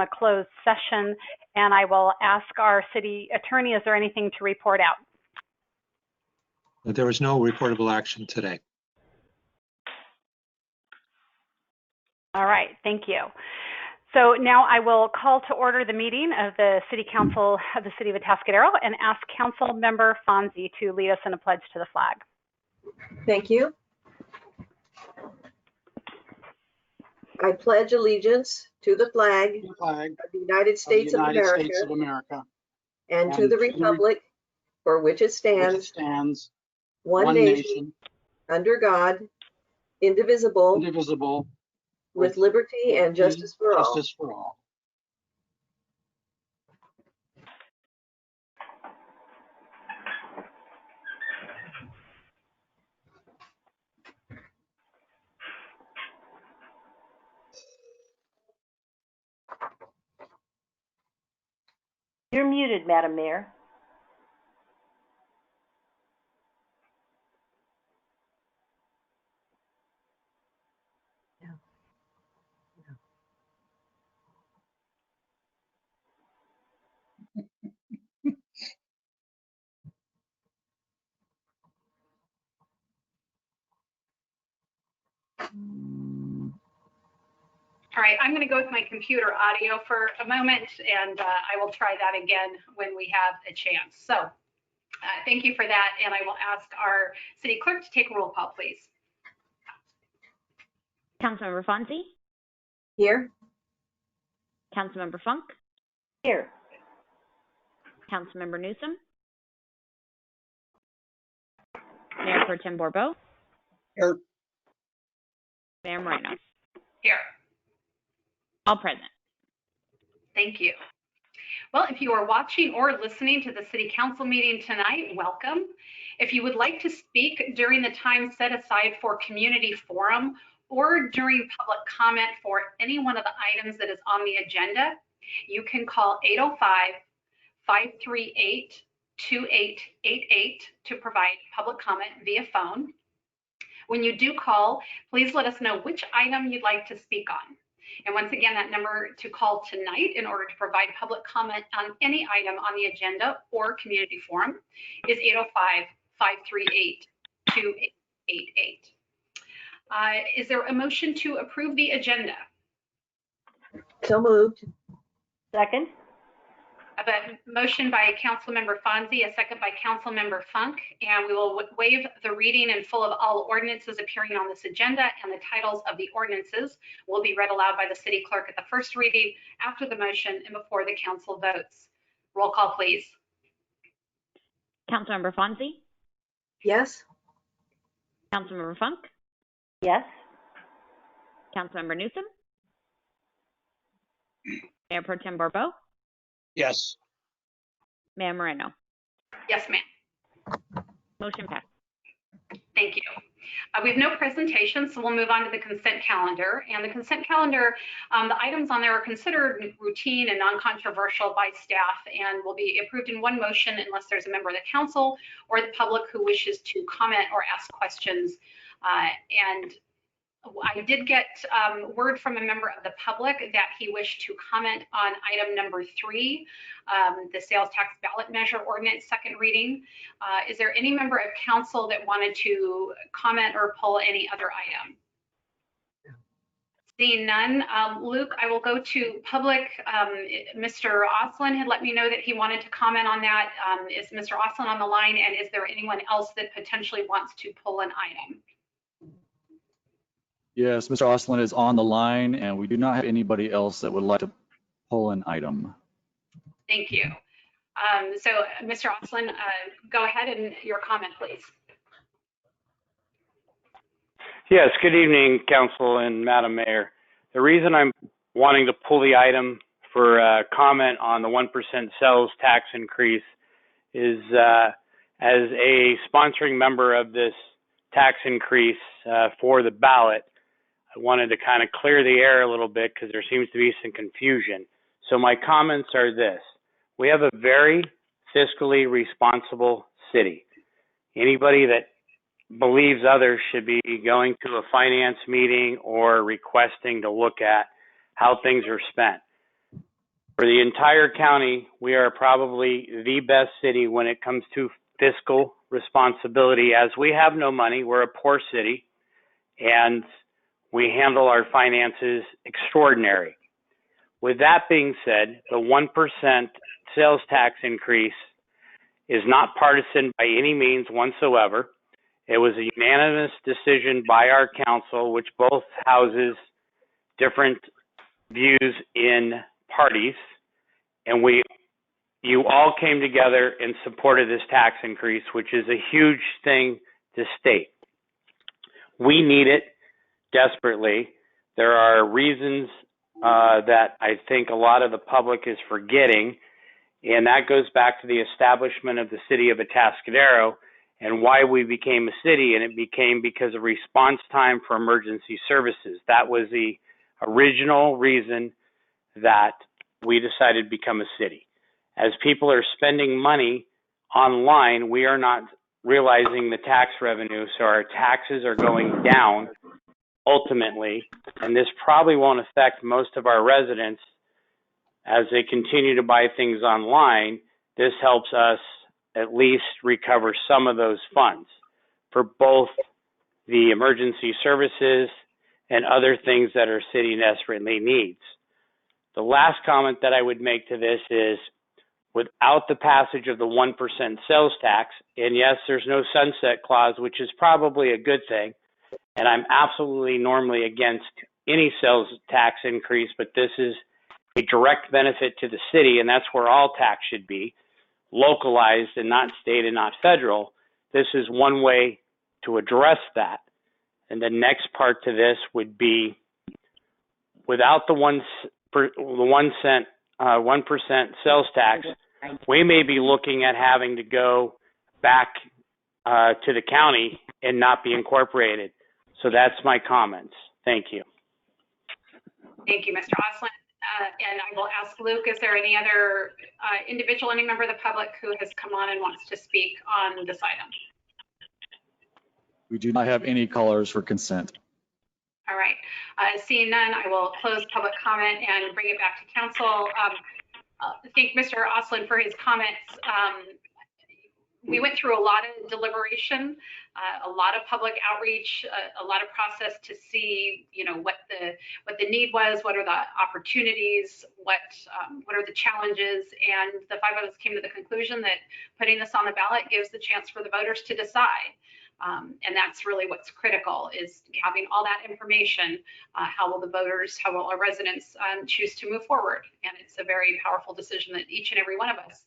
a closed session, and I will ask our city attorney, is there anything to report out? There was no reportable action today. All right, thank you. So now I will call to order the meeting of the City Council of the City of Atascadero and ask Council Member Fonzie to lead us in a pledge to the flag. Thank you. I pledge allegiance to the flag of the United States of America and to the republic for which it stands, one nation, under God, indivisible, with liberty and justice for all. You're muted, Madam Mayor. All right, I'm going to go with my computer audio for a moment, and I will try that again when we have a chance. So thank you for that, and I will ask our city clerk to take a roll call, please. Councilmember Fonzie? Here. Councilmember Funk? Here. Councilmember Newsom? Mayor Pro Tem Bourbeau? Here. Mayor Moreno? Here. All present. Thank you. Well, if you are watching or listening to the City Council meeting tonight, welcome. If you would like to speak during the time set aside for community forum or during public comment for any one of the items that is on the agenda, you can call 805-538-2888 to provide public comment via phone. When you do call, please let us know which item you'd like to speak on. And once again, that number to call tonight in order to provide public comment on any item on the agenda or community forum is 805-538-2888. Is there a motion to approve the agenda? So moved. Second. I have a motion by Councilmember Fonzie, a second by Councilmember Funk, and we will waive the reading in full of all ordinances appearing on this agenda, and the titles of the ordinances will be read aloud by the city clerk at the first reading, after the motion, and before the council votes. Roll call, please. Councilmember Fonzie? Yes. Councilmember Funk? Yes. Councilmember Newsom? Mayor Pro Tem Bourbeau? Yes. Mayor Moreno? Yes, ma'am. Motion passed. Thank you. We have no presentation, so we'll move on to the consent calendar. And the consent calendar, the items on there are considered routine and non-controversial by staff and will be approved in one motion unless there's a member of the council or the public who wishes to comment or ask questions. And I did get word from a member of the public that he wished to comment on item number 3, the sales tax ballot measure ordinance second reading. Is there any member of council that wanted to comment or pull any other item? Seeing none, Luke, I will go to public. Mr. Oslin had let me know that he wanted to comment on that. Is Mr. Oslin on the line, and is there anyone else that potentially wants to pull an item? Yes, Mr. Oslin is on the line, and we do not have anybody else that would like to pull an item. Thank you. So, Mr. Oslin, go ahead and your comment, please. Yes, good evening, Council and Madam Mayor. The reason I'm wanting to pull the item for comment on the 1% sales tax increase is as a sponsoring member of this tax increase for the ballot, I wanted to kind of clear the air a little bit because there seems to be some confusion. So my comments are this. We have a very fiscally responsible city. Anybody that believes others should be going to a finance meeting or requesting to look at how things are spent. For the entire county, we are probably the best city when it comes to fiscal responsibility. As we have no money, we're a poor city, and we handle our finances extraordinary. With that being said, the 1% sales tax increase is not partisan by any means whatsoever. It was a unanimous decision by our council, which both houses different views in parties, and you all came together and supported this tax increase, which is a huge thing to state. We need it desperately. There are reasons that I think a lot of the public is forgetting, and that goes back to the establishment of the city of Atascadero and why we became a city, and it became because of response time for emergency services. That was the original reason that we decided to become a city. As people are spending money online, we are not realizing the tax revenue, so our taxes are going down ultimately, and this probably won't affect most of our residents as they continue to buy things online. This helps us at least recover some of those funds for both the emergency services and other things that our city desperately needs. The last comment that I would make to this is, without the passage of the 1% sales tax, and yes, there's no sunset clause, which is probably a good thing, and I'm absolutely normally against any sales tax increase, but this is a direct benefit to the city, and that's where all tax should be, localized and not state and not federal. This is one way to address that. And the next part to this would be, without the 1% sales tax, we may be looking at having to go back to the county and not be incorporated. So that's my comments. Thank you. Thank you, Mr. Oslin. And I will ask Luke, is there any other individual, any member of the public who has come on and wants to speak on this item? We do not have any callers for consent. All right. Seeing none, I will close public comment and bring it back to council. Thank Mr. Oslin for his comments. We went through a lot of deliberation, a lot of public outreach, a lot of process to see, what the need was, what are the opportunities, what are the challenges, and the five of us came to the conclusion that putting this on the ballot gives the chance for the voters to decide. And that's really what's critical, is having all that information. How will our residents choose to move forward? And it's a very powerful decision that each and every one of us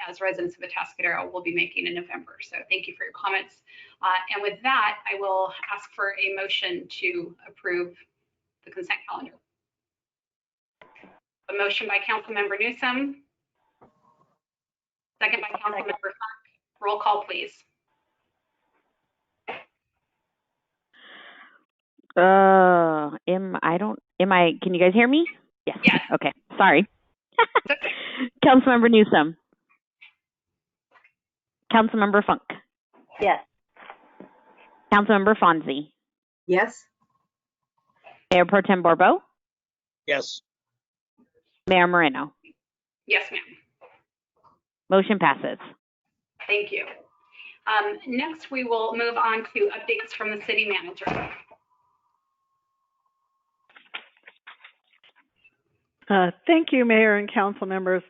as residents of Atascadero will be making in November. So thank you for your comments. And with that, I will ask for a motion to approve the consent calendar. A motion by Councilmember Newsom. Second by Councilmember Funk. Roll call, please. Can you guys hear me? Yes. Yes. Okay. Sorry. Okay. Councilmember Newsom. Councilmember Funk. Yes. Councilmember Fonzie. Yes. Mayor Pro Tem Borbo. Yes. Mayor Moreno. Yes, ma'am. Motion passes. Thank you. Next, we will move on to updates from the city manager. Thank you, Mayor and council members.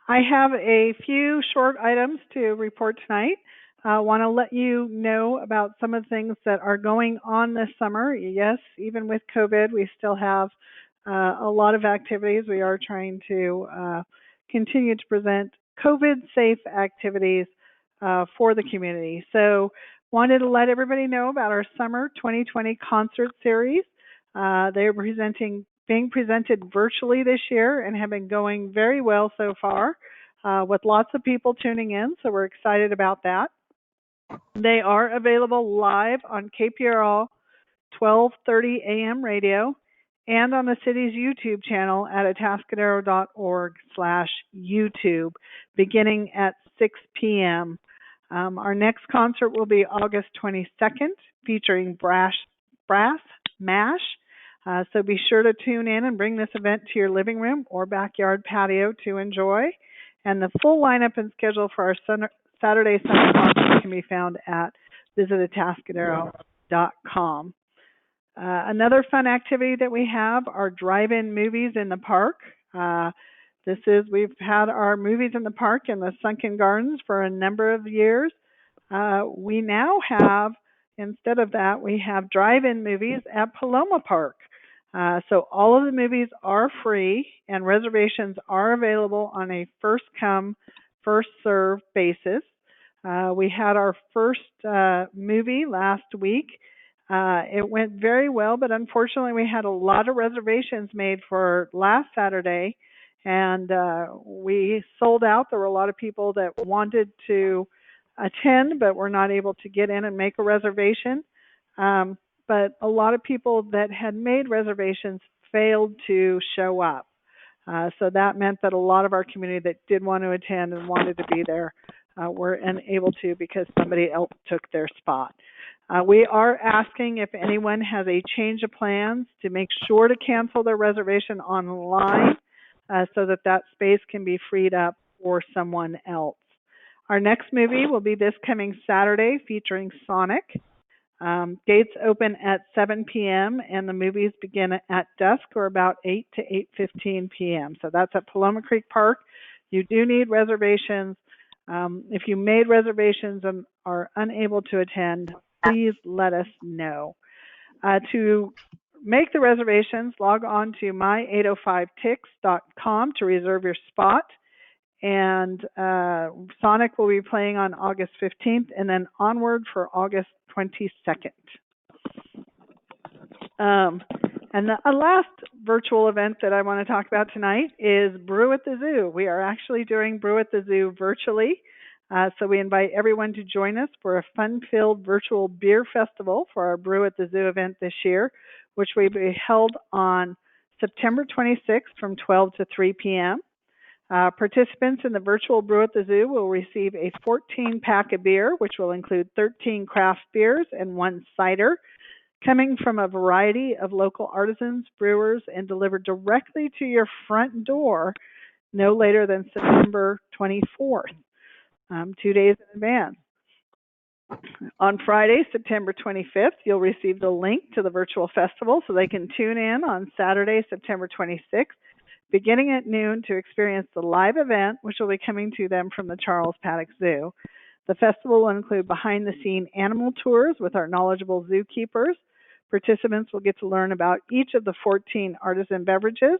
I have a few short items to report tonight. I want to let you know about some of the things that are going on this summer. Yes, even with COVID, we still have a lot of activities. We are trying to continue to present COVID-safe activities for the community. So wanted to let everybody know about our summer 2020 concert series. They're being presented virtually this year and have been going very well so far with lots of people tuning in. So we're excited about that. They are available live on KPRL 1230 AM radio and on the city's YouTube channel at atascadero.org/YouTube beginning at 6 p.m. Our next concert will be August 22nd featuring Brass Mash. So be sure to tune in and bring this event to your living room or backyard patio to enjoy. And the full lineup and schedule for our Saturday summer market can be found at visitatascadero.com. Another fun activity that we have are drive-in movies in the park. We've had our movies in the park in the Sunken Gardens for a number of years. We now have, instead of that, we have drive-in movies at Paloma Park. So all of the movies are free and reservations are available on a first come, first served basis. We had our first movie last week. It went very well, but unfortunately we had a lot of reservations made for last Saturday, and we sold out. There were a lot of people that wanted to attend but were not able to get in and make a reservation. But a lot of people that had made reservations failed to show up. So that meant that a lot of our community that did want to attend and wanted to be there were unable to because somebody else took their spot. We are asking if anyone has a change of plans to make sure to cancel their reservation online so that space can be freed up for someone else. Our next movie will be this coming Saturday featuring Sonic. Gates open at 7 p.m. and the movies begin at dusk or about 8 to 8:15 p.m. So that's at Paloma Creek Park. You do need reservations. If you made reservations and are unable to attend, please let us know. To make the reservations, log on to my805tix.com to reserve your spot. And Sonic will be playing on August 15th and then onward for August 22nd. And the last virtual event that I want to talk about tonight is Brew at the Zoo. We are actually doing Brew at the Zoo virtually. So we invite everyone to join us for a fun-filled virtual beer festival for our Brew at the Zoo event this year, which will be held on September 26th from 12 to 3 p.m. Participants in the virtual Brew at the Zoo will receive a 14-pack of beer, which will include 13 craft beers and 1 cider, coming from a variety of local artisans, brewers, and delivered directly to your front door no later than September 24th, 2 days in advance. On Friday, September 25th, you'll receive the link to the virtual festival so they can tune in on Saturday, September 26th, beginning at noon to experience the live event, which will be coming to them from the Charles Paddock Zoo. The festival will include behind-the-scene animal tours with our knowledgeable zookeepers. Participants will get to learn about each of the 14 artisan beverages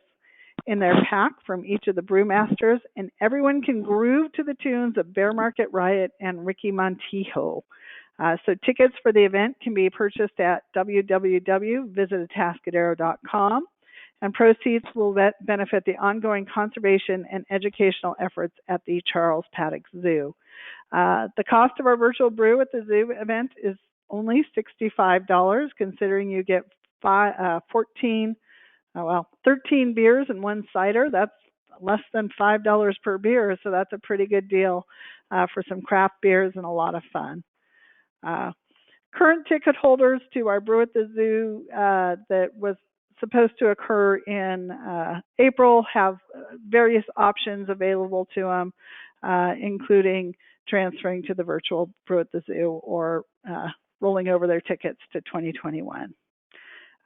in their pack from each of the brewmasters, and everyone can groove to the tunes of Bear Market Riot and Ricky Montijo. So tickets for the event can be purchased at www.visitatascadero.com. And proceeds will benefit the ongoing conservation and educational efforts at the Charles Paddock Zoo. The cost of our virtual Brew at the Zoo event is only $65, considering you get 13 beers and 1 cider. That's less than $5 per beer, so that's a pretty good deal for some craft beers and a lot of fun. Current ticket holders to our Brew at the Zoo that was supposed to occur in April have various options available to them, including transferring to the virtual Brew at the Zoo or rolling over their tickets to 2021.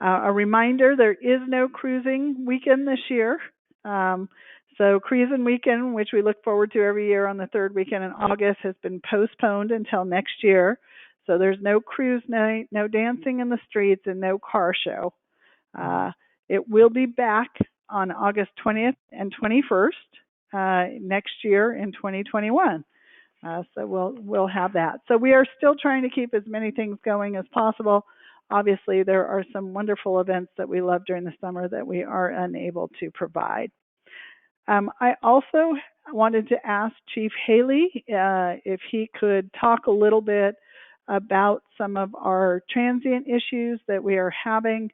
A reminder, there is no cruising weekend this year. So Cruising Weekend, which we look forward to every year on the 3rd weekend in August, has been postponed until next year. So there's no cruise night, no dancing in the streets, and no car show. It will be back on August 20th and 21st next year in 2021. So we'll have that. So we are still trying to keep as many things going as possible. Obviously, there are some wonderful events that we love during the summer that we are unable to provide. I also wanted to ask Chief Haley if he could talk a little bit about some of our transient issues that we are having.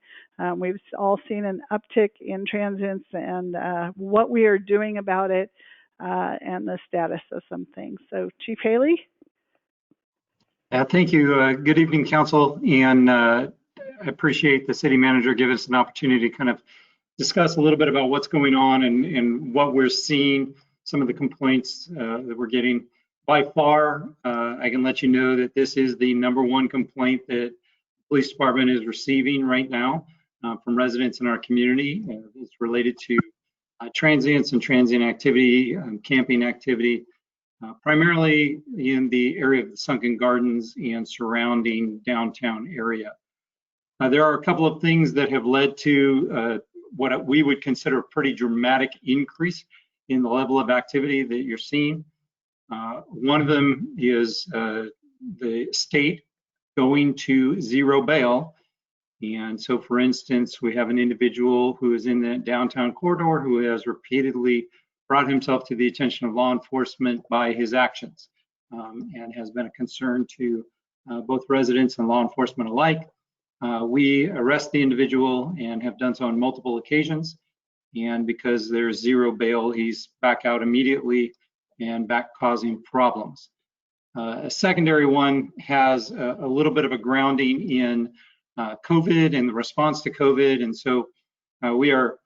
We've all seen an uptick in transients and what we are doing about it and the status of some things. So Chief Haley? Thank you. Good evening, Council. And appreciate the city manager giving us an opportunity to kind of discuss a little bit about what's going on and what we're seeing, some of the complaints that we're getting. By far, I can let you know that this is the #1 complaint that the police department is receiving right now from residents in our community. It's related to transients and transient activity, camping activity, primarily in the area of the Sunken Gardens and surrounding downtown area. There are a couple of things that have led to what we would consider a pretty dramatic increase in the level of activity that you're seeing. One of them is the state going to zero bail. And so, for instance, we have an individual who is in the downtown corridor who has repeatedly brought himself to the attention of law enforcement by his actions and has been a concern to both residents and law enforcement alike. We arrest the individual and have done so on multiple occasions. And because there's zero bail, he's back out immediately and back causing problems. A secondary one has a little bit of a grounding in COVID and the response to COVID. And so we are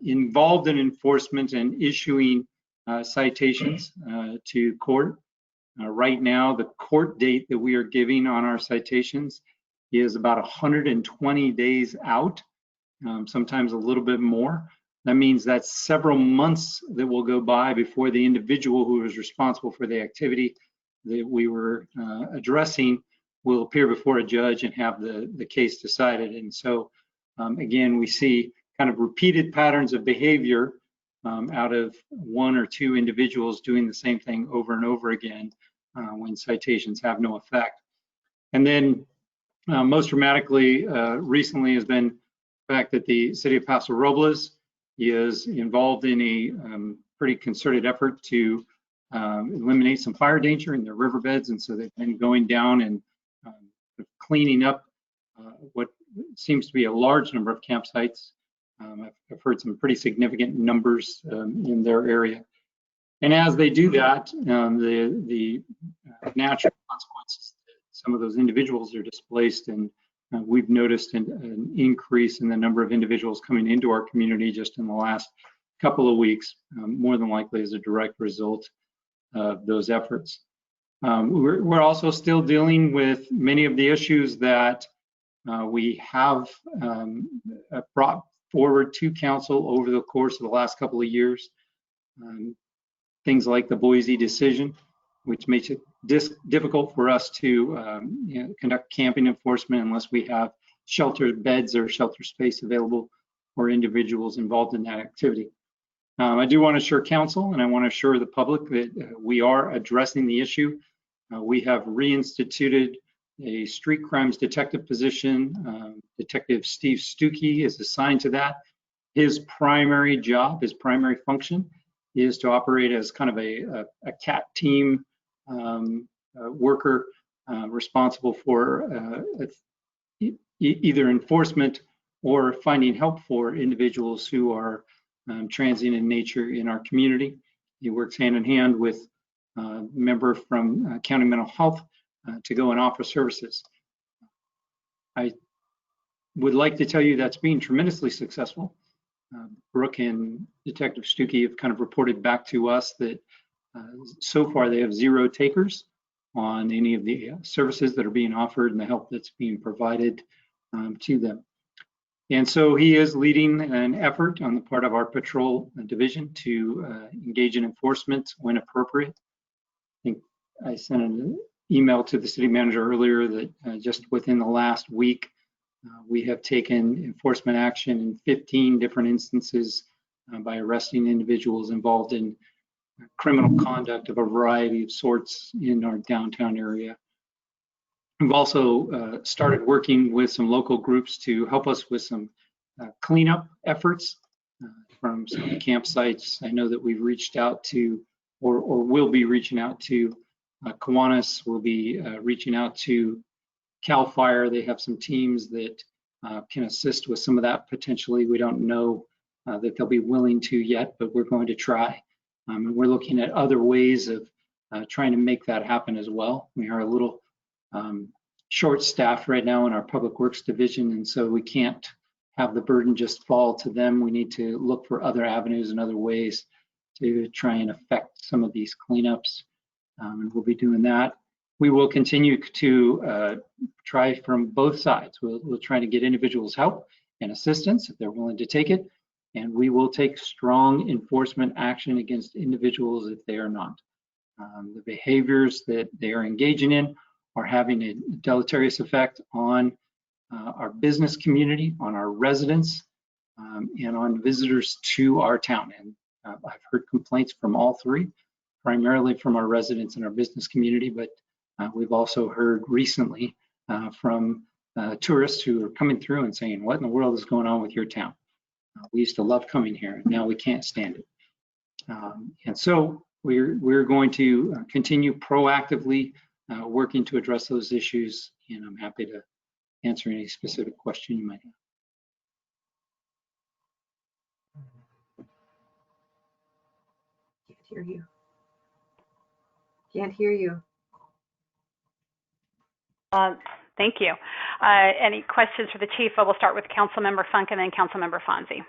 involved in enforcement and issuing citations to court. Right now, the court date that we are giving on our citations is about 120 days out, sometimes a little bit more. That means that's several months that will go by before the individual who is responsible for the activity that we were addressing will appear before a judge and have the case decided. And so, again, we see kind of repeated patterns of behavior out of one or two individuals doing the same thing over and over again when citations have no effect. And then most dramatically recently has been the fact that the city of Paso Robles is involved in a pretty concerted effort to eliminate some fire danger in their riverbeds. And so they've been going down and cleaning up what seems to be a large number of campsites. I've heard some pretty significant numbers in their area. And as they do that, the natural consequences, some of those individuals are displaced, and we've noticed an increase in the number of individuals coming into our community just in the last couple of weeks, more than likely as a direct result of those efforts. We're also still dealing with many of the issues that we have brought forward to council over the course of the last couple of years. Things like the Boise decision, which makes it difficult for us to conduct camping enforcement unless we have sheltered beds or shelter space available for individuals involved in that activity. I do want to assure council and I want to assure the public that we are addressing the issue. We have reinstituted a street crimes detective position. Detective Steve Stuckey is assigned to that. His primary job, his primary function is to operate as kind of a CAT team worker responsible for either enforcement or finding help for individuals who are transient in nature in our community. He works hand in hand with a member from County Mental Health to go and offer services. I would like to tell you that's been tremendously successful. Brooke and Detective Stuckey have kind of reported back to us that so far they have 0 takers on any of the services that are being offered and the help that's being provided to them. And so he is leading an effort on the part of our patrol division to engage in enforcement when appropriate. I think I sent an email to the city manager earlier that just within the last week, we have taken enforcement action in 15 different instances by arresting individuals involved in criminal conduct of a variety of sorts in our downtown area. We've also started working with some local groups to help us with some cleanup efforts from some campsites. I know that we've reached out to, or will be reaching out to Kiwanis. We'll be reaching out to CAL FIRE. They have some teams that can assist with some of that potentially. We don't know that they'll be willing to yet, but we're going to try. And we're looking at other ways of trying to make that happen as well. We are a little short-staffed right now in our Public Works division, and so we can't have the burden just fall to them. We need to look for other avenues and other ways to try and affect some of these cleanups, and we'll be doing that. We will continue to try from both sides. We'll try to get individuals help and assistance if they're willing to take it, and we will take strong enforcement action against individuals if they are not. The behaviors that they are engaging in are having a deleterious effect on our business community, on our residents, and on visitors to our town. And I've heard complaints from all three, primarily from our residents and our business community, but we've also heard recently from tourists who are coming through and saying, what in the world is going on with your town? We used to love coming here, and now we can't stand it. And so we're going to continue proactively working to address those issues, and I'm happy to answer any specific question you might have. Can't hear you. Can't hear you. Thank you. Any questions for the chief? I will start with Councilmember Funk and then Councilmember Fonzie.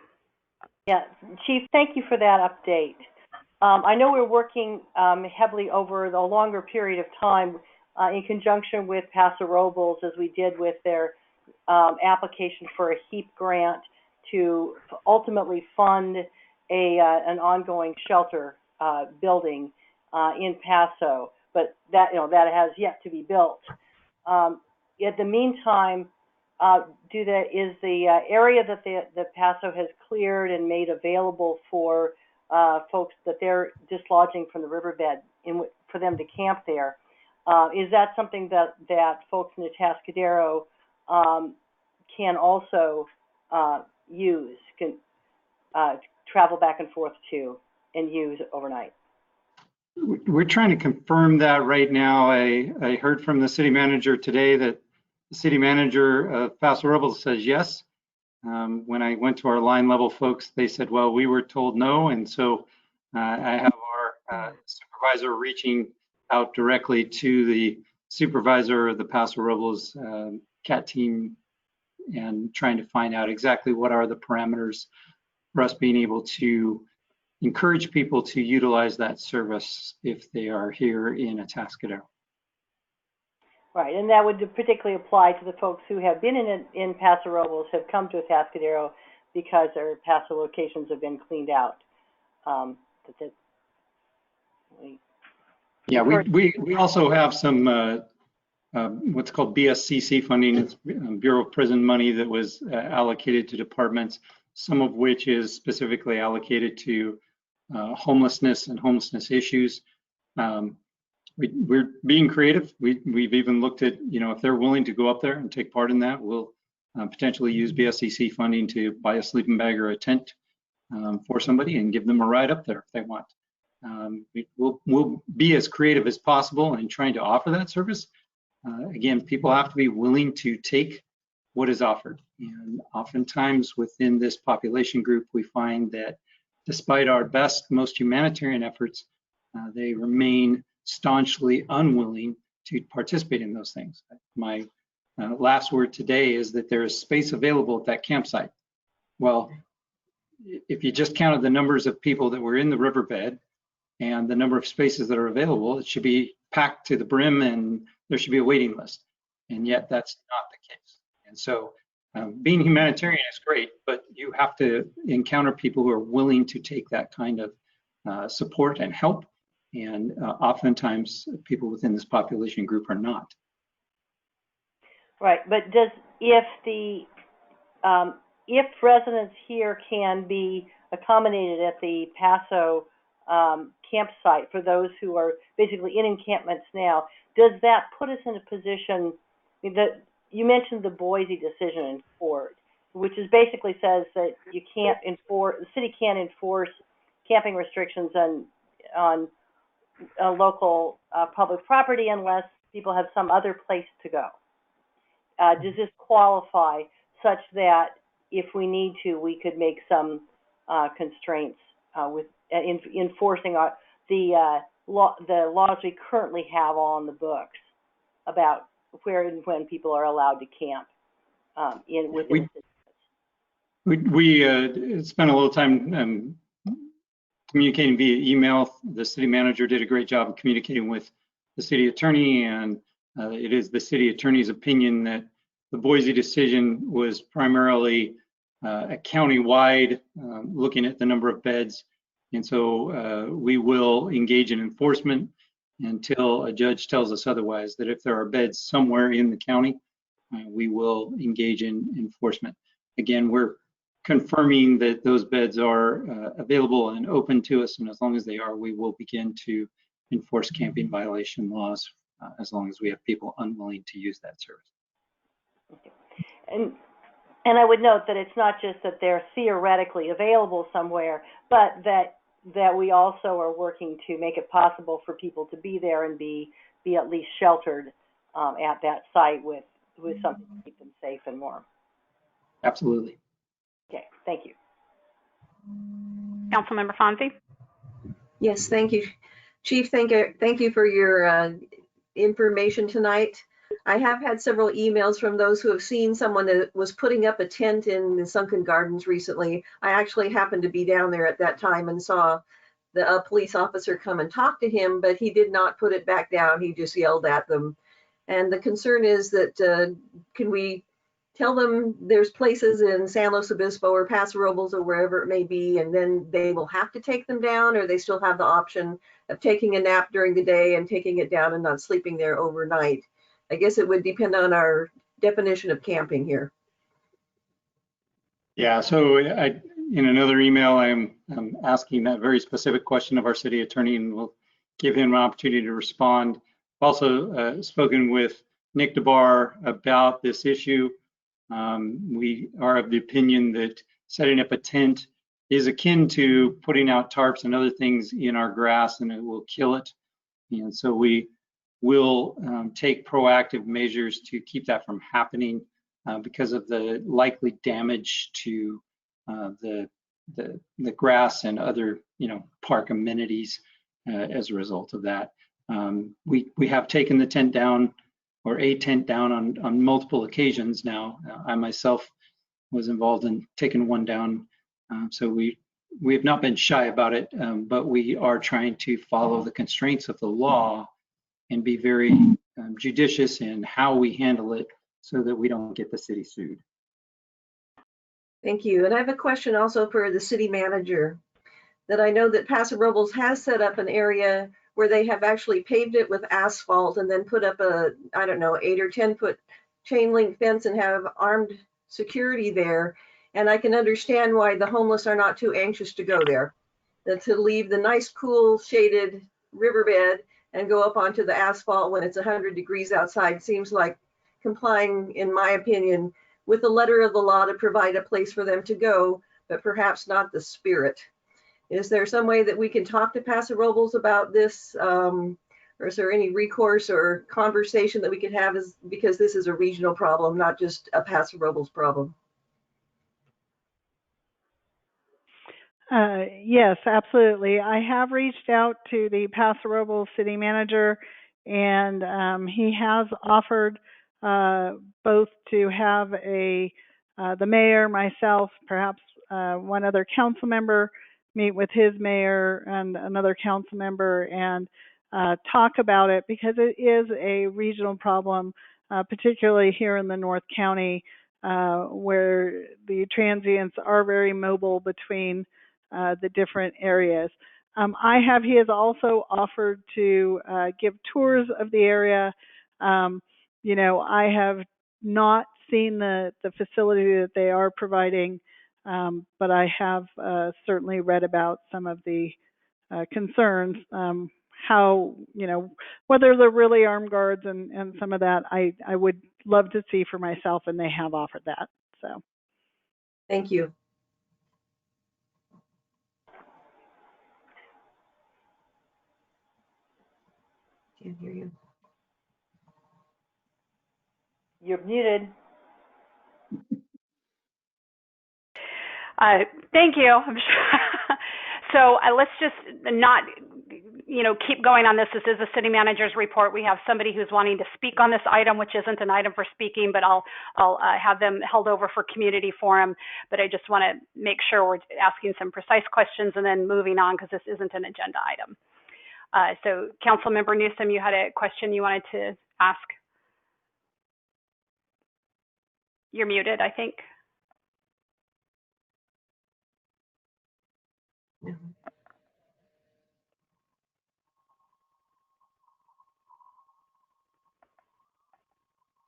Yeah, Chief, thank you for that update. I know we're working heavily over the longer period of time in conjunction with Paso Robles, as we did with their application for a HEAP grant to ultimately fund an ongoing shelter building in Paso, but that that has yet to be built. In the meantime, is the area that the Paso has cleared and made available for folks that they're dislodging from the riverbed for them to camp there, is that something that folks in Atascadero can also use, can travel back and forth to and use overnight? We're trying to confirm that right now. I heard from the city manager today that the city manager of Paso Robles says yes. When I went to our line level folks, they said, well, we were told no. And so I have our supervisor reaching out directly to the supervisor of the Paso Robles CAT team and trying to find out exactly what are the parameters for us being able to encourage people to utilize that service if they are here in Atascadero. Right, and that would particularly apply to the folks who have been in Paso Robles, have come to Atascadero because their Paso locations have been cleaned out. Yeah, we also have some what's called BSCC funding. It's Bureau of Prison money that was allocated to departments, some of which is specifically allocated to homelessness and homelessness issues. We're being creative. We've even looked at, if they're willing to go up there and take part in that, we'll potentially use BSCC funding to buy a sleeping bag or a tent for somebody and give them a ride up there if they want. We'll be as creative as possible in trying to offer that service. Again, people have to be willing to take what is offered. And oftentimes within this population group, we find that despite our best, most humanitarian efforts, they remain staunchly unwilling to participate in those things. My last word today is that there is space available at that campsite. Well, if you just counted the numbers of people that were in the riverbed and the number of spaces that are available, it should be packed to the brim and there should be a waiting list. And yet that's not the case. And so being humanitarian is great, but you have to encounter people who are willing to take that kind of support and help. And oftentimes people within this population group are not. Right, but if residents here can be accommodated at the Paso campsite for those who are basically in encampments now, does that put us in a position that you mentioned the Boise decision in court, which is basically says that you can't enforce, the city can't enforce camping restrictions on local public property unless people have some other place to go. Does this qualify such that if we need to, we could make some constraints with enforcing the laws we currently have on the books about where and when people are allowed to camp within the city. We spent a little time communicating via email. The city manager did a great job of communicating with the city attorney, and it is the city attorney's opinion that the Boise decision was primarily a county-wide, looking at the number of beds. And so we will engage in enforcement until a judge tells us otherwise, that if there are beds somewhere in the county, we will engage in enforcement. Again, we're confirming that those beds are available and open to us, and as long as they are, we will begin to enforce camping violation laws as long as we have people unwilling to use that service. Okay. And I would note that it's not just that they're theoretically available somewhere, but that we also are working to make it possible for people to be there and be at least sheltered at that site with something to keep them safe and warm. Absolutely. Okay, thank you. Councilmember Fonzie? Yes, thank you. Chief, thank you for your information tonight. I have had several emails from those who have seen someone that was putting up a tent in the Sunken Gardens recently. I actually happened to be down there at that time and saw the police officer come and talk to him, but he did not put it back down. He just yelled at them. And the concern is that can we tell them there's places in San Luis Obispo or Paso Robles or wherever it may be, and then they will have to take them down, or they still have the option of taking a nap during the day and taking it down and not sleeping there overnight? I guess it would depend on our definition of camping here. Yeah, so in another email, I'm asking that very specific question of our city attorney, and we'll give him an opportunity to respond. Also spoken with Nick DeBar about this issue. We are of the opinion that setting up a tent is akin to putting out tarps and other things in our grass, and it will kill it. And so we will take proactive measures to keep that from happening because of the likely damage to the grass and other, park amenities as a result of that. We have taken the tent down, or a tent down, on multiple occasions now. I myself was involved in taking one down. So we have not been shy about it, but we are trying to follow the constraints of the law and be very judicious in how we handle it so that we don't get the city sued. Thank you. And I have a question also for the city manager, that I know that Paso Robles has set up an area where they have actually paved it with asphalt and then put up a, 8 or 10 foot chain link fence and have armed security there. And I can understand why the homeless are not too anxious to go there, that to leave the nice, cool, shaded riverbed and go up onto the asphalt when it's 100 degrees outside seems like complying, in my opinion, with the letter of the law to provide a place for them to go, but perhaps not the spirit. Is there some way that we can talk to Paso Robles about this? Or is there any recourse or conversation that we can have, because this is a regional problem, not just a Paso Robles problem? Yes, absolutely. I have reached out to the Paso Robles city manager, and he has offered both to have the mayor, myself, perhaps one other council member meet with his mayor and another council member and talk about it, because it is a regional problem, particularly here in the North County, where the transients are very mobile between the different areas. He has also offered to give tours of the area. I have not seen the facility that they are providing, but I have certainly read about some of the concerns, how, whether they're really armed guards and some of that, I would love to see for myself, and they have offered that. So. Thank you. Can't hear you. You're muted. Thank you. So let's just not keep going on this. This is the city manager's report. We have somebody who's wanting to speak on this item, which isn't an item for speaking, but I'll have them held over for community forum. But I just want to make sure we're asking some precise questions and then moving on, because this isn't an agenda item. So Councilmember Newsom, you had a question you wanted to ask. You're muted, I think.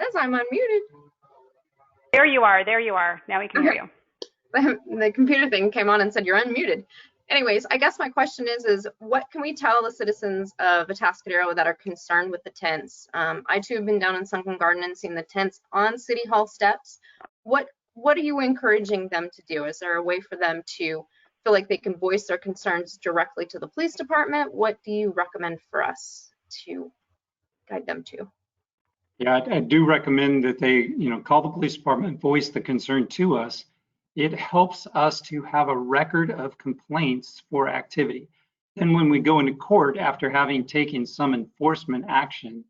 Says I'm unmuted. There you are. There you are. Now we can hear you. The computer thing came on and said you're unmuted. Anyways, I guess my question is what can we tell the citizens of Atascadero that are concerned with the tents? I too have been down in Sunken Garden and seen the tents on City Hall steps. What are you encouraging them to do? Is there a way for them to feel like they can voice their concerns directly to the police department? What do you recommend for us to guide them to? Yeah, I do recommend that they, call the police department, voice the concern to us. It helps us to have a record of complaints for activity. Then when we go into court after having taken some enforcement action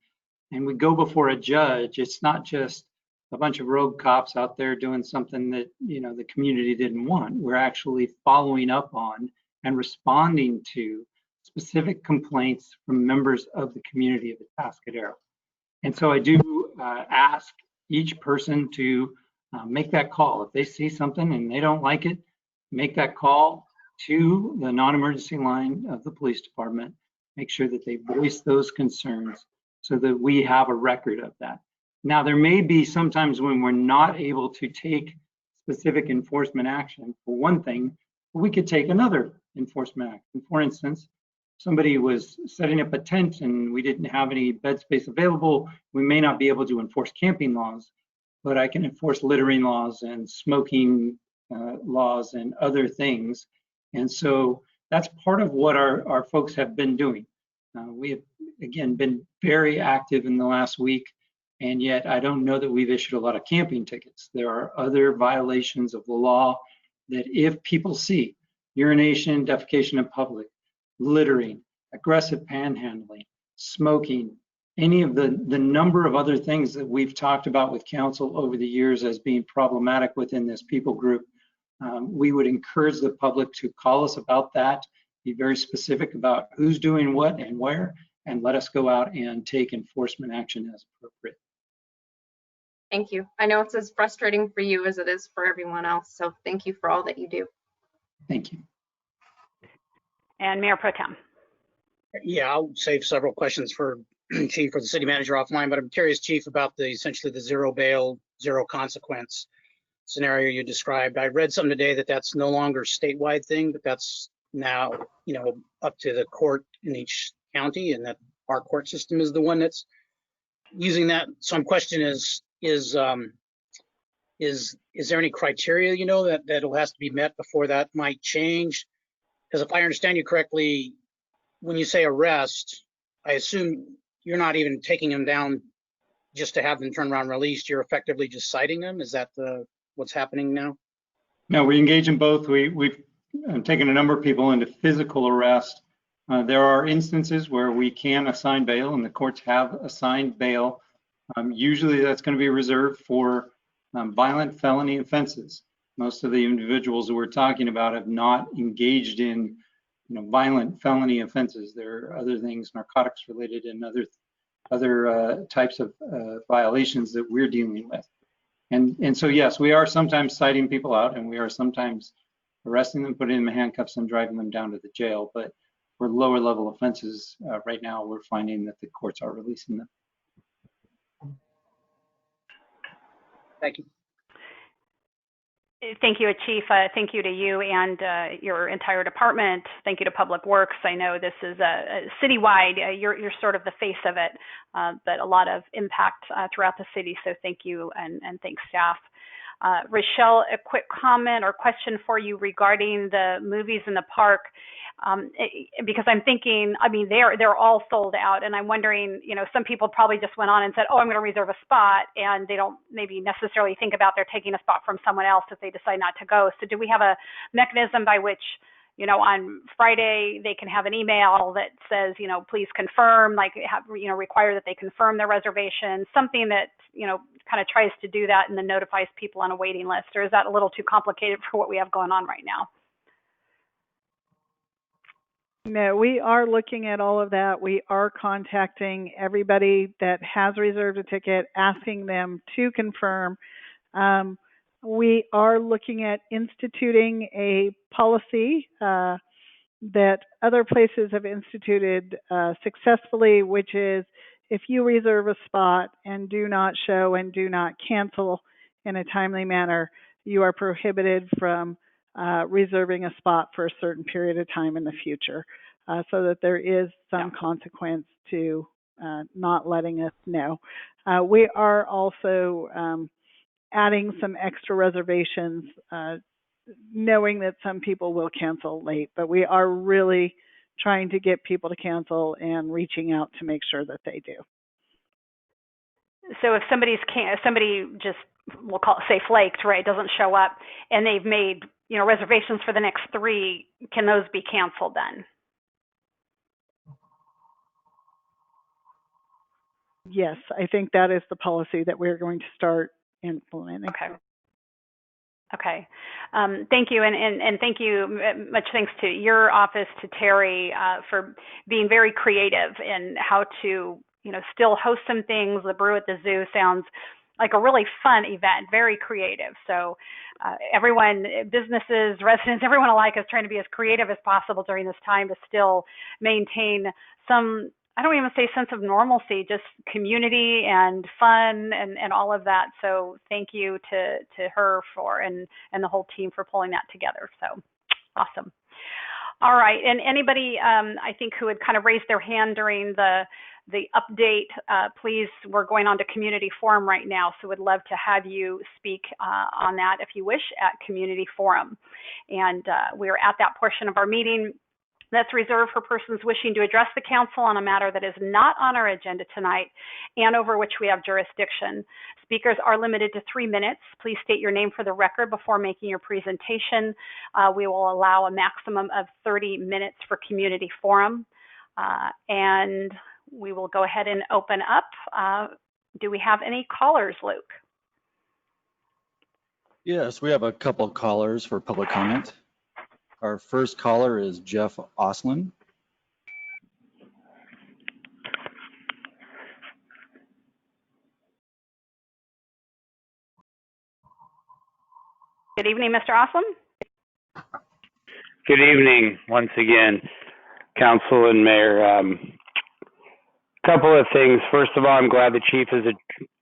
and we go before a judge, it's not just a bunch of rogue cops out there doing something that, the community didn't want. We're actually following up on and responding to specific complaints from members of the community of Atascadero. And so I do ask each person to make that call. If they see something and they don't like it, make that call to the non-emergency line of the police department. Make sure that they voice those concerns so that we have a record of that. Now, there may be sometimes when we're not able to take specific enforcement action. For one thing, we could take another enforcement action. For instance, somebody was setting up a tent and we didn't have any bed space available, we may not be able to enforce camping laws, but I can enforce littering laws and smoking laws and other things. And so that's part of what our folks have been doing. We have, again, been very active in the last week, and yet I don't know that we've issued a lot of camping tickets. There are other violations of the law that if people see urination, defecation in public, littering, aggressive panhandling, smoking, any of the number of other things that we've talked about with council over the years as being problematic within this people group, we would encourage the public to call us about that, be very specific about who's doing what and where, and let us go out and take enforcement action as appropriate. Thank you. I know it's as frustrating for you as it is for everyone else, so thank you for all that you do. Thank you. And Mayor Pro Tem. Yeah, I'll save several questions for Chief or the city manager offline, but I'm curious, Chief, about essentially the zero bail, zero consequence scenario you described. I read something today that that's no longer a statewide thing, but that's now, up to the court in each county, and that our court system is the one that's using that. So my question is there any criteria, that'll has to be met before that might change? Because if I understand you correctly, when you say arrest, I assume you're not even taking them down just to have them turn around released. You're effectively just citing them. Is that what's happening now? No, we engage in both. We've taken a number of people into physical arrest. There are instances where we can assign bail, and the courts have assigned bail. Usually that's going to be reserved for violent felony offenses. Most of the individuals that we're talking about have not engaged in violent felony offenses. There are other things, narcotics related and other types of violations that we're dealing with. And so, yes, we are sometimes citing people out, and we are sometimes arresting them, putting them in handcuffs and driving them down to the jail. But for lower level offenses, right now, we're finding that the courts are releasing them. Thank you. Thank you, Chief. Thank you to you and your entire department. Thank you to Public Works. I know this is citywide. You're sort of the face of it, but a lot of impact throughout the city. So thank you and thanks, staff. Rochelle, a quick comment or question for you regarding the movies in the park. Because I'm thinking, they're all sold out, and I'm wondering, some people probably just went on and said, oh, I'm going to reserve a spot, and they don't maybe necessarily think about they're taking a spot from someone else if they decide not to go. So do we have a mechanism by which, on Friday, they can have an email that says, please confirm, require that they confirm their reservation, something that, kind of tries to do that and then notifies people on a waiting list? Or is that a little too complicated for what we have going on right now? No, we are looking at all of that. We are contacting everybody that has reserved a ticket, asking them to confirm. We are looking at instituting a policy that other places have instituted successfully, which is if you reserve a spot and do not show and do not cancel in a timely manner, you are prohibited from reserving a spot for a certain period of time in the future, so that there is some consequence to not letting us know. We are also adding some extra reservations, knowing that some people will cancel late, but we are really trying to get people to cancel and reaching out to make sure that they do. So if somebody just, we'll call it, say, flaked, right, doesn't show up, and they've made, reservations for the next 3, can those be canceled then? Yes, I think that is the policy that we're going to start implementing. Okay. Thank you. And thank you. Much thanks to your office, to Terry, for being very creative in how to, still host some things. The Brew at the Zoo sounds like a really fun event, very creative. So everyone, businesses, residents, everyone alike is trying to be as creative as possible during this time to still maintain some, I don't even say sense of normalcy, just community and fun and all of that. So thank you to her and the whole team for pulling that together. So awesome. All right. And anybody, I think, who had kind of raised their hand during the update, please, we're going on to community forum right now. So we'd love to have you speak on that if you wish at community forum. And we are at that portion of our meeting that's reserved for persons wishing to address the council on a matter that is not on our agenda tonight and over which we have jurisdiction. Speakers are limited to 3 minutes. Please state your name for the record before making your presentation. We will allow a maximum of 30 minutes for community forum. And we will go ahead and open up. Do we have any callers, Luke? Yes, we have a couple of callers for public comment. Our first caller is Jeff Oslin. Good evening, Mr. Oslin. Good evening, once again, Council and Mayor. Couple of things. First of all, I'm glad the Chief is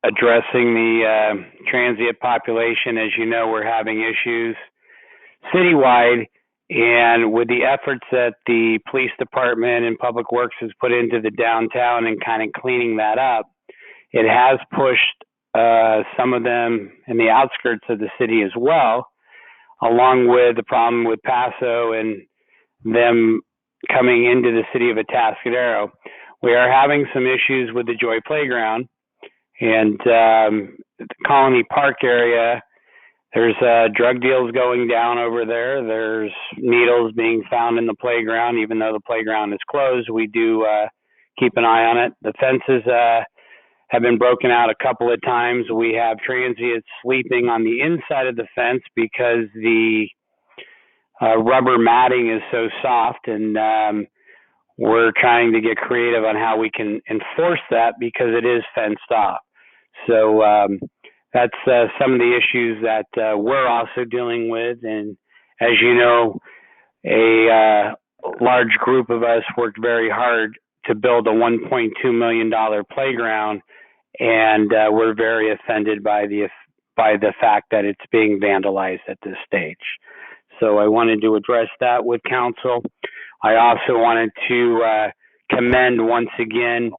addressing the transient population. As you know, we're having issues citywide, and with the efforts that the police department and public works has put into the downtown and kind of cleaning that up, it has pushed some of them in the outskirts of the city as well, along with the problem with Paso and them coming into the city of Atascadero. We are having some issues with the Joy Playground and the Colony Park area. There's drug deals going down over there. There's needles being found in the playground, even though the playground is closed. We do keep an eye on it. The fences have been broken out a couple of times. We have transients sleeping on the inside of the fence because the rubber matting is so soft, and we're trying to get creative on how we can enforce that because it is fenced off. So that's some of the issues that we're also dealing with. And as you know, a large group of us worked very hard to build a $1.2 million playground, and we're very offended by the fact that it's being vandalized at this stage. So I wanted to address that with council. I also wanted to commend once again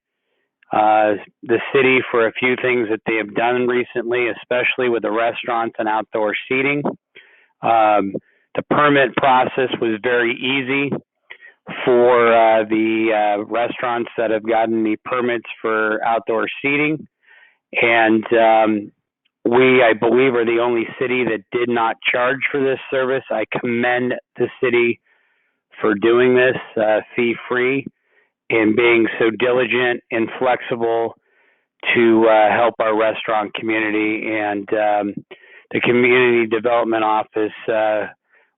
the city for a few things that they have done recently, especially with the restaurants and outdoor seating. The permit process was very easy for the restaurants that have gotten the permits for outdoor seating. And we, I believe, are the only city that did not charge for this service. I commend the city for doing this fee-free and being so diligent and flexible to help our restaurant community and the community development office,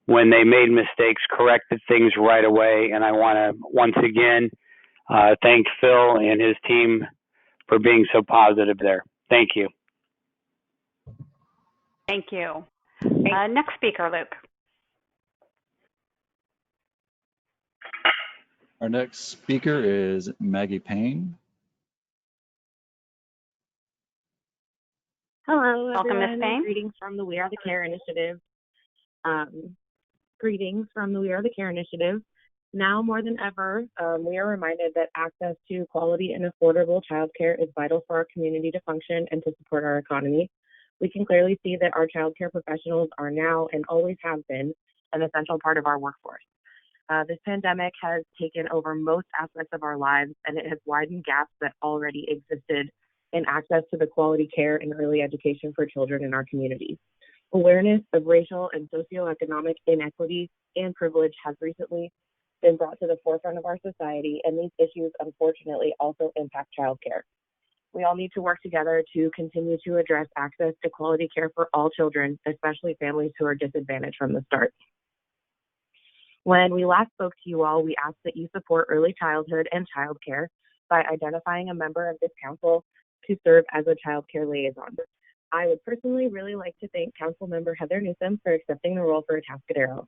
when they made mistakes, corrected things right away. And I want to once again thank Phil and his team for being so positive there. Thank you. Thank you. Next speaker, Luke. Our next speaker is Maggie Payne. Hello, Welcome, everyone. Ms. Payne. Greetings from the We Are the Care Initiative. Greetings from the We Are the Care Initiative. Now more than ever, we are reminded that access to quality and affordable childcare is vital for our community to function and to support our economy. We can clearly see that our childcare professionals are now and always have been an essential part of our workforce. This pandemic has taken over most aspects of our lives, and it has widened gaps that already existed in access to the quality care and early education for children in our communities. Awareness of racial and socioeconomic inequity and privilege has recently been brought to the forefront of our society, and these issues unfortunately also impact childcare. We all need to work together to continue to address access to quality care for all children, especially families who are disadvantaged from the start. When we last spoke to you all, we asked that you support early childhood and childcare by identifying a member of this council to serve as a childcare liaison. I would personally really like to thank Councilmember Heather Newsom for accepting the role for Atascadero.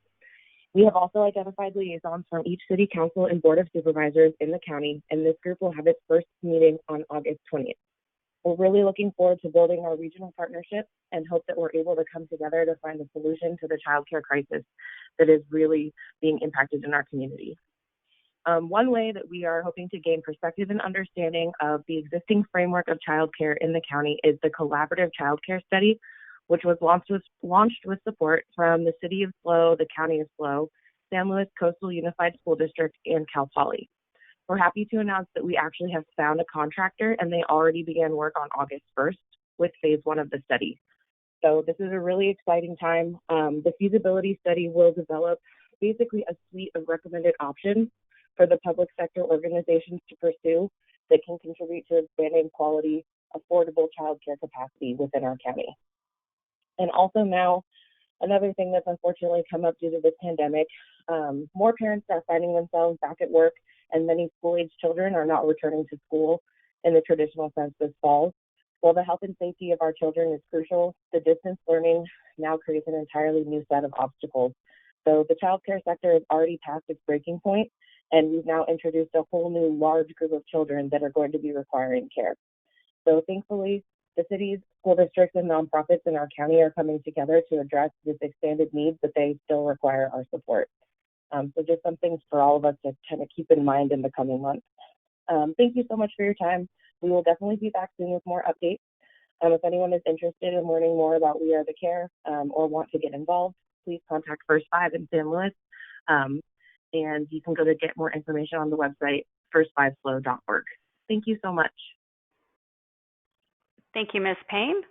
We have also identified liaisons from each city council and board of supervisors in the county, and this group will have its first meeting on August 20th. We're really looking forward to building our regional partnership and hope that we're able to come together to find a solution to the childcare crisis that is really being impacted in our community. One way that we are hoping to gain perspective and understanding of the existing framework of childcare in the county is the collaborative childcare study, which was launched with support from the City of SLO, the County of SLO, San Luis Coastal Unified School District, and Cal Poly. We're happy to announce that we actually have found a contractor, and they already began work on August 1st with phase 1 of the study. So this is a really exciting time. The feasibility study will develop basically a suite of recommended options for the public sector organizations to pursue that can contribute to expanding quality, affordable childcare capacity within our county. And also now, another thing that's unfortunately come up due to this pandemic, more parents are finding themselves back at work, and many school-age children are not returning to school in the traditional sense this fall. While the health and safety of our children is crucial, the distance learning now creates an entirely new set of obstacles. So the childcare sector has already passed its breaking point, and we've now introduced a whole new large group of children that are going to be requiring care. So thankfully, the cities, school districts, and nonprofits in our county are coming together to address this expanded need, but they still require our support. So just some things for all of us to kind of keep in mind in the coming months. Thank you so much for your time. We will definitely be back soon with more updates. If anyone is interested in learning more about We Are the Care or want to get involved, please contact First 5 in San Luis. And you can go to get more information on the website, first5slo.org. Thank you so much. Thank you, Ms. Payne.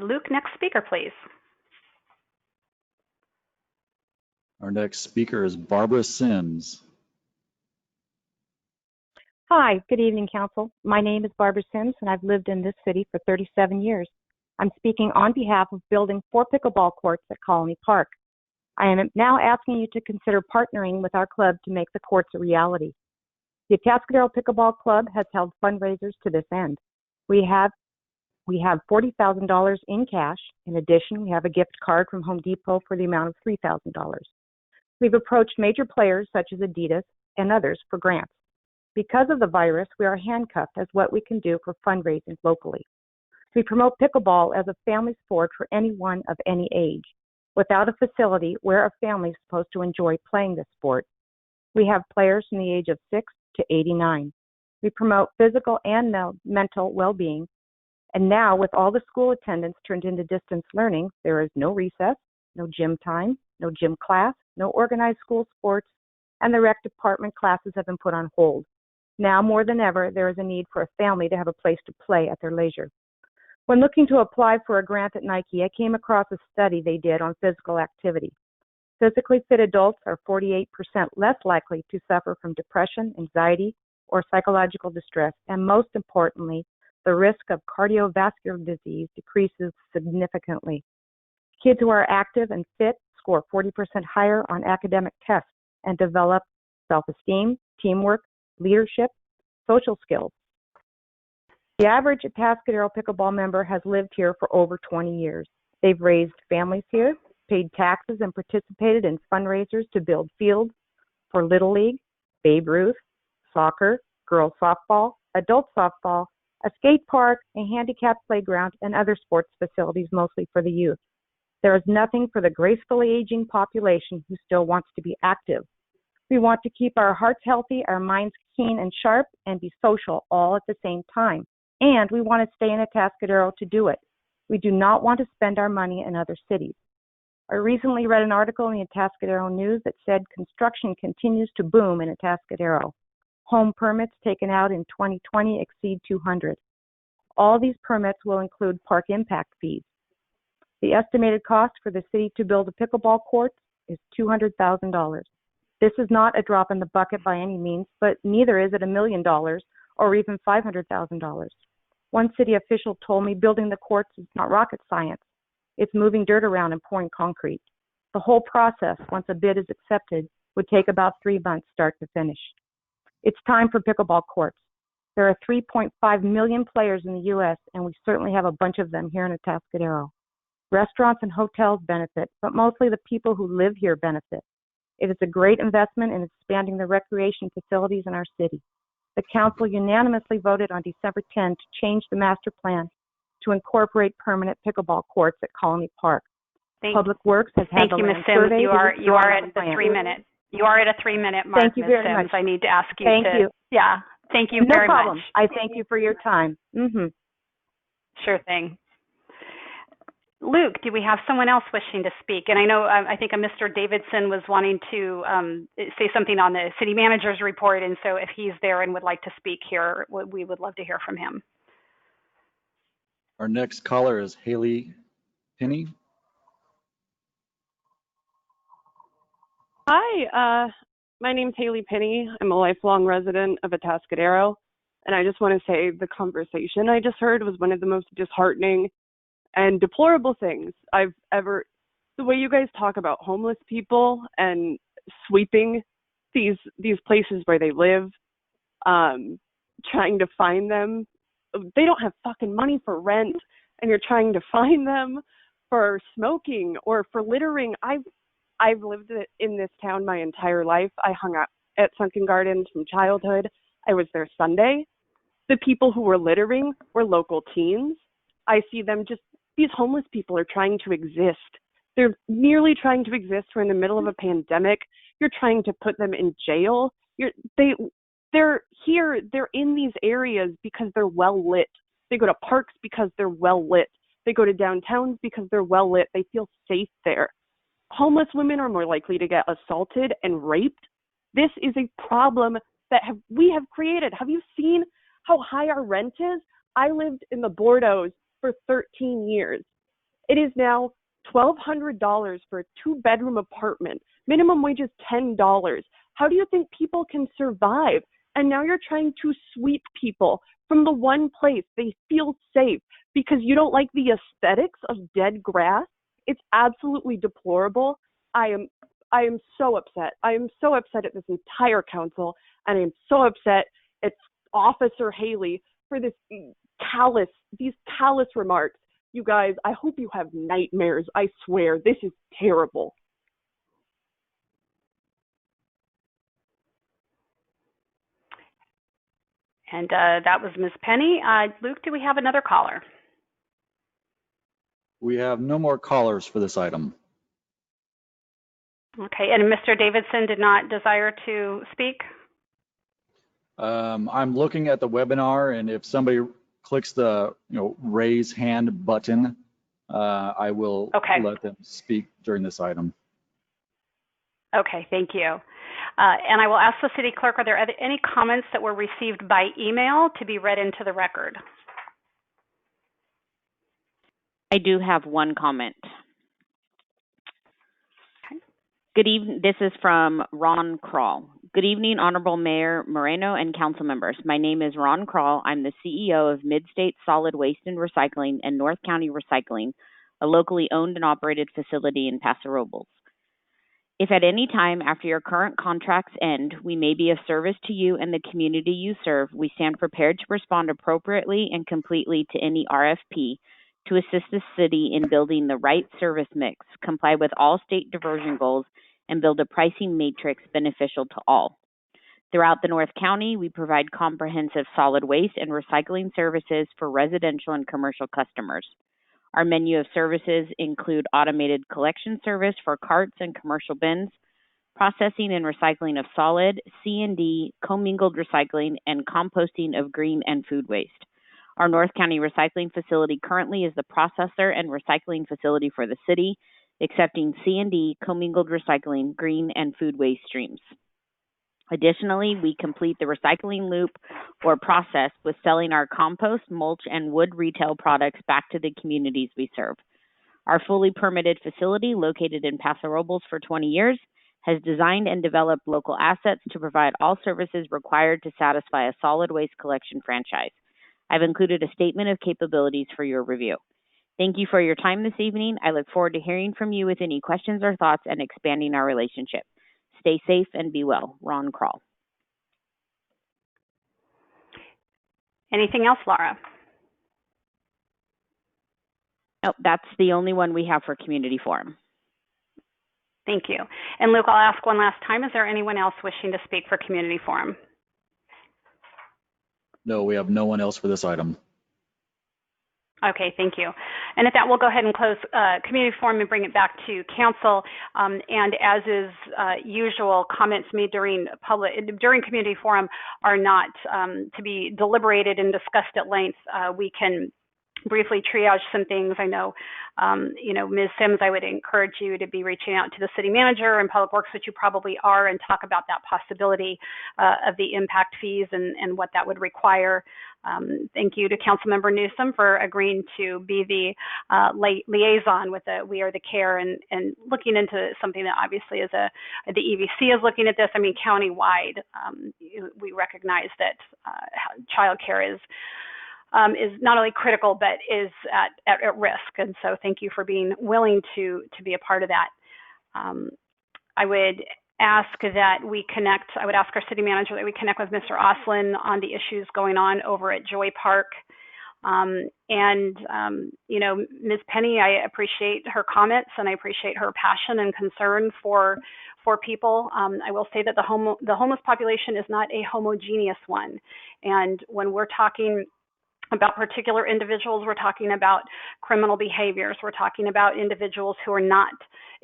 Luke, next speaker, please. Our next speaker is Barbara Sims. Hi, good evening, Council. My name is Barbara Sims, and I've lived in this city for 37 years. I'm speaking on behalf of building 4 pickleball courts at Colony Park. I am now asking you to consider partnering with our club to make the courts a reality. The Atascadero Pickleball Club has held fundraisers to this end. We have $40,000 in cash. In addition, we have a gift card from Home Depot for the amount of $3,000. We've approached major players such as Adidas and others for grants. Because of the virus, we are handcuffed as what we can do for fundraising locally. We promote pickleball as a family sport for anyone of any age, without a facility where a family is supposed to enjoy playing this sport. We have players from the age of 6 to 89. We promote physical and mental well-being. And now, with all the school attendance turned into distance learning, there is no recess, no gym time, no gym class, no organized school sports, and the rec department classes have been put on hold. Now more than ever, there is a need for a family to have a place to play at their leisure. When looking to apply for a grant at Nike, I came across a study they did on physical activity. Physically fit adults are 48% less likely to suffer from depression, anxiety, or psychological distress, and most importantly, the risk of cardiovascular disease decreases significantly. Kids who are active and fit score 40% higher on academic tests and develop self-esteem, teamwork, leadership, social skills. The average Atascadero pickleball member has lived here for over 20 years. They've raised families here, paid taxes, and participated in fundraisers to build fields for Little League, Babe Ruth, soccer, girls softball, adult softball, a skate park, a handicapped playground, and other sports facilities mostly for the youth. There is nothing for the gracefully aging population who still wants to be active. We want to keep our hearts healthy, our minds keen and sharp, and be social all at the same time. And we want to stay in Atascadero to do it. We do not want to spend our money in other cities. I recently read an article in the Atascadero News that said construction continues to boom in Atascadero. Home permits taken out in 2020 exceed 200. All these permits will include park impact fees. The estimated cost for the city to build a pickleball court is $200,000. This is not a drop in the bucket by any means, but neither is it $1 million or even $500,000. One city official told me building the courts is not rocket science. It's moving dirt around and pouring concrete. The whole process, once a bid is accepted, would take about 3 months start to finish. It's time for pickleball courts. There are 3.5 million players in the U.S., and we certainly have a bunch of them here in Atascadero. Restaurants and hotels benefit, but mostly the people who live here benefit. It is a great investment in expanding the recreation facilities in our city. The council unanimously voted on December 10 to change the master plan to incorporate permanent pickleball courts at Colony Park. Public Works has had the land surveyed. You are at the 3 minute. You are at a 3 minute mark. Thank you very much. I need to ask you Thank you. Yeah. Thank you No very problem. much. I thank you for your time. Sure thing. Luke, do we have someone else wishing to speak? And I know, I think a Mr. Davidson was wanting to say something on the city manager's report. And so if he's there and would like to speak here, we would love to hear from him. Our next caller is Haley Penny. Hi, my name's Haley Penny. I'm a lifelong resident of Atascadero. And I just want to say the conversation I just heard was one of the most disheartening and deplorable things I've ever, the way you guys talk about homeless people and sweeping these places where they live, trying to find them. They don't have fucking money for rent, and you're trying to find them for smoking or for littering. I've lived in this town my entire life. I hung out at Sunken Gardens from childhood. I was there Sunday. The people who were littering were local teens. I see them just, these homeless people are trying to exist. They're merely trying to exist. We're in the middle of a pandemic. You're trying to put them in jail. They're here, they're in these areas because they're well lit. They go to parks because they're well lit. They go to downtowns because they're well lit. They feel safe there. Homeless women are more likely to get assaulted and raped. This is a problem that we have created. Have you seen how high our rent is? I lived in the Bordeaux for 13 years. It is now $1,200 for a 2-bedroom apartment. Minimum wage is $10. How do you think people can survive? And now you're trying to sweep people from the one place they feel safe because you don't like the aesthetics of dead grass. It's absolutely deplorable. I am so upset. I am so upset at this entire council, and I am so upset at Officer Haley for these callous remarks. You guys, I hope you have nightmares. I swear, this is terrible. And that was Ms. Penny. Luke, do we have another caller? We have no more callers for this item. Okay, and Mr. Davidson did not desire to speak? I'm looking at the webinar, and if somebody clicks the raise hand button, I will let them speak during this item. Okay, thank you. And I will ask the city clerk, are there any comments that were received by email to be read into the record? I do have one comment. Okay. Good evening. This is from Ron Kroll. Good evening, Honorable Mayor Moreno and council members. My name is Ron Kroll. I'm the CEO of Mid-State Solid Waste and Recycling and North County Recycling, a locally owned and operated facility in Paso Robles. If at any time after your current contracts end, we may be of service to you and the community you serve, we stand prepared to respond appropriately and completely to any RFP to assist the city in building the right service mix, comply with all state diversion goals, and build a pricing matrix beneficial to all. Throughout the North County, we provide comprehensive solid waste and recycling services for residential and commercial customers. Our menu of services include automated collection service for carts and commercial bins, processing and recycling of solid, C&D, commingled recycling, and composting of green and food waste. Our North County recycling facility currently is the processor and recycling facility for the city, accepting C&D, commingled recycling, green, and food waste streams. Additionally, we complete the recycling loop or process with selling our compost, mulch, and wood retail products back to the communities we serve. Our fully permitted facility, located in Paso Robles for 20 years, has designed and developed local assets to provide all services required to satisfy a solid waste collection franchise. I've included a statement of capabilities for your review. Thank you for your time this evening. I look forward to hearing from you with any questions or thoughts and expanding our relationship. Stay safe and be well. Ron Kroll. Anything else, Laura? Nope, that's the only one we have for community forum. Thank you. And Luke, I'll ask one last time, is there anyone else wishing to speak for community forum? No, we have no one else for this item. Okay, thank you. And at that, we'll go ahead and close community forum and bring it back to council. And as is usual, comments made during community forum are not to be deliberated and discussed at length. We can briefly triage some things. I know, Ms. Sims, I would encourage you to be reaching out to the city manager and Public Works, which you probably are, and talk about that possibility of the impact fees and what that would require. Thank you to Councilmember Newsom for agreeing to be the liaison with the We Are the Care and looking into something that obviously is the EVC is looking at this. I mean, countywide, we recognize that child care is not only critical, but is at risk. And so thank you for being willing to be a part of that. I would ask that we connect, I would ask our city manager that we connect with Mr. Oslin on the issues going on over at Joy Park. Ms. Penny, I appreciate her comments and I appreciate her passion and concern for people. I will say that the homeless population is not a homogeneous one. And when we're talking about particular individuals, we're talking about criminal behaviors, we're talking about individuals who are not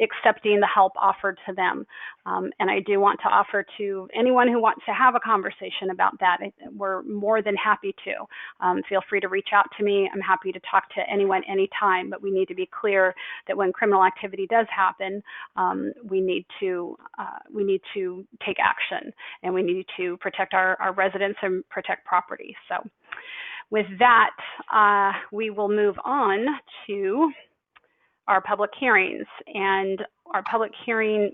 accepting the help offered to them. And I do want to offer to anyone who wants to have a conversation about that, we're more than happy to. Feel free to reach out to me. I'm happy to talk to anyone anytime, but we need to be clear that when criminal activity does happen, we need to take action, and we need to protect our residents and protect property. So with that, we will move on to our public hearings. And our public hearing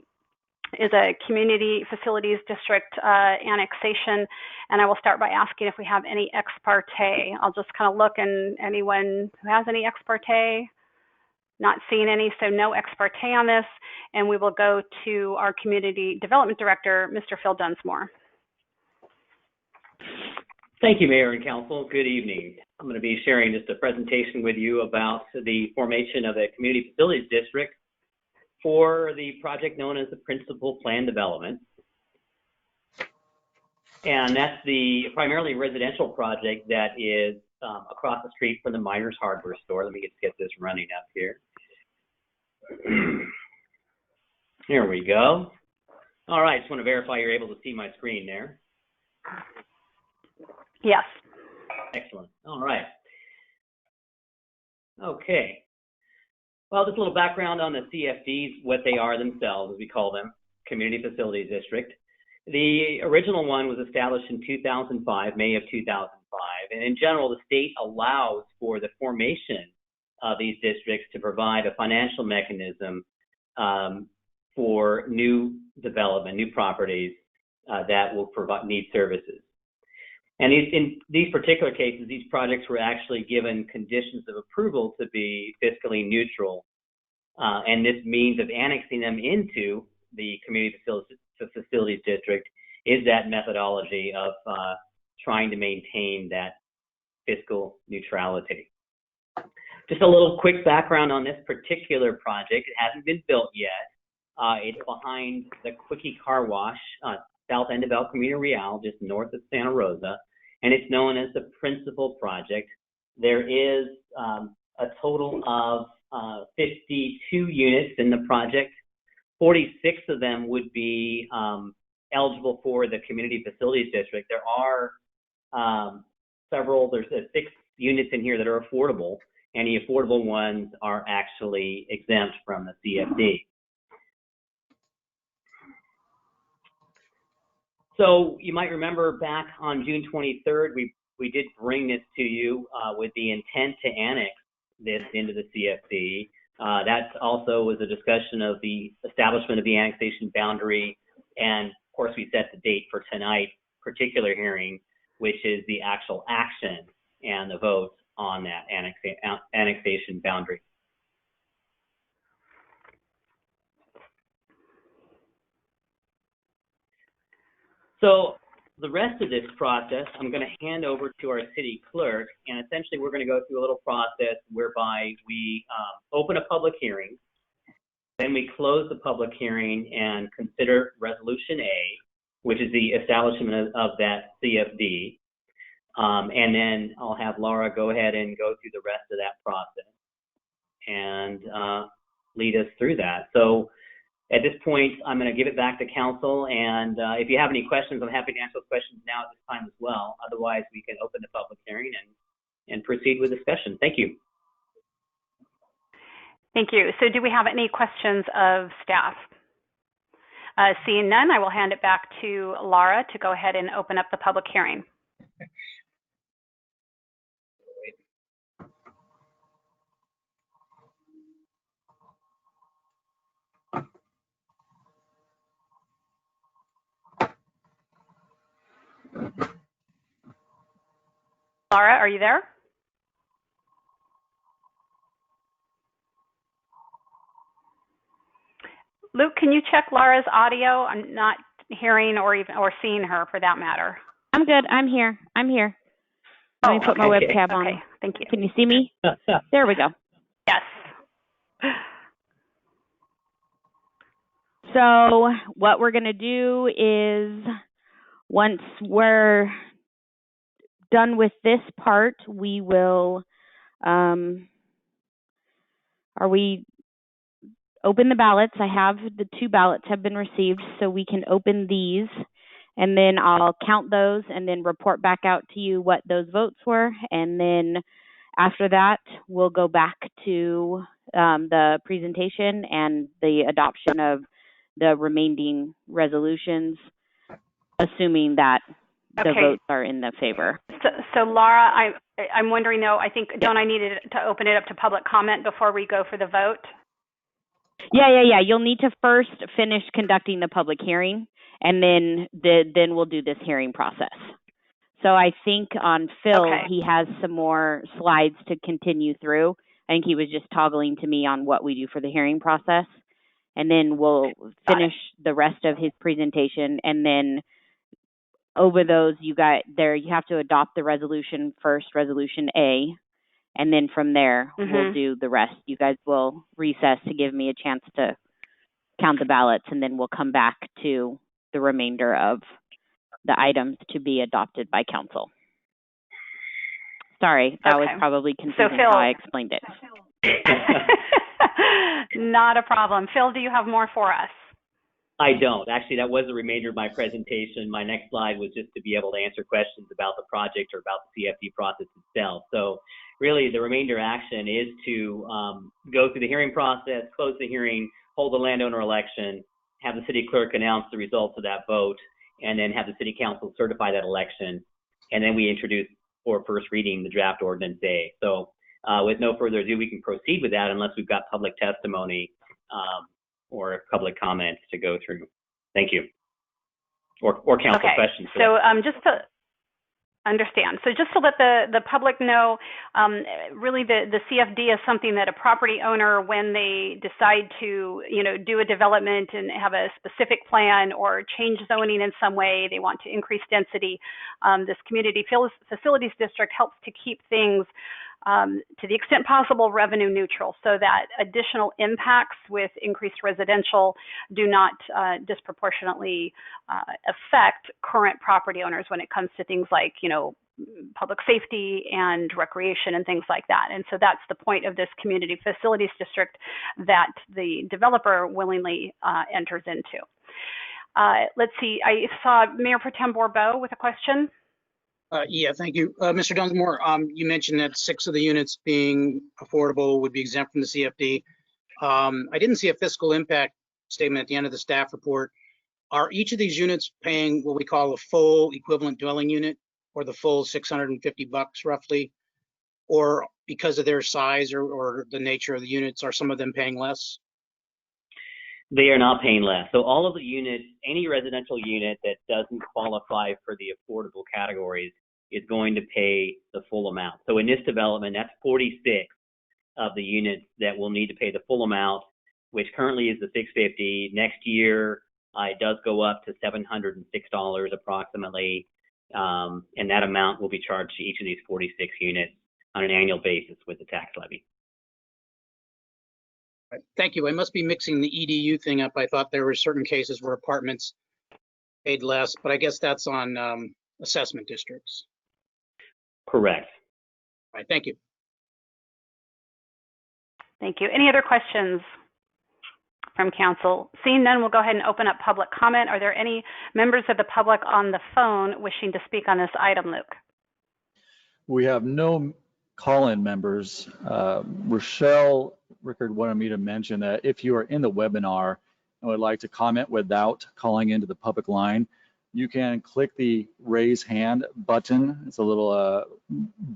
is a community facilities district annexation. And I will start by asking if we have any ex parte. I'll just kind of look, and anyone who has any ex parte? Not seeing any, so no ex parte on this. And we will go to our community development director, Mr. Phil Dunsmore. Thank you, Mayor and Council. Good evening. I'm going to be sharing just a presentation with you about the formation of a community facilities district for the project known as the Principal Plan Development. And that's the primarily residential project that is across the street from the Miners Hardware store. Let me just get this running up here. Here we go. All right, just want to verify you're able to see my screen there. Yes. Excellent. All right. Okay. Well, just a little background on the CFDs, what they are themselves, as we call them, Community Facilities District. The original one was established in 2005, May of 2005. And in general, the state allows for the formation of these districts to provide a financial mechanism for new development, new properties that will need services. And in these particular cases, these projects were actually given conditions of approval to be fiscally neutral. And this means of annexing them into the community facilities district is that methodology of trying to maintain that fiscal neutrality. Just a little quick background on this particular project. It hasn't been built yet. It's behind the Quickie Car Wash, south end of El Camino Real, just north of Santa Rosa, and it's known as the principal project. There is a total of 52 units in the project. 46 of them would be eligible for the community facilities district. There are there's 6 units in here that are affordable, and the affordable ones are actually exempt from the CFD. So you might remember back on June 23rd, we did bring this to you with the intent to annex this into the CFD. That also was a discussion of the establishment of the annexation boundary, and of course we set the date for tonight's particular hearing, which is the actual action and the vote on that annexation boundary. So the rest of this process, I'm going to hand over to our city clerk, and essentially we're going to go through a little process whereby we open a public hearing, then we close the public hearing and consider Resolution A, which is the establishment of that CFD, and then I'll have Laura go ahead and go through the rest of that process and lead us through that. So at this point, I'm going to give it back to council, and if you have any questions, I'm happy to answer those questions now at this time as well. Otherwise, we can open the public hearing and proceed with discussion. Thank you. Thank you. So do we have any questions of staff? Seeing none, I will hand it back to Laura to go ahead and open up the public hearing. Laura, are you there? Luke, can you check Laura's audio? I'm not hearing or seeing her for that matter. I'm good. I'm here. Let me put my webcam on. Okay, thank you. Can you see me? There we go. Yes. So what we're going to do is, once we're done with this part, we will, open the ballots. I have the 2 ballots have been received, so we can open these, and then I'll count those and then report back out to you what those votes were. And then after that, we'll go back to the presentation and the adoption of the remaining resolutions, assuming that the votes are in the favor. So Laura, I'm wondering though, I think, don't I need to open it up to public comment before we go for the vote? Yeah. You'll need to first finish conducting the public hearing, and then we'll do this hearing process. So I think on Phil, he has some more slides to continue through. I think he was just toggling to me on what we do for the hearing process. And then we'll finish the rest of his presentation, and then over those, you have to adopt the resolution first, Resolution A, and then from there, we'll do the rest. You guys will recess to give me a chance to count the ballots, and then we'll come back to the remainder of the items to be adopted by council. Sorry, that was probably confusing how I explained it. Not a problem. Phil, do you have more for us? I don't. Actually, that was the remainder of my presentation. My next slide was just to be able to answer questions about the project or about the CFD process itself. So really, the remainder action is to go through the hearing process, close the hearing, hold the landowner election, have the city clerk announce the results of that vote, and then have the city council certify that election. And then we introduce for first reading the draft ordinance A. So with no further ado, we can proceed with that unless we've got public testimony public comments to go through. Thank you. Or council questions. So just to understand, so just to let the public know, really the CFD is something that a property owner, when they decide to do a development and have a specific plan or change zoning in some way, they want to increase density. This community facilities district helps to keep things to the extent possible revenue neutral, so that additional impacts with increased residential do not disproportionately affect current property owners when it comes to things like public safety and recreation and things like that. And so that's the point of this community facilities district that the developer willingly enters into. Let's see, I saw Mayor Pro Tem Bourbeau with a question. Yeah, thank you. Mr. Dunsmore, you mentioned that 6 of the units being affordable would be exempt from the CFD. I didn't see a fiscal impact statement at the end of the staff report. Are each of these units paying what we call a full equivalent dwelling unit, or the full $650 roughly? Or because of their size or the nature of the units, are some of them paying less? They are not paying less. So all of the units, any residential unit that doesn't qualify for the affordable categories is going to pay the full amount. So in this development, that's 46 of the units that will need to pay the full amount, which currently is the $650. Next year, it does go up to $706 approximately, and that amount will be charged to each of these 46 units on an annual basis with the tax levy. Thank you. I must be mixing the EDU thing up. I thought there were certain cases where apartments paid less, but I guess that's on assessment districts. Correct. All right, thank you. Thank you. Any other questions from council? Seeing none, we'll go ahead and open up public comment. Are there any members of the public on the phone wishing to speak on this item, Luke? We have no call-in members. Rochelle Rickard wanted me to mention that if you are in the webinar and would like to comment without calling into the public line, you can click the raise hand button. It's a little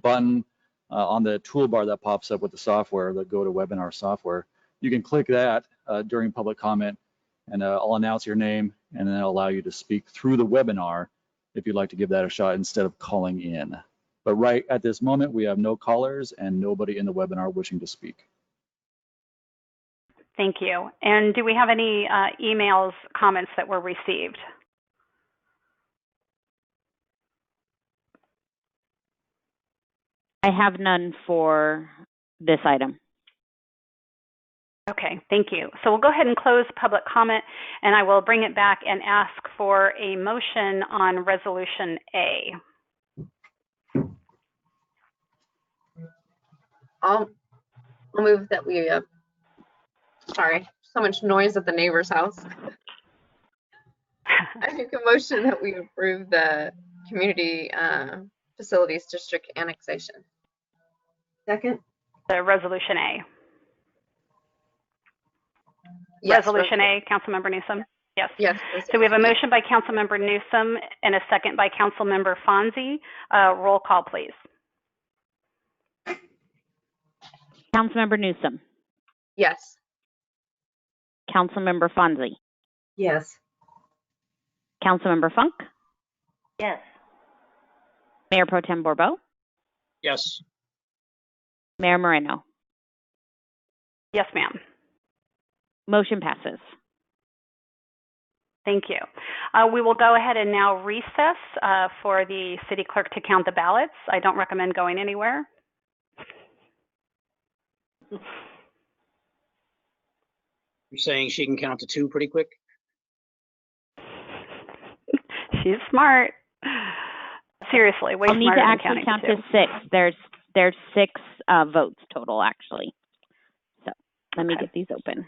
button on the toolbar that pops up with the software, the GoToWebinar software. You can click that during public comment, and I'll announce your name, and then I'll allow you to speak through the webinar if you'd like to give that a shot instead of calling in. But right at this moment, we have no callers and nobody in the webinar wishing to speak. Thank you. And do we have any emails, comments that were received? I have none for this item. Okay, thank you. So we'll go ahead and close public comment, and I will bring it back and ask for a motion on Resolution A. I'll move that we, sorry, so much noise at the neighbor's house. I make a motion that we approve the community facilities district annexation. Second? The Resolution A. Yes, Resolution A, Councilmember Newsom? Yes. Yes. So we have a motion by Councilmember Newsom and a second by Councilmember Fonzie. Roll call, please. Councilmember Newsom. Yes. Councilmember Fonzie. Yes. Councilmember Funk. Yes. Mayor Pro Tem Bourbeau. Yes. Mayor Moreno. Yes, ma'am. Motion passes. Thank you. We will go ahead and now recess for the city clerk to count the ballots. I don't recommend going anywhere. You're saying she can count to 2 pretty quick? She's smart. Seriously, way I'll need smarter to than actually counting count to 6. There's 6 votes total, actually. So let me get these open.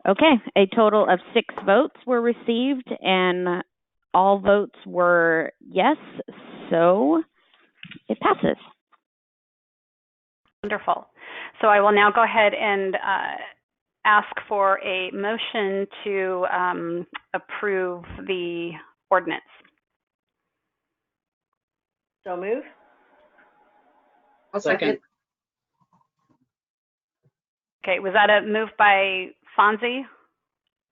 Okay, a total of 6 votes were received, and all votes were yes, so it passes. Wonderful. So I will now go ahead and ask for a motion to approve the ordinance. So move. I'll second. Okay, was that a move by Fonzie?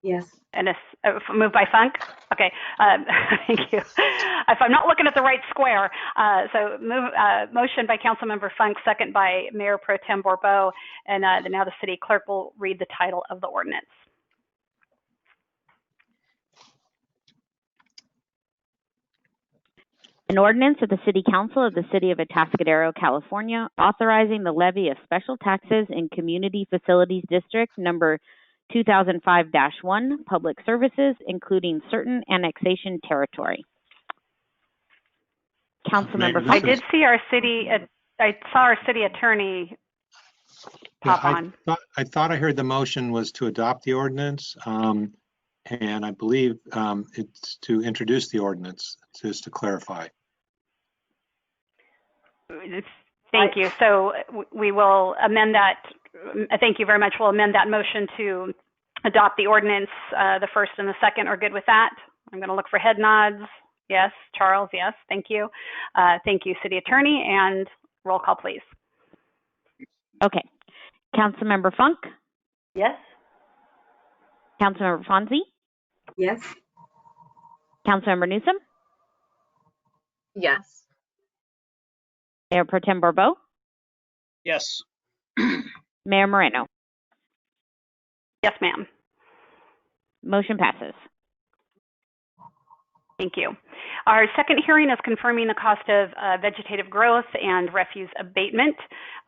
Yes. And a move by Funk? Okay, thank you. If I'm not looking at the right square, so motion by Councilmember Funk, second by Mayor Pro Tem Bourbeau, and now the city clerk will read the title of the ordinance. An ordinance of the City Council of the City of Atascadero, California, authorizing the levy of special taxes in Community Facilities District number 2005-1, Public Services, including certain annexation territory. Councilmember I did see our city, I saw our city attorney pop on. I thought I heard the motion was to adopt the ordinance, and I believe it's to introduce the ordinance, just to clarify. Thank you. So we will amend that. Thank you very much. We'll amend that motion to adopt the ordinance. The first and the second are good with that. I'm going to look for head nods. Yes. Charles, yes. Thank you. Thank you, City Attorney. And roll call, please. Okay. Councilmember Funk? Yes. Councilmember Fonzie? Yes. Councilmember Newsom? Yes. Mayor Pro Tem Bourbeau? Yes. Mayor Moreno? Yes, ma'am. Motion passes. Thank you. Our second hearing is confirming the cost of vegetative growth and refuse abatement.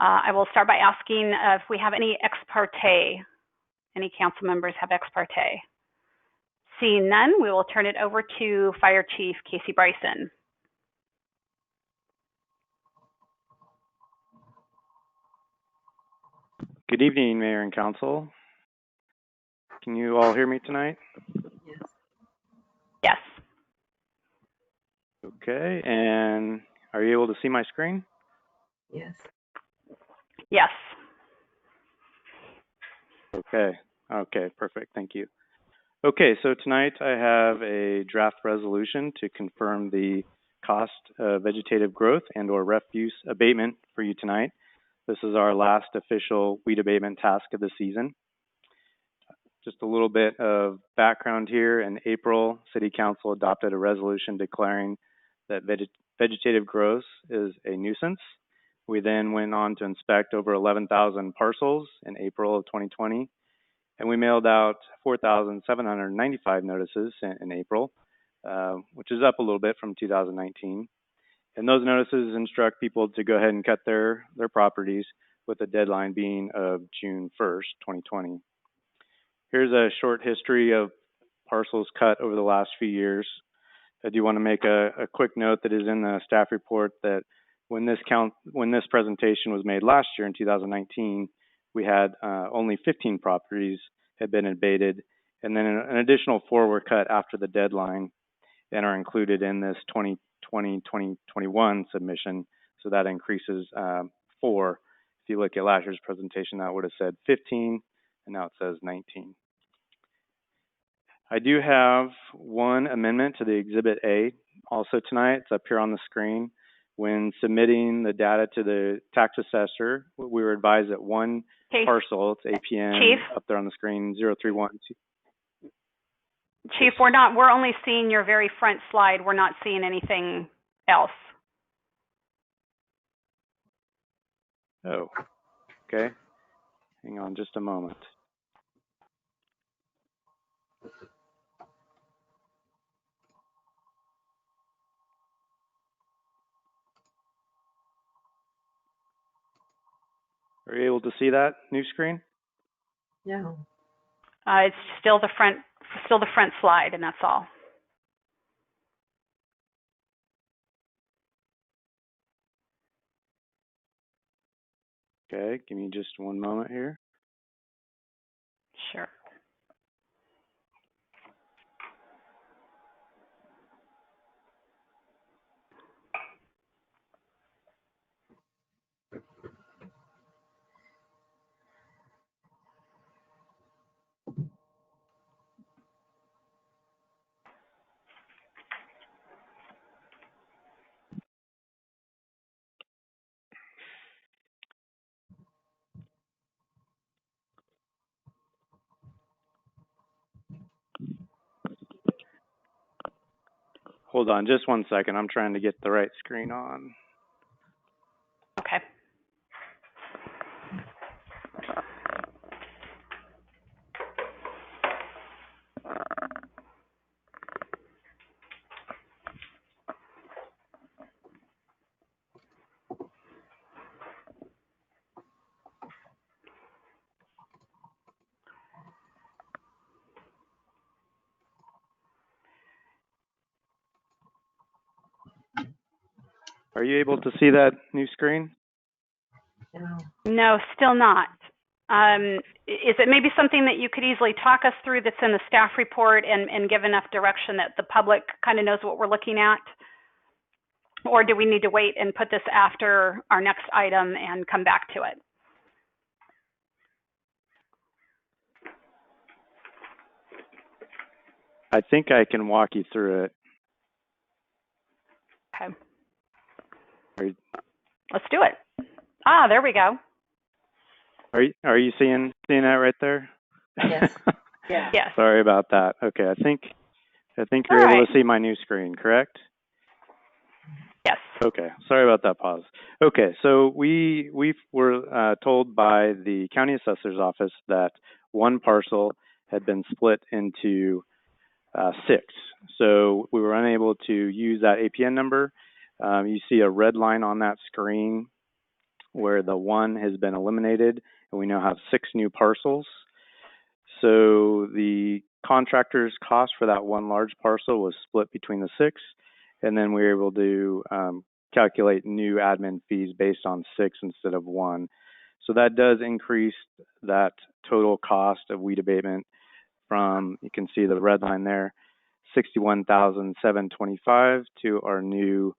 I will start by asking if we have any ex parte. Any council members have ex parte? Seeing none, we will turn it over to Fire Chief Casey Bryson. Good evening, Mayor and Council. Can you all hear me tonight? Yes. Okay, and are you able to see my screen? Yes. Yes. Okay, perfect, thank you. Okay, so tonight I have a draft resolution to confirm the cost of vegetative growth and or refuse abatement for you tonight. This is our last official weed abatement task of the season. Just a little bit of background here. In April, City Council adopted a resolution declaring that vegetative growth is a nuisance. We then went on to inspect over 11,000 parcels in April of 2020, and we mailed out 4,795 notices in April, which is up a little bit from 2019. And those notices instruct people to go ahead and cut their properties, with the deadline being of June 1st, 2020. Here's a short history of parcels cut over the last few years. I do want to make a quick note that is in the staff report that when this presentation was made last year in 2019, we had only 15 properties had been abated, and then an additional 4 were cut after the deadline and are included in this 2020-2021 submission. So that increases 4. If you look at last year's presentation, that would have said 15, and now it says 19. I do have one amendment to the Exhibit A also tonight. It's up here on the screen. When submitting the data to the tax assessor, we were advised that one parcel, it's APN Chief? Up there on the screen, 031. Chief, we're only seeing your very front slide. We're not seeing anything else. Oh, okay. Hang on just a moment. Are you able to see that new screen? No. It's still the front slide, and that's all. Okay, give me just one moment here. Sure. Hold on just one second. I'm trying to get the right screen on. Okay. Are you able to see that new screen? No, still not. Is it maybe something that you could easily talk us through that's in the staff report and give enough direction that the public kind of knows what we're looking at? Or do we need to wait and put this after our next item and come back to it? I think I can walk you through it. Okay. Are, Let's do it. Ah, there we go. are you seeing that right there? Yes. Yeah. Yes. Sorry about that. Okay, I think you're All able right. to see my new screen, correct? Yes. Okay, sorry about that pause. Okay, so we were told by the county assessor's office that one parcel had been split into 6. So we were unable to use that APN number. You see a red line on that screen where the 1 has been eliminated, and we now have 6 new parcels. So the contractor's cost for that one large parcel was split between the 6, and then we were able to calculate new admin fees based on 6 instead of 1. So that does increase that total cost of weed abatement from, you can see the red line there, $61,725 to our new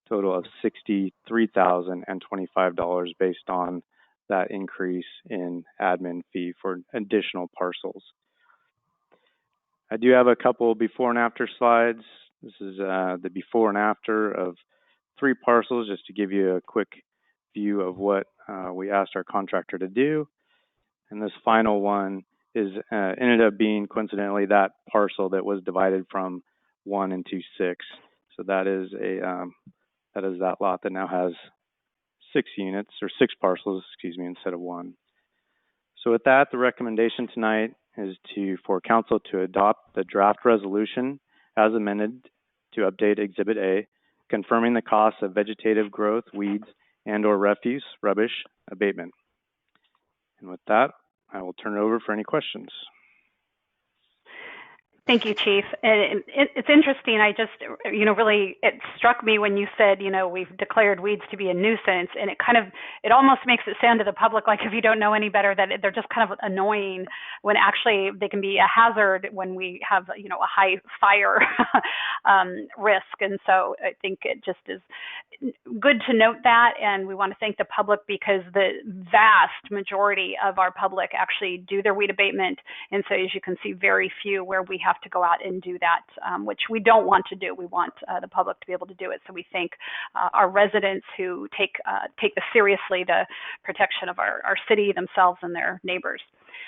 total of $63,025 based on that increase in admin fee for additional parcels. I do have a couple before and after slides. This is the before and after of 3 parcels, just to give you a quick view of what we asked our contractor to do. And this final one is ended up being coincidentally that parcel that was divided from 1 into 6. So that is that lot that now has 6 units, or 6 parcels, excuse me, instead of 1. So with that, the recommendation tonight is for council to adopt the draft resolution as amended to update Exhibit A, confirming the cost of vegetative growth, weeds, and/or refuse, rubbish abatement. And with that, I will turn it over for any questions. Thank you, Chief. And it's interesting. I just, really, it struck me when you said, we've declared weeds to be a nuisance, and it almost makes it sound to the public like if you don't know any better that they're just kind of annoying, when actually they can be a hazard when we have, a high fire risk. And so I think it just is good to note that, and we want to thank the public because the vast majority of our public actually do their weed abatement. And so as you can see, very few where we have to go out and do that, which we don't want to do. We want the public to be able to do it. So we thank our residents who take this seriously, the protection of our city, themselves, and their neighbors.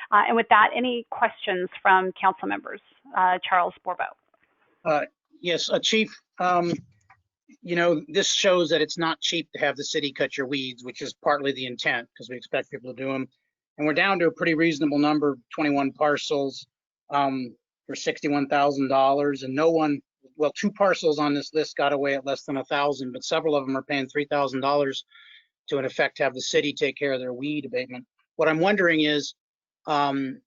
And with that, any questions from council members? Charles Borbo. Yes, Chief, this shows that it's not cheap to have the city cut your weeds, which is partly the intent because we expect people to do them. And we're down to a pretty reasonable number, 21 parcels. For $61,000, and no one, well, 2 parcels on this list got away at less than $1,000, but several of them are paying $3,000 to, in effect, have the city take care of their weed abatement. What I'm wondering is, when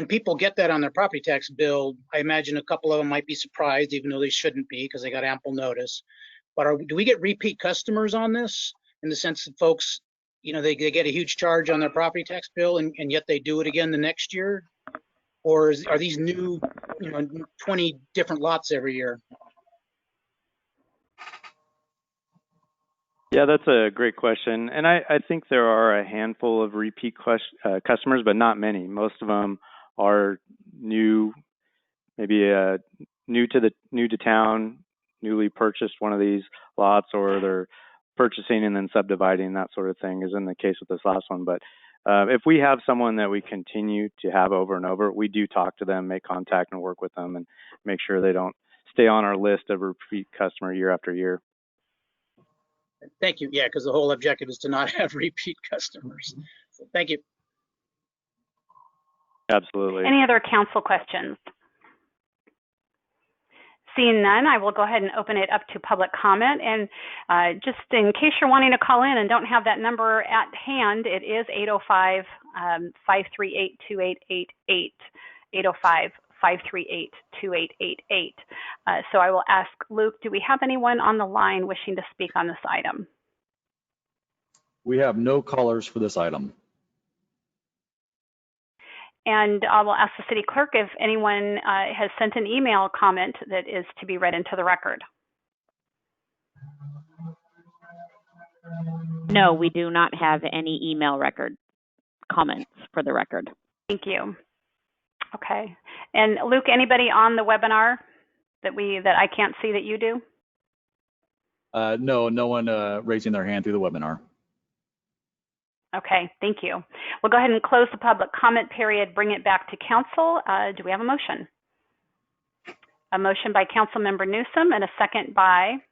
people get that on their property tax bill, I imagine a couple of them might be surprised, even though they shouldn't be, because they got ample notice. But do we get repeat customers on this, in the sense that folks, they get a huge charge on their property tax bill, and yet they do it again the next year? Or are these new, 20 different lots every year? Yeah, that's a great question. And I think there are a handful of repeat customers, but not many. Most of them are new, maybe new to town, newly purchased one of these lots, or they're purchasing and then subdividing, that sort of thing, is in the case with this last one. But if we have someone that we continue to have over and over, we do talk to them, make contact, and work with them, and make sure they don't stay on our list of repeat customer year after year. Thank you. Yeah, because the whole objective is to not have repeat customers. So thank you. Absolutely. Any other council questions? Seeing none, I will go ahead and open it up to public comment. And just in case you're wanting to call in and don't have that number at hand, it is 805-538-2888, 805-538-2888. So I will ask Luke, do we have anyone on the line wishing to speak on this item? We have no callers for this item. And I will ask the city clerk if anyone has sent an email comment that is to be read into the record. No, we do not have any email record comments for the record. Thank you. Okay. And Luke, anybody on the webinar that I can't see that you do? No one raising their hand through the webinar. Okay, thank you. We'll go ahead and close the public comment period, bring it back to council. Do we have a motion? A motion by Councilmember Newsom and a second by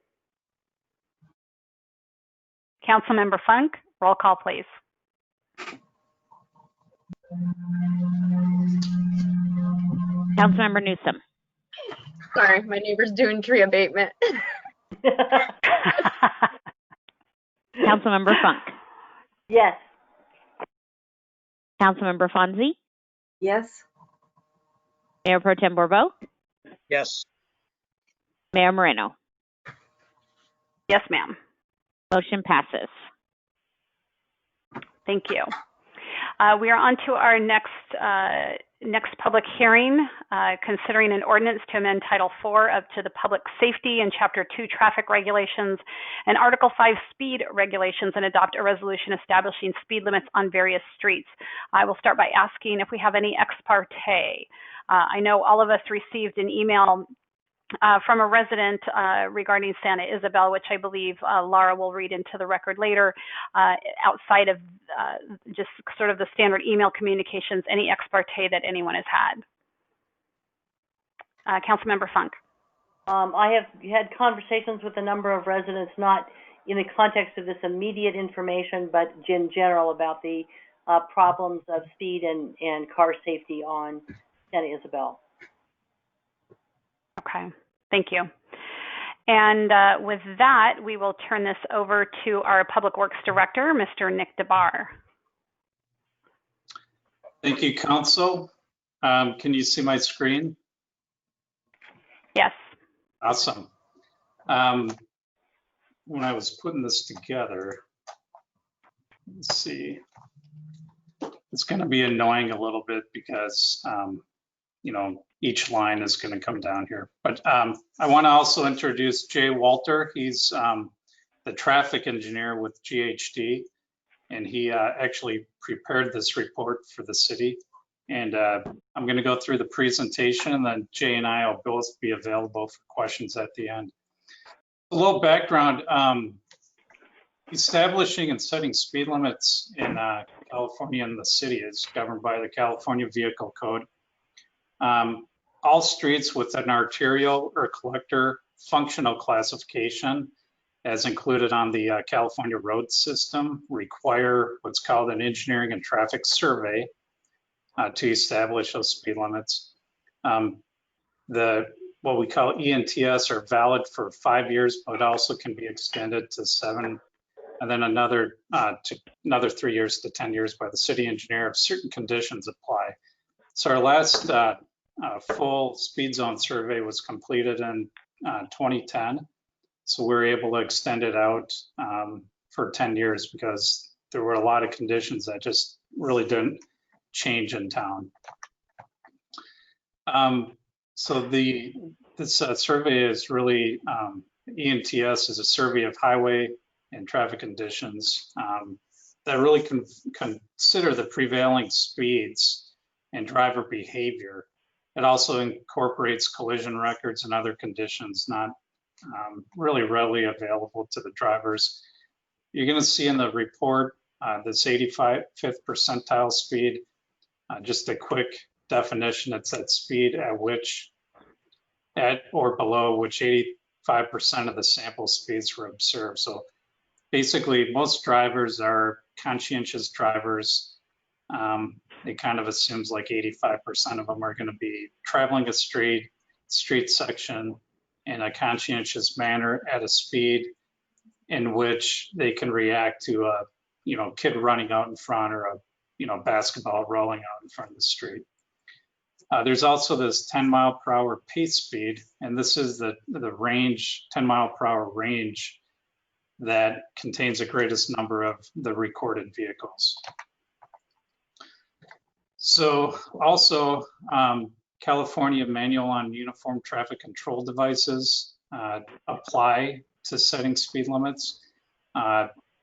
Councilmember Funk. Roll call, please. Councilmember Newsom. Sorry, my neighbor's doing tree abatement. Councilmember Funk. Yes. Councilmember Fonzie. Yes. Mayor Pro Tem Bourbeau. Yes. Mayor Moreno. Yes, ma'am. Motion passes. Thank you. We are on to our next public hearing, considering an ordinance to amend Title IV up to the Public Safety and Chapter 2 Traffic Regulations and Article 5 Speed Regulations and adopt a resolution establishing speed limits on various streets. I will start by asking if we have any ex parte. I know all of us received an email from a resident regarding Santa Isabel, which I believe Laura will read into the record later. Outside of just sort of the standard email communications, any ex parte that anyone has had. Councilmember Funk. I have had conversations with a number of residents, not in the context of this immediate information, but in general about the problems of speed and car safety on Santa Isabel. Okay, thank you. And with that, we will turn this over to our Public Works Director, Mr. Nick DeBar. Thank you, Council. Can you see my screen? Yes. Awesome. When I was putting this together, let's see, it's going to be annoying a little bit because you know, each line is going to come down here. But I want to also introduce Jay Walter. He's the traffic engineer with GHD, and he actually prepared this report for the city. And I'm going to go through the presentation, and then Jay and I will both be available for questions at the end. A little background. Establishing and setting speed limits in California and the city is governed by the California Vehicle Code. All streets with an arterial or collector functional classification, as included on the California road system, require what's called an engineering and traffic survey to establish those speed limits. What we call ENTS are valid for 5 years, but also can be extended to 7, and then another 3 years to 10 years by the city engineer if certain conditions apply. So our last full speed zone survey was completed in 2010. So we were able to extend it out for 10 years because there were a lot of conditions that just really didn't change in town. So this survey is really, ENTS is a survey of highway and traffic conditions that really consider the prevailing speeds and driver behavior. It also incorporates collision records and other conditions not really readily available to the drivers. You're going to see in the report this 85th percentile speed. Just a quick definition, it's that speed at which at or below which 85% of the sample speeds were observed. So basically, most drivers are conscientious drivers. It kind of assumes like 85% of them are going to be traveling a street section in a conscientious manner at a speed in which they can react to a kid running out in front or a basketball rolling out in front of the street. There's also this 10 mile per hour pace speed, and this is the range, 10 mile per hour range that contains the greatest number of the recorded vehicles. So also, California Manual on Uniform Traffic Control Devices apply to setting speed limits.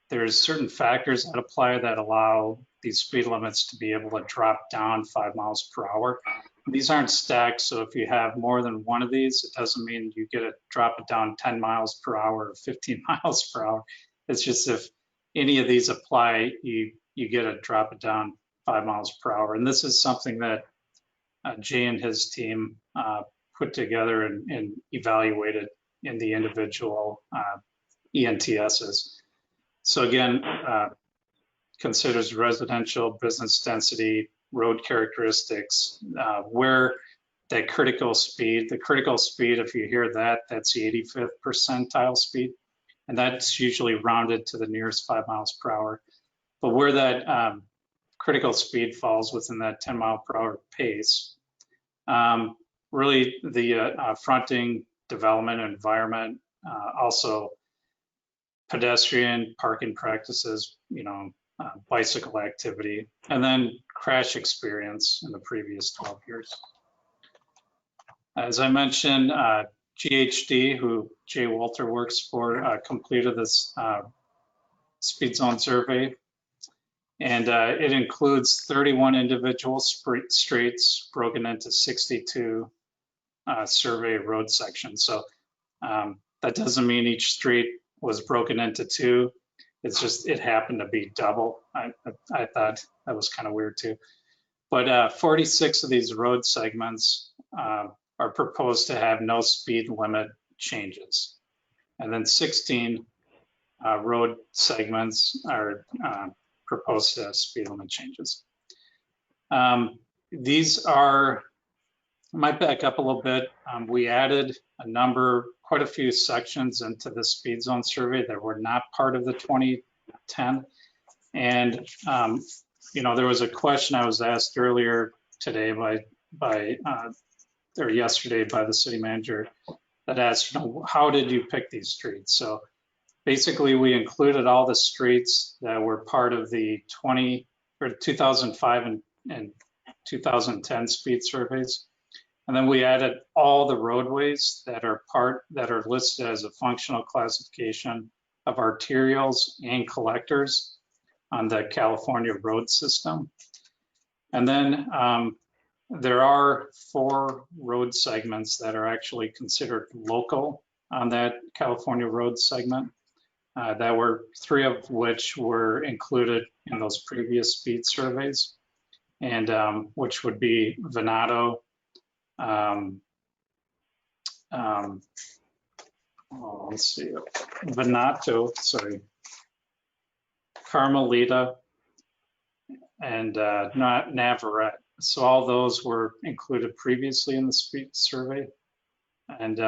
There's certain factors that apply that allow these speed limits to be able to drop down 5 miles per hour. These aren't stacked, so if you have more than one of these, it doesn't mean you get to drop it down 10 miles per hour or 15 miles per hour. It's just if any of these apply, you get to drop it down 5 miles per hour. And this is something that Jay and his team put together and evaluated in the individual ENTSs. So again, considers residential, business density, road characteristics, where that critical speed, if you hear that, that's the 85th percentile speed. And that's usually rounded to the nearest 5 miles per hour. But where that critical speed falls within that 10 mile per hour pace, really the fronting, development, environment, also pedestrian parking practices, bicycle activity, and then crash experience in the previous 12 years. As I mentioned, GHD, who Jay Walter works for, completed this speed zone survey. And it includes 31 individual streets broken into 62 survey road sections. So that doesn't mean each street was broken into 2. It's just, it happened to be double. I thought that was kind of weird too. But 46 of these road segments are proposed to have no speed limit changes. And then 16 road segments are proposed to have speed limit changes. These are, I might back up a little bit. We added quite a few sections into the speed zone survey that were not part of the 2010. And, there was a question I was asked earlier today or yesterday by the city manager that asked, how did you pick these streets? So basically we included all the streets that were part of the 2005 and 2010 speed surveys. And then we added all the roadways that are listed as a functional classification of arterials and collectors on the California road system. And then there are 4 road segments that are actually considered local on that California road segment. That were 3 of which were included in those previous speed surveys, and which would be Venado, Carmelita, and Navarrete. So all those were included previously in the speed survey, and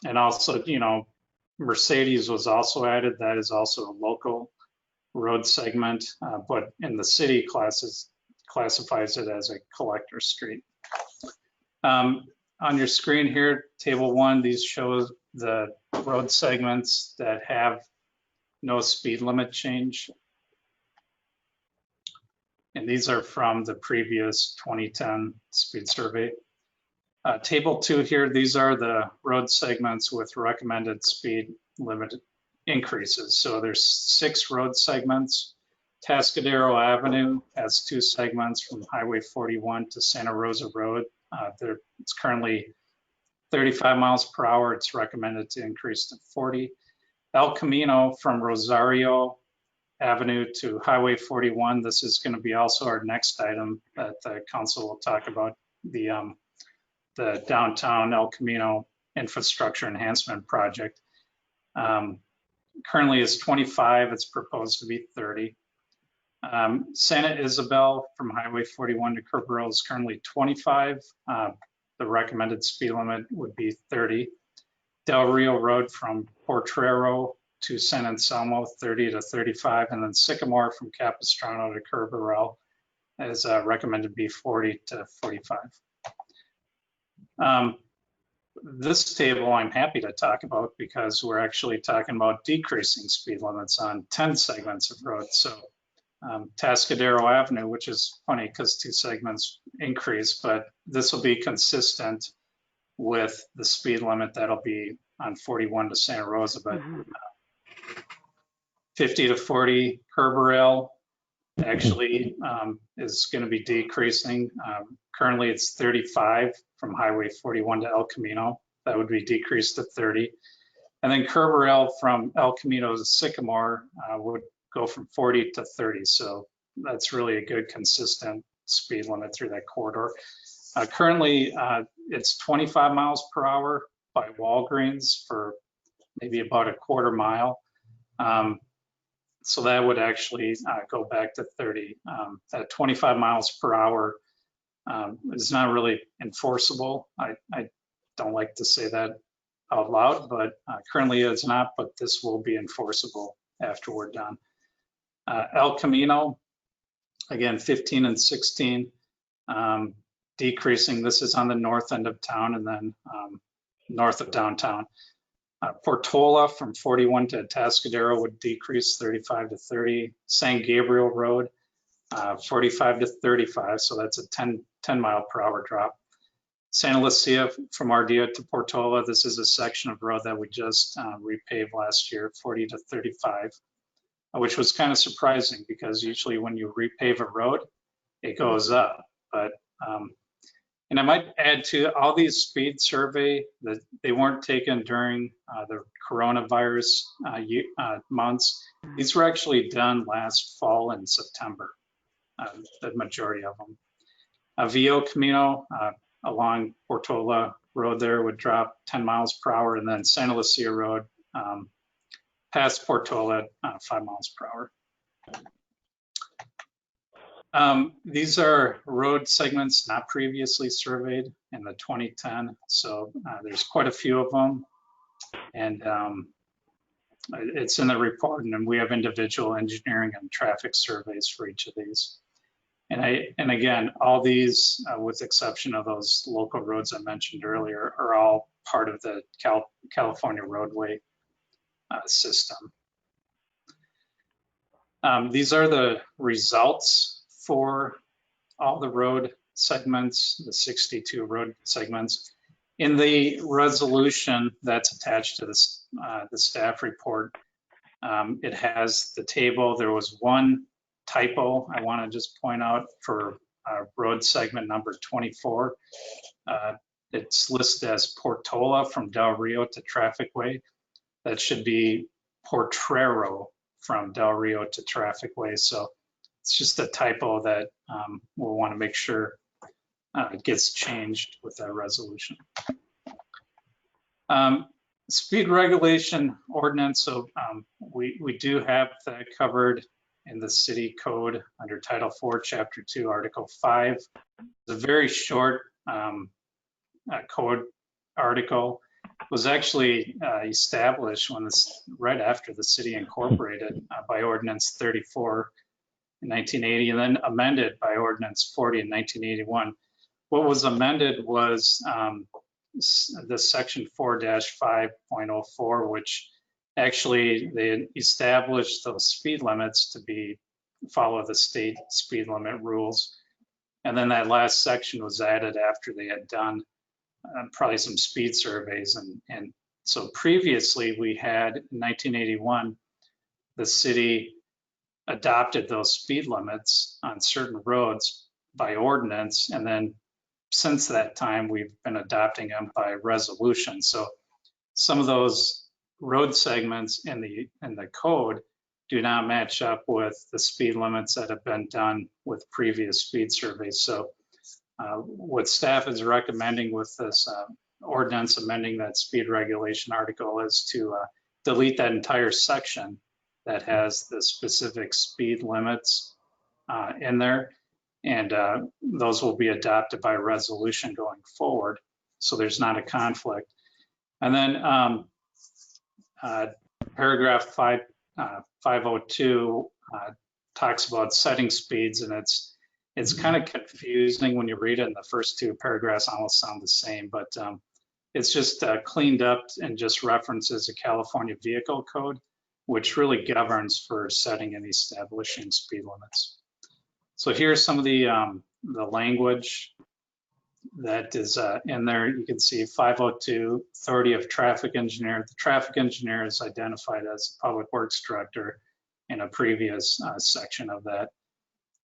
also, Mercedes was also added. That is also a local road segment, but in the city classifies it as a collector street. On your screen here, table 1, these show the road segments that have no speed limit change. And these are from the previous 2010 speed survey. Table 2 here, these are the road segments with recommended speed limit increases. So there's 6 road segments. Atascadero Avenue has 2 segments from Highway 41 to Santa Rosa Road. It's currently 35 miles per hour. It's recommended to increase to 40. El Camino from Rosario Avenue to Highway 41. This is going to be also our next item that the council will talk about, the the downtown El Camino infrastructure enhancement project. Currently is 25, it's proposed to be 30. Santa Isabel from Highway 41 to Kerberal is currently 25. The recommended speed limit would be 30. Del Rio Road from Potrero to San Anselmo, 30 to 35, and then Sycamore from Capistrano to Kerberal is recommended to be 40 to 45. This table I'm happy to talk about because we're actually talking about decreasing speed limits on 10 segments of road. So Atascadero Avenue, which is funny because 2 segments increase, but this will be consistent with the speed limit that'll be on 41 to Santa Rosa, but 50 to 40 Kerberal actually is going to be decreasing. Currently it's 35 from Highway 41 to El Camino. That would be decreased to 30. And then Kerberal from El Camino to Sycamore would go from 40 to 30. So that's really a good consistent speed limit through that corridor. Currently it's 25 miles per hour by Walgreens for maybe about a quarter mile. So that would actually go back to 30. At 25 miles per hour is not really enforceable. I don't like to say that out loud, but currently it's not, but this will be enforceable after we're done. El Camino, again, 15 and 16, decreasing. This is on the north end of town and then north of downtown. Portola from 41 to Atascadero would decrease 35 to 30. San Gabriel Road, 45 to 35, so that's a 10 mile per hour drop. Santa Lucia from Ardea to Portola, this is a section of road that we just repaved last year, 40 to 35, which was kind of surprising because usually when you repave a road, it goes up. But and I might add to all these speed survey that they weren't taken during the coronavirus months. These were actually done last fall and September, the majority of them. Vio Camino along Portola Road there would drop 10 miles per hour, and then Santa Lucia Road past Portola 5 miles per hour. These are road segments not previously surveyed in the 2010, so there's quite a few of them, and it's in the report, and we have individual engineering and traffic surveys for each of these. And again, all these, with exception of those local roads I mentioned earlier, are all part of the California roadway system. These are the results for all the road segments, the 62 road segments. In the resolution that's attached to this, the staff report, it has the table. There was one typo I want to just point out for road segment number 24. It's listed as Portola from Del Rio to Traffic Way. That should be Potrero from Del Rio to Traffic Way. So it's just a typo that we'll want to make sure it gets changed with that resolution. Speed regulation ordinance. So we do have that covered in the city code under Title 4, Chapter 2, Article 5. It's a very short code article. It was actually established when right after the city incorporated by Ordinance 34 in 1980, and then amended by Ordinance 40 in 1981. What was amended was the section 4-5.04, which actually they established those speed limits to follow the state speed limit rules. And then that last section was added after they had done probably some speed surveys. And so previously we had in 1981, the city adopted those speed limits on certain roads by ordinance, and then since that time we've been adopting them by resolution. So some of those road segments in the code do not match up with the speed limits that have been done with previous speed surveys. So what staff is recommending with this ordinance amending that speed regulation article is to delete that entire section that has the specific speed limits in there. And those will be adopted by resolution going forward. So there's not a conflict. And then paragraph 502 talks about setting speeds, and it's kind of confusing when you read it. In the first two paragraphs almost sound the same, but it's just cleaned up and just references the California Vehicle Code, which really governs for setting and establishing speed limits. So here's some of the language that is in there. You can see 502, authority of traffic engineer. The traffic engineer is identified as public works director in a previous section of that.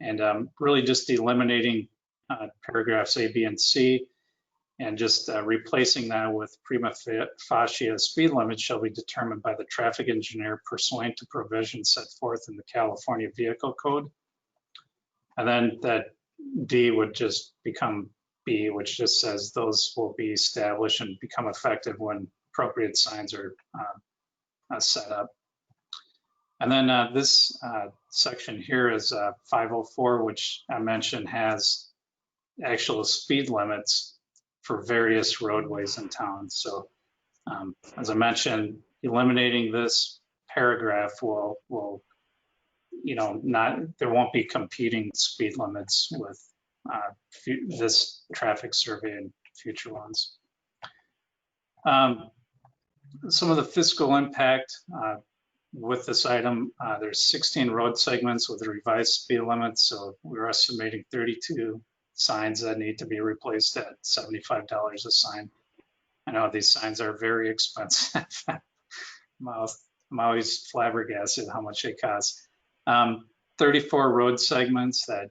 And really just eliminating paragraphs A, B, and C, and just replacing that with prima facie speed limits shall be determined by the traffic engineer pursuant to provisions set forth in the California Vehicle Code. And then that D would just become B, which just says those will be established and become effective when appropriate signs are set up. And then this section here is 504, which I mentioned has actual speed limits for various roadways in town. So as I mentioned, eliminating this paragraph will there won't be competing speed limits with this traffic survey and future ones. Some of the fiscal impact with this item, there's 16 road segments with revised speed limits. So we're estimating 32 signs that need to be replaced at $75 a sign. I know these signs are very expensive. I'm always flabbergasted how much they cost. 34 road segments that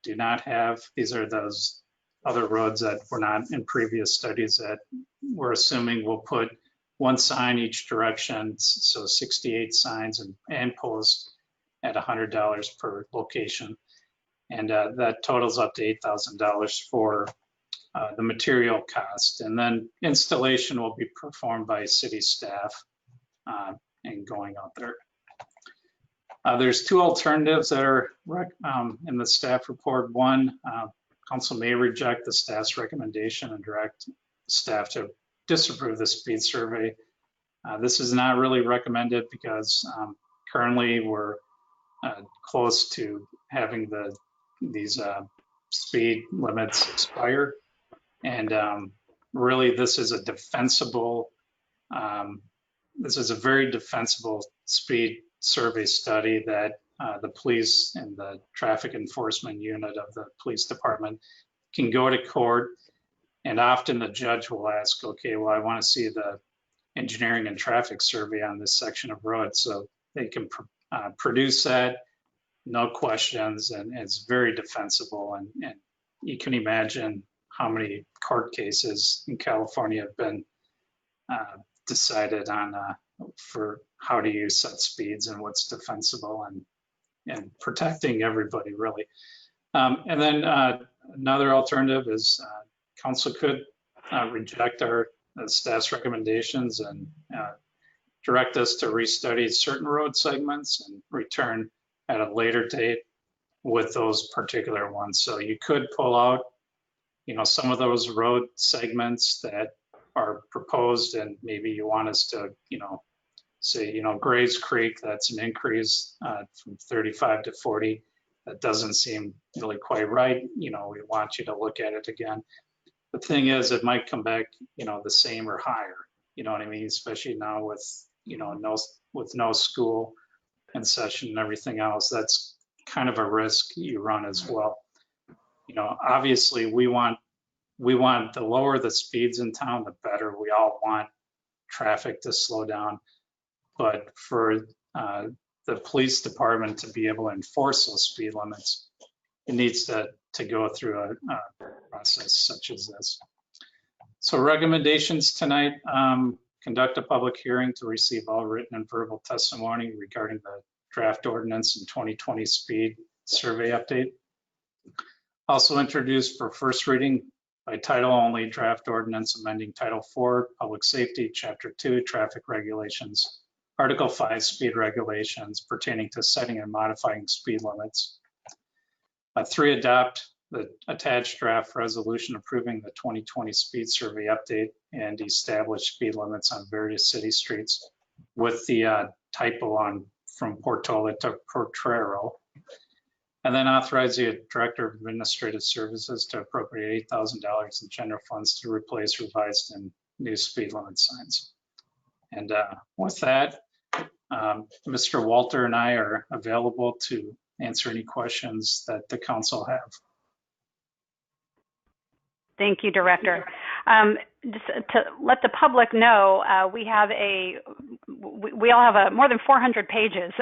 do not have, these are those other roads that were not in previous studies that we're assuming will put one sign each direction, so 68 signs and posts at $100 per location. And that totals up to $8,000 for the material cost. And then installation will be performed by city staff and going out there. There's two alternatives that are in the staff report. One, council may reject the staff's recommendation and direct staff to disapprove the speed survey. This is not really recommended because currently we're close to having these speed limits expire. And really this is a defensible, this is a very defensible speed survey study that the police and the traffic enforcement unit of the police department can go to court. And often the judge will ask, okay, well, I want to see the engineering and traffic survey on this section of road. So they can produce that, no questions, and it's very defensible. And you can imagine how many court cases in California have been decided on for how do you set speeds and what's defensible and protecting everybody really. And then another alternative is council could reject our staff's recommendations and direct us to restudy certain road segments and return at a later date with those particular ones. So you could pull out, some of those road segments that are proposed, and maybe you want us to, say, Grays Creek, that's an increase from 35 to 40. That doesn't seem really quite right. We want you to look at it again. The thing is, it might come back, the same or higher. You know what I mean? Especially now with, no school in session and everything else. That's kind of a risk you run as well. Obviously we want the lower the speeds in town, the better. We all want traffic to slow down, but for the police department to be able to enforce those speed limits, it needs to go through a process such as this. So recommendations tonight, conduct a public hearing to receive all written and verbal testimony regarding the draft ordinance and 2020 speed survey update. Also introduced for first reading by title only, draft ordinance amending Title 4, Public Safety, Chapter 2, Traffic Regulations, Article 5, Speed Regulations pertaining to setting and modifying speed limits. 3, adopt the attached draft resolution approving the 2020 speed survey update and establish speed limits on various city streets with the typo on from Portola to Potrero. And then authorize the Director of Administrative Services to appropriate $8,000 in general funds to replace revised and new speed limit signs. And with that, Mr. Walter and I are available to answer any questions that the council have. Thank you, Director. Just to let the public know, we all have more than 400 pages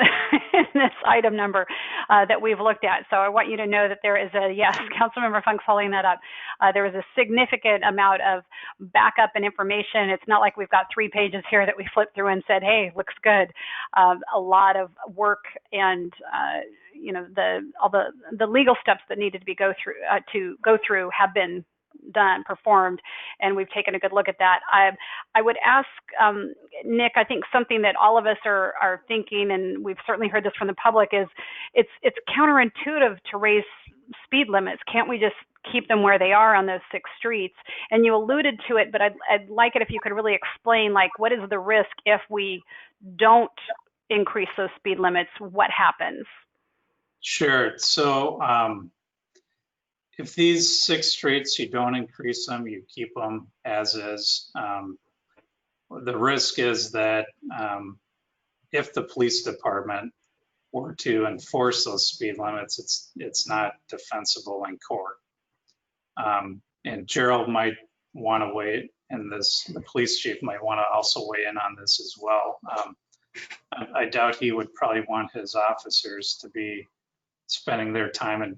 in this item number that we've looked at. So I want you to know that there is yes, Councilmember Funk's holding that up. There is a significant amount of backup and information. It's not like we've got 3 pages here that we flipped through and said, hey, looks good. A lot of work and all the legal steps that needed to be go through have been done, performed, and we've taken a good look at that. I would ask Nick, I think something that all of us are thinking, and we've certainly heard this from the public, is it's counterintuitive to raise speed limits. Can't we just keep them where they are on those 6 streets? And you alluded to it, but I'd like it if you could really explain, like, what is the risk if we don't increase those speed limits? What happens? Sure. So if these 6 streets, you don't increase them, you keep them as is. The risk is that if the police department were to enforce those speed limits, it's not defensible in court. And Gerald might want to weigh in this, the police chief might want to also weigh in on this as well. I doubt he would probably want his officers to be spending their time and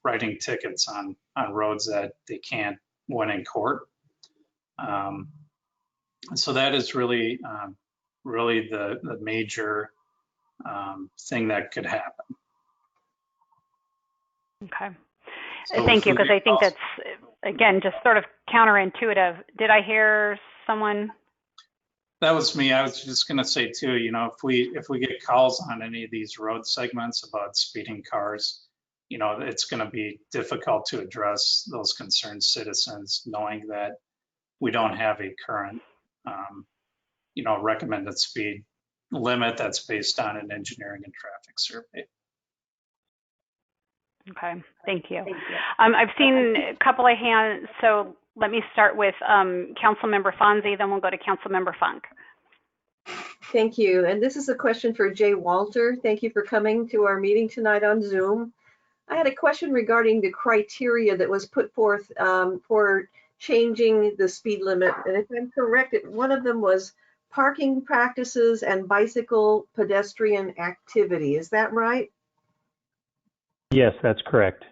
writing tickets on roads that they can't win in court. So that is really the major thing that could happen. Okay. So thank you, because I think that's, again, just sort of counterintuitive. Did I hear someone? That was me. I was just going to say too, if we get calls on any of these road segments about speeding cars, it's going to be difficult to address those concerned citizens, knowing that we don't have a current, recommended speed limit that's based on an engineering and traffic survey. Okay, thank you. I've seen a couple of hands, so let me start with Councilmember Fonzie, then we'll go to Councilmember Funk. Thank you. And this is a question for Jay Walter. Thank you for coming to our meeting tonight on Zoom. I had a question regarding the criteria that was put forth for changing the speed limit. And if I'm correct, one of them was parking practices and bicycle pedestrian activity. Is that right? Yes, that's correct.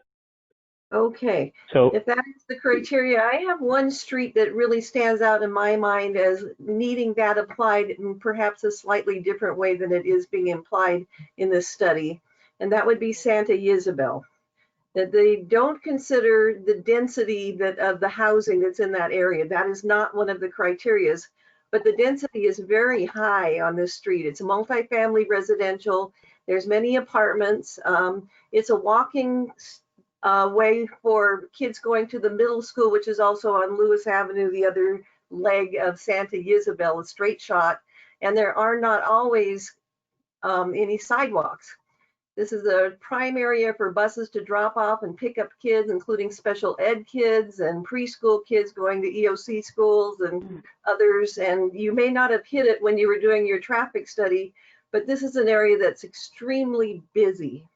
Okay. So if that is the criteria, I have one street that really stands out in my mind as needing that applied in perhaps a slightly different way than it is being implied in this study. And that would be Santa Ysabel. That they don't consider the density of the housing that's in that area. That is not one of the criterias, but the density is very high on this street. It's a multifamily residential. There's many apartments. It's a walking way for kids going to the middle school, which is also on Lewis Avenue, the other leg of Santa Ysabel, a straight shot. And there are not always any sidewalks. This is a prime area for buses to drop off and pick up kids, including special ed kids and preschool kids going to EOC schools and others. And you may not have hit it when you were doing your traffic study, but this is an area that's extremely busy.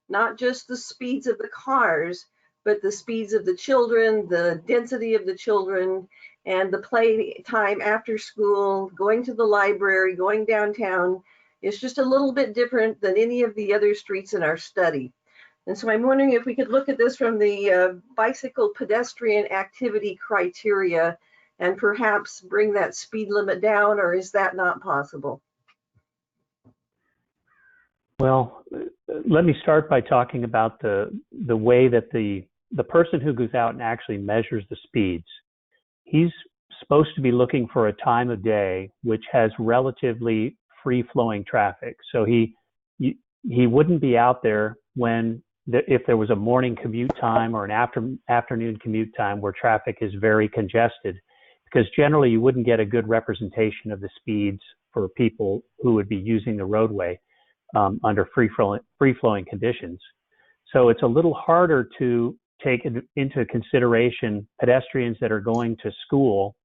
Not just the speeds of the cars, but the speeds of the children, the density of the children, and the play time after school, going to the library, going downtown. It's just a little bit different than any of the other streets in our study. And so I'm wondering if we could look at this from the bicycle pedestrian activity criteria and perhaps bring that speed limit down, or is that not possible? Well, let me start by talking about the way that the the person who goes out and actually measures the speeds, he's supposed to be looking for a time of day which has relatively free-flowing traffic. So he wouldn't be out there when if there was a morning commute time or an afternoon commute time where traffic is very congested, because generally you wouldn't get a good representation of the speeds for people who would be using the roadway under free-flowing conditions. So it's a little harder to take into consideration pedestrians that are going to school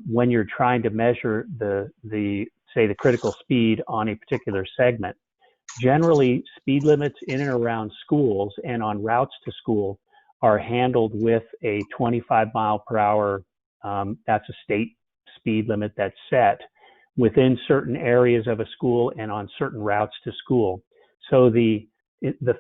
when you're trying to measure the critical speed on a particular segment. Generally, speed limits in and around schools and on routes to school are handled with a 25 mile per hour. That's a state speed limit that's set within certain areas of a school and on certain routes to school. So the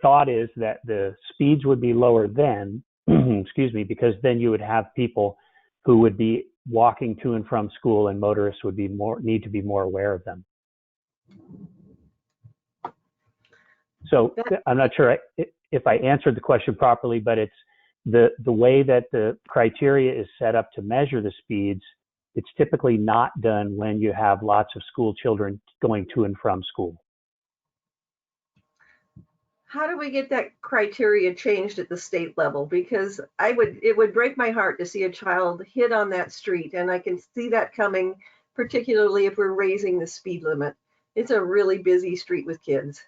thought is that the speeds would be lower then, excuse me, because then you would have people who would be walking to and from school, and motorists would be need to be more aware of them. So I'm not sure if I answered the question properly, but it's the way that the criteria is set up to measure the speeds. It's typically not done when you have lots of school children going to and from school. How do we get that criteria changed at the state level? Because it would break my heart to see a child hit on that street, and I can see that coming, particularly if we're raising the speed limit. It's a really busy street with kids.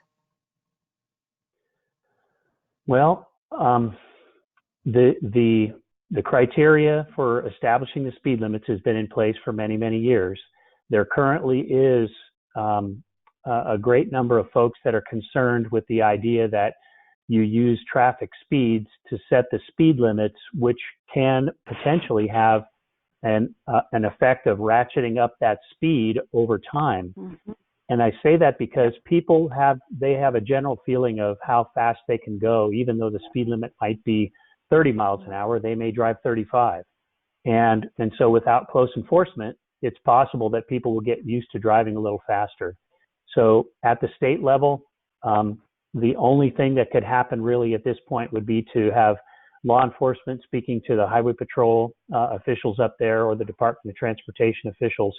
Well, the criteria for establishing the speed limits has been in place for many, many years. There currently is a great number of folks that are concerned with the idea that you use traffic speeds to set the speed limits, which can potentially have an effect of ratcheting up that speed over time. Mm-hmm. And I say that because people have a general feeling of how fast they can go, even though the speed limit might be 30 miles an hour, they may drive 35. And so without close enforcement, it's possible that people will get used to driving a little faster. So at the state level, the only thing that could happen really at this point would be to have law enforcement speaking to the highway patrol officials up there or the Department of Transportation officials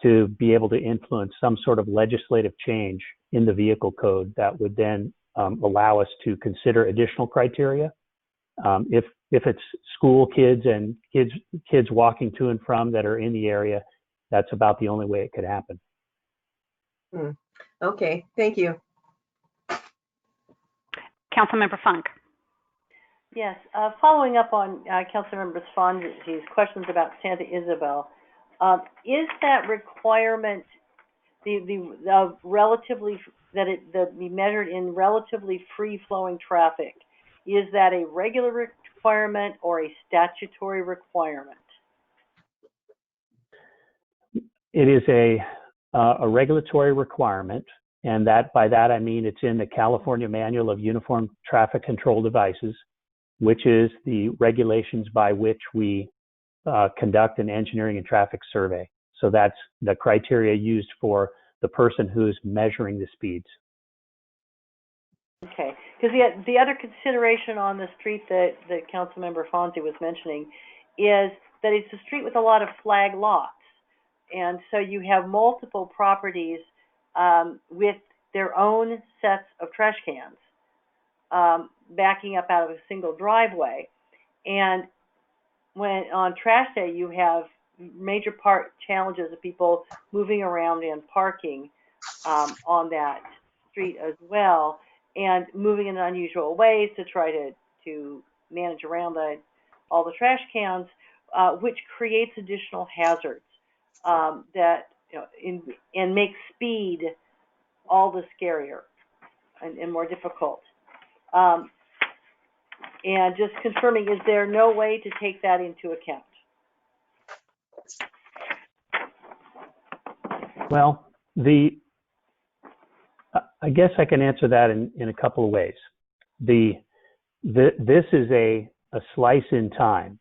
to be able to influence some sort of legislative change in the vehicle code that would then allow us to consider additional criteria. If it's school kids and kids walking to and from that are in the area, that's about the only way it could happen. Okay, thank you. Councilmember Funk. Yes, following up on Councilmember Fonzie's questions about Santa Isabel, is that requirement the relatively that be measured in relatively free-flowing traffic? Is that a regular requirement or a statutory requirement? It is a regulatory requirement, and by that I mean it's in the California Manual of Uniform Traffic Control Devices, which is the regulations by which we conduct an engineering and traffic survey. So that's the criteria used for the person who's measuring the speeds. Okay, because the other consideration on the street that Councilmember Fonzie was mentioning is that it's a street with a lot of flag lots. And so you have multiple properties with their own sets of trash cans backing up out of a single driveway. And when on trash day, you have major challenges of people moving around and parking on that street as well, and moving in unusual ways to try to manage around all the trash cans, which creates additional hazards that and makes speed all the scarier and more difficult. And just confirming, is there no way to take that into account? Well, I guess I can answer that in a couple of ways. This is a slice in time.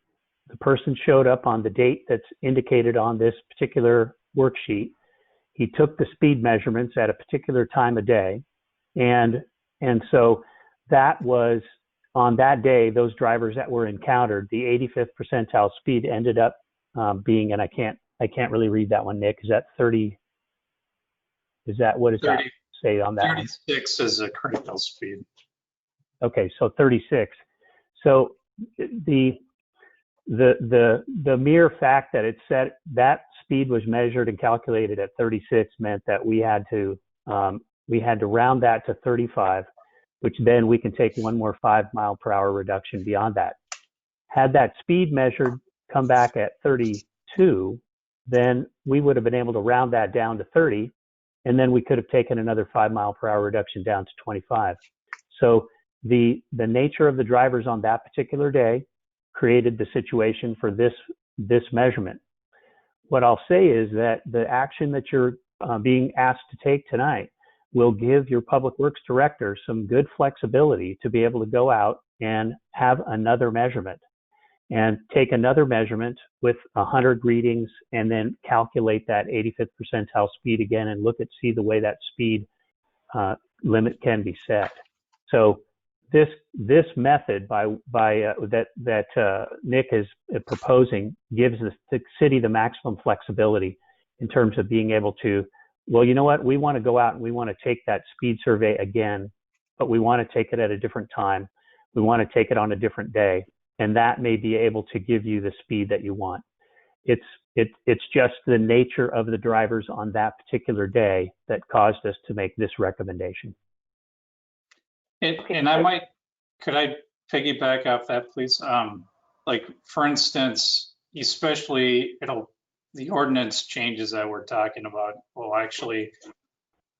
The person showed up on the date that's indicated on this particular worksheet. He took the speed measurements at a particular time of day, and so that was on that day, those drivers that were encountered, the 85th percentile speed ended up being, and I can't really read that one, Nick. Is that 30? Is that, what does that say on that 36 one? is a critical speed. Okay, so 36. So the mere fact that it said that speed was measured and calculated at 36 meant that we had to round that to 35, which then we can take one more 5-mile-per-hour reduction beyond that. Had that speed measured come back at 32, then we would have been able to round that down to 30, and then we could have taken another 5-mile-per-hour reduction down to 25. So the nature of the drivers on that particular day created the situation for this measurement. What I'll say is that the action that you're being asked to take tonight will give your public works director some good flexibility to be able to go out and have another measurement and take another measurement with 100 readings and then calculate that 85th percentile speed again and see the way that speed limit can be set. So this method that Nick is proposing gives the city the maximum flexibility in terms of being able to, well, you know what, we want to go out and we want to take that speed survey again, but we want to take it at a different time. We want to take it on a different day, and that may be able to give you the speed that you want. It's just the nature of the drivers on that particular day that caused us to make this recommendation. And could I piggyback off that, please? Like, for instance, especially the ordinance changes that we're talking about will actually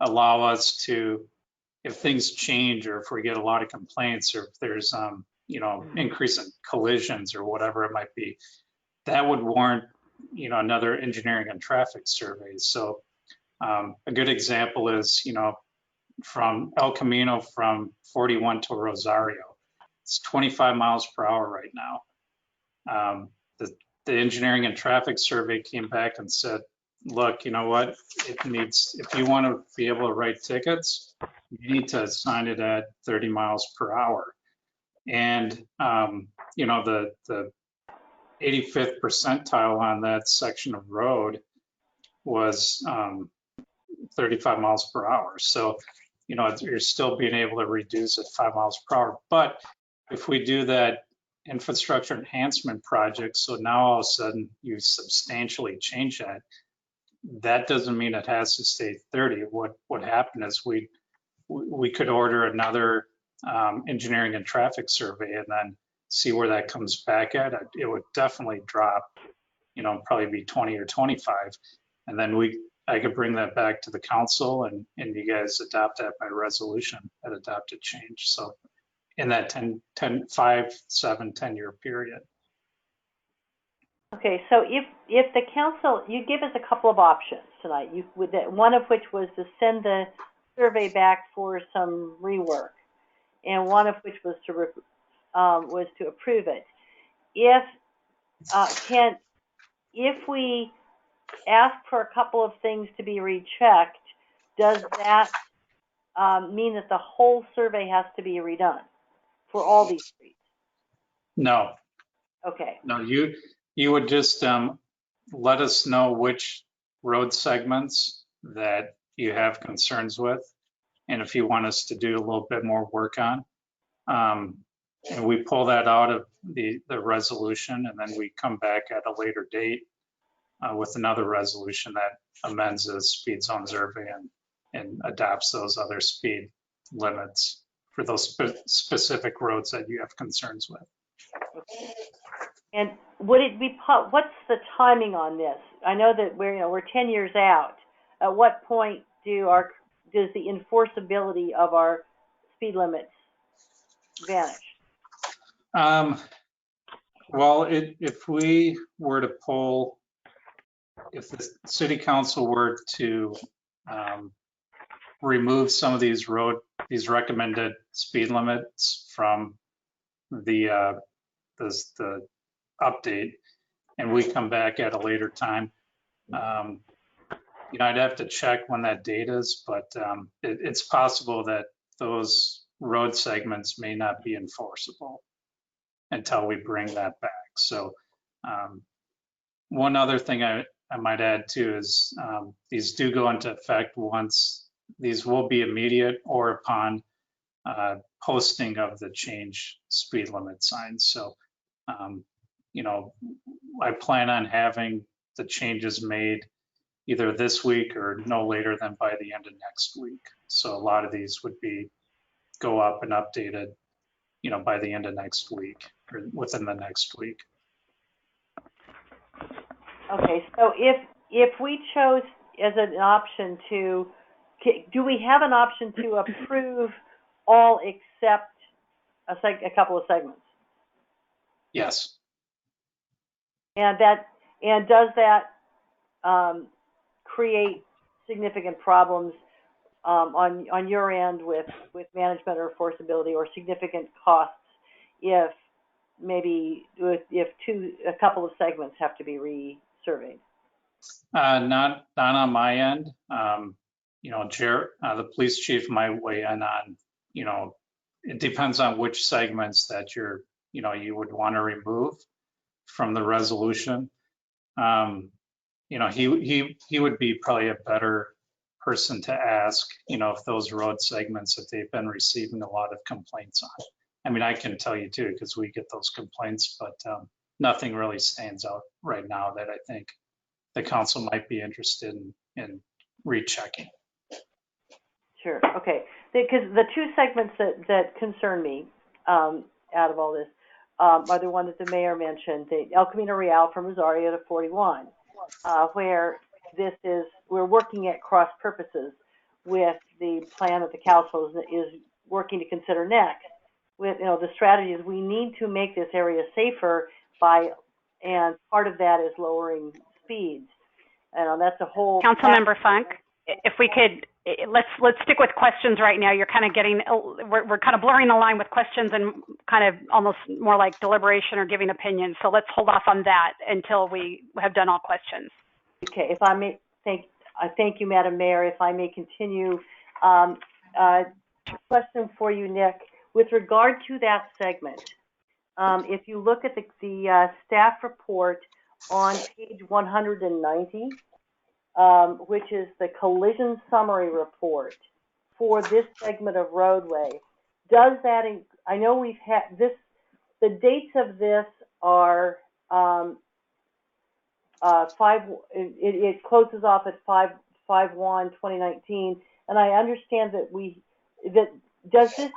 allow us to, if things change or if we get a lot of complaints or if there's, increase in collisions or whatever it might be, that would warrant, another engineering and traffic survey. So a good example is, from El Camino from 41 to Rosario, it's 25 miles per hour right now. The engineering and traffic survey came back and said, look, you know what, if you want to be able to write tickets, you need to sign it at 30 miles per hour. And, the 85th percentile on that section of road was 35 miles per hour. So, you're still being able to reduce it 5 miles per hour. But if we do that infrastructure enhancement project, so now all of a sudden you substantially change that, that doesn't mean it has to stay 30. What happened is we could order another engineering and traffic survey and then see where that comes back at. It would definitely drop, probably be 20 or 25. And then I could bring that back to the council and you guys adopt that by resolution at adopted change. So in that 10-year period. Okay, so if the council, you give us a couple of options tonight. One of which was to send the survey back for some rework, and one of which was to approve it. If we ask for a couple of things to be rechecked, does that mean that the whole survey has to be redone for all these streets? No. Okay. No, you would just let us know which road segments that you have concerns with, and if you want us to do a little bit more work on. And we pull that out of the resolution, and then we come back at a later date with another resolution that amends the speed zone survey and adopts those other speed limits for those specific roads that you have concerns with. Okay. And would it be, what's the timing on this? I know that we're 10 years out. At what point does the enforceability of our speed limits vanish? Well, if we were to if the city council were to remove some of these recommended speed limits from the update, and we come back at a later time, I'd have to check when that date is, but it's possible that those road segments may not be enforceable until we bring that back. So one other thing I might add too is these do go into effect once, these will be immediate or upon posting of the change speed limit signs. So, you know, I plan on having the changes made either this week or no later than by the end of next week. So a lot of these would go up and updated, you know, by the end of next week or within the next week. Okay, so if we chose as an option to, do we have an option to approve all except a couple of segments? Yes. And does that create significant problems on your end with management or enforceability, or significant costs if maybe a couple of segments have to be resurveyed? Not on my end. You know, the police chief might weigh in on, you know, it depends on which segments that you would want to remove from the resolution. You know, he would be probably a better person to ask, you know, if those road segments that they've been receiving a lot of complaints on. I mean, I can tell you too, because we get those complaints, but nothing really stands out right now that I think the council might be interested in rechecking. Sure, okay. Because the two segments that concern me out of all this are the one that the mayor mentioned, the El Camino Real from Rosario to 41, where we're working at cross purposes with the plan that the council is working to consider next. With, you know, the strategy is we need to make this area safer and part of that is lowering speeds. And that's a whole. Councilmember Funk, if we could, let's stick with questions right now. You're kind of we're kind of blurring the line with questions and kind of almost more like deliberation or giving opinions. So let's hold off on that until we have done all questions. Okay, if I may, thank you, Madam Mayor. If I may continue, question for you, Nick. With regard to that segment, if you look at the staff report on page 190, which is the collision summary report for this segment of roadway, does that, I know we've had this, the dates of this are it closes off at 5/1/2019, and I understand that does this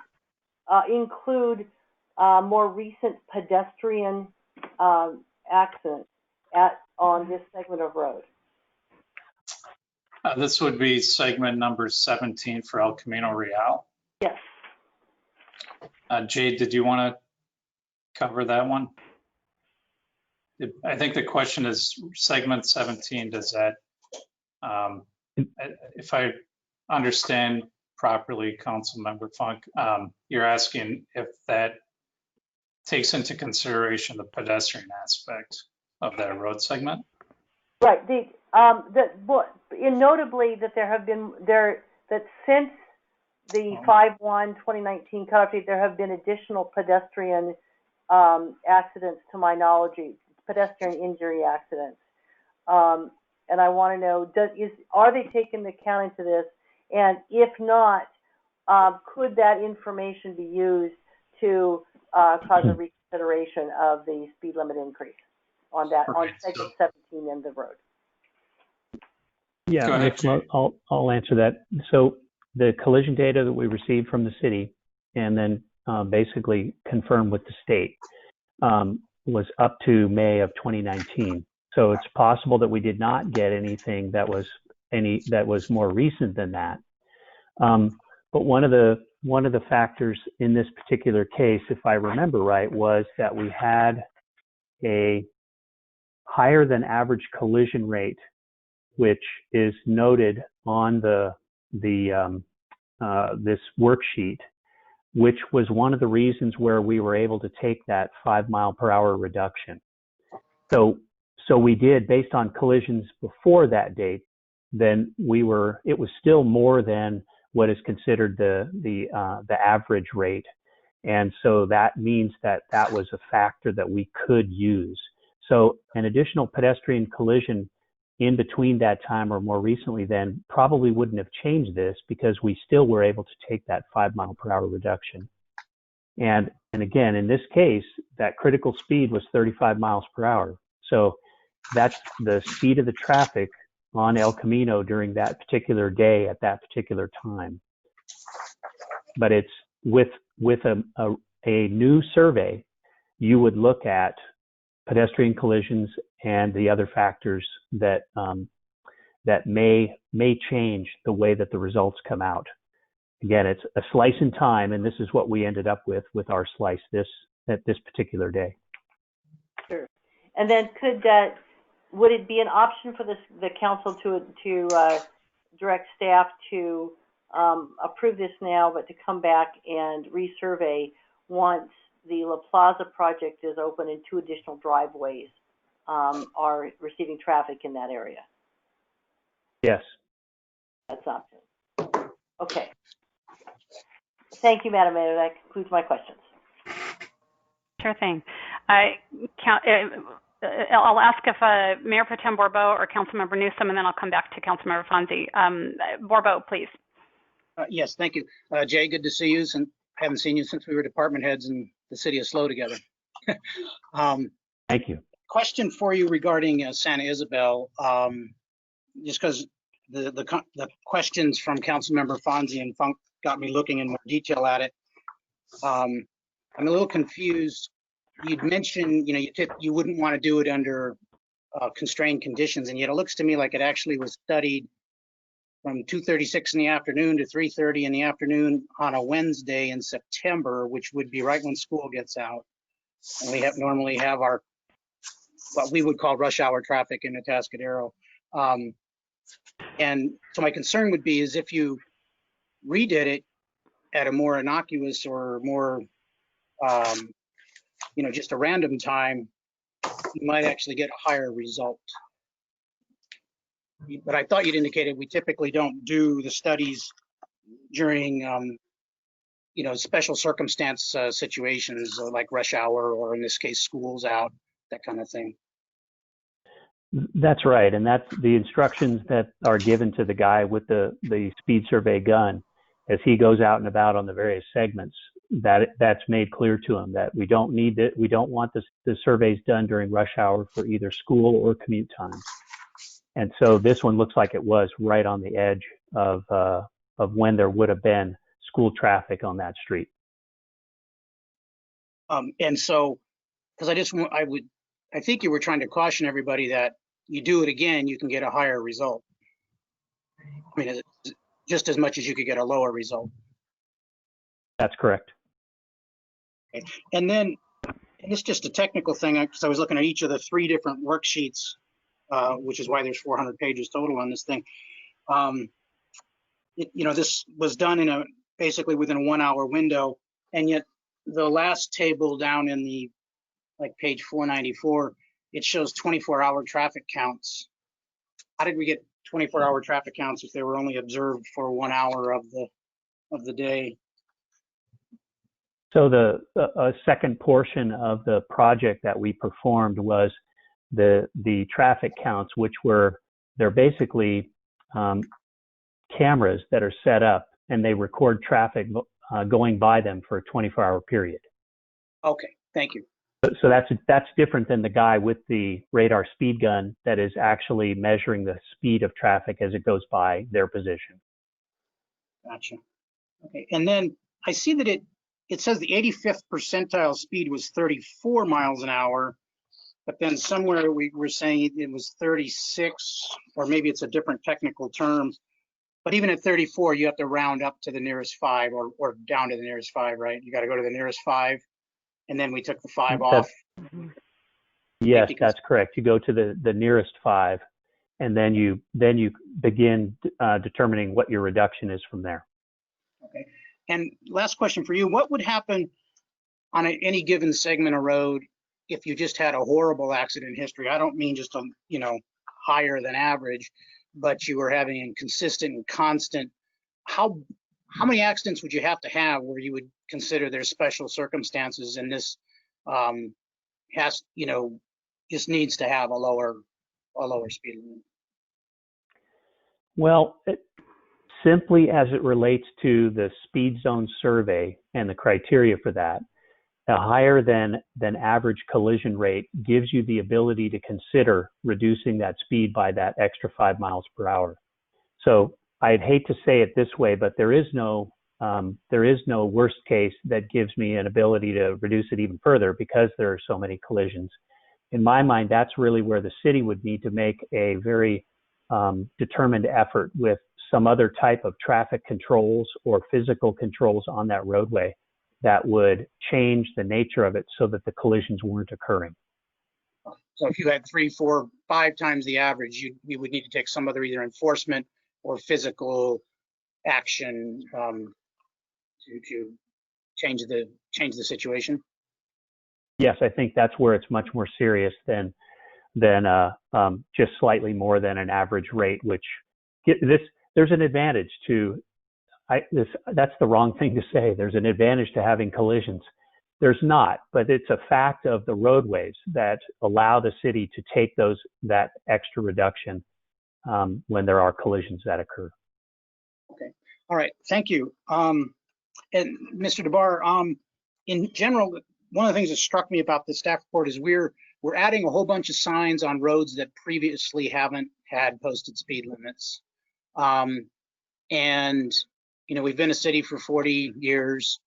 include more recent pedestrian accidents on this segment of road? This would be segment number 17 for El Camino Real. Yes. Jade, did you want to cover that one? I think the question is segment 17, does that, if I understand properly, Councilmember Funk, you're asking if that takes into consideration the pedestrian aspect of that road segment? Right. Notably that there have been that since the 5/1/2019 cutoff date, there have been additional pedestrian accidents, to my knowledge, pedestrian injury accidents, and I want to know: are they taking account into this? And if not, could that information be used to cause a reconsideration of the speed limit increase on segment 17 in the road? Yeah, I'll answer that. So the collision data that we received from the city and then basically confirmed with the state was up to May of 2019. So it's possible that we did not get anything that was more recent than that. But one of the factors in this particular case, if I remember right, was that we had a higher than average collision rate, which is noted on this worksheet, which was one of the reasons where we were able to take that 5 mph reduction. So we did, based on collisions before that date, then it was still more than what is considered the average rate. And so that means that that was a factor that we could use. So an additional pedestrian collision in between that time or more recently then probably wouldn't have changed this, because we still were able to take that 5-mile-per-hour reduction. And again, in this case, that critical speed was 35 miles per hour. So that's the speed of the traffic on El Camino during that particular day at that particular time. But it's with a new survey, you would look at pedestrian collisions and the other factors that that may change the way that the results come out. Again, it's a slice in time, and this is what we ended up with our slice at this particular day. Sure. And then would it be an option for the council to direct staff to approve this now, but to come back and resurvey once the La Plaza project is open and 2 additional driveways are receiving traffic in that area? Yes. That's option. Okay. Thank you, Madam Mayor. That concludes my questions. Sure thing. I'll ask if Mayor Pro Tem Bourbeau or Councilmember Newsom, and then I'll come back to Councilmember Fonzie. Bourbeau, please. Yes, thank you. Jay, good to see you. And haven't seen you since we were department heads in the city of SLO together. Thank you. Question for you regarding Santa Isabel, just because the questions from Councilmember Fonzie and Funk got me looking in more detail at it. I'm a little confused. You'd mentioned, you wouldn't want to do it under constrained conditions, and yet it looks to me like it actually was studied from 2:36 in the afternoon to 3:30 in the afternoon on a Wednesday in September, which would be right when school gets out. And we normally have our, what we would call rush hour traffic in Atascadero. And so my concern would be is if you redid it at a more innocuous or more, just a random time, you might actually get a higher result. But I thought you'd indicated we typically don't do the studies during, special circumstance situations like rush hour, or in this case, school's out, that kind of thing. That's right, and that's the instructions that are given to the guy with the speed survey gun as he goes out and about on the various segments. That's made clear to him that we don't want the surveys done during rush hour for either school or commute time. And so this one looks like it was right on the edge of when there would have been school traffic on that street. And so, because I think you were trying to caution everybody that you do it again, you can get a higher result. I mean, just as much as you could get a lower result. That's correct. Okay. And then, and it's just a technical thing, because I was looking at each of the 3 different worksheets, which is why there's 400 pages total on this thing. This was done basically within a 1-hour window, and yet the last table down in the page 494, it shows 24-hour traffic counts. How did we get 24-hour traffic counts if they were only observed for 1 hour of the day? So a second portion of the project that we performed was the traffic counts, which they're basically cameras that are set up, and they record traffic going by them for a 24-hour period. Okay, thank you. So that's different than the guy with the radar speed gun that is actually measuring the speed of traffic as it goes by their position. Gotcha. Okay, and then I see that it says the 85th percentile speed was 34 miles an hour, but then somewhere we were saying it was 36, or maybe it's a different technical term. But even at 34, you have to round up to the nearest 5 or down to the nearest 5, right? You got to go to the nearest 5. And then we took the 5 off. Yes, that's correct. You go to the nearest 5, and then you begin determining what your reduction is from there. Okay. And last question for you: what would happen on any given segment of road if you just had a horrible accident history? I don't mean just higher than average, but you were having consistent and constant. How how many accidents would you have to have where you would consider there's special circumstances and this has, you know, just needs to have a lower speed limit? Well, simply as it relates to the speed zone survey and the criteria for that, a higher than average collision rate gives you the ability to consider reducing that speed by that extra 5 miles per hour. So I'd hate to say it this way, but there is no worst case that gives me an ability to reduce it even further because there are so many collisions. In my mind, that's really where the city would need to make a very determined effort with some other type of traffic controls or physical controls on that roadway that would change the nature of it so that the collisions weren't occurring. So if you had 3, 4, 5 times the average, you would need to take some other either enforcement or physical action to change the situation. Yes, I think that's where it's much more serious than just slightly more than an average rate. Which there's an advantage to. That's the wrong thing to say. There's an advantage to having collisions. There's not, but it's a fact of the roadways that allow the city to take that extra reduction when there are collisions that occur. Okay. All right. Thank you. And Mr. DeBar, in general, one of the things that struck me about the staff report is we're adding a whole bunch of signs on roads that previously haven't had posted speed limits. And you know, we've been a city for 40 years.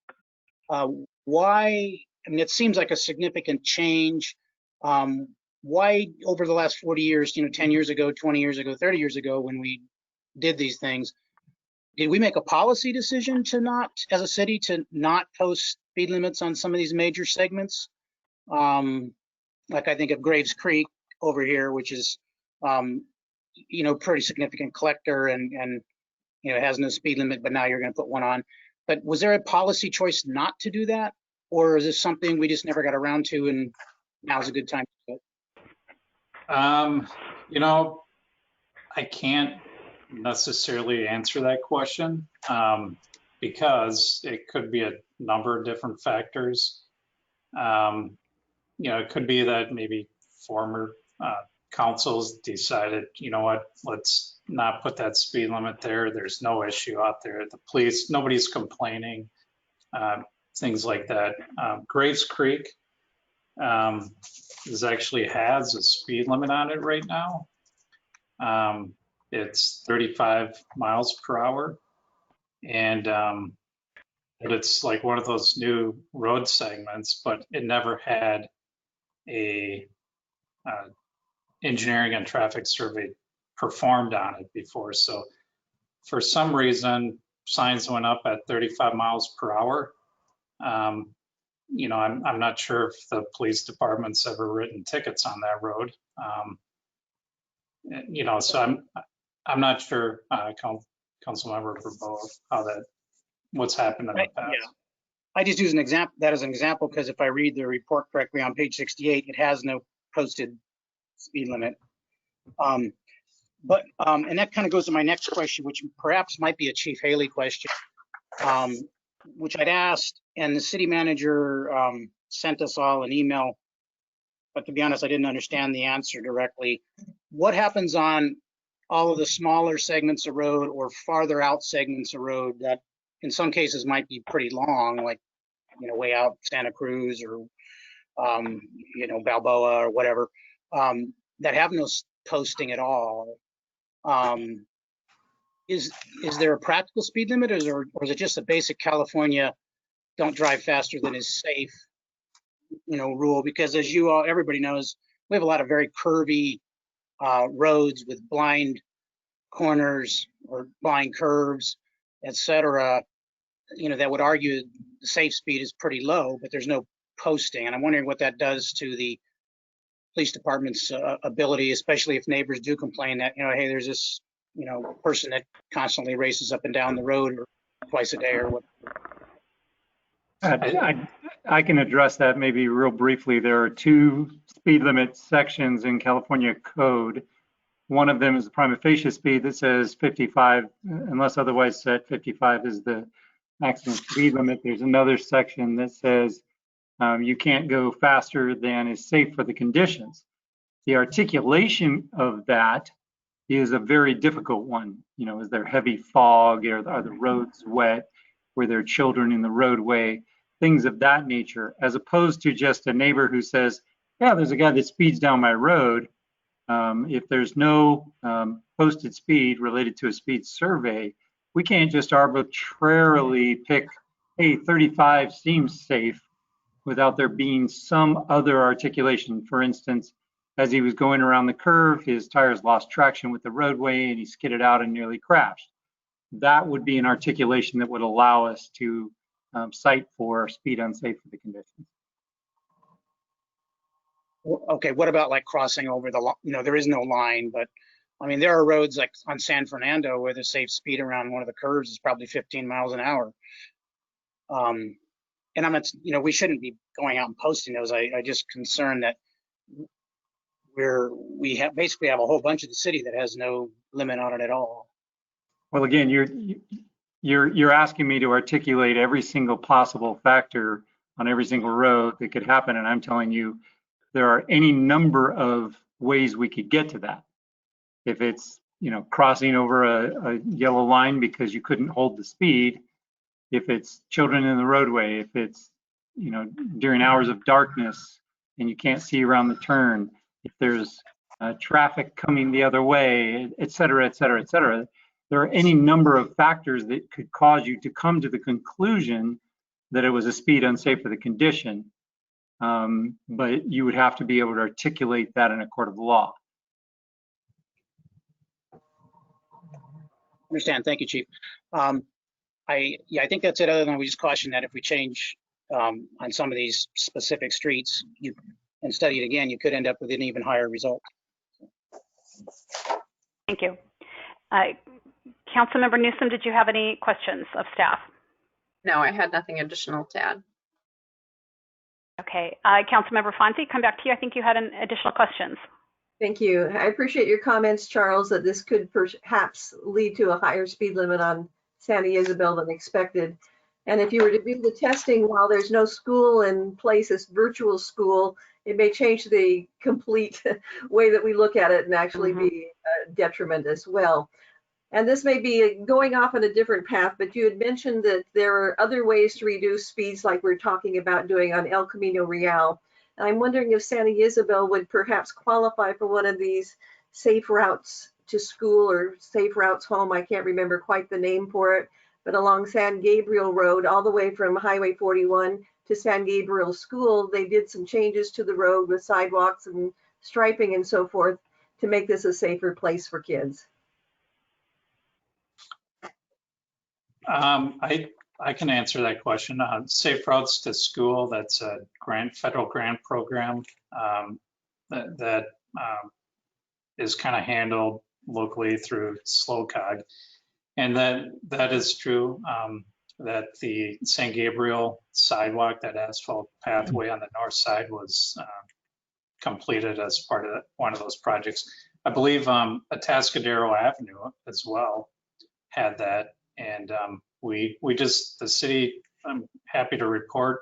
Why? I mean, it seems like a significant change. Why over the last 40 years, you know, 10 years ago, 20 years ago, 30 years ago, when we did these things, did we make a policy decision to not, as a city, to not post speed limits on some of these major segments? Like I think of Graves Creek over here, which is, you know, pretty significant collector and you know, it has no speed limit, but now you're going to put one on. But was there a policy choice not to do that? Or is this something we just never got around to and now's a good time to do it? You know, I can't necessarily answer that question because it could be a number of different factors. You know, it could be that maybe former councils decided, you know what, let's not put that speed limit there. There's no issue out there. The police, nobody's complaining, things like that. Graves Creek actually has a speed limit on it right now. It's 35 miles per hour. And but it's like one of those new road segments, but it never had a engineering and traffic survey performed on it before. So for some reason, signs went up at 35 miles per hour. You know, I'm not sure if the police department's ever written tickets on that road. You know, so I'm not sure, Councilmember Verboa, what's happened in the past. Yeah. I just use that as an example because if I read the report correctly on page 68, it has no posted speed limit. And that kind of goes to my next question, which perhaps might be a Chief Haley question, which I'd asked, and the city manager sent us all an email, but to be honest, I didn't understand the answer directly. What happens on all of the smaller segments of road or farther out segments of road that in some cases might be pretty long, like, you know, way out Santa Cruz or, you know, Balboa or whatever, that have no posting at all? Is there a practical speed limit or is it just a basic California don't drive faster than is safe, you know, rule? Because as everybody knows, we have a lot of very curvy roads with blind corners or blind curves, etc. You know, that would argue the safe speed is pretty low, but there's no posting. And I'm wondering what that does to the police department's ability, especially if neighbors do complain that, you know, hey, there's this, you know, person that constantly races up and down the road or twice a day or what. I can address that maybe real briefly. There are 2 speed limit sections in California code. One of them is the prima facie speed that says 55, unless otherwise set, 55 is the maximum speed limit. There's another section that says you can't go faster than is safe for the conditions. The articulation of that is a very difficult one. You know, is there heavy fog? Are the roads wet? Were there children in the roadway? Things of that nature, as opposed to just a neighbor who says, yeah, there's a guy that speeds down my road. If there's no posted speed related to a speed survey, we can't just arbitrarily pick, hey, 35 seems safe without there being some other articulation. For instance, as he was going around the curve, his tires lost traction with the roadway and he skidded out and nearly crashed. That would be an articulation that would allow us to cite for speed unsafe for the conditions. Okay, what about like crossing over the, there is no line, but I mean, there are roads like on San Fernando where the safe speed around one of the curves is probably 15 miles an hour. And we shouldn't be going out and posting those. I just concerned that we basically have a whole bunch of the city that has no limit on it at all. Well, again, you're asking me to articulate every single possible factor on every single road that could happen, and I'm telling you there are any number of ways we could get to that. If it's crossing over a yellow line because you couldn't hold the speed, if it's children in the roadway, if it's during hours of darkness and you can't see around the turn, if there's traffic coming the other way, et cetera, et cetera, et cetera. There are any number of factors that could cause you to come to the conclusion that it was a speed unsafe for the condition. But you would have to be able to articulate that in a court of law. Understand. Thank you, Chief. I think that's it. Other than we just caution that if we change on some of these specific streets and study it again, you could end up with an even higher result. Thank you. Councilmember Newsom, did you have any questions of staff? No, I had nothing additional to add. Okay. Councilmember Fonzie, come back to you. I think you had additional questions. Thank you. I appreciate your comments, Charles, that this could perhaps lead to a higher speed limit on Santa Isabel than expected. And if you were to do the testing while there's no school in place, this virtual school, it may change the complete way that we look at it and actually be a detriment as well. And this may be going off on a different path, but you had mentioned that there are other ways to reduce speeds like we're talking about doing on El Camino Real. And I'm wondering if Santa Isabel would perhaps qualify for one of these safe routes to school or safe routes home. I can't remember quite the name for it, but along San Gabriel Road, all the way from Highway 41 to San Gabriel School, they did some changes to the road with sidewalks and striping and so forth to make this a safer place for kids. I can answer that question. Safe Routes to School, that's a federal grant program that is kind of handled locally through SLOCOG. And that is true that the San Gabriel sidewalk, that asphalt pathway on the north side was completed as part of one of those projects. I believe Atascadero Avenue as well had that. And the city, I'm happy to report,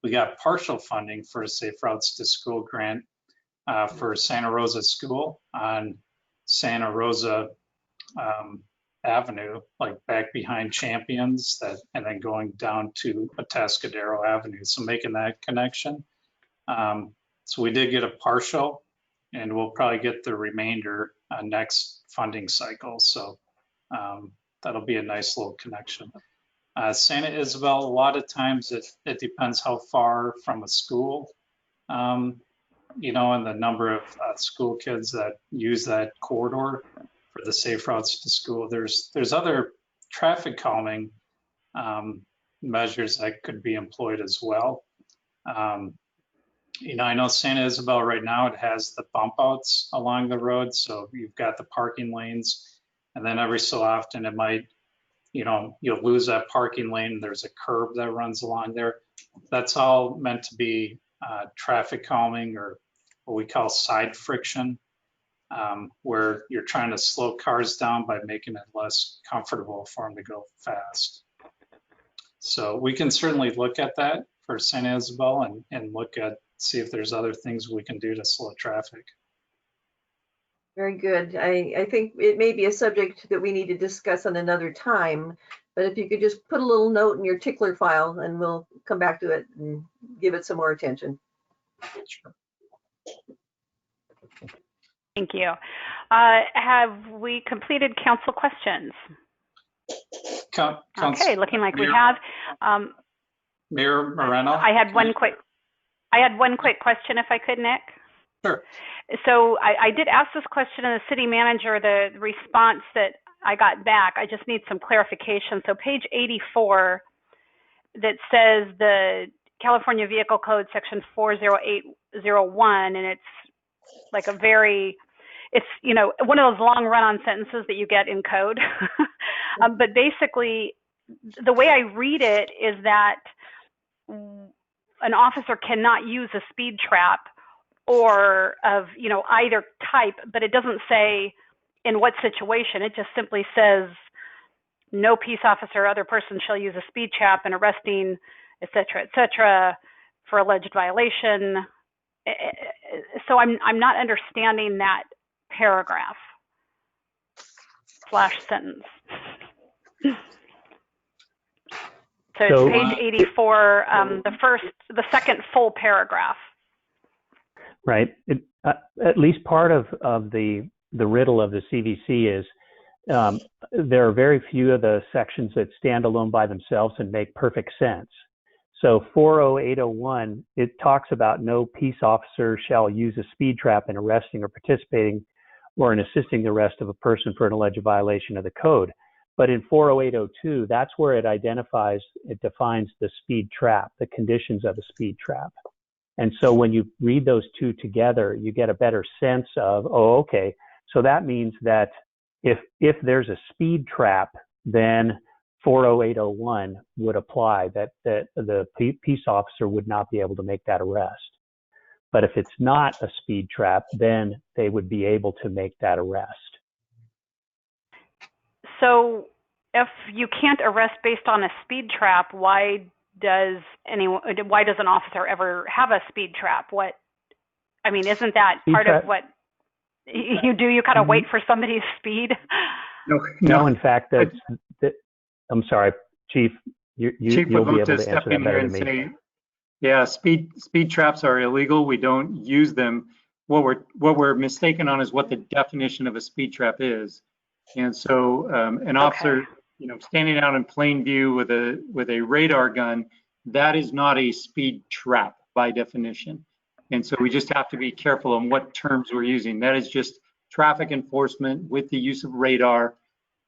we got partial funding for a Safe Routes to School grant for Santa Rosa School on Santa Rosa Avenue, like back behind Champions, and then going down to Atascadero Avenue. So making that connection. So we did get a partial, and we'll probably get the remainder next funding cycle. So that'll be a nice little connection. Santa Isabel, a lot of times it depends how far from a school, and the number of school kids that use that corridor for the Safe Routes to School. There's other traffic calming measures that could be employed as well. I know Santa Isabel right now, it has the bump outs along the road. So you've got the parking lanes, and then every so often it might, you'll lose that parking lane. There's a curb that runs along there. That's all meant to be traffic calming, or what we call side friction. where you're trying to slow cars down by making it less comfortable for them to go fast. So we can certainly look at that for St. Isabel and see if there's other things we can do to slow traffic. Very good. I think it may be a subject that we need to discuss on another time, but if you could just put a little note in your tickler file and we'll come back to it and give it some more attention. Sure. Thank you. Have we completed council questions? Okay, looking like we have. Mayor Moreno? I had one quick question, if I could, Nick. Sure. So I did ask this question of the city manager. The response that I got back, I just need some clarification. So page 84 that says the California Vehicle Code section 40801, and it's like a very, it's, you know, one of those long run-on sentences that you get in code. But basically, the way I read it is that an officer cannot use a speed trap or of, you know, either type, but it doesn't say in what situation. It just simply says no peace officer or other person shall use a speed trap in arresting, et cetera, for alleged violation. So I'm not understanding that paragraph / sentence. So it's page 84, the second full paragraph. Right. At least part of the riddle of the CVC is there are very few of the sections that stand alone by themselves and make perfect sense. So 40801, it talks about no peace officer shall use a speed trap in arresting or participating or in assisting the arrest of a person for an alleged violation of the code. But in 40802, that's where it defines the speed trap, the conditions of a speed trap. And so when you read those two together, you get a better sense of, oh, okay, so that means that if there's a speed trap, then 40801 would apply, that the peace officer would not be able to make that arrest. But if it's not a speed trap, then they would be able to make that arrest. So if you can't arrest based on a speed trap, why does an officer ever have a speed trap? Isn't that part of what you do? You kind of wait for somebody's speed? No, in fact, I'm sorry, Chief, you'll be able to answer that better than me. Yeah, speed traps are illegal. We don't use them. What we're mistaken on is what the definition of a speed trap is. And so an officer, standing out in plain view with a radar gun, that is not a speed trap by definition. And so we just have to be careful on what terms we're using. That is just traffic enforcement with the use of radar.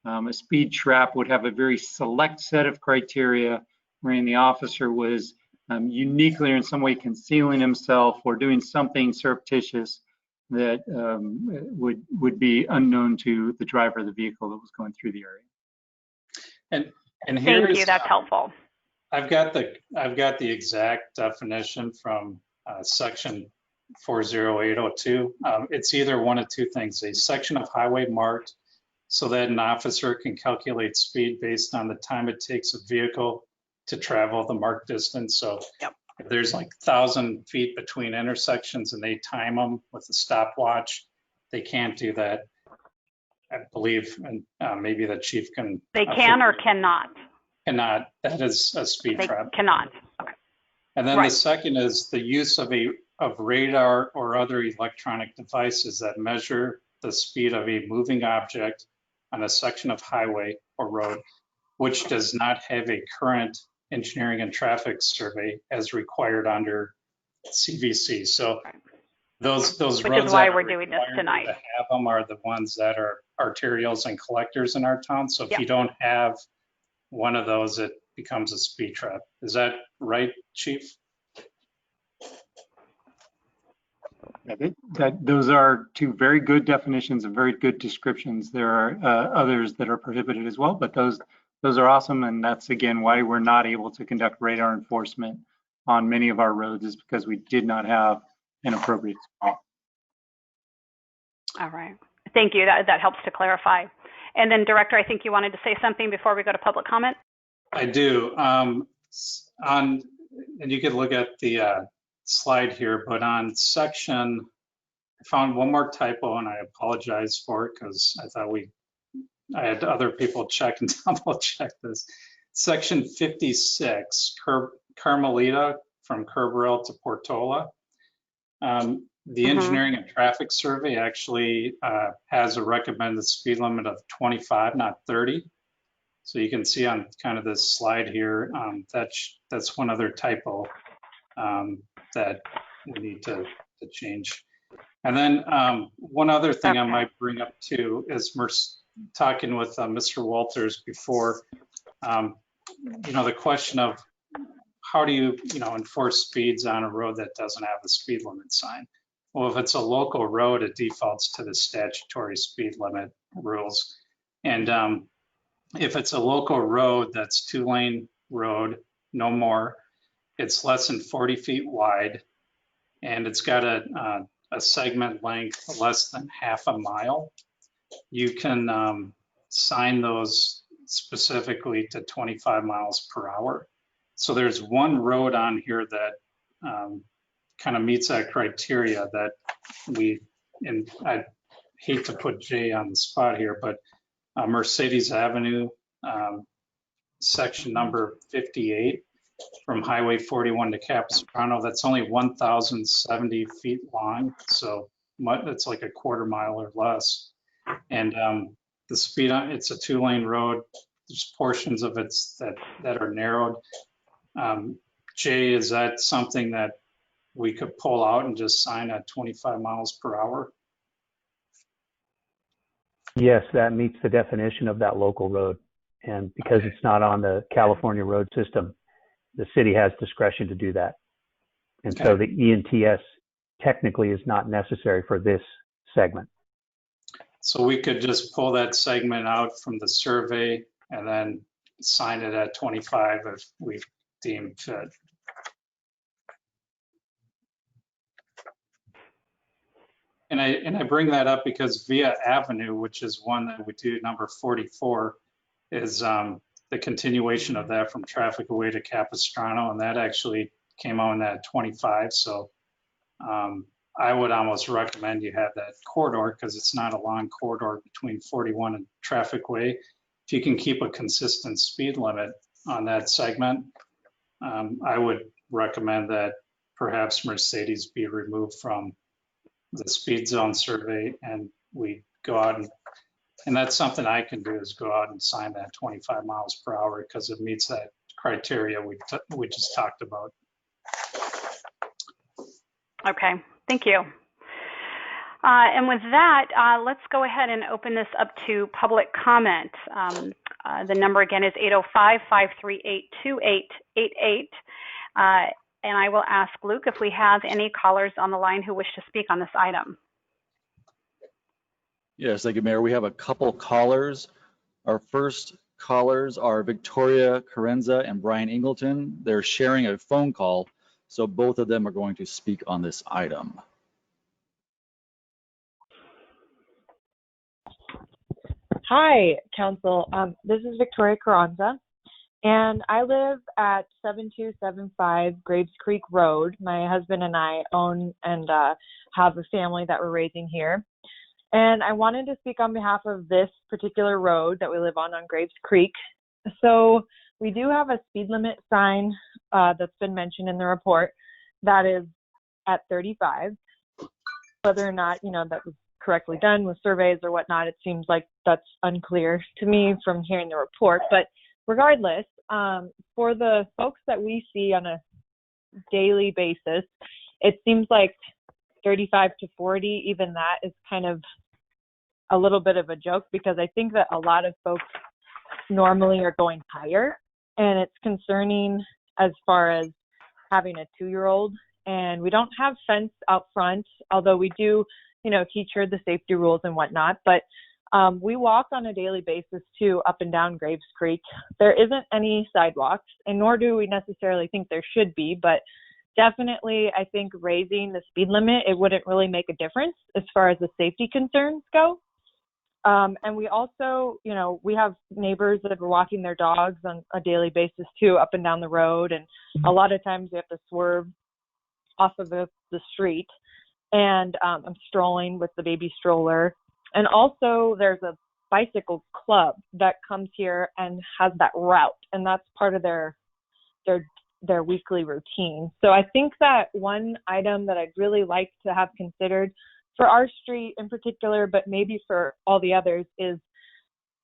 A speed trap would have a very select set of criteria wherein the officer was uniquely or in some way concealing himself or doing something surreptitious that would be unknown to the driver of the vehicle that was going through the area. And thank you, that's helpful. I've got the exact definition from section 40802. It's either one of two things: a section of highway marked so that an officer can calculate speed based on the time it takes a vehicle to travel the marked distance. So if there's like 1,000 feet between intersections and they time them with a stopwatch, they can't do that, I believe. And maybe the chief can. They can or cannot? Cannot. That is a speed trap. Cannot. Okay. And then the second is the use of radar or other electronic devices that measure the speed of a moving object on a section of highway or road, which does not have a current engineering and traffic survey as required under CVC. So those roads which is why we're doing this tonight. To have them are the ones that are arterials and collectors in our town. So if you don't have one of those, it becomes a speed trap. Is that right, Chief? Those are two very good definitions and very good descriptions. There are others that are prohibited as well, but those are awesome. And that's, again, why we're not able to conduct radar enforcement on many of our roads, is because we did not have an appropriate spot. All right. Thank you. That helps to clarify. And then, Director, I think you wanted to say something before we go to public comment. I do. And you could look at the slide here, but on section, I found one more typo, and I apologize for it because I thought I had other people check and double check this. Section 56, Carmelita from Curb Rail to Portola. The engineering and traffic survey actually has a recommended speed limit of 25, not 30. So you can see on kind of this slide here, that's one other typo that we need to change. And then one other thing I might bring up too is talking with Mr. Walters before, the question of how do you, enforce speeds on a road that doesn't have a speed limit sign? Well, if it's a local road, it defaults to the statutory speed limit rules. And if it's a local road that's 2-lane road, no more, it's less than 40 feet wide, and it's got a segment length less than half a mile, you can sign those specifically to 25 miles per hour. So there's one road on here that kind of meets that criteria that and I hate to put Jay on the spot here, but Mercedes Avenue, section number 58 from Highway 41 to Capistrano, that's only 1,070 feet long. So it's like a quarter mile or less. And the speed on it's a 2-lane road. There's portions of it that are narrowed. Jay, is that something that we could pull out and just sign at 25 miles per hour? Yes, that meets the definition of that local road. And because it's not on the California road system, the city has discretion to do that. And so the ENTS technically is not necessary for this segment. So we could just pull that segment out from the survey and then sign it at 25 if we deem fit. And I bring that up because Via Avenue, which is one that we do, number 44, is the continuation of that from Traffic Away to Capistrano, and that actually came on at 25. So I would almost recommend you have that corridor because it's not a long corridor between 41 and Traffic Way. If you can keep a consistent speed limit on that segment, I would recommend that perhaps Mercedes be removed from the speed zone survey, and we go out and that's something I can do, is go out and sign that 25 miles per hour because it meets that criteria we just talked about. Okay, thank you. And with that, let's go ahead and open this up to public comment. The number again is 805-538-2888. And I will ask Luke if we have any callers on the line who wish to speak on this item. Yes, thank you, Mayor. We have a couple callers. Our first callers are Victoria Carenza and Brian Ingleton. They're sharing a phone call, so both of them are going to speak on this item. Hi, Council. This is Victoria Carranza, and I live at 7275 Graves Creek Road. My husband and I own and have a family that we're raising here. And I wanted to speak on behalf of this particular road that we live on Graves Creek. So we do have a speed limit sign that's been mentioned in the report that is at 35. Whether or not, that was correctly done with surveys or whatnot, it seems like that's unclear to me from hearing the report. But regardless, for the folks that we see on a daily basis, it seems like 35 to 40, even that is kind of a little bit of a joke, because I think that a lot of folks normally are going higher, and it's concerning as far as having a 2-year-old. And we don't have fence out front, although we do, teach her the safety rules and whatnot. But we walk on a daily basis too, up and down Graves Creek. There isn't any sidewalks, and nor do we necessarily think there should be, but definitely, I think raising the speed limit, it wouldn't really make a difference as far as the safety concerns go. And we also, you know, we have neighbors that are walking their dogs on a daily basis too, up and down the road. And a lot of times we have to swerve off of the street. And I'm strolling with the baby stroller. And also there's a bicycle club that comes here and has that route. And that's part of their weekly routine. So I think that one item that I'd really like to have considered for our street in particular, but maybe for all the others, is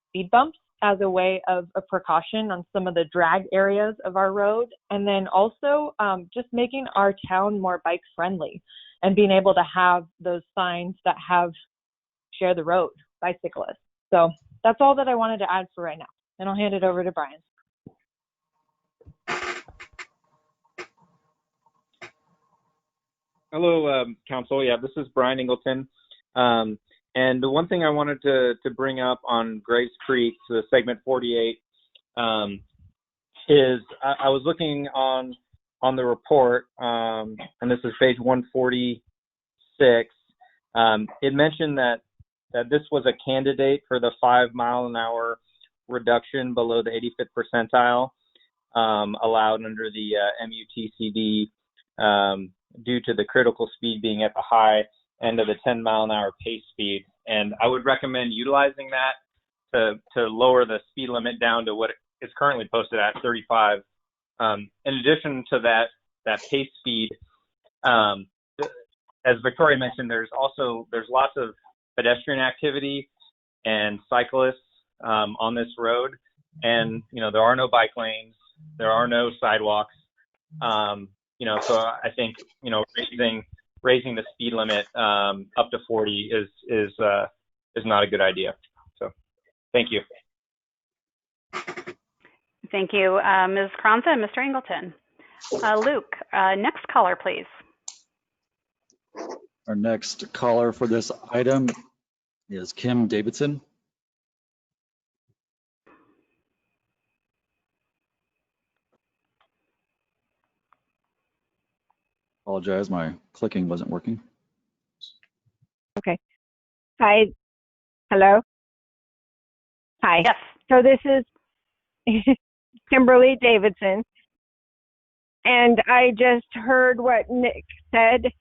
speed bumps as a way of a precaution on some of the drag areas of our road. And then also just making our town more bike friendly and being able to have those signs that have share the road, bicyclists. So that's all that I wanted to add for right now. And I'll hand it over to Brian. Hello, Council. Yeah, this is Brian Ingleton. And the one thing I wanted to bring up on Grace Creek, so segment 48, is I was looking on the report, and this is page 146. It mentioned that this was a candidate for the 5 mile an hour reduction below the 85th percentile allowed under the MUTCD. Due to the critical speed being at the high end of the 10 mile an hour pace speed. And I would recommend utilizing that to lower the speed limit down to what is currently posted at 35. In addition to that pace speed, as Victoria mentioned, there's lots of pedestrian activity and cyclists on this road. And, you know, there are no bike lanes, there are no sidewalks. You know, so I think, you know, raising the speed limit up to 40 is not a good idea. So, thank you. Thank you, Ms. Kranza and Mr. Ingleton. Luke, next caller, please. Our next caller for this item is Kim Davidson. Apologize, my clicking wasn't working. Okay. Hi. Hello. Hi. Yes. So this is Kimberly Davidson. And I just heard what Nick said,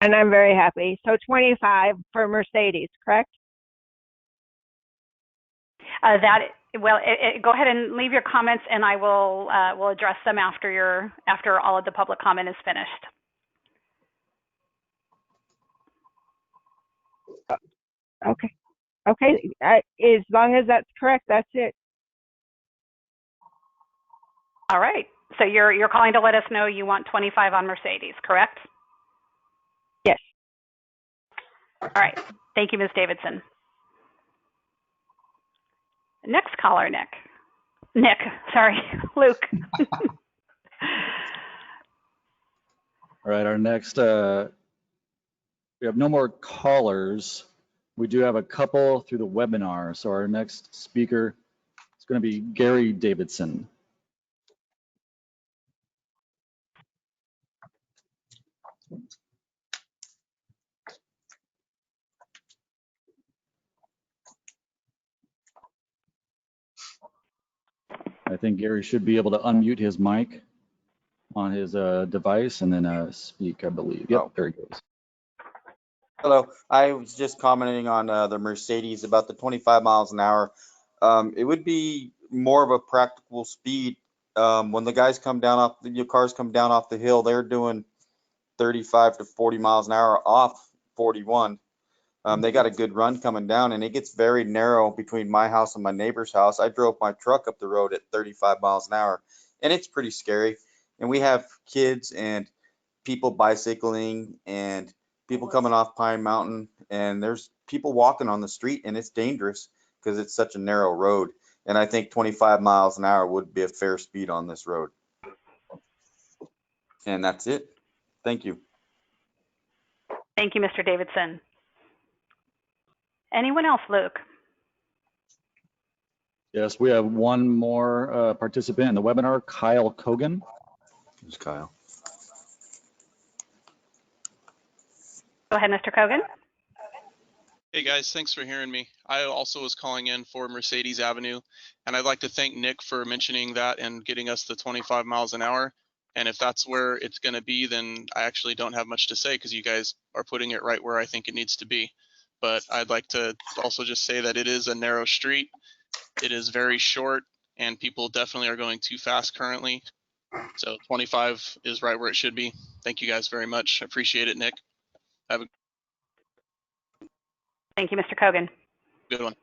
and I'm very happy. So 25 for Mercedes, correct? Go ahead and leave your comments, and I will address them after all of the public comment is finished. Okay. Okay. As long as that's correct, that's it. All right. So you're calling to let us know you want 25 on Mercedes, correct? Yes. All right. Thank you, Ms. Davidson. Next caller, Luke. All right, our next, we have no more callers. We do have a couple through the webinar. So our next speaker is going to be Gary Davidson. I think Gary should be able to unmute his mic on his device and then speak, I believe. Yep, there he goes. Hello, I was just commenting on the Mercedes about the 25 miles an hour. It would be more of a practical speed. When the guys come down off, your cars come down off the hill, they're doing 35 to 40 miles an hour off 41. They got a good run coming down, and it gets very narrow between my house and my neighbor's house. I drove my truck up the road at 35 miles an hour, and it's pretty scary. And we have kids and people bicycling and people coming off Pine Mountain, and there's people walking on the street, and it's dangerous because it's such a narrow road. And I think 25 miles an hour would be a fair speed on this road. And that's it. Thank you. Thank you, Mr. Davidson. Anyone else, Luke? Yes, we have one more participant in the webinar, Kyle Kogan. Who's Kyle? Go ahead, Mr. Kogan. Hey guys, thanks for hearing me. I also was calling in for Mercedes Avenue, and I'd like to thank Nick for mentioning that and getting us the 25 miles an hour. And if that's where it's going to be, then I actually don't have much to say because you guys are putting it right where I think it needs to be. But I'd like to also just say that it is a narrow street. It is very short, and people definitely are going too fast currently. So 25 is right where it should be. Thank you guys very much. Appreciate it, Nick. Have a Thank you, Mr. Kogan. good one.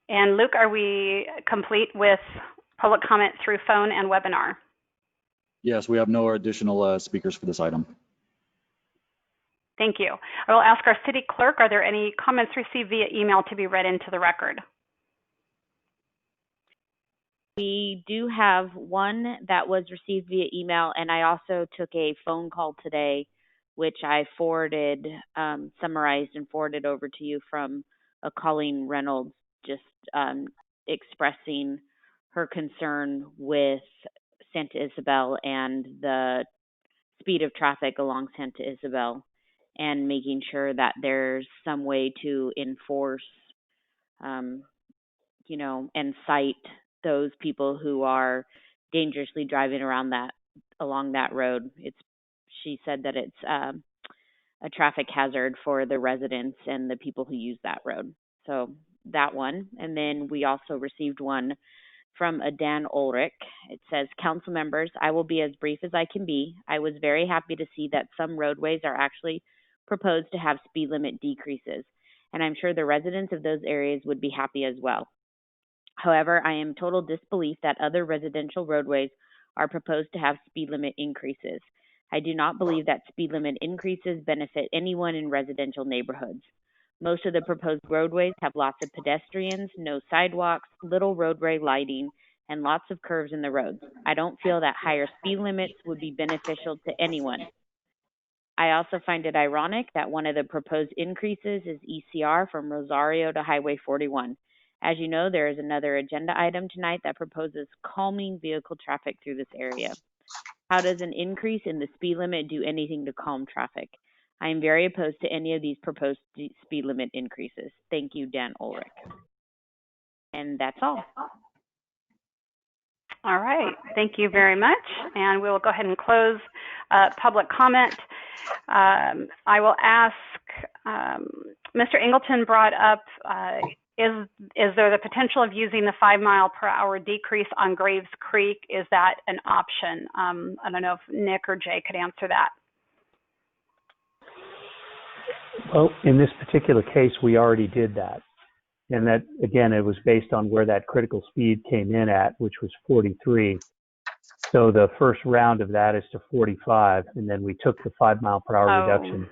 And Luke, are we complete with public comment through phone and webinar? Yes, we have no additional speakers for this item. Thank you. I will ask our city clerk, are there any comments received via email to be read into the record? We do have one that was received via email, and I also took a phone call today, which I forwarded, summarized and forwarded over to you from a Colleen Reynolds, just expressing her concern with Santa Isabel and the speed of traffic along Santa Isabel, and making sure that there's some way to enforce, you know, and cite those people who are dangerously driving along that road. She said that it's a traffic hazard for the residents and the people who use that road. So that one. And then we also received one from a Dan Ulrich. It says, Council members, I will be as brief as I can be. I was very happy to see that some roadways are actually proposed to have speed limit decreases, and I'm sure the residents of those areas would be happy as well. However, I am total disbelief that other residential roadways are proposed to have speed limit increases. I do not believe that speed limit increases benefit anyone in residential neighborhoods. Most of the proposed roadways have lots of pedestrians, no sidewalks, little roadway lighting, and lots of curves in the roads. I don't feel that higher speed limits would be beneficial to anyone. I also find it ironic that one of the proposed increases is ECR from Rosario to Highway 41. As you know, there is another agenda item tonight that proposes calming vehicle traffic through this area. How does an increase in the speed limit do anything to calm traffic? I am very opposed to any of these proposed speed limit increases. Thank you, Dan Ulrich. And that's all. All right, thank you very much. And we will go ahead and close public comment. I will ask, Mr. Ingleton brought up, is there the potential of using the 5 mile per hour decrease on Graves Creek? Is that an option? I don't know if Nick or Jay could answer that. Well, in this particular case, we already did that. And that, again, it was based on where that critical speed came in at, which was 43. So the first round of that is to 45, and then we took the 5 mile per hour reduction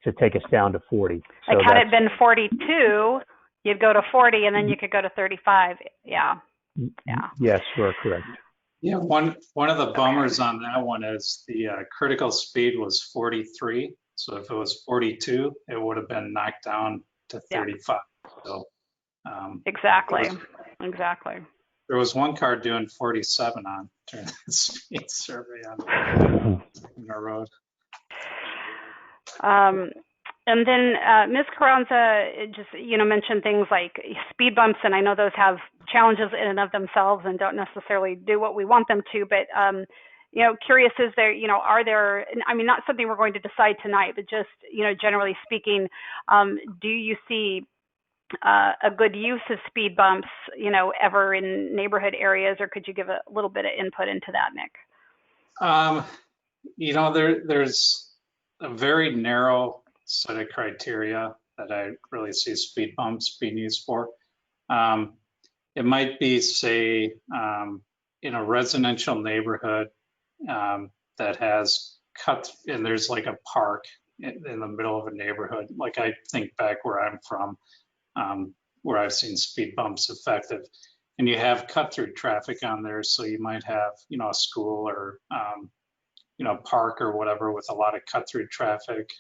to take us down to 40. Like, had it been 42, you'd go to 40, and then you could go to 35. Yeah. Yeah. Yes, we're correct. Yeah, one of the bummers on that one is the critical speed was 43. So if it was 42, it would have been knocked down to 35. So exactly. There was one car doing 47 on during the speed survey on our road. And then Ms. Carranza just, mentioned things like speed bumps, and I know those have challenges in and of themselves and don't necessarily do what we want them to, but curious, is there, are there, I mean, not something we're going to decide tonight, but just, generally speaking, do you see a good use of speed bumps, ever in neighborhood areas, or could you give a little bit of input into that, Nick? There's a very narrow set of criteria that I really see speed bumps being used for. It might be, say, in a residential neighborhood that has cut, and there's like a park in the middle of a neighborhood. Like, I think back where I'm from, where I've seen speed bumps effective, and you have cut through traffic on there. So you might have, a school or, park or whatever with a lot of cut through traffic.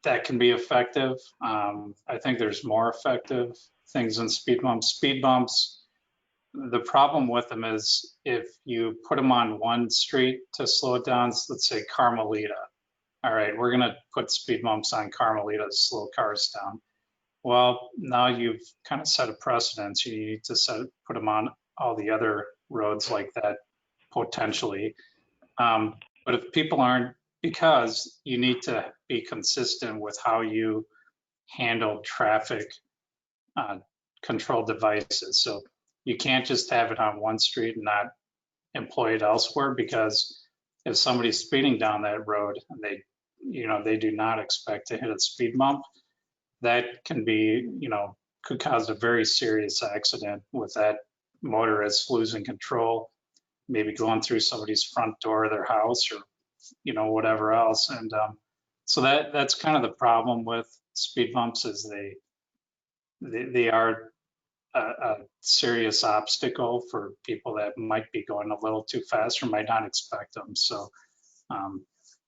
That can be effective. I think there's more effective things than speed bumps. Speed bumps the problem with them is if you put them on one street to slow it down, let's say Carmelita. All right, we're going to put speed bumps on Carmelita to slow cars down. Well, now you've kind of set a precedence. You need to put them on all the other roads like that potentially. But if people aren't, because you need to be consistent with how you handle traffic control devices. So you can't just have it on one street and not employ it elsewhere, because if somebody's speeding down that road and they do not expect to hit a speed bump, that can be, could cause a very serious accident with that motorist losing control, maybe going through somebody's front door of their house or, whatever else. And so that's kind of the problem with speed bumps, is they are a serious obstacle for people that might be going a little too fast or might not expect them. So,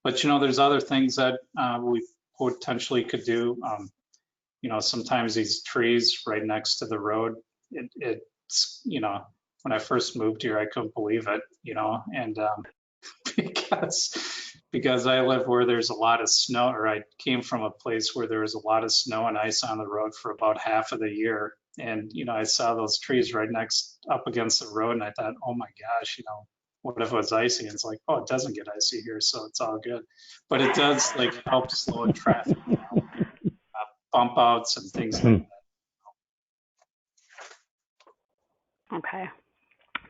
but there's other things that we potentially could do. Sometimes these trees right next to the road, it's, when I first moved here, I couldn't believe it, and because I live where there's a lot of snow, or I came from a place where there was a lot of snow and ice on the road for about half of the year. And, I saw those trees right up against the road, and I thought, oh my gosh, what if it was icy? And it's like, oh, it doesn't get icy here, so it's all good. But it does help slow traffic down, bump outs and things like that. Okay,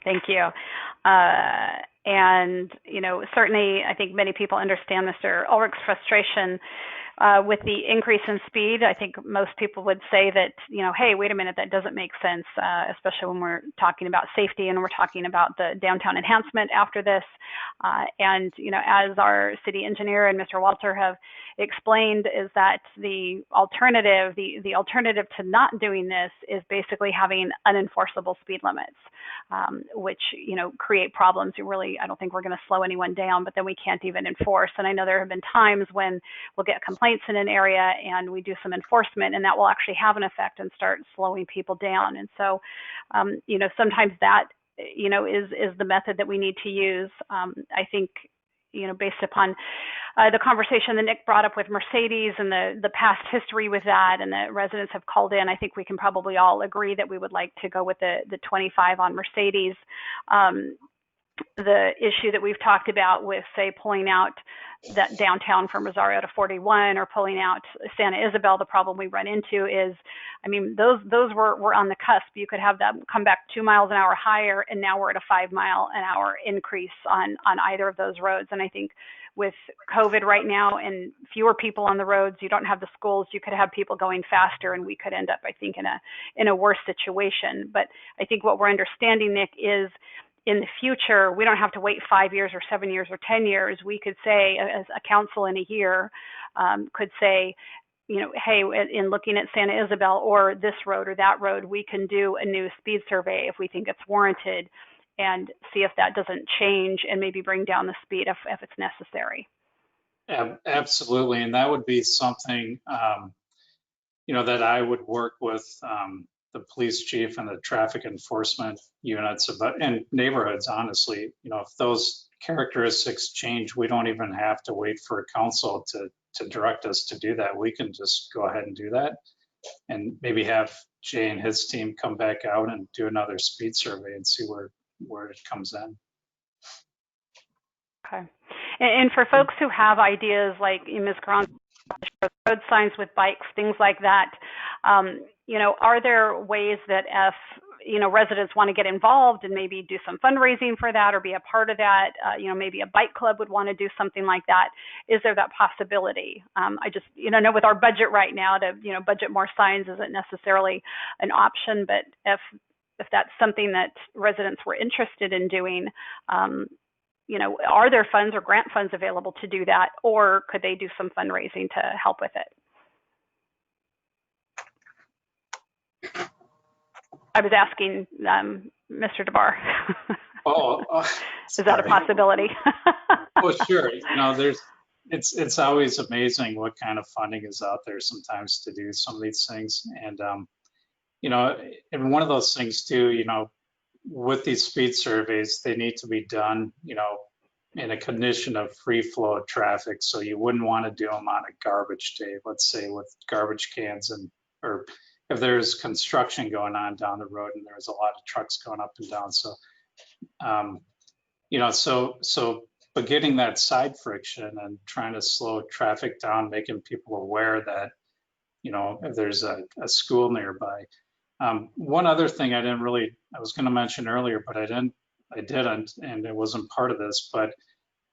thank you. And, certainly I think many people understand Mr. Ulrich's frustration with the increase in speed. I think most people would say that, hey, wait a minute, that doesn't make sense, especially when we're talking about safety and we're talking about the downtown enhancement after this. And, as our city engineer and Mr. Walter have explained, is that the alternative to not doing this is basically having unenforceable speed limits, which, create problems. I don't think we're going to slow anyone down, but then we can't even enforce. And I know there have been times when we'll get complaints in an area and we do some enforcement, and that will actually have an effect and start slowing people down. And so, sometimes that, is the method that we need to use. I think, based upon the conversation that Nick brought up with Mercedes and the past history with that, and the residents have called in, I think we can probably all agree that we would like to go with the 25 on Mercedes. The issue that we've talked about with, say, pulling out that downtown from Rosario to 41 or pulling out Santa Isabel, the problem we run into is, those were on the cusp. You could have them come back 2 miles an hour higher, and now we're at a 5 mile an hour increase on either of those roads. And I think with COVID right now and fewer people on the roads, you don't have the schools, you could have people going faster, and we could end up, I think, in a worse situation. But I think what we're understanding, Nick, is in the future, we don't have to wait 5 years or 7 years or 10 years. We could say, as a council in a year, could say, hey, in looking at Santa Isabel or this road or that road, we can do a new speed survey if we think it's warranted, and see if that doesn't change and maybe bring down the speed if it's necessary. Absolutely, and that would be something, that I would work with the police chief and the traffic enforcement units and neighborhoods, honestly. If those characteristics change, we don't even have to wait for a council to direct us to do that. We can just go ahead and do that, and maybe have Jay and his team come back out and do another speed survey and see where it comes in. Okay. And for folks who have ideas like Ms. Caron, road signs with bikes, things like that, are there ways that if, residents want to get involved and maybe do some fundraising for that or be a part of that, maybe a bike club would want to do something like that. Is there that possibility? I just, know with our budget right now to, budget more signs isn't necessarily an option, but if that's something that residents were interested in doing, are there funds or grant funds available to do that, or could they do some fundraising to help with it? I was asking Mr. DeBar. Is that a possibility? Oh, sure. It's always amazing what kind of funding is out there sometimes to do some of these things. And, and one of those things too, with these speed surveys, they need to be done, in a condition of free flow of traffic. So you wouldn't want to do them on a garbage day, let's say with garbage cans or if there's construction going on down the road and there's a lot of trucks going up and down. So, but getting that side friction and trying to slow traffic down, making people aware that, if there's a school nearby. One other thing I was going to mention earlier, but I didn't, and it wasn't part of this, but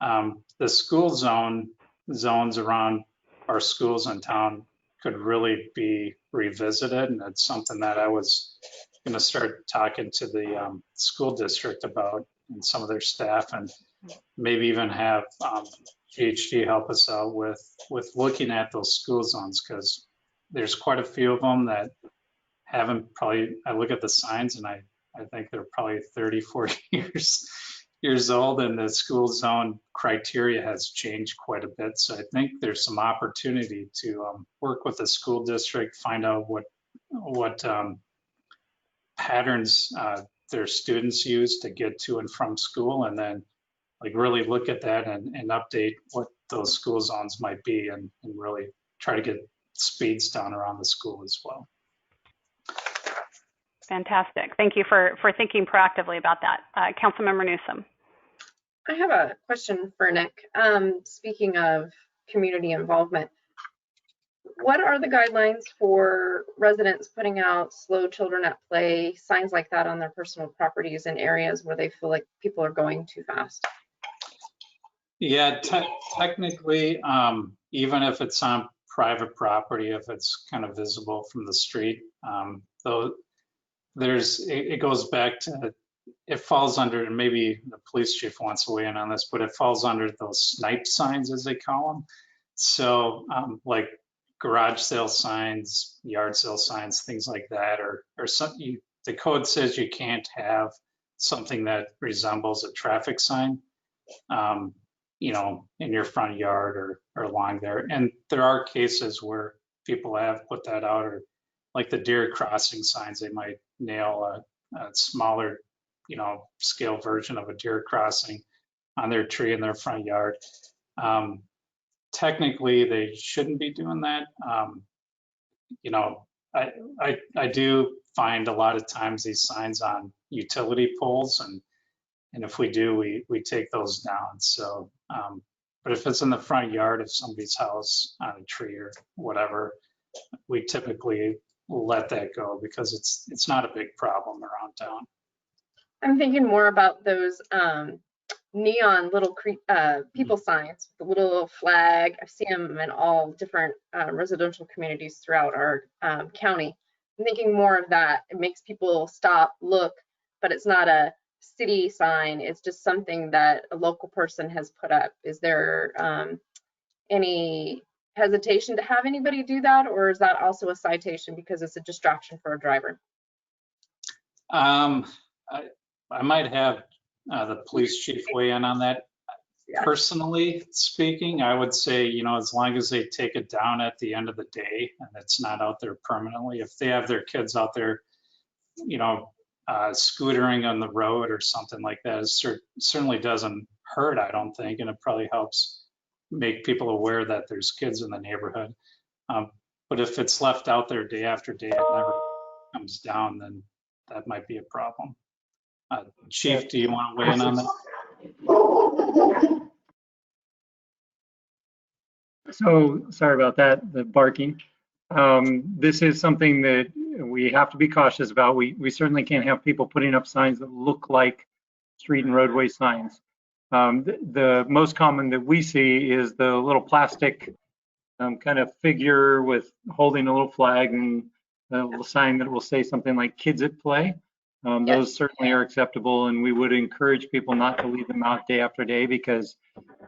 the school zones around our schools in town could really be revisited. And it's something that I was going to start talking to the school district about and some of their staff, and maybe even have GHD help us out with looking at those school zones, because there's quite a few of them that haven't probably, I look at the signs and I think they're probably 30, 40 years old, and the school zone criteria has changed quite a bit. So I think there's some opportunity to work with the school district, find out what patterns their students use to get to and from school, and then like really look at that and update what those school zones might be, and really try to get speeds down around the school as well. Fantastic. Thank you for thinking proactively about that. Councilmember Newsom. I have a question for Nick. Speaking of community involvement, what are the guidelines for residents putting out slow children at play, signs like that on their personal properties in areas where they feel like people are going too fast? Yeah, technically, even if it's on private property, if it's kind of visible from the street, though it goes back to, it falls under, and maybe the police chief wants to weigh in on this, but it falls under those snipe signs, as they call them. So like garage sale signs, yard sale signs, things like that, or the code says you can't have something that resembles a traffic sign, in your front yard or along there. And there are cases where people have put that out, or like the deer crossing signs, they might nail a smaller, scale version of a deer crossing on their tree in their front yard. Technically, they shouldn't be doing that. I do find a lot of times these signs on utility poles, and if we do, we take those down. So, but if it's in the front yard of somebody's house on a tree or whatever, we typically let that go, because it's not a big problem around town. I'm thinking more about those neon little people signs, the little flag. I've seen them in all different residential communities throughout our county. I'm thinking more of that. It makes people stop, look, but it's not a city sign. It's just something that a local person has put up. Is there any hesitation to have anybody do that, or is that also a citation because it's a distraction for a driver? I might have the police chief weigh in on that. Yeah. Personally speaking, I would say, as long as they take it down at the end of the day and it's not out there permanently, if they have their kids out there, scootering on the road or something like that, it certainly doesn't hurt, I don't think, and it probably helps make people aware that there's kids in the neighborhood. But if it's left out there day after day, it never comes down, then that might be a problem. Chief, do you want to weigh in on that? So sorry about that, the barking. This is something that we have to be cautious about. We certainly can't have people putting up signs that look like street and roadway signs. The most common that we see is the little plastic kind of figure with holding a little flag and a little sign that will say something like "Kids at Play." Yes. Those certainly are acceptable, and we would encourage people not to leave them out day after day, because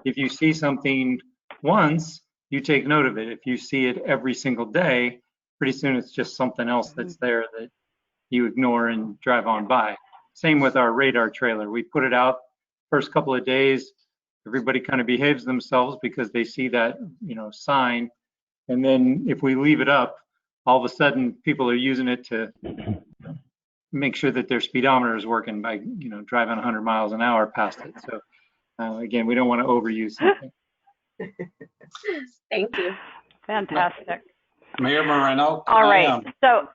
if you see something once, you take note of it. If you see it every single day, pretty soon it's just something else that's there that you ignore and drive on by. Same with our radar trailer. We put it out first couple of days, everybody kind of behaves themselves because they see that, sign. And then if we leave it up, all of a sudden people are using it to make sure that their speedometer is working by, driving 100 miles an hour past it. So again, we don't want to overuse something. Thank you. Fantastic. Mayor Moreno. All right. So,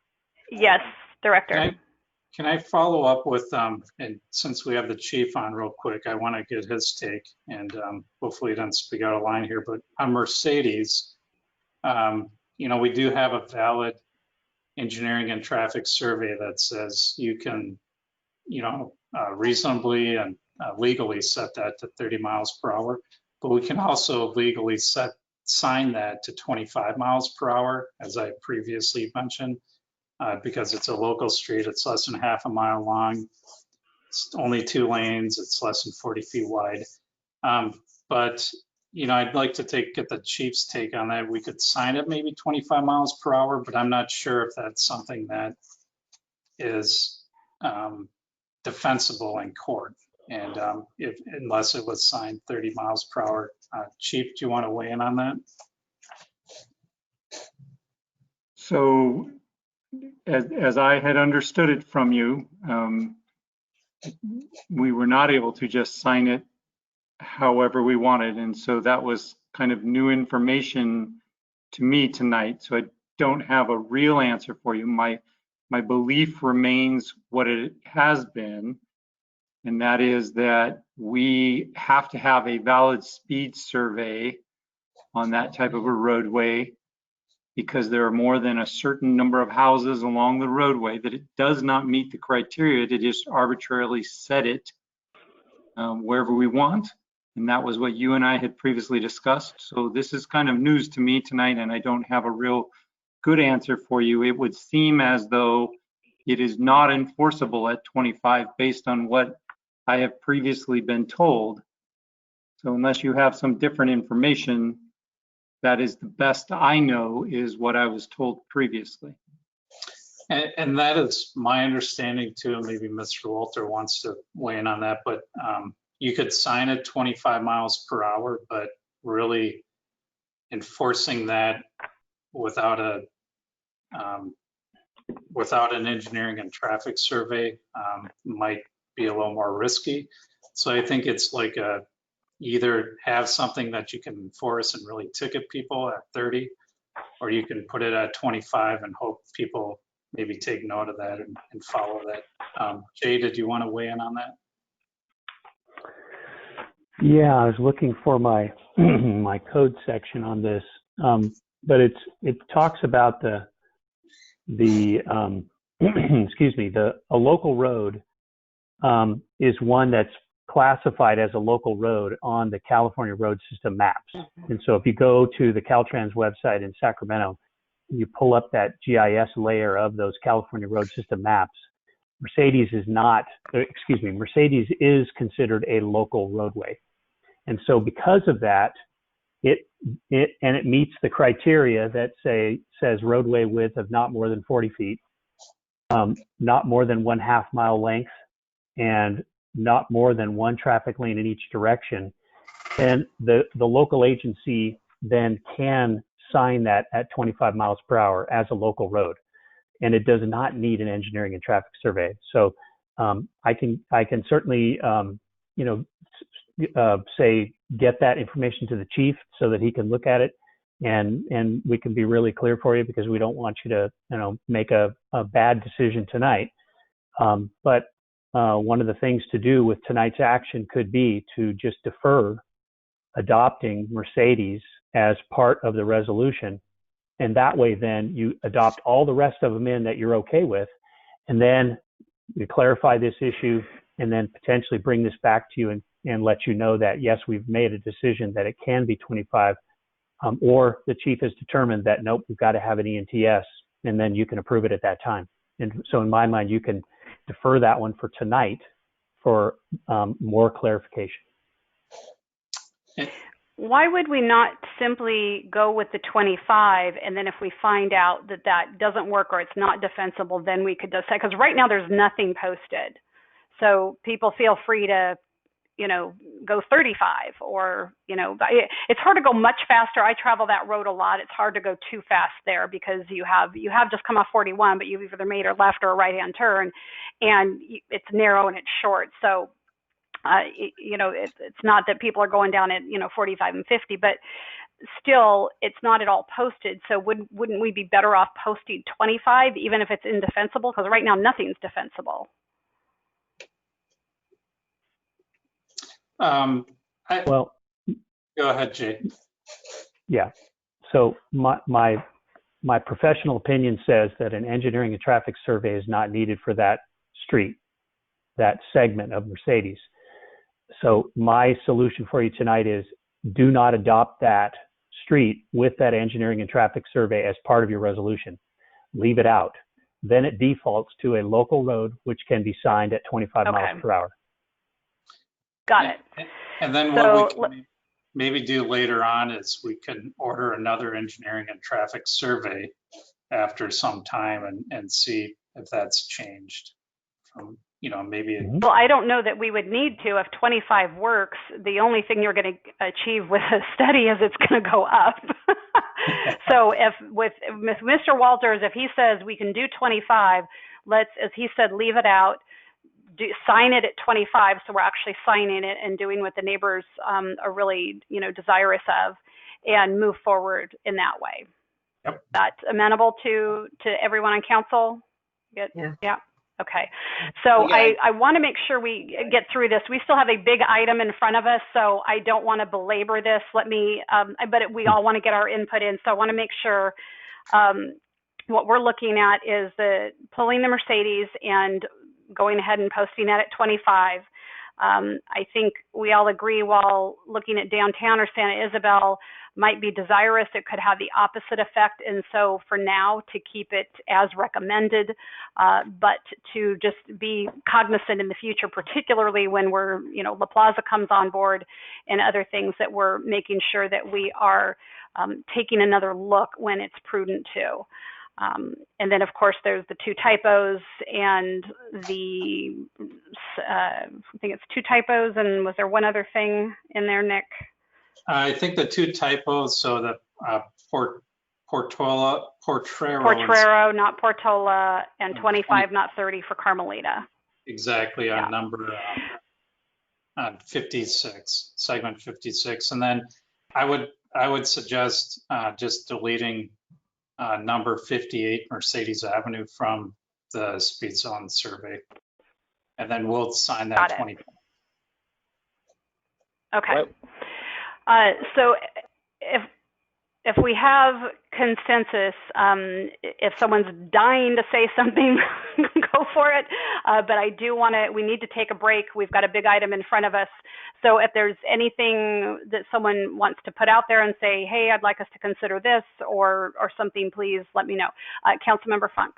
yes, Director. Can I follow up with, and since we have the chief on real quick, I want to get his take, and hopefully he doesn't speak out of line here, but on Mercedes, we do have a valid engineering and traffic survey that says you can, reasonably and legally set that to 30 miles per hour, but we can also legally sign that to 25 miles per hour, as I previously mentioned. Because it's a local street, it's less than half a mile long, it's only 2 lanes, it's less than 40 feet wide. But I'd like to get the chief's take on that. We could sign it maybe 25 miles per hour, but I'm not sure if that's something that is defensible in court. And unless it was signed 30 miles per hour. Chief, do you want to weigh in on that? So as I had understood it from you, we were not able to just sign it however we wanted. And so that was kind of new information to me tonight. So I don't have a real answer for you. My belief remains what it has been, and that is that we have to have a valid speed survey on that type of a roadway, because there are more than a certain number of houses along the roadway that it does not meet the criteria to just arbitrarily set it wherever we want. And that was what you and I had previously discussed. So this is kind of news to me tonight, and I don't have a real good answer for you. It would seem as though it is not enforceable at 25 based on what I have previously been told. So unless you have some different information, that is the best I know is what I was told previously. And that is my understanding too. Maybe Mr. Walter wants to weigh in on that, but you could sign it 25 miles per hour, but really enforcing that without an engineering and traffic survey might be a little more risky. So I think it's like either have something that you can enforce and really ticket people at 30, or you can put it at 25 and hope people maybe take note of that and follow that. Jay, did you want to weigh in on that? Yeah, I was looking for my my code section on this, but it talks about the excuse me, a local road is one that's classified as a local road on the California road system maps. And so if you go to the Caltrans website in Sacramento, you pull up that GIS layer of those California road system maps, Mercedes is considered a local roadway. And so because of that, it meets the criteria that says roadway width of not more than 40 feet, not more than 1/2 mile length, and not more than 1 traffic lane in each direction. And the local agency then can sign that at 25 miles per hour as a local road. And it does not need an engineering and traffic survey. So I can certainly, say, get that information to the chief so that he can look at it, and we can be really clear for you, because we don't want you to, make a bad decision tonight. But one of the things to do with tonight's action could be to just defer adopting Mercedes as part of the resolution. And that way, then you adopt all the rest of them in that you're okay with, and then you clarify this issue, and then potentially bring this back to you and let you know that, yes, we've made a decision that it can be 25, or the chief has determined that, nope, we've got to have an ENTS, and then you can approve it at that time. And so in my mind, you can defer that one for tonight for more clarification. Why would we not simply go with the 25, and then if we find out that that doesn't work or it's not defensible, then we could decide? Because right now there's nothing posted. So people feel free to go 35, or, it's hard to go much faster. I travel that road a lot. It's hard to go too fast there because you have just come off 41, but you've either made a left or a right-hand turn, and it's narrow and it's short. So, it's not that people are going down at, 45 and 50, but still it's not at all posted. So wouldn't we be better off posting 25, even if it's indefensible? Because right now nothing's defensible. Well, go ahead, Jay. yeah. So my professional opinion says that an engineering and traffic survey is not needed for that street, that segment of Mercedes. So my solution for you tonight is do not adopt that street with that engineering and traffic survey as part of your resolution. Leave it out. Then it defaults to a local road, which can be signed at 25 miles per hour. Got it. And then what we can maybe do later on is we can order another engineering and traffic survey after some time and see if that's changed from, maybe. Well, I don't know that we would need to. If 25 works, the only thing you're going to achieve with a study is it's going to go up. So if with Mr. Walters, if he says we can do 25, let's, as he said, leave it out. Sign it at 25, so we're actually signing it and doing what the neighbors are really, desirous of, and move forward in that way. Yep. That's amenable to everyone on council? Good. Yeah. Okay. So I want to make sure we get through this. We still have a big item in front of us, so I don't want to belabor this. Let me, but we all want to get our input in, so I want to make sure what we're looking at is pulling the Mercedes and going ahead and posting that at 25. I think we all agree, while looking at downtown or Santa Isabel might be desirous, it could have the opposite effect. And so for now, to keep it as recommended, but to just be cognizant in the future, particularly when La Plaza comes on board and other things, that we're making sure that we are taking another look when it's prudent to. And then, of course, there's the 2 typos and I think it's 2 typos. And was there one other thing in there, Nick? I think the 2 typos, so the Potrero, not Portola, and 25, not 30 for Carmelita. Exactly, on number on 56, segment 56. And then I would suggest just deleting number 58 Mercedes Avenue from the speed zone survey. And then we'll sign that 20. Okay. So if we have consensus, if someone's dying to say something, go for it. But I do we need to take a break. We've got a big item in front of us. So if there's anything that someone wants to put out there and say, hey, I'd like us to consider this or something, please let me know. Councilmember Funk.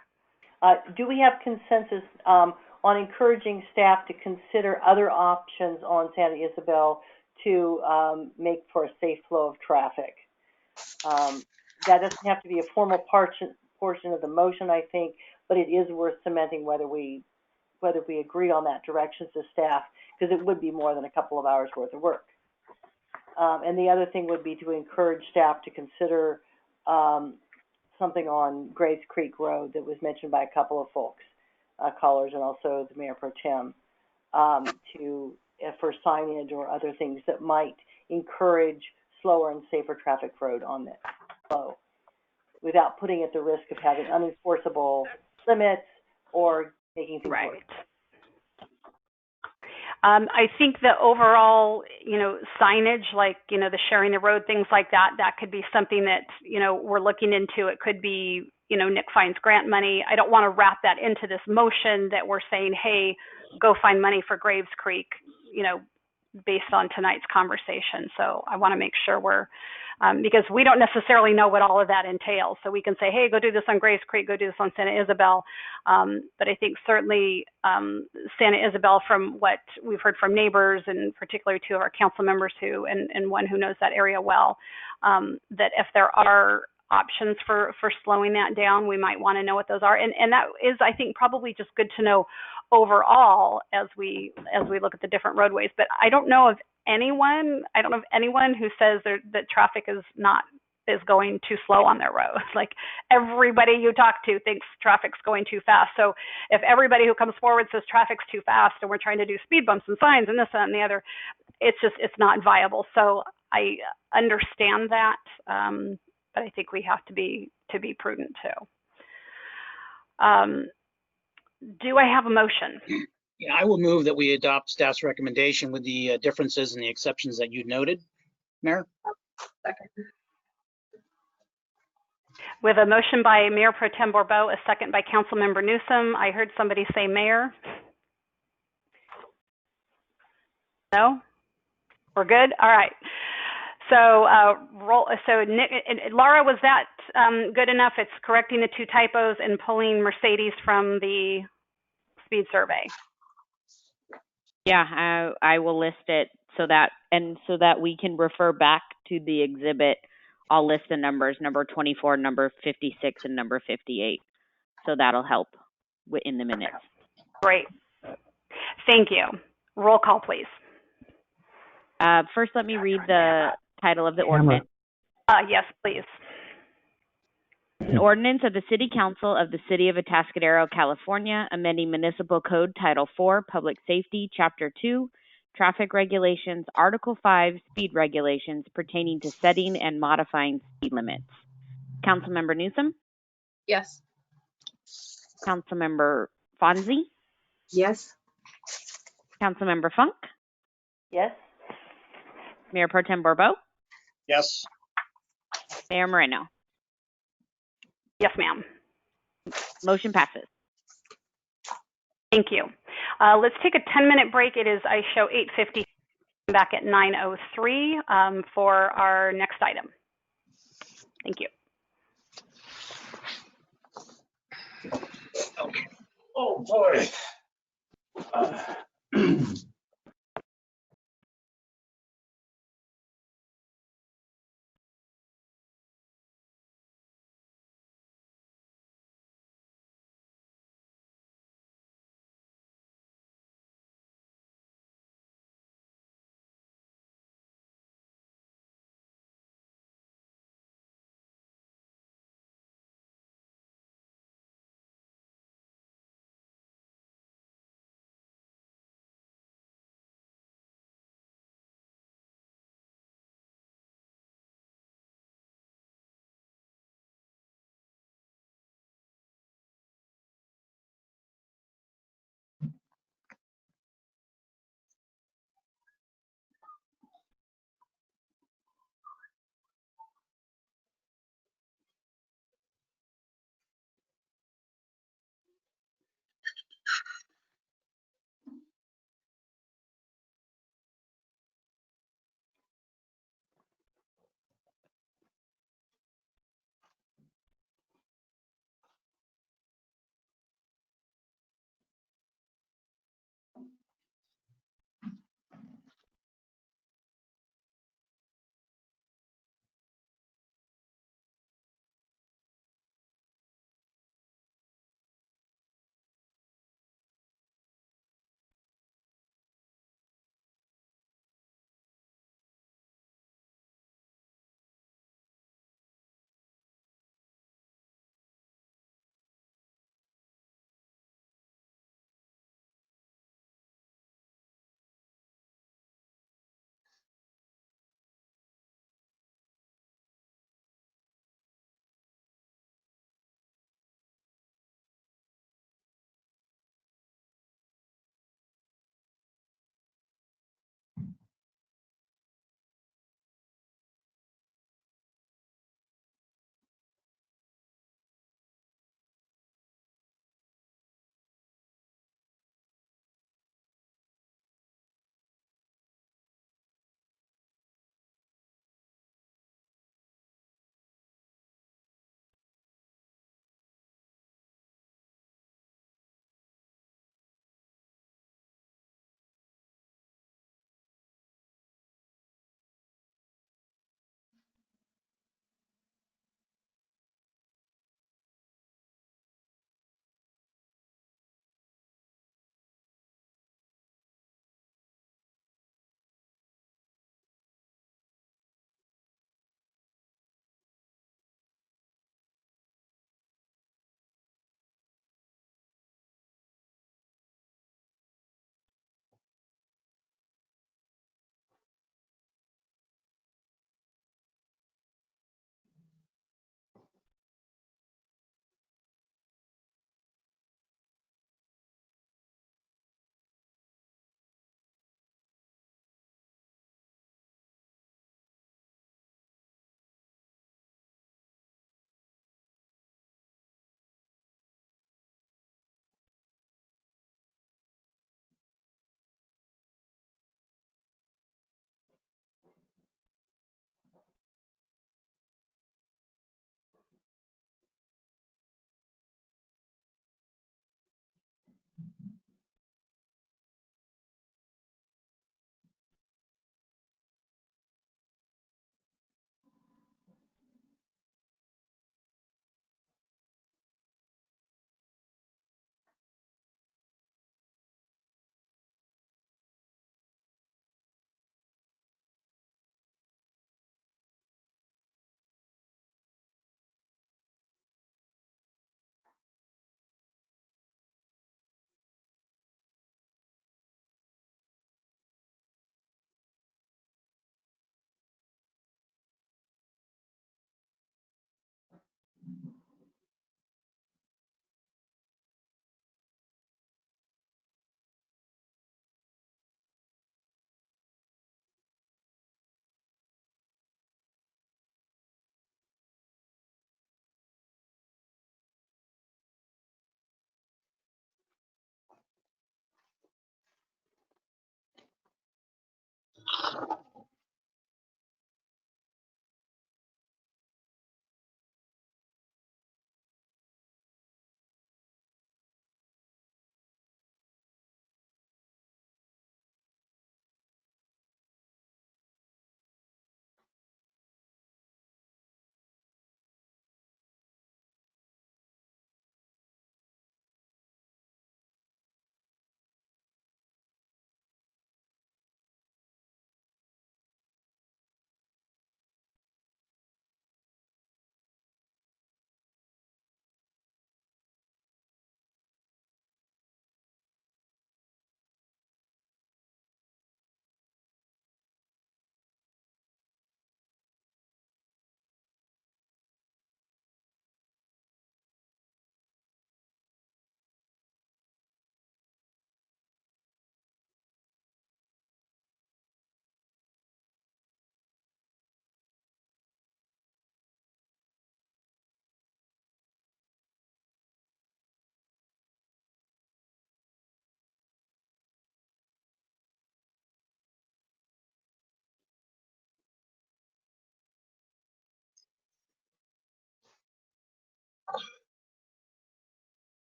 Do we have consensus on encouraging staff to consider other options on Santa Isabel to make for a safe flow of traffic? That doesn't have to be a formal portion of the motion, I think, but it is worth cementing whether we agree on that direction to staff, because it would be more than a couple of hours worth of work. And the other thing would be to encourage staff to consider something on Graves Creek Road that was mentioned by a couple of folks, callers, and also the Mayor Pro Tem, for signage or other things that might encourage slower and safer traffic road on that flow, without putting at the risk of having unenforceable limits or making things worse. I think the overall, signage, like, the sharing the road, things like that, that could be something that, we're looking into. It could be, Nick finds grant money. I don't want to wrap that into this motion that we're saying, hey, go find money for Graves Creek, based on tonight's conversation. So I want to make sure we're, because we don't necessarily know what all of that entails. So we can say, hey, go do this on Graves Creek, go do this on Santa Isabel. But I think certainly Santa Isabel, from what we've heard from neighbors, and particularly 2 of our council members and one who knows that area well, that if there are options for slowing that down, we might want to know what those are. And that is, I think, probably just good to know overall as we look at the different roadways. But I don't know of anyone who says that traffic is going too slow on their roads. Like, everybody you talk to thinks traffic's going too fast. So if everybody who comes forward says traffic's too fast and we're trying to do speed bumps and signs and this, that, and the other, it's not viable. So I understand that, but I think we have to be prudent too. Do I have a motion? Yeah, I will move that we adopt staff's recommendation with the differences and the exceptions that you noted, Mayor. Second. With a motion by Mayor Pro Tem Bourbeau, a second by Councilmember Newsom. I heard somebody say mayor. No? We're good? All right. So Nick, Laura, was that good enough? It's correcting the 2 typos and pulling Mercedes from the speed survey. Yeah, I will list it so that we can refer back to the exhibit. I'll list the numbers, number 24, number 56, and number 58. So that'll help in the minutes. Great. Thank you. Roll call, please. First, let me read the title of the ordinance. Yes, please. An ordinance of the City Council of the City of Atascadero, California, amending Municipal Code Title 4, Public Safety, Chapter 2, Traffic Regulations, Article 5, Speed Regulations pertaining to setting and modifying speed limits. Councilmember Newsom? Yes. Councilmember Fonzie? Yes. Councilmember Funk? Yes. Mayor Pro Tem Bourbeau? Yes. Mayor Moreno? Yes, ma'am. Motion passes. Thank you. Let's take a 10-minute break. It is, I show 8:50, back at 9:03 for our next item. Thank you. Okay. Oh, boy.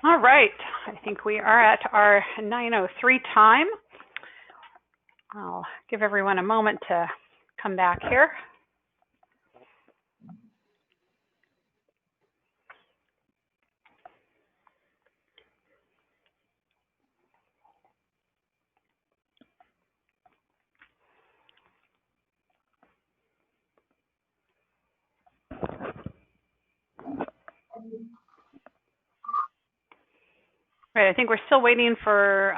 All right, I think we are at our 9:03 time. I'll give everyone a moment to come back here. Right, I think we're still waiting for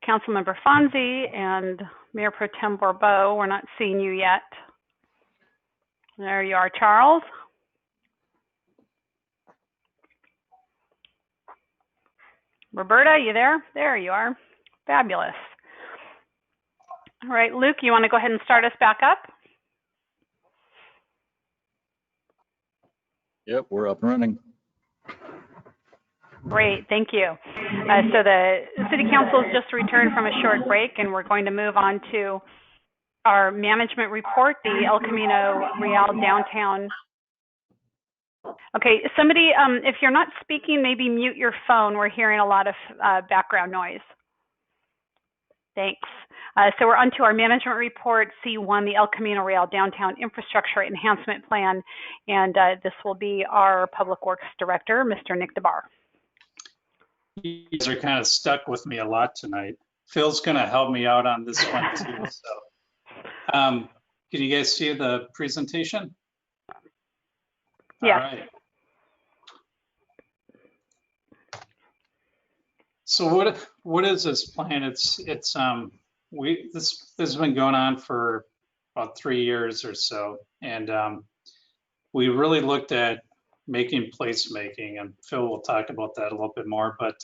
Councilmember Fonzie and Mayor Pro Tem Bourbeau. We're not seeing you yet. There you are, Charles. Roberta, you there? There you are. Fabulous. All right, Luke, you want to go ahead and start us back up? Yep, we're up and running. Great, thank you. So the City Council has just returned from a short break, and we're going to move on to our management report, the El Camino Real Downtown. Okay, somebody, if you're not speaking, maybe mute your phone. We're hearing a lot of background noise. Thanks. So we're on to our management report, C1, the El Camino Real Downtown Infrastructure Enhancement Plan, and this will be our Public Works Director, Mr. Nick DeBar. You guys are kind of stuck with me a lot tonight. Phil's going to help me out on this one too. So, can you guys see the presentation? Yeah. All right. So what is this plan? This has been going on for about 3 years or so, and we really looked at making placemaking, and Phil will talk about that a little bit more, but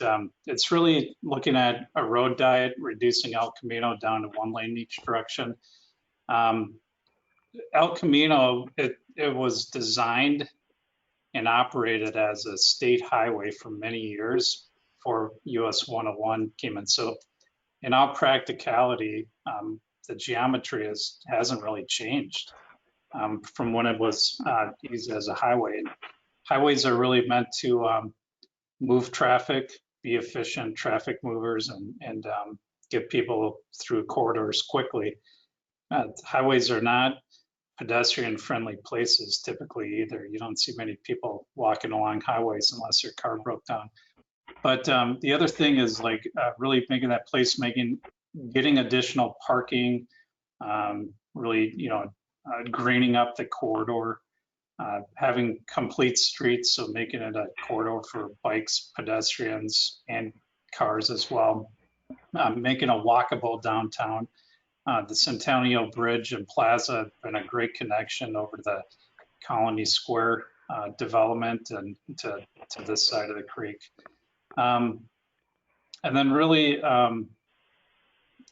it's really looking at a road diet, reducing El Camino down to 1 lane each direction. El Camino, it was designed and operated as a state highway for many years before US 101 came in. So in all practicality, the geometry hasn't really changed from when it was used as a highway. Highways are really meant to move traffic, be efficient traffic movers, and get people through corridors quickly. Highways are not pedestrian-friendly places typically either. You don't see many people walking along highways unless their car broke down. But the other thing is like really making that placemaking, getting additional parking, really, greening up the corridor, having complete streets, so making it a corridor for bikes, pedestrians, and cars as well, making a walkable downtown. The Centennial Bridge and Plaza have been a great connection over the Colony Square development and to this side of the creek. And then really,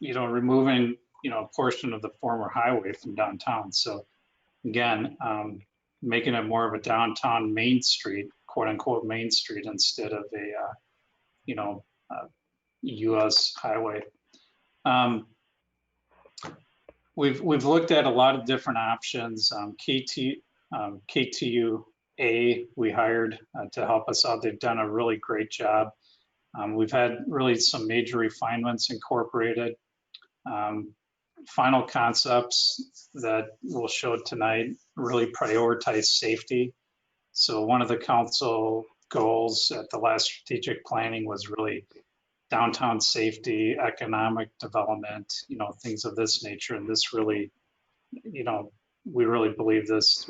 removing, a portion of the former highway from downtown. So again, making it more of a downtown Main Street, quote unquote Main Street, instead of a, US highway. We've looked at a lot of different options. KTUA we hired to help us out. They've done a really great job. We've had really some major refinements incorporated. Final concepts that we'll show tonight really prioritize safety. So one of the council goals at the last strategic planning was really downtown safety, economic development, things of this nature. And this really, we really believe this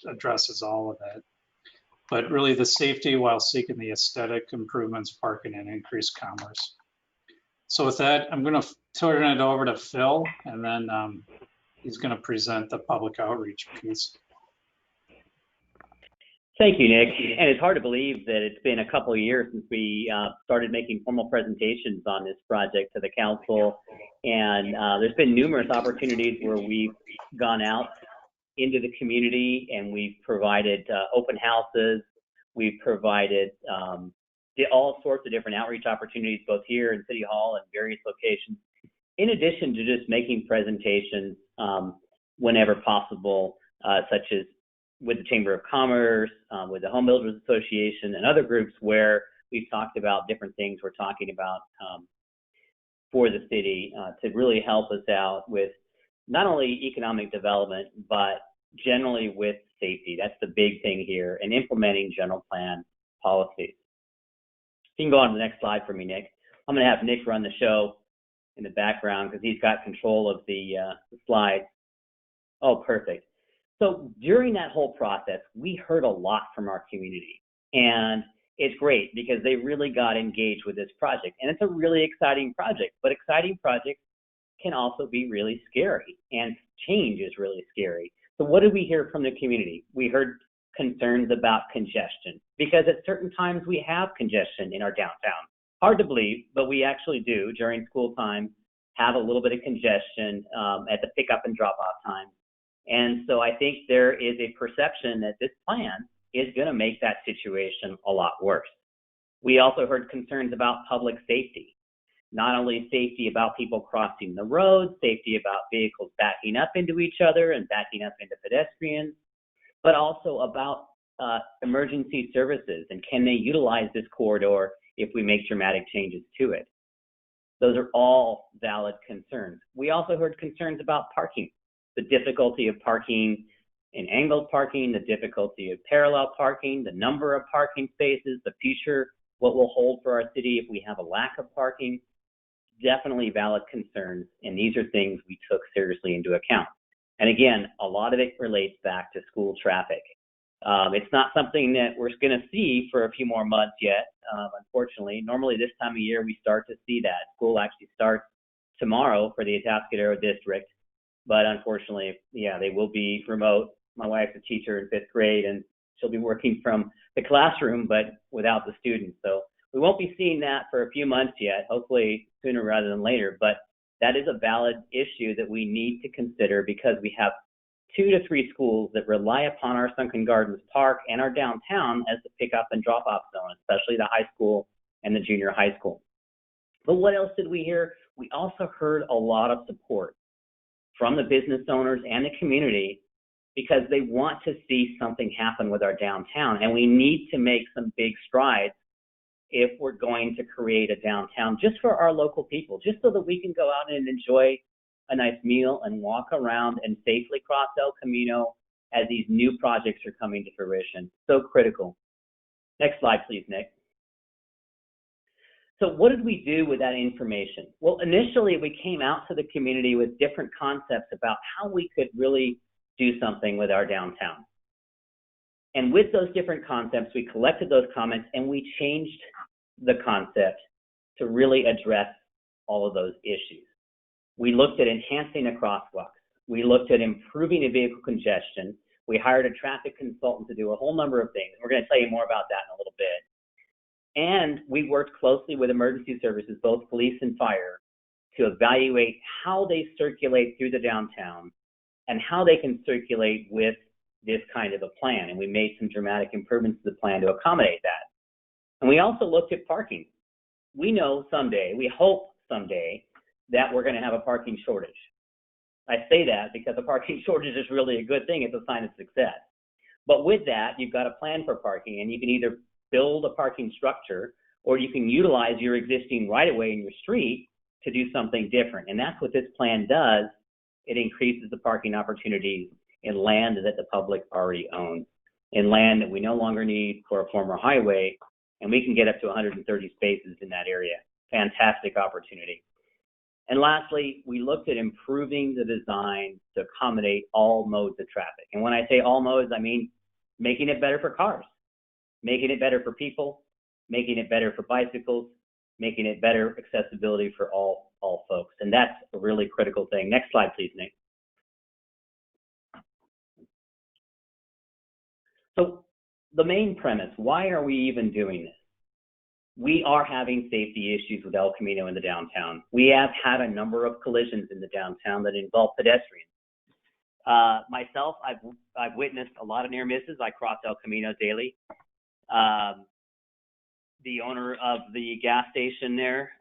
addresses all of that. But really the safety while seeking the aesthetic improvements, parking, and increased commerce. So with that, I'm going to turn it over to Phil, and then he's going to present the public outreach piece. Thank you, Nick. And it's hard to believe that it's been a couple of years since we started making formal presentations on this project to the council. And there's been numerous opportunities where we've gone out into the community and we've provided open houses. We've provided all sorts of different outreach opportunities, both here in City Hall and various locations, in addition to just making presentations whenever possible, such as with the Chamber of Commerce, with the Home Builders Association, and other groups where we've talked about different things we're talking about for the city to really help us out with not only economic development, but generally with safety. That's the big thing here, and implementing general plan policies. You can go on to the next slide for me, Nick. I'm going to have Nick run the show in the background because he's got control of the slides. Oh, perfect. So during that whole process, we heard a lot from our community, and it's great because they really got engaged with this project, and it's a really exciting project, but exciting projects can also be really scary, and change is really scary. So what did we hear from the community? We heard concerns about congestion, because at certain times we have congestion in our downtown. Hard to believe, but we actually do during school time have a little bit of congestion at the pickup and drop off time. And so I think there is a perception that this plan is going to make that situation a lot worse. We also heard concerns about public safety, not only safety about people crossing the road, safety about vehicles backing up into each other and backing up into pedestrians, but also about emergency services and can they utilize this corridor if we make dramatic changes to it. Those are all valid concerns. We also heard concerns about parking, the difficulty of parking in angled parking, the difficulty of parallel parking, the number of parking spaces, the future, what will hold for our city if we have a lack of parking. definitely valid concerns, and these are things we took seriously into account. And again, a lot of it relates back to school traffic. It's not something that we're going to see for a few more months yet, unfortunately. Normally this time of year we start to see that. School actually starts tomorrow for the Atascadero district, but unfortunately, yeah, they will be remote. My wife's a teacher in 5th grade, and she'll be working from the classroom, but without the students. So we won't be seeing that for a few months yet, hopefully sooner rather than later, but that is a valid issue that we need to consider because we have 2 to 3 schools that rely upon our Sunken Gardens Park and our downtown as the pickup and drop-off zone, especially the high school and the junior high school. But what else did we hear? We also heard a lot of support from the business owners and the community because they want to see something happen with our downtown, and we need to make some big strides if we're going to create a downtown just for our local people, just so that we can go out and enjoy a nice meal and walk around and safely cross El Camino as these new projects are coming to fruition. So critical. Next slide, please, Nick. So what did we do with that information? Well, initially we came out to the community with different concepts about how we could really do something with our downtown. And with those different concepts, we collected those comments and we changed the concept to really address all of those issues. We looked at enhancing the crosswalks. We looked at improving the vehicle congestion. We hired a traffic consultant to do a whole number of things. We're going to tell you more about that in a little bit. And we worked closely with emergency services, both police and fire, to evaluate how they circulate through the downtown and how they can circulate with this kind of a plan. And we made some dramatic improvements to the plan to accommodate that. And we also looked at parking. We know someday, we hope someday, that we're going to have a parking shortage. I say that because a parking shortage is really a good thing. It's a sign of success. But with that, you've got a plan for parking, and you can either build a parking structure or you can utilize your existing right-of-way in your street to do something different. And that's what this plan does. It increases the parking opportunities in land that the public already owns, in land that we no longer need for a former highway, and we can get up to 130 spaces in that area. Fantastic opportunity. And lastly, we looked at improving the design to accommodate all modes of traffic. And when I say all modes, I mean making it better for cars, making it better for people, making it better for bicycles, making it better accessibility for all folks. And that's a really critical thing. Next slide, please, Nick. So the main premise, why are we even doing this? We are having safety issues with El Camino in the downtown. We have had a number of collisions in the downtown that involve pedestrians. Myself, I've witnessed a lot of near misses. I cross El Camino daily. The owner of the gas station there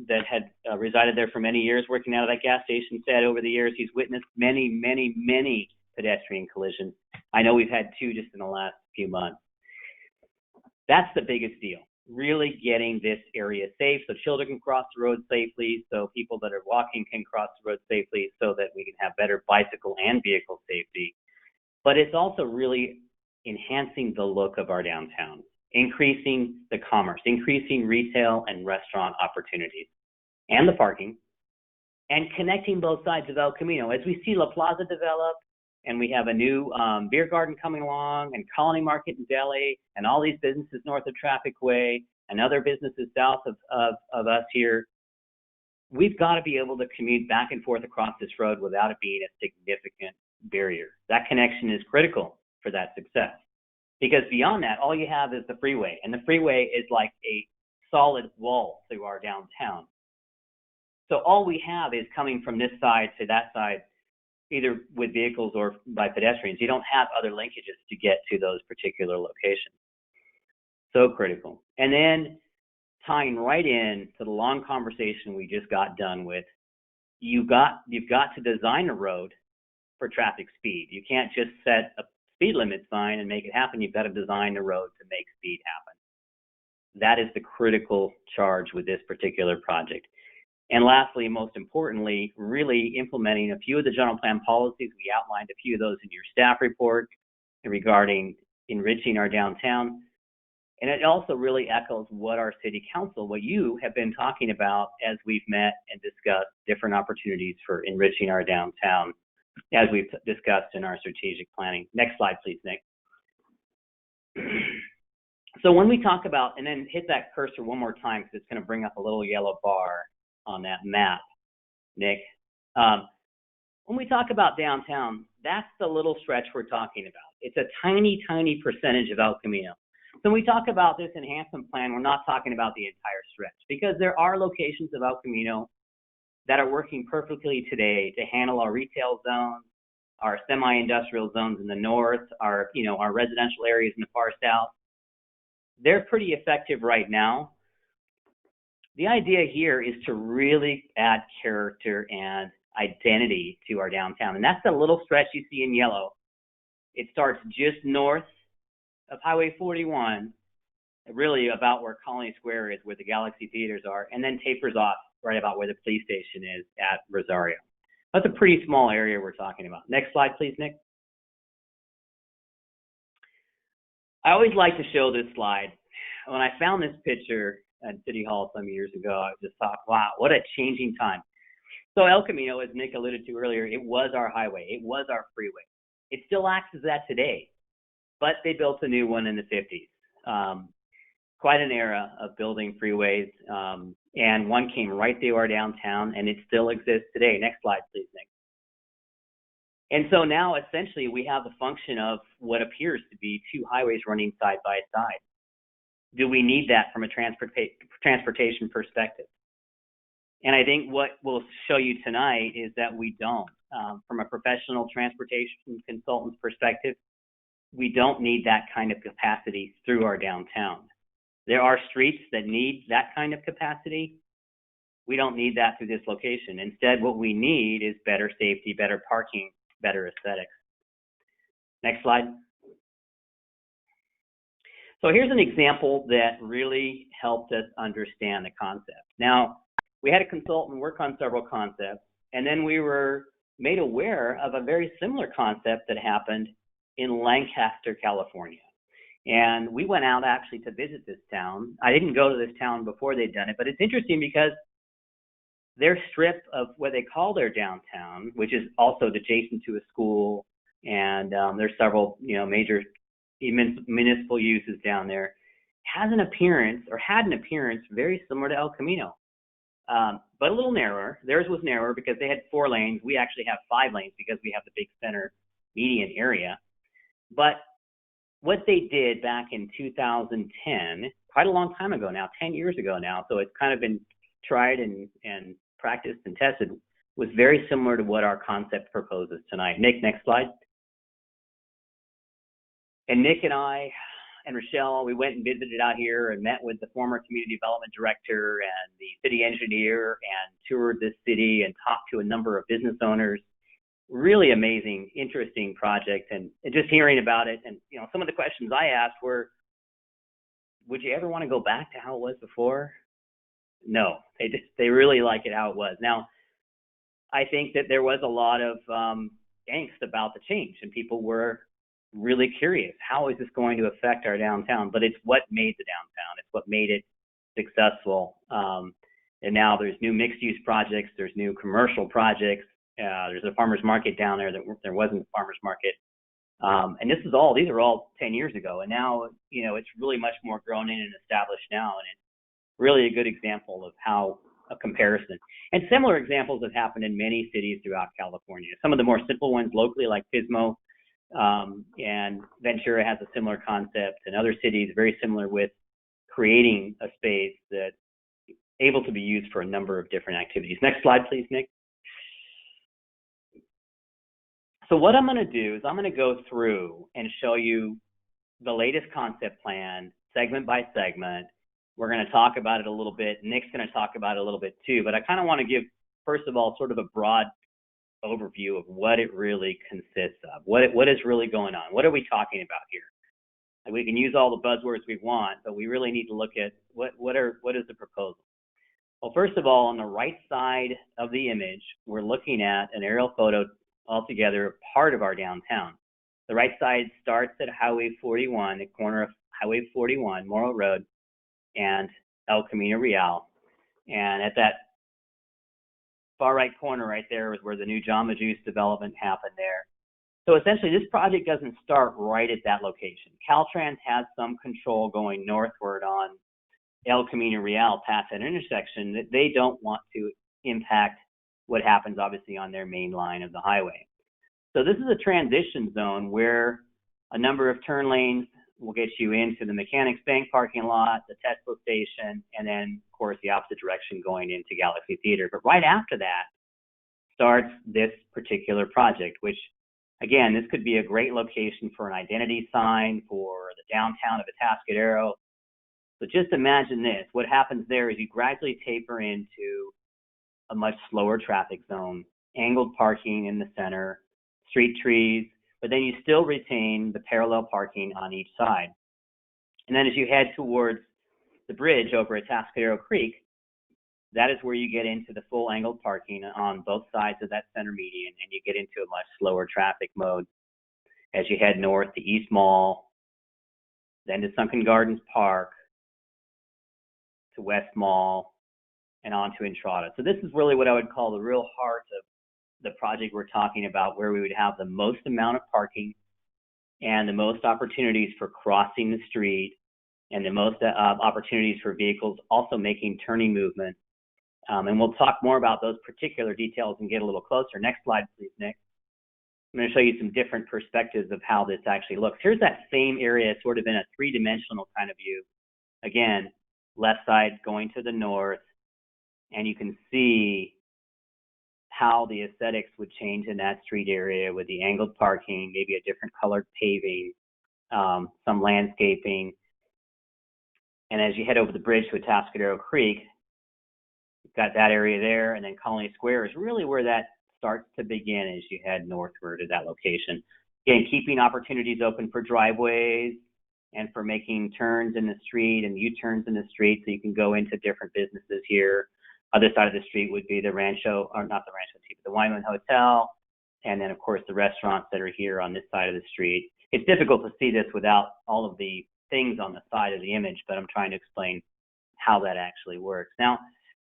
that had resided there for many years working out of that gas station said over the years he's witnessed many, many, many pedestrian collisions. I know we've had 2 just in the last few months. That's the biggest deal. Really getting this area safe so children can cross the road safely, so people that are walking can cross the road safely, so that we can have better bicycle and vehicle safety. But it's also really enhancing the look of our downtown, increasing the commerce, increasing retail and restaurant opportunities, and the parking, and connecting both sides of El Camino. As we see La Plaza develop, and we have a new beer garden coming along, and Colony Market and Deli, and all these businesses north of Traffic Way, and other businesses south of us here, we've got to be able to commute back and forth across this road without it being a significant barrier. That connection is critical for that success. Because beyond that, all you have is the freeway, and the freeway is like a solid wall through our downtown. So all we have is coming from this side to that side, either with vehicles or by pedestrians. You don't have other linkages to get to those particular locations. So critical. And then tying right in to the long conversation we just got done with, you've got to design a road for traffic speed. You can't just set a speed limit sign and make it happen. You've got to design the road to make speed happen. That is the critical charge with this particular project. And lastly, most importantly, really implementing a few of the general plan policies. We outlined a few of those in your staff report regarding enriching our downtown. And it also really echoes what our city council, what you have been talking about as we've met and discussed different opportunities for enriching our downtown, as we've discussed in our strategic planning. Next slide, please, Nick. So when we talk about, and then hit that cursor one more time because it's going to bring up a little yellow bar on that map, Nick. When we talk about downtown, that's the little stretch we're talking about. It's a tiny, tiny percentage of El Camino. So when we talk about this enhancement plan, we're not talking about the entire stretch, because there are locations of El Camino that are working perfectly today to handle our retail zones, our semi-industrial zones in the north, our residential areas in the far south. They're pretty effective right now. The idea here is to really add character and identity to our downtown. And that's the little stretch you see in yellow. It starts just north of Highway 41, really about where Colony Square is, where the Galaxy Theaters are, and then tapers off right about where the police station is at Rosario. That's a pretty small area we're talking about. Next slide, please, Nick. I always like to show this slide. When I found this picture at City Hall some years ago, I just thought, wow, what a changing time. So El Camino, as Nick alluded to earlier, it was our highway. It was our freeway. It still acts as that today, but they built a new one in the 50s. Quite an era of building freeways, and one came right through our downtown, and it still exists today. Next slide, please, Nick. And so now, essentially, we have the function of what appears to be two highways running side by side. Do we need that from a transportation perspective? And I think what we'll show you tonight is that we don't. From a professional transportation consultant's perspective, we don't need that kind of capacity through our downtown. There are streets that need that kind of capacity. We don't need that through this location. Instead, what we need is better safety, better parking, better aesthetics. Next slide. So here's an example that really helped us understand the concept. Now, we had a consultant work on several concepts, and then we were made aware of a very similar concept that happened in Lancaster, California. And we went out actually to visit this town. I didn't go to this town before they'd done it, but it's interesting because their strip of what they call their downtown, which is also adjacent to a school, and there's several major municipal uses down there, has an appearance, or had an appearance, very similar to El Camino, but a little narrower. Theirs was narrower because they had 4 lanes. We actually have 5 lanes because we have the big center median area. But what they did back in 2010, quite a long time ago now, 10 years ago now, so it's kind of been tried and practiced and tested, was very similar to what our concept proposes tonight. Nick, next slide. And Nick and I and Rochelle, we went and visited out here and met with the former community development director and the city engineer and toured this city and talked to a number of business owners. Really amazing, interesting project, and just hearing about it. And some of the questions I asked were, would you ever want to go back to how it was before? No, they really like it how it was. Now, I think that there was a lot of angst about the change, and people were really curious. How is this going to affect our downtown? But it's what made the downtown. It's what made it successful. And now there's new mixed-use projects. There's new commercial projects. There's a farmer's market down there that there wasn't a farmer's market. And these are all 10 years ago. And now, it's really much more grown in and established now. And it's really a good example of how a comparison. And similar examples have happened in many cities throughout California. Some of the more simple ones locally, like Pismo, and Ventura has a similar concept, and other cities very similar, with creating a space that's able to be used for a number of different activities. Next slide, please, Nick. So what I'm going to do is I'm going to go through and show you the latest concept plan, segment by segment. We're going to talk about it a little bit. Nick's going to talk about it a little bit too, but I kind of want to give, first of all, sort of a broad overview of what it really consists of. What is really going on? What are we talking about here? And we can use all the buzzwords we want, but we really need to look at what is the proposal. Well, first of all, on the right side of the image, we're looking at an aerial photo altogether, part of our downtown. The right side starts at Highway 41, the corner of Highway 41, Morro Road, and El Camino Real. And at that far right corner right there is where the new Jamba Juice development happened there. So essentially, this project doesn't start right at that location. Caltrans has some control going northward on El Camino Real past that intersection that they don't want to impact what happens obviously on their main line of the highway. So this is a transition zone where a number of turn lanes will get you into the Mechanics Bank parking lot, the Tesla station, and then of course the opposite direction going into Galaxy Theater. But right after that starts this particular project, which again, this could be a great location for an identity sign for the downtown of Atascadero. So just imagine this. What happens there is you gradually taper into a much slower traffic zone, angled parking in the center, street trees, but then you still retain the parallel parking on each side. And then as you head towards the bridge over Atascadero Creek, that is where you get into the full angled parking on both sides of that center median, and you get into a much slower traffic mode as you head north to East Mall, then to Sunken Gardens Park, to West Mall, and on to Entrada. So this is really what I would call the real heart of the project we're talking about, where we would have the most amount of parking and the most opportunities for crossing the street and the most opportunities for vehicles also making turning movement. And we'll talk more about those particular details and get a little closer. Next slide, please, Nick. I'm going to show you some different perspectives of how this actually looks. Here's that same area sort of in a three-dimensional kind of view. Again, left side going to the north, and you can see how the aesthetics would change in that street area with the angled parking, maybe a different colored paving, some landscaping. And as you head over the bridge to Atascadero Creek, you've got that area there, and then Colony Square is really where that starts to begin as you head northward to that location. Again, keeping opportunities open for driveways and for making turns in the street and U-turns in the street so you can go into different businesses here. Other side of the street would be the Rancho, or not the Rancho, but the Wyman Hotel, and then of course the restaurants that are here on this side of the street. It's difficult to see this without all of the things on the side of the image, but I'm trying to explain how that actually works. Now,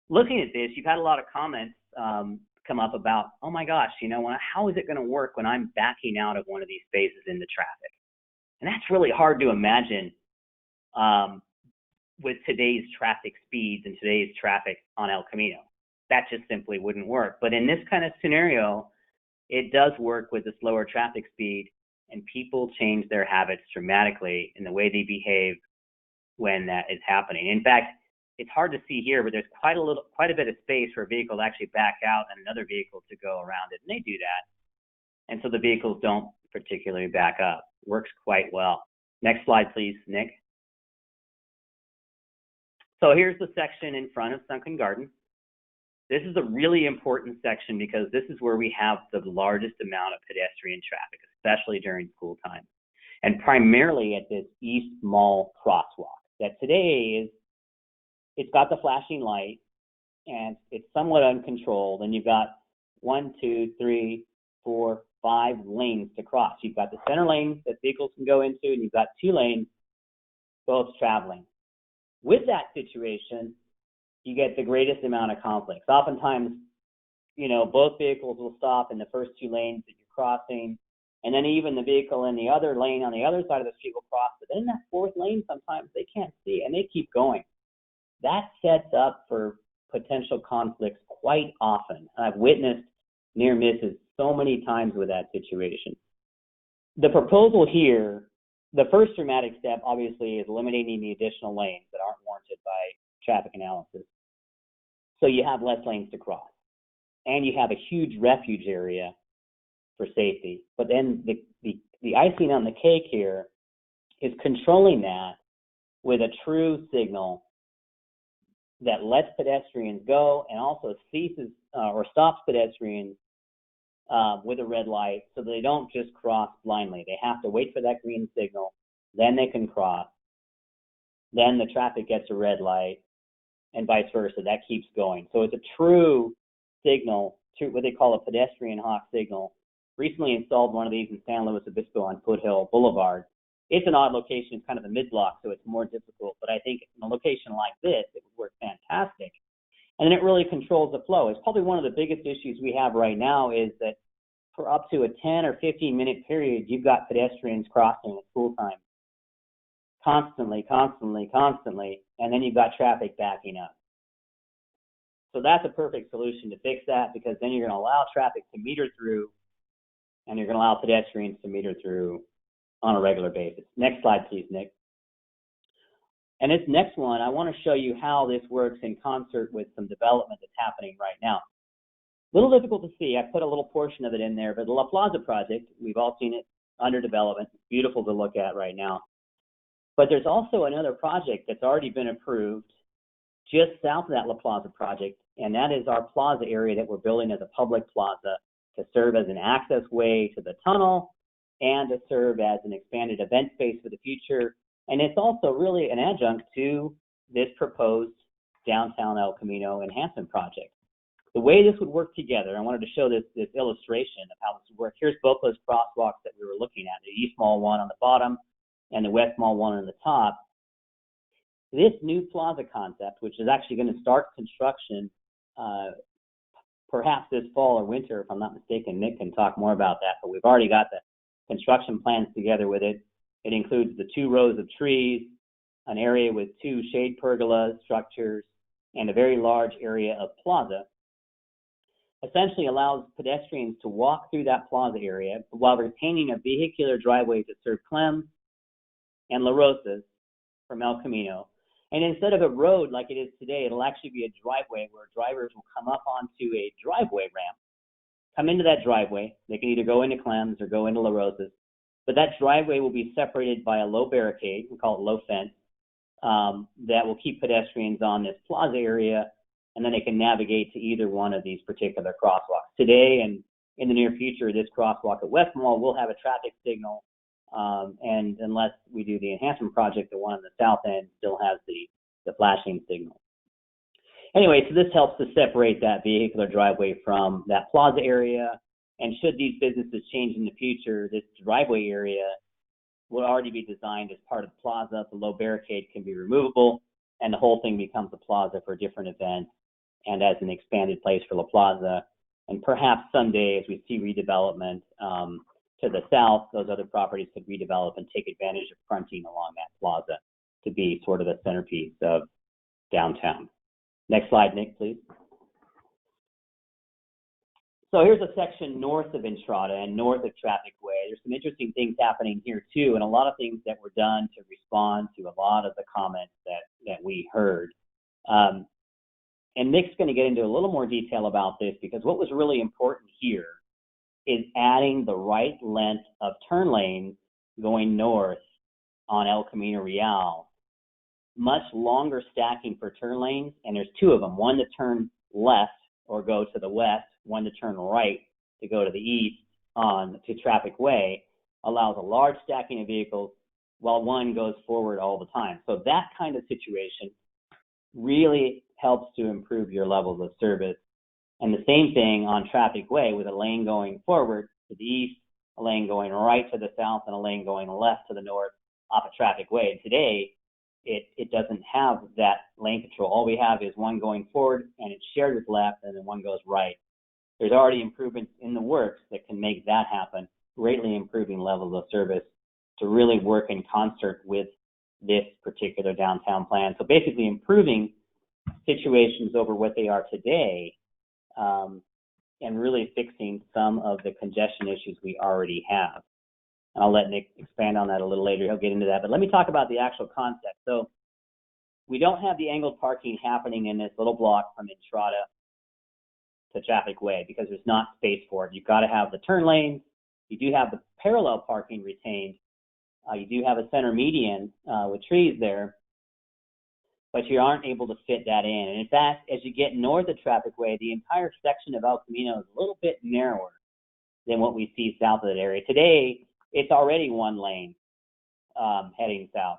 looking at this, you've had a lot of comments come up about, oh my gosh, you know, how is it going to work when I'm backing out of one of these spaces into traffic? And that's really hard to imagine with today's traffic speeds and today's traffic on El Camino. That just simply wouldn't work. But in this kind of scenario, it does work with the slower traffic speed, and people change their habits dramatically in the way they behave when that is happening. In fact, it's hard to see here, but there's quite a bit of space for a vehicle to actually back out and another vehicle to go around it, and they do that. And so the vehicles don't particularly back up. Works quite well. Next slide, please, Nick. So here's the section in front of Sunken Gardens. This is a really important section because this is where we have the largest amount of pedestrian traffic, especially during school time, and primarily at this East Mall crosswalk that today it's got the flashing light and it's somewhat uncontrolled, and you've got 1, 2, 3, 4, 5 lanes to cross. You've got the center lane that vehicles can go into, and you've got 2 lanes, both traveling. With that situation, you get the greatest amount of conflicts. Oftentimes, you know, both vehicles will stop in the first 2 lanes that you're crossing, and then even the vehicle in the other lane on the other side of the street will cross, but then in that 4th lane, sometimes they can't see, and they keep going. That sets up for potential conflicts quite often. I've witnessed near misses so many times with that situation. The proposal here, the first dramatic step, obviously, is eliminating the additional lanes that aren't warranted by traffic analysis. So you have less lanes to cross, and you have a huge refuge area for safety. But then the icing on the cake here is controlling that with a true signal that lets pedestrians go and also ceases or stops pedestrians with a red light so they don't just cross blindly. They have to wait for that green signal, then they can cross. Then the traffic gets a red light, and vice versa. That keeps going. So it's a true signal, what they call a pedestrian hawk signal. Recently installed one of these in San Luis Obispo on Foothill Boulevard, It's an odd location, it's kind of a mid-block, so it's more difficult. But I think in a location like this, it would work fantastic. And then it really controls the flow. It's probably one of the biggest issues we have right now is that for up to a 10 or 15-minute period, you've got pedestrians crossing at school time. Constantly, and then you've got traffic backing up. So that's a perfect solution to fix that, because then you're going to allow traffic to meter through, and you're going to allow pedestrians to meter through on a regular basis. Next slide, please, Nick. And this next one, I want to show you how this works in concert with some development that's happening right now. A little difficult to see. I put a little portion of it in there, but the La Plaza project, we've all seen it under development. It's beautiful to look at right now. But there's also another project that's already been approved just south of that La Plaza project, and that is our plaza area that we're building as a public plaza to serve as an access way to the tunnel and to serve as an expanded event space for the future. And it's also really an adjunct to this proposed downtown El Camino enhancement project. The way this would work together, I wanted to show this illustration of how this would work. Here's both those crosswalks that we were looking at, the east mall one on the bottom and the west mall one on the top. This new plaza concept, which is actually going to start construction perhaps this fall or winter, if I'm not mistaken. Nick can talk more about that, but we've already got the construction plans together with it. It includes the 2 rows of trees, an area with 2 shade pergola structures, and a very large area of plaza. Essentially allows pedestrians to walk through that plaza area while retaining a vehicular driveway to serve Clem and La Rosas from El Camino. And instead of a road like it is today, it'll actually be a driveway where drivers will come up onto a driveway ramp, come into that driveway. They can either go into Clem's or go into La Rosas. But that driveway will be separated by a low barricade, we call it low fence, that will keep pedestrians on this plaza area, and then they can navigate to either one of these particular crosswalks. Today and in the near future, this crosswalk at West Mall will have a traffic signal, and unless we do the enhancement project, the one on the south end still has the flashing signal. Anyway, so this helps to separate that vehicular driveway from that plaza area. And should these businesses change in the future, this driveway area will already be designed as part of the plaza. The low barricade can be removable, and the whole thing becomes a plaza for different events and as an expanded place for La Plaza. And perhaps someday, as we see redevelopment to the south, those other properties could redevelop and take advantage of fronting along that plaza to be sort of the centerpiece of downtown. Next slide, Nick, please. So here's a section north of Entrada and north of Traffic Way. There's some interesting things happening here too, and a lot of things that were done to respond to a lot of the comments that we heard. And Nick's going to get into a little more detail about this, because what was really important here is adding the right length of turn lanes going north on El Camino Real. Much longer stacking for turn lanes, and there's 2 of them, one to turn left or go to the west, one to turn right to go to the east on to Traffic Way, allows a large stacking of vehicles while one goes forward all the time. So that kind of situation really helps to improve your levels of service. And the same thing on Traffic Way, with a lane going forward to the east, a lane going right to the south, and a lane going left to the north off of Traffic Way. And today, it doesn't have that lane control. All we have is one going forward, and it's shared with left, and then one goes right. There's already improvements in the works that can make that happen, greatly improving levels of service to really work in concert with this particular downtown plan. So basically improving situations over what they are today, and really fixing some of the congestion issues we already have. And I'll let Nick expand on that a little later. He'll get into that. But let me talk about the actual concept. So we don't have the angled parking happening in this little block from Entrada to Traffic Way, because there's not space for it. You've got to have the turn lanes. You do have the parallel parking retained. You do have a center median with trees there, but you aren't able to fit that in. And in fact, as you get north of Traffic Way, the entire section of El Camino is a little bit narrower than what we see south of that area. Today, it's already one lane heading south.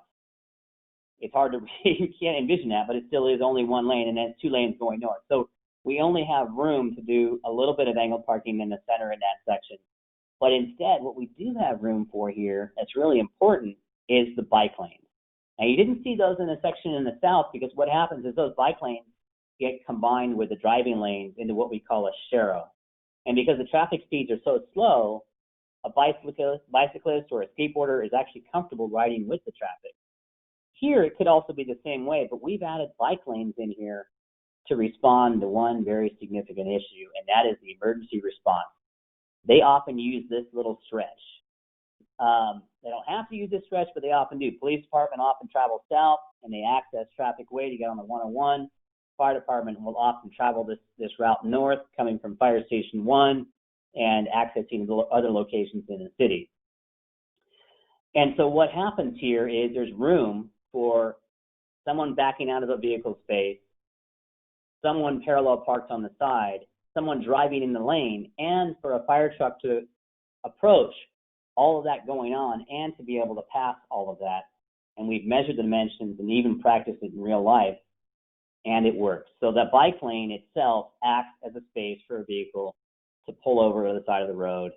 It's hard to, you can't envision that, but it still is only one lane, and then 2 lanes going north. So we only have room to do a little bit of angled parking in the center in that section. But instead, what we do have room for here that's really important is the bike lanes. Now, you didn't see those in the section in the south because what happens is those bike lanes get combined with the driving lanes into what we call a sharrow. And because the traffic speeds are so slow, a bicyclist or a skateboarder is actually comfortable riding with the traffic. Here, it could also be the same way, but we've added bike lanes in here to respond to one very significant issue, and that is the emergency response. They often use this little stretch. They don't have to use this stretch, but they often do. Police department often travels south, and they access traffic way to get on the 101. Fire department will often travel this route north, coming from Fire Station 1 and accessing the other locations in the city. And so what happens here is there's room for someone backing out of the vehicle space, someone parallel parked on the side, someone driving in the lane, and for a fire truck to approach, all of that going on, and to be able to pass all of that. And we've measured the dimensions and even practiced it in real life, and it works. So that bike lane itself acts as a space for a vehicle to pull over to the side of the road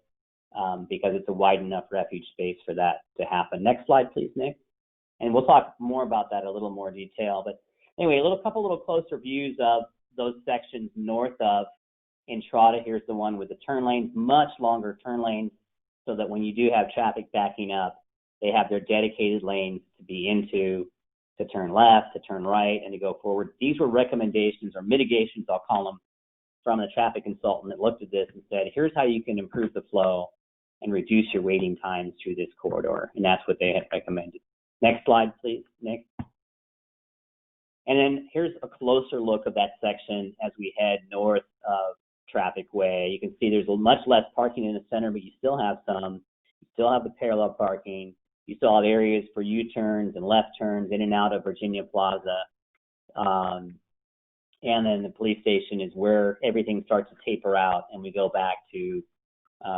because it's a wide enough refuge space for that to happen. Next slide, please, Nick. And we'll talk more about that in a little more detail. But anyway, couple little closer views of those sections north of Entrada. Here's the one with the turn lanes, much longer turn lanes, so that when you do have traffic backing up, they have their dedicated lanes to be into, to turn left, to turn right, and to go forward. These were recommendations or mitigations, I'll call them, from the traffic consultant that looked at this and said, here's how you can improve the flow and reduce your waiting times through this corridor. And that's what they had recommended. Next slide, please, Nick. And then here's a closer look of that section as we head north of Traffic Way. You can see there's much less parking in the center, but you still have some. You still have the parallel parking. You still have areas for U-turns and left turns in and out of Virginia Plaza. And then the police station is where everything starts to taper out, and we go back to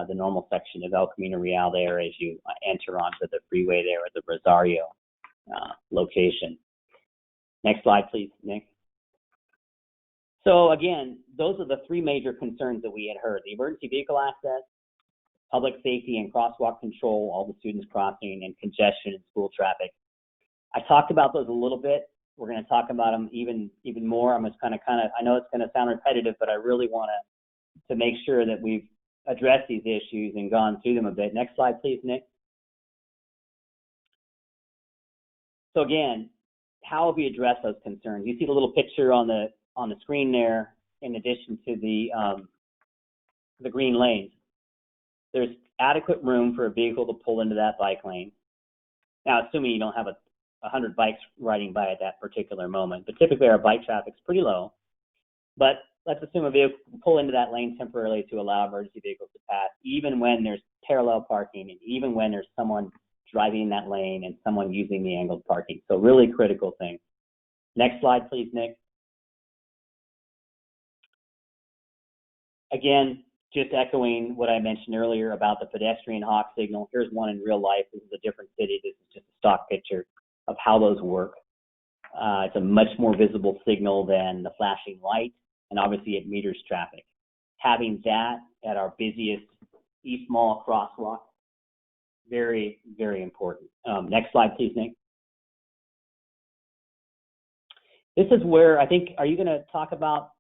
the normal section of El Camino Real there as you enter onto the freeway there at the Rosario location. Next slide, please, Nick. So again, those are the three major concerns that we had heard: the emergency vehicle access, public safety and crosswalk control, all the students crossing, and congestion in school traffic. I talked about those a little bit. We're going to talk about them even more. I'm just kind of, I know it's going to sound repetitive, but I really want to make sure that we've addressed these issues and gone through them a bit. Next slide, please, Nick. So again, how have we addressed those concerns? You see the little picture on the screen there, in addition to the green lanes. There's adequate room for a vehicle to pull into that bike lane. Now, assuming you don't have 100 bikes riding by at that particular moment, but typically our bike traffic's pretty low. But let's assume a vehicle can pull into that lane temporarily to allow emergency vehicles to pass, even when there's parallel parking and even when there's someone driving in that lane and someone using the angled parking. So really critical thing. Next slide, please, Nick. Again, just echoing what I mentioned earlier about the pedestrian hawk signal. Here's one in real life. This is a different city. This is just a stock picture of how those work. It's a much more visible signal than the flashing light, and obviously it meters traffic. Having that at our busiest East Mall crosswalk, very, very important. Next slide, please, Nick. This is where I think, are you going to talk about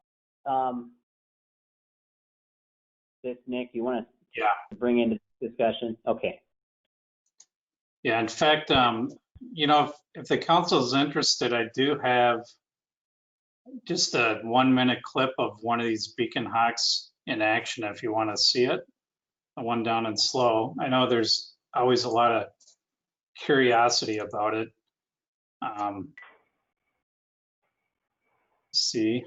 this, Nick? You want to bring into discussion? Okay. Yeah, in fact, you know, if the council is interested, I do have just a 1-minute clip of one of these beacon hawks in action if you want to see it. The one down in slow. I know there's always a lot of curiosity about it. See.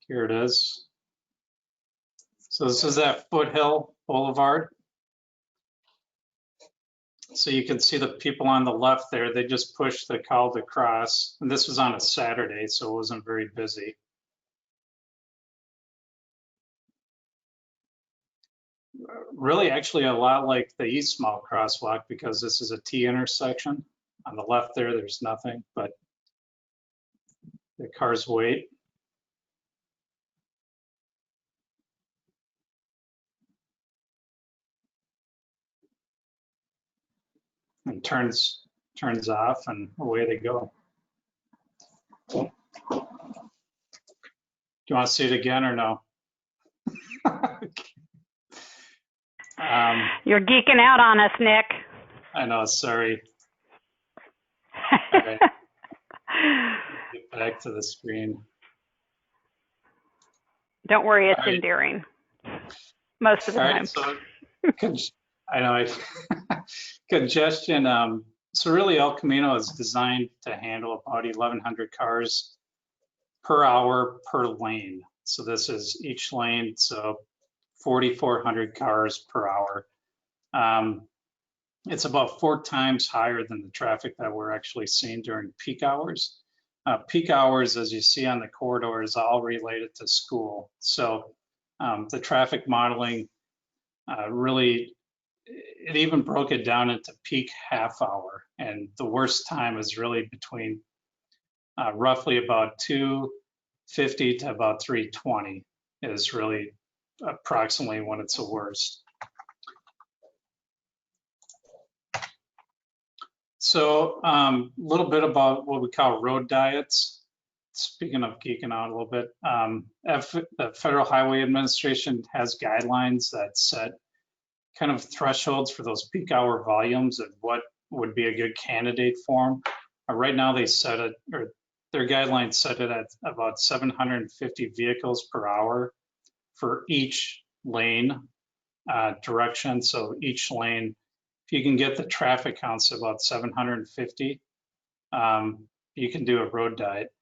Here it is. So this is at Foothill Boulevard. So you can see the people on the left there, they just pushed the call to cross. And this was on a Saturday, so it wasn't very busy. Really actually a lot like the East Mall crosswalk, because this is a T intersection. On the left there, there's nothing, but the cars wait. and turns off, and away they go. Do you want to see it again or no? You're geeking out on us, Nick. I know, sorry. All right. Get back to the screen. Don't worry, it's All right. endearing most of the time. So I know congestion. So really, El Camino is designed to handle about 1,100 cars per hour per lane. So this is each lane, so 4,400 cars per hour. It's about 4 times higher than the traffic that we're actually seeing during peak hours. Peak hours, as you see on the corridor, is all related to school. So the traffic modeling really, it even broke it down into peak half hour. And the worst time is really between roughly about 2:50 to about 3:20 is really approximately when it's the worst. So a little bit about what we call road diets. Speaking of geeking out a little bit, the Federal Highway Administration has guidelines that set kind of thresholds for those peak hour volumes and what would be a good candidate for them. Right now they set it, or their guidelines set it at about 750 vehicles per hour for each lane direction. So each lane, if you can get the traffic counts about 750, you can do a road diet.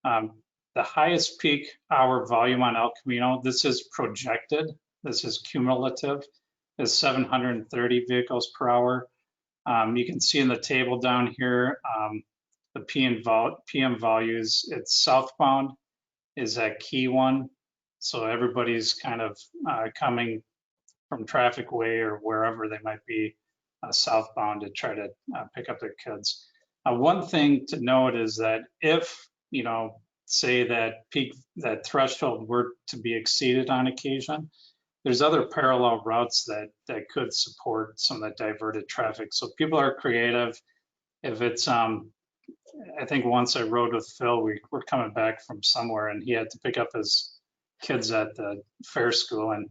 The highest peak hour volume on El Camino, this is projected, this is cumulative, is 730 vehicles per hour. You can see in the table down here, the PM values, it's southbound is that key one. So everybody's kind of coming from Traffic Way or wherever they might be southbound to try to pick up their kids. One thing to note is that if, say that threshold were to be exceeded on occasion, there's other parallel routes that could support some of that diverted traffic. So people are creative. If it's, I think once I rode with Phil, we were coming back from somewhere and he had to pick up his kids at the fair school. And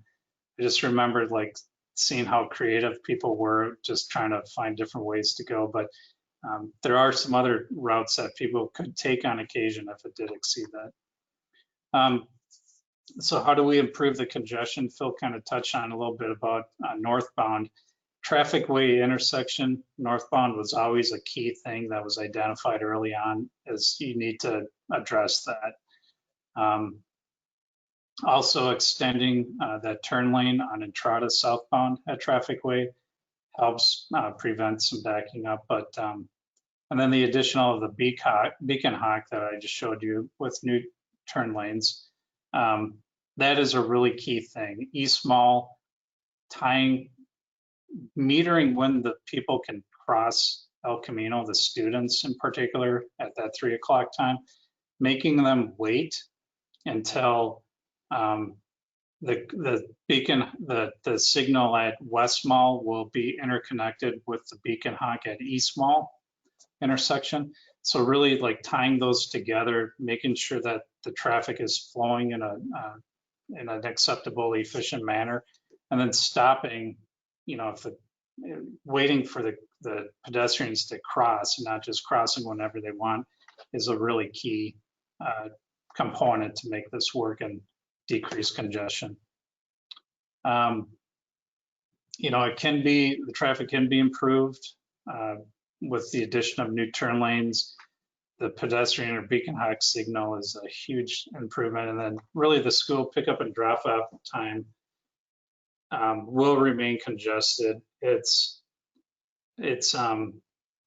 I just remembered like seeing how creative people were just trying to find different ways to go. But there are some other routes that people could take on occasion if it did exceed that. So how do we improve the congestion? Phil kind of touched on a little bit about northbound. Traffic way intersection, northbound was always a key thing that was identified early on, as you need to address that. Also extending that turn lane on Entrada southbound at traffic way helps prevent some backing up. But and then the additional of the beacon hawk that I just showed you with new turn lanes, that is a really key thing. East Mall, metering when the people can cross El Camino, the students in particular, at that 3 o'clock time, making them wait until the beacon, the signal at West Mall will be interconnected with the beacon hawk at East Mall intersection. So really like tying those together, making sure that the traffic is flowing in an acceptable, efficient manner, and then stopping, waiting for the pedestrians to cross, and not just crossing whenever they want, is a really key component to make this work and decrease congestion. The traffic can be improved with the addition of new turn lanes. The pedestrian or beacon hawk signal is a huge improvement. And then really the school pickup and drop off time will remain congested. It's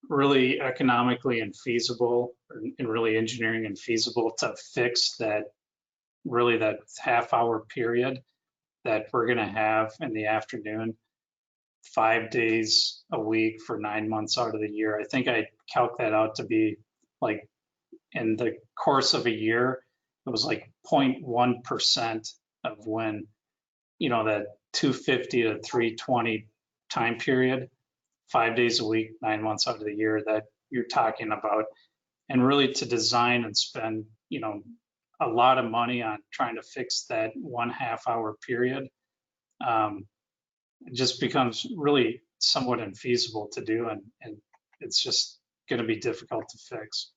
really economically infeasible and really engineering infeasible to fix that half-hour period that we're going to have in the afternoon, 5 days a week for 9 months out of the year. I think I calc that out to be like in the course of a year, it was like 0.1% of when, that 250 to 320 time period 5 days a week, 9 months out of the year that you're talking about. And really to design and spend, a lot of money on trying to fix that 1/2 hour period, it just becomes really somewhat infeasible to do. And it's just going to be difficult to fix.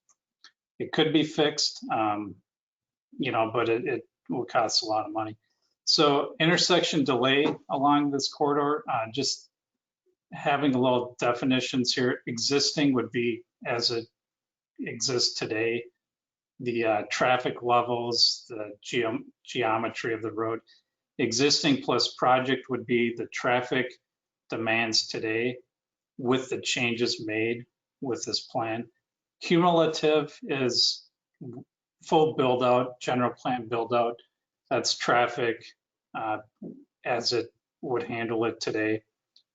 It could be fixed, but it will cost a lot of money. So intersection delay along this corridor, just having a little definitions here. Existing would be as it exists today. The traffic levels, the geometry of the road. Existing plus project would be the traffic demands today with the changes made with this plan. Cumulative is full build out, general plan build out. That's traffic as it would handle it today.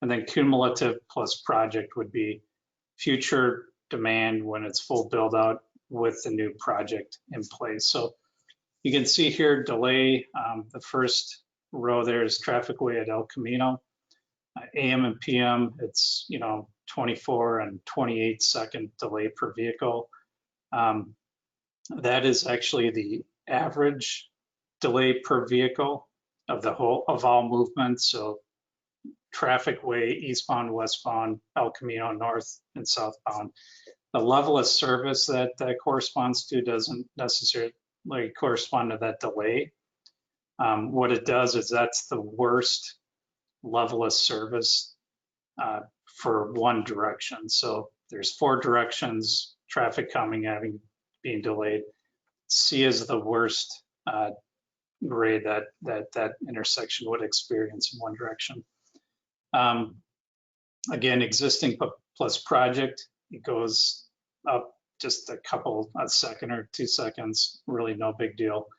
And then cumulative plus project would be future demand when it's full build out with the new project in place. So you can see here delay, the first row there is traffic way at El Camino. AM and PM, it's 24 and 28 second delay per vehicle. That is actually the average delay per vehicle of all movements. So traffic way, eastbound, westbound, El Camino, north and southbound. The level of service that corresponds to doesn't necessarily correspond to that delay. What it does is that's the worst level of service for one direction. So there's 4 directions, traffic coming, being delayed. C is the worst grade that intersection would experience in one direction. Again, existing plus project, it goes up just a second or 2 seconds, really no big deal.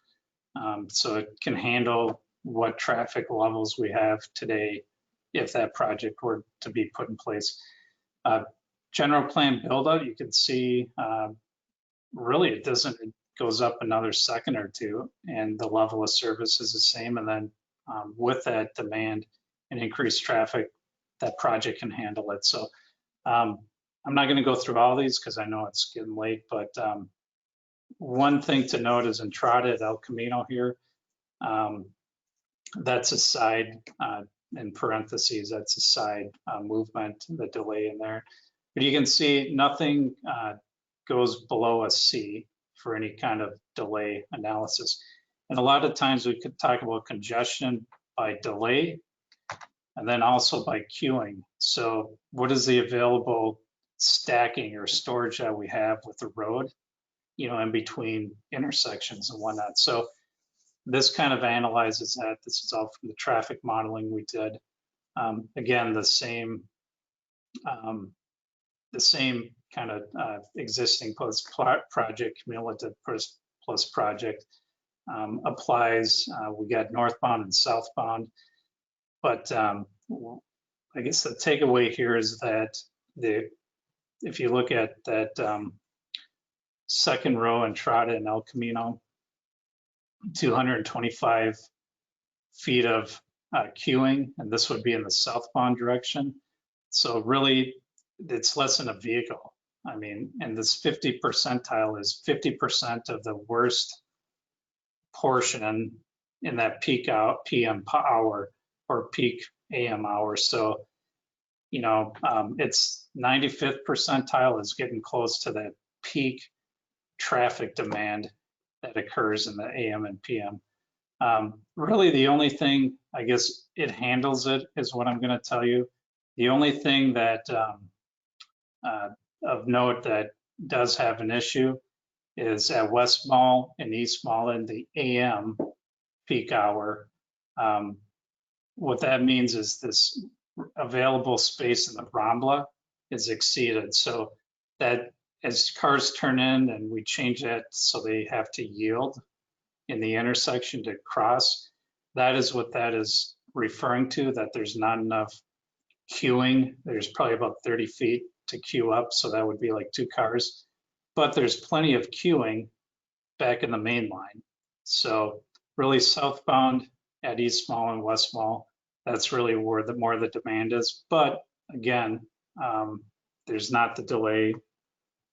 So it can handle what traffic levels we have today if that project were to be put in place. General plan build out, you can see really it goes up another second or 2 and the level of service is the same. And then with that demand and increased traffic, that project can handle it. So I'm not going to go through all these because I know it's getting late, but one thing to note is Entrada at El Camino here. That's a side, in parentheses, that's a side movement, the delay in there. But you can see nothing goes below a C for any kind of delay analysis. And a lot of times we could talk about congestion by delay and then also by queuing. So what is the available stacking or storage that we have with the road, in between intersections and whatnot. So this kind of analyzes that. This is all from the traffic modeling we did. Again, the same kind of existing plus project, cumulative plus project applies. We got northbound and southbound, but I guess the takeaway here is that if you look at that second row, Entrada and El Camino, 225 feet of queuing, and this would be in the southbound direction. So really, it's less than a vehicle. I mean, and this 50 percentile is 50% of the worst portion in that peak out PM hour or peak AM hour. So, it's 95th percentile is getting close to that peak traffic demand that occurs in the AM and PM. Really, the only thing, I guess, it handles it is what I'm going to tell you. The only thing that of note that does have an issue is at West Mall and East Mall in the AM peak hour. What that means is this available space in the Rambla is exceeded. So that as cars turn in and we change that so they have to yield in the intersection to cross, that is what that is referring to, that there's not enough queuing. There's probably about 30 feet to queue up, so that would be like 2 cars. But there's plenty of queuing back in the main line. So really southbound at East Mall and West Mall, that's really where more of the demand is. But again, There's not the delay,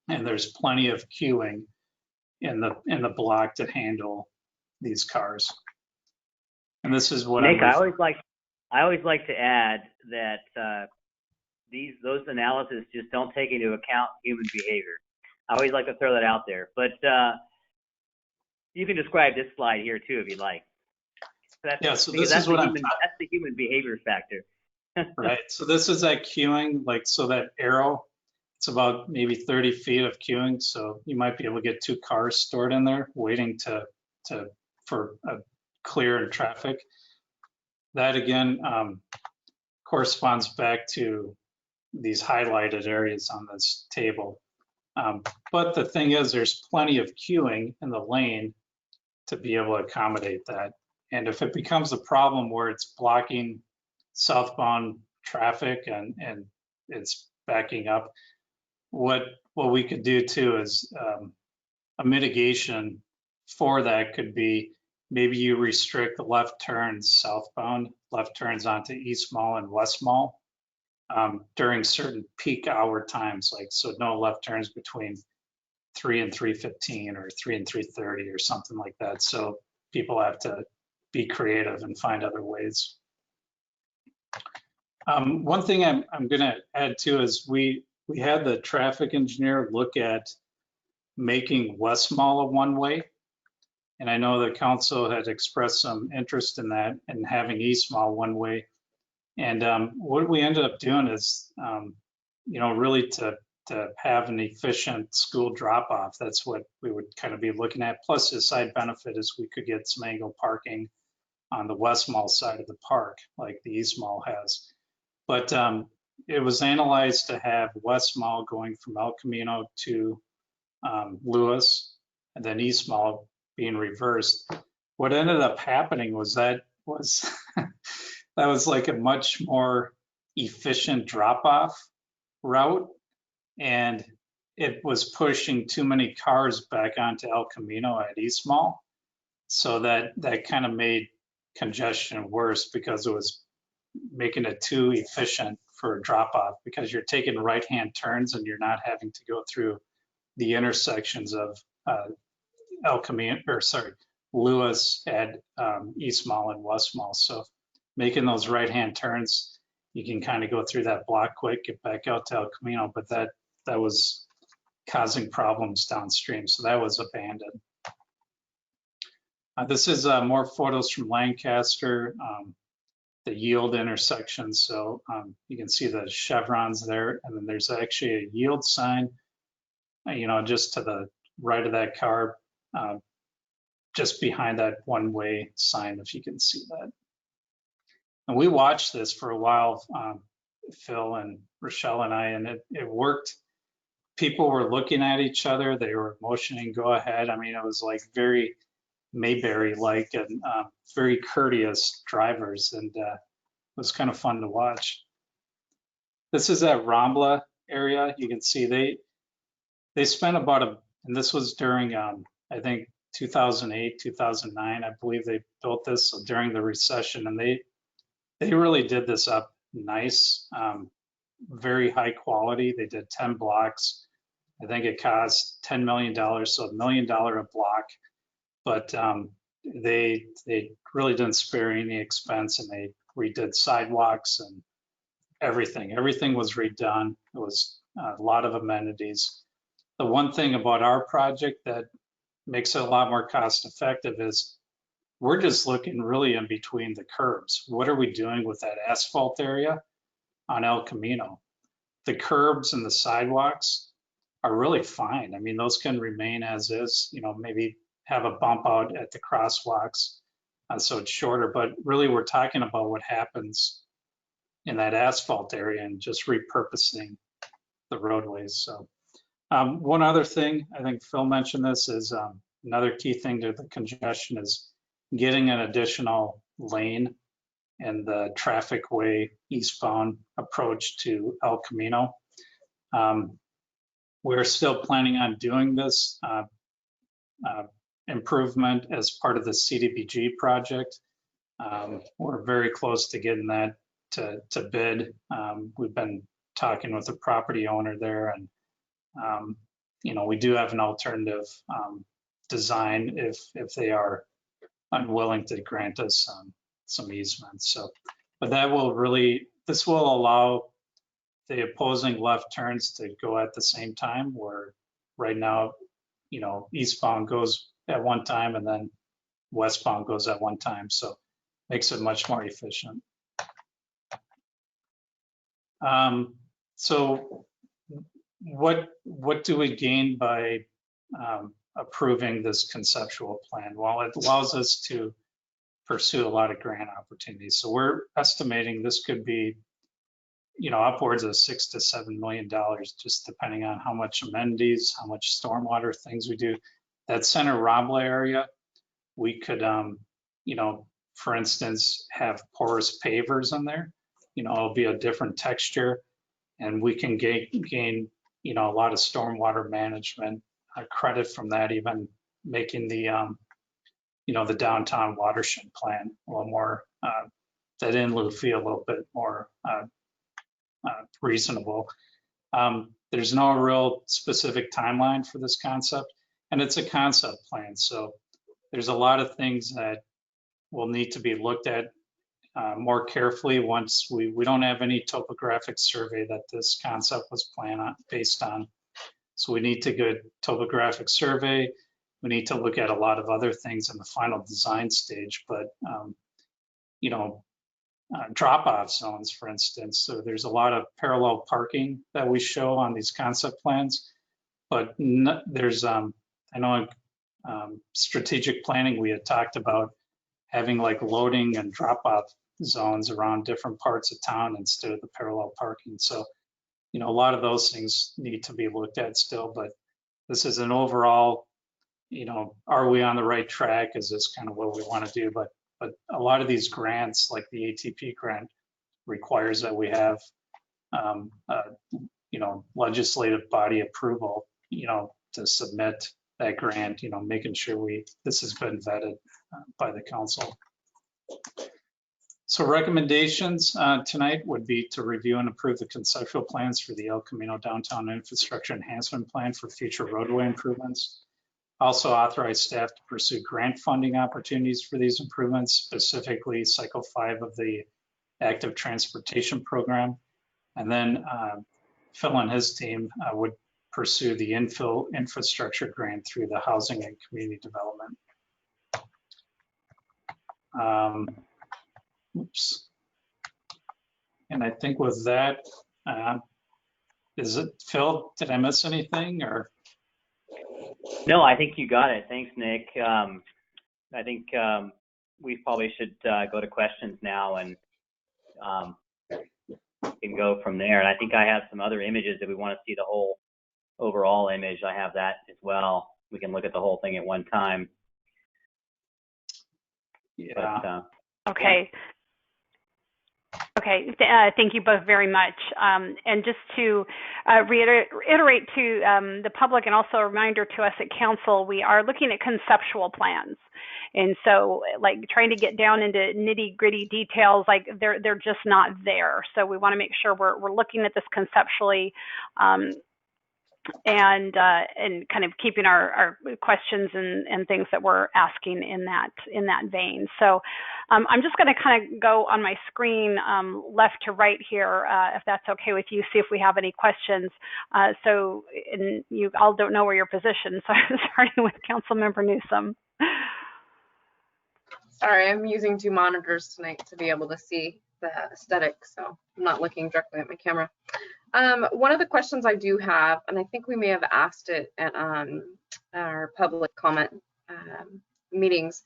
and there's plenty of queuing in the block to handle these cars. And this is what Nick, I always like to add that those analyses just don't take into account human behavior. I always like to throw that out there. But you can describe this slide here too if you like. So this is what that's the human behavior factor. Right. So this is that queuing, like, so that arrow, it's about maybe 30 feet of queuing. So you might be able to get 2 cars stored in there waiting for a clear in traffic. That again corresponds back to these highlighted areas on this table. But the thing is, there's plenty of queuing in the lane to be able to accommodate that. And if it becomes a problem where it's blocking southbound traffic and it's backing up, what we could do too is a mitigation for that could be maybe you restrict the left turns southbound, left turns onto East Mall and West Mall during certain peak hour times, like so no left turns between 3 and 3:15 or 3 and 3:30 or something like that. So people have to be creative and find other ways. One thing I'm going to add too is we had the traffic engineer look at making West Mall a one-way, and I know the council had expressed some interest in that and having East Mall one-way. And what we ended up doing is, really to have an efficient school drop-off. That's what we would kind of be looking at. Plus, the side benefit is we could get some angle parking on the West Mall side of the park, like the East Mall has. But it was analyzed to have West Mall going from El Camino to Lewis, and then East Mall being reversed. What ended up happening was that was like a much more efficient drop-off route, and it was pushing too many cars back onto El Camino at East Mall. So that kind of made congestion worse because it was making it too efficient for a drop-off, because you're taking right-hand turns and you're not having to go through the intersections of Lewis at East Mall and West Mall. So making those right-hand turns, you can kind of go through that block quick, get back out to El Camino, but that was causing problems downstream, so that was abandoned. This is more photos from Lancaster, the yield intersection. So you can see the chevrons there, and then there's actually a yield sign, just to the right of that car, just behind that one-way sign, if you can see that. And we watched this for a while, Phil and Rochelle and I, and it worked. People were looking at each other. They were motioning, go ahead. I mean, it was like very Mayberry-like and very courteous drivers, and it was kind of fun to watch. This is that Rambla area. You can see they spent about and this was during, I think, 2008, 2009, I believe they built this, so during the recession, and they really did this up nice, very high quality. They did 10 blocks. I think it cost $10 million, so $1 million a block. But they really didn't spare any expense, and they redid sidewalks and everything. Everything was redone. It was a lot of amenities. The one thing about our project that makes it a lot more cost effective is we're just looking really in between the curbs. What are we doing with that asphalt area on El Camino? The curbs and the sidewalks are really fine. I mean, those can remain as is, maybe have a bump out at the crosswalks, so it's shorter, but really we're talking about what happens in that asphalt area and just repurposing the roadways. So one other thing, I think Phil mentioned this, is another key thing to the congestion is getting an additional lane in the traffic way eastbound approach to El Camino. We're still planning on doing this improvement as part of the CDBG project. We're very close to getting that to bid. We've been talking with the property owner there, and we do have an alternative design if they are unwilling to grant us some easements. So, but this will allow the opposing left turns to go at the same time, where right now, eastbound goes at one time and then westbound goes at one time. So makes it much more efficient. So what do we gain by approving this conceptual plan? Well, it allows us to pursue a lot of grant opportunities. So we're estimating this could be, upwards of $6 to $7 million, just depending on how much amenities, how much stormwater things we do. That Center Robla area, we could, for instance, have porous pavers in there. It'll be a different texture, and we can gain a lot of stormwater management credit from that, even making the the downtown watershed plan a little more, that in lieu fee a little bit more reasonable. There's no real specific timeline for this concept, and it's a concept plan. So there's a lot of things that will need to be looked at more carefully once we don't have any topographic survey that this concept was based on. So we need to get topographic survey. We need to look at a lot of other things in the final design stage, but drop-off zones, for instance. So there's a lot of parallel parking that we show on these concept plans, but there's, I know strategic planning, we had talked about having like loading and drop-off zones around different parts of town instead of the parallel parking. So, a lot of those things need to be looked at still, but this is an overall, are we on the right track? Is this kind of what we want to do? But a lot of these grants, like the ATP grant, requires that we have, legislative body approval, to submit that grant, making sure this has been vetted by the council. So recommendations tonight would be to review and approve the conceptual plans for the El Camino Downtown Infrastructure Enhancement Plan for future roadway improvements. Also authorize staff to pursue grant funding opportunities for these improvements, specifically Cycle 5 of the Active Transportation Program. And then Phil and his team would pursue the infill infrastructure grant through the Housing and Community Development. Oops. And I think with that, is it Phil? Did I miss anything or? No, I think you got it. Thanks, Nick. I think we probably should go to questions now, and can go from there. And I think I have some other images if we want to see the whole overall image. I have that as well. We can look at the whole thing at one time. Yeah. But, okay. Yeah. Okay, thank you both very much. And just to reiterate to the public, and also a reminder to us at council, we are looking at conceptual plans. And so like trying to get down into nitty gritty details, like they're just not there. So we want to make sure we're looking at this conceptually, and kind of keeping our questions and things that we're asking in that vein. So I'm just going to kind of go on my screen left to right here, if that's okay with you, see if we have any questions. So, and you all don't know where you're positioned, so I'm starting with Councilmember Newsom. Sorry, I'm using 2 monitors tonight to be able to see the aesthetic, so I'm not looking directly at my camera. One of the questions I do have, and I think we may have asked it at our public comment meetings,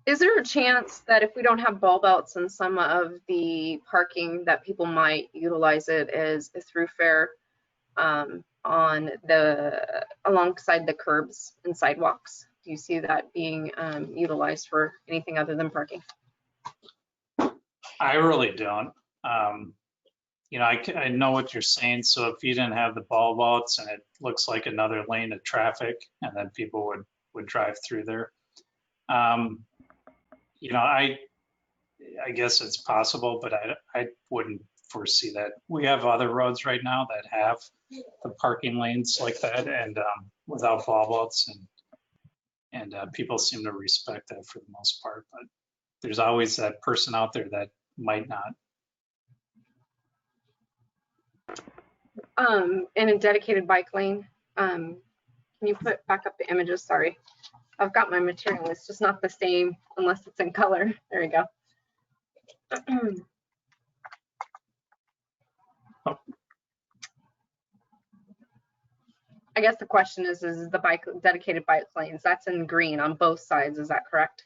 is there a chance that if we don't have bulb outs in some of the parking, that people might utilize it as a through fare alongside the curbs and sidewalks? Do you see that being utilized for anything other than parking? I really don't. I know what you're saying. So if you didn't have the bulb outs and it looks like another lane of traffic, and then people would drive through there. I guess it's possible, but I wouldn't foresee that. We have other roads right now that have the parking lanes like that, and without bulb outs, and people seem to respect that for the most part. But there's always that person out there that might not. In a dedicated bike lane, can you put back up the images? Sorry, I've got my material. It's just not the same unless it's in color. There we go. I guess the question is the dedicated bike lanes, that's in green on both sides, is that correct?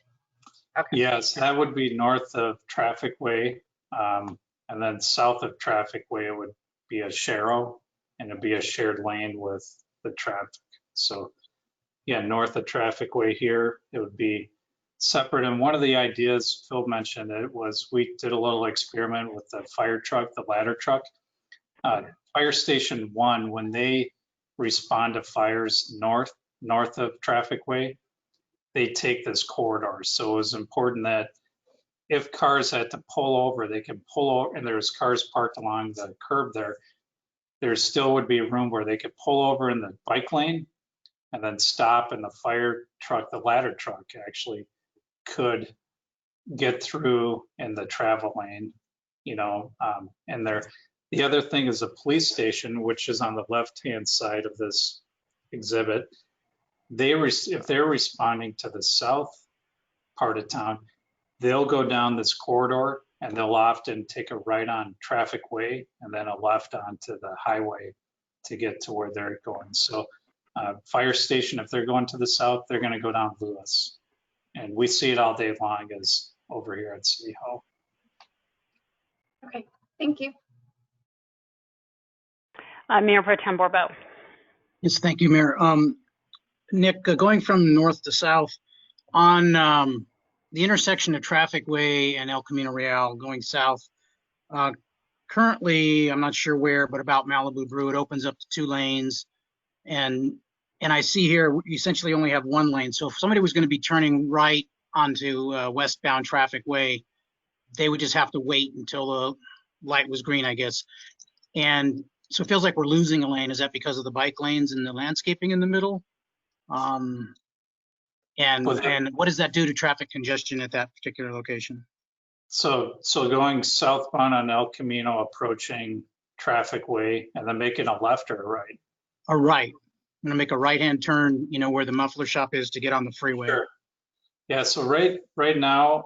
Okay. Yes, that would be north of Traffic Way, and then south of Traffic Way it would be a Sharrow, and it'd be a shared lane with the traffic. So yeah, north of Traffic Way here, it would be separate. And one of the ideas Phil mentioned, it was we did a little experiment with the fire truck, the ladder truck. Fire Station 1, when they respond to fires north of Traffic Way, they take this corridor. So it was important that if cars had to pull over, they can pull over, and there's cars parked along the curb there still would be room where they could pull over in the bike lane and then stop, and the fire truck, the ladder truck, actually could get through in the travel lane, and there. The other thing is a police station, which is on the left-hand side of this exhibit. If they're responding to the south part of town, they'll go down this corridor and they'll often take a right on Traffic Way and then a left onto the highway to get to where they're going. So fire station, if they're going to the south, they're going to go down Lewis. And we see it all day long as over here at City Hall. Okay, thank you. Mayor Pro Tem Borbo. Yes, thank you, Mayor. Nick, going from north to south on the intersection of Traffic Way and El Camino Real going south, currently, I'm not sure where, but about Malibu Brew, it opens up to 2 lanes. And I see here, you essentially only have 1 lane. So if somebody was going to be turning right onto westbound Traffic Way, they would just have to wait until the light was green, I guess. And so it feels like we're losing a lane. Is that because of the bike lanes and the landscaping in the middle? And what does that do to traffic congestion at that particular location? So going southbound on El Camino, approaching Traffic Way, and then making a left or a right? A right. I'm gonna make a right-hand turn, where the muffler shop is to get on the freeway. Sure. Yeah, so right now,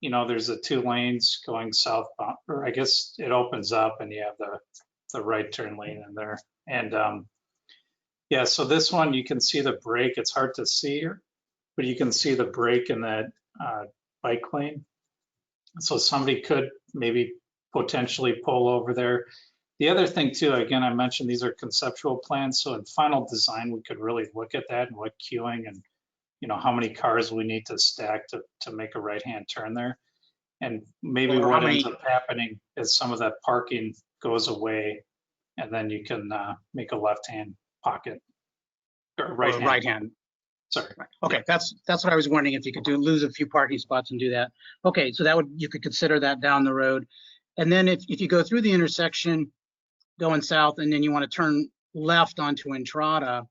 there's the 2 lanes going southbound, or I guess it opens up and you have the right turn lane in there. And yeah, so this one, you can see the brake. It's hard to see here, but you can see the brake in that bike lane. So somebody could maybe potentially pull over there. The other thing too, again, I mentioned these are conceptual plans. So in final design, we could really look at that and what queuing and how many cars we need to stack to make a right-hand turn there. And maybe what ends up happening is some of that parking goes away, and then you can make a left-hand pocket or right-hand. Right-hand. Sorry. Okay, that's what I was wondering, if you could lose a few parking spots and do that. Okay, so you could consider that down the road. And then if you go through the intersection going south and then you want to turn left onto Entrada,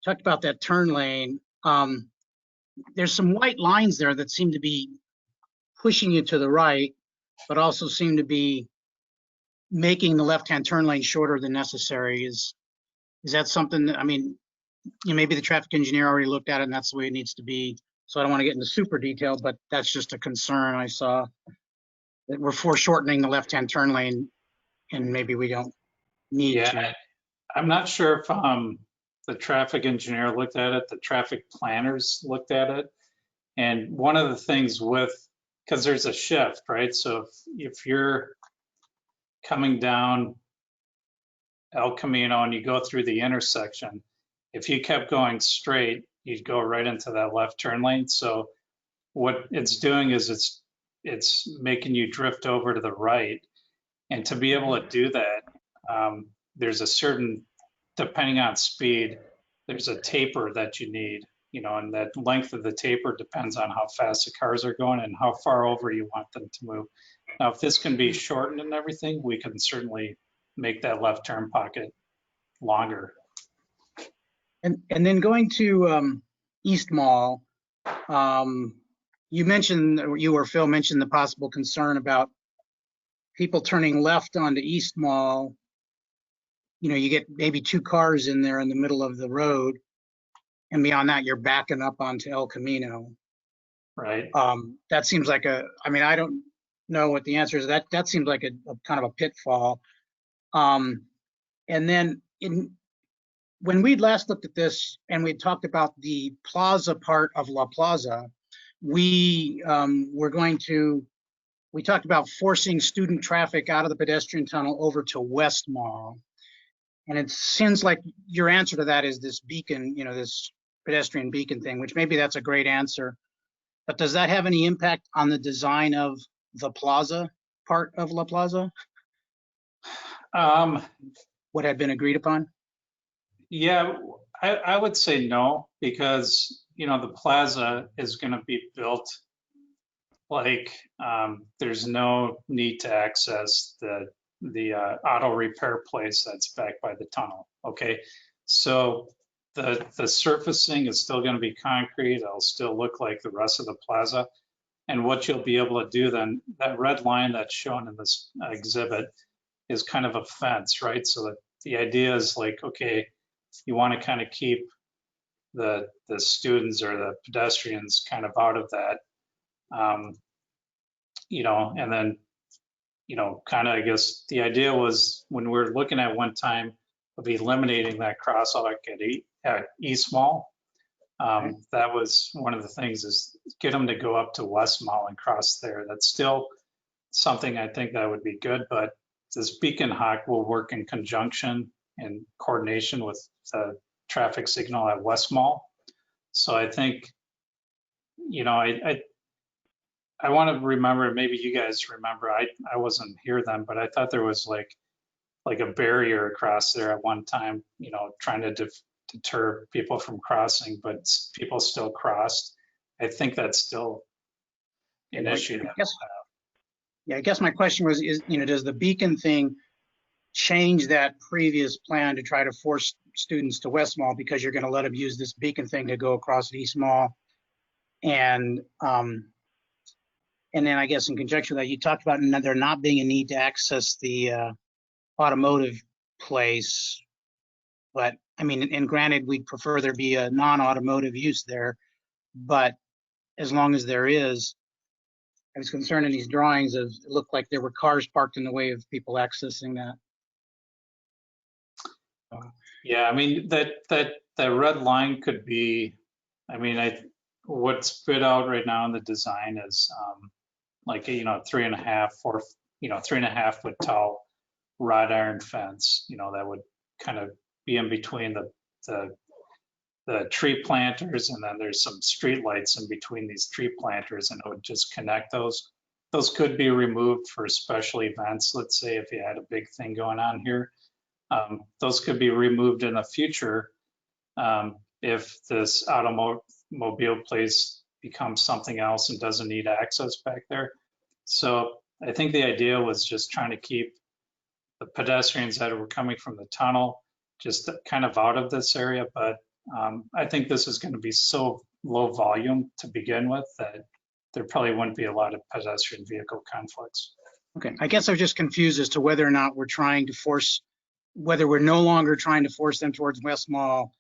talked about that turn lane. There's some white lines there that seem to be pushing you to the right, but also seem to be making the left-hand turn lane shorter than necessary. Is that something that, maybe the traffic engineer already looked at it and that's the way it needs to be. So I don't want to get into super detail, but that's just a concern I saw, that we're foreshortening the left-hand turn lane and maybe we don't need to. I'm not sure if the traffic engineer looked at it, the traffic planners looked at it. And one of the things because there's a shift, right? So if you're coming down El Camino and you go through the intersection, if you kept going straight, you'd go right into that left turn lane. So what it's doing is it's making you drift over to the right. And to be able to do that, there's a certain, depending on speed, there's a taper that you need, and that length of the taper depends on how fast the cars are going and how far over you want them to move. Now, if this can be shortened and everything, we can certainly make that left turn pocket longer. And then going to East Mall, you mentioned, or you or Phil mentioned the possible concern about people turning left onto East Mall. You know, you get maybe 2 cars in there in the middle of the road, and beyond that, you're backing up onto El Camino. Right. That seems like I mean, I don't know what the answer is. That seems like a kind of a pitfall. And then when we last looked at this and we talked about the plaza part of La Plaza, we talked about forcing student traffic out of the pedestrian tunnel over to West Mall. And it seems like your answer to that is this beacon, you know, this pedestrian beacon thing, which maybe that's a great answer. But does that have any impact on the design of the plaza part of La Plaza? What had been agreed upon? Yeah, I would say no, because, you know, the plaza is going to be built like there's no need to access the auto repair place that's back by the tunnel. Okay, so the surfacing is still going to be concrete. It'll still look like the rest of the plaza. And what you'll be able to do then, that red line that's shown in this exhibit is kind of a fence, right? So that the idea is like, okay, you want to kind of keep the students or the pedestrians kind of out of that, you know, and then, you know, kind of, I guess the idea was when we're looking at one time of eliminating that crosswalk at East Mall, that was one of the things is get them to go up to West Mall and cross there. That's still something I think that would be good, but this beacon hawk will work in conjunction and coordination with the traffic signal at West Mall. So I think, you know, I want to remember, maybe you guys remember, I wasn't here then, but I thought there was like a barrier across there at one time, you know, trying to deter people from crossing, but people still crossed. I think that's still an issue that we'll have. Yeah, I guess my question was, you know, does the beacon thing change that previous plan to try to force students to West Mall because you're going to let them use this beacon thing to go across East Mall? And then I guess in conjunction with that, you talked about there not being a need to access the automotive place. But I mean, and granted, we'd prefer there be a non-automotive use there, but as long as there is, I was concerned in these drawings of it looked like there were cars parked in the way of people accessing that. Yeah, I mean, that red line could be, I mean, what's spit out right now in the design is like, you know, 3.5 foot tall wrought iron fence, you know, that would kind of be in between the tree planters, and then there's some street lights in between these tree planters, and it would just connect those. Those could be removed for special events. Let's say if you had a big thing going on here, those could be removed in the future if this automobile place becomes something else and doesn't need access back there. So I think the idea was just trying to keep the pedestrians that were coming from the tunnel just kind of out of this area. But I think this is going to be so low volume to begin with that there probably wouldn't be a lot of pedestrian vehicle conflicts. Okay, I guess I was just confused as to whether or not we're trying to force, whether we're no longer trying to force them towards West Mall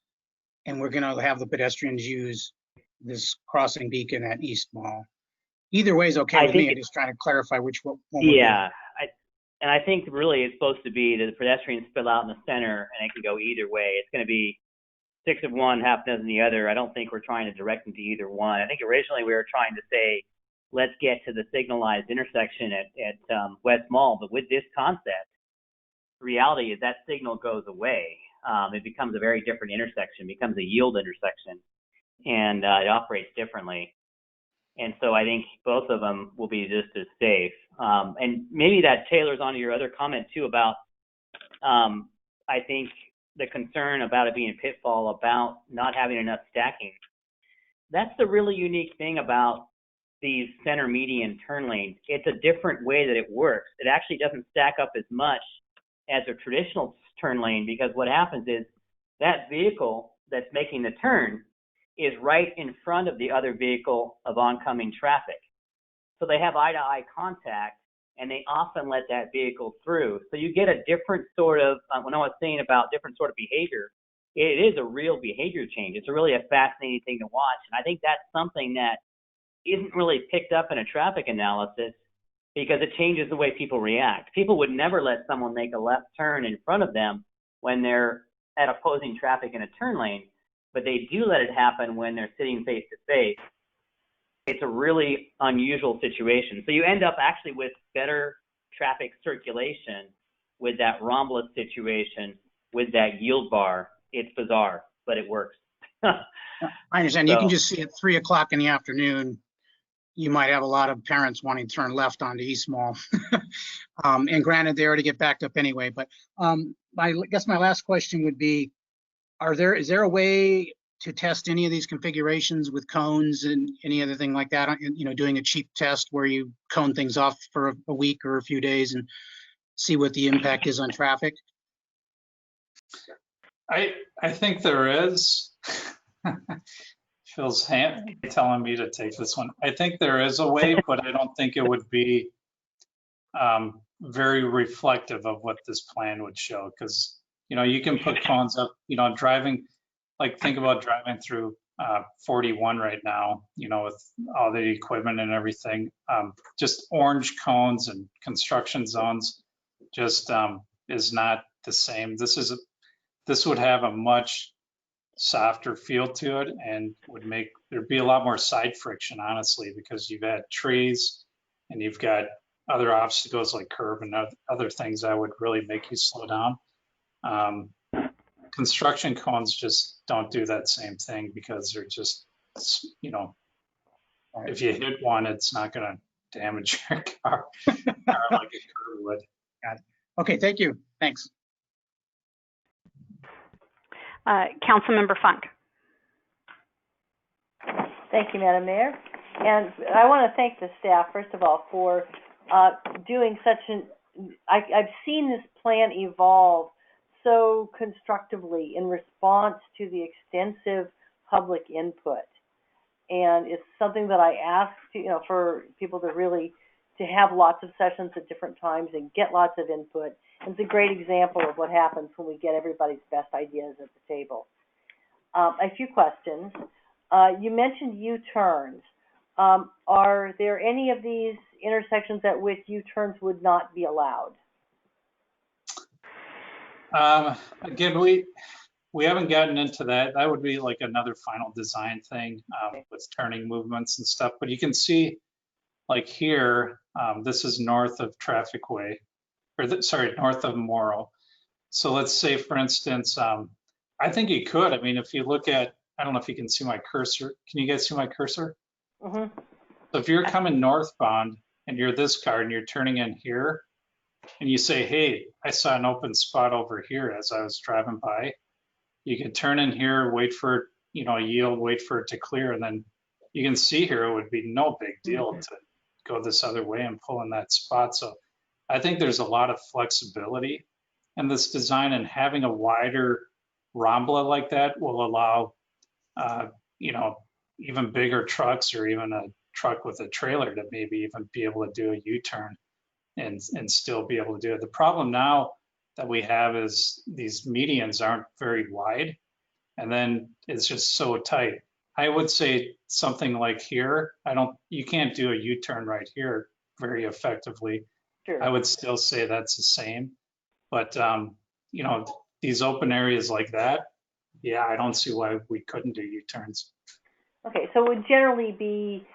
and we're going to have the pedestrians use this crossing beacon at East Mall. Either way is okay with me. I'm just trying to clarify which one. Yeah, I think really it's supposed to be that the pedestrians spill out in the center and it can go either way. It's going to be 6 of one, half dozen the other. I don't think we're trying to direct them to either one. I think originally we were trying to say, let's get to the signalized intersection at West Mall. But with this concept, the reality is that signal goes away. It becomes a very different intersection, becomes a yield intersection, and it operates differently. And so I think both of them will be just as safe. And maybe that tailors onto your other comment too about, I think, the concern about it being a pitfall, about not having enough stacking. That's the really unique thing about these center median turn lanes, it's a different way that it works. It actually doesn't stack up as much as a traditional turn lane, because what happens is that vehicle that's making the turn is right in front of the other vehicle of oncoming traffic. So they have eye-to-eye contact, and they often let that vehicle through. So you get a different sort of, when I was saying about different sort of behavior, it is a real behavior change. It's really a fascinating thing to watch. And I think that's something that isn't really picked up in a traffic analysis, because it changes the way people react. People would never let someone make a left turn in front of them when they're at opposing traffic in a turn lane, but they do let it happen when they're sitting face to face. It's a really unusual situation. So you end up actually with better traffic circulation with that rhombus situation, with that yield bar. It's bizarre, but it works. I understand. So, You can just see at 3 o'clock in the afternoon, you might have a lot of parents wanting to turn left onto East Mall. And granted, they already get backed up anyway. But I guess my last question would be, is there a way to test any of these configurations with cones and any other thing like that? You know, doing a cheap test where you cone things off for a week or a few days and see what the impact is on traffic? I think there is. Phil's telling me to take this one. I think there is a way, but I don't think it would be very reflective of what this plan would show. Because, you know, you can put cones up, you know, driving, like think about driving through 41 right now, you know, with all the equipment and everything. Just orange cones and construction zones just is not the same. This would have a much softer feel to it, and would make there'd be a lot more side friction, honestly, because you've had trees and you've got other obstacles like curb and other things that would really make you slow down. Construction cones just don't do that same thing, because they're just, you know, if you hit one, it's not going to damage your car like a curb would. Got it. Okay, thank you. Thanks. Councilmember Funk. Thank you, Madam Mayor. And I want to thank the staff, first of all, for doing such I've seen this plan evolve so constructively in response to the extensive public input. And it's something that I ask, for people to really, to have lots of sessions at different times and get lots of input. It's a great example of what happens when we get everybody's best ideas at the table. A few questions. You mentioned U-turns. Are there any of these intersections at which U-turns would not be allowed? Again, we haven't gotten into that. That would be like another final design thing with turning movements and stuff. But you can see, like here, this is north of Traffic Way. North of Morrow. So let's say, for instance, I think you could. I mean, if you look at, I don't know if you can see my cursor. Can you guys see my cursor? Mm-hmm. So if you're coming northbound and you're this car and you're turning in here, and you say, hey, I saw an open spot over here as I was driving by, you can turn in here, wait for it, yield, wait for it to clear, and then you can see here it would be no big deal to go this other way and pull in that spot. So I think there's a lot of flexibility in this design, and having a wider rambla like that will allow, even bigger trucks or even a truck with a trailer to maybe even be able to do a U-turn and still be able to do it. The problem now that we have is these medians aren't very wide, and then it's just so tight. I would say something like here, you can't do a U-turn right here very effectively. Sure. I would still say that's the same, but these open areas like that, yeah, I don't see why we couldn't do U-turns. Okay, so it would generally be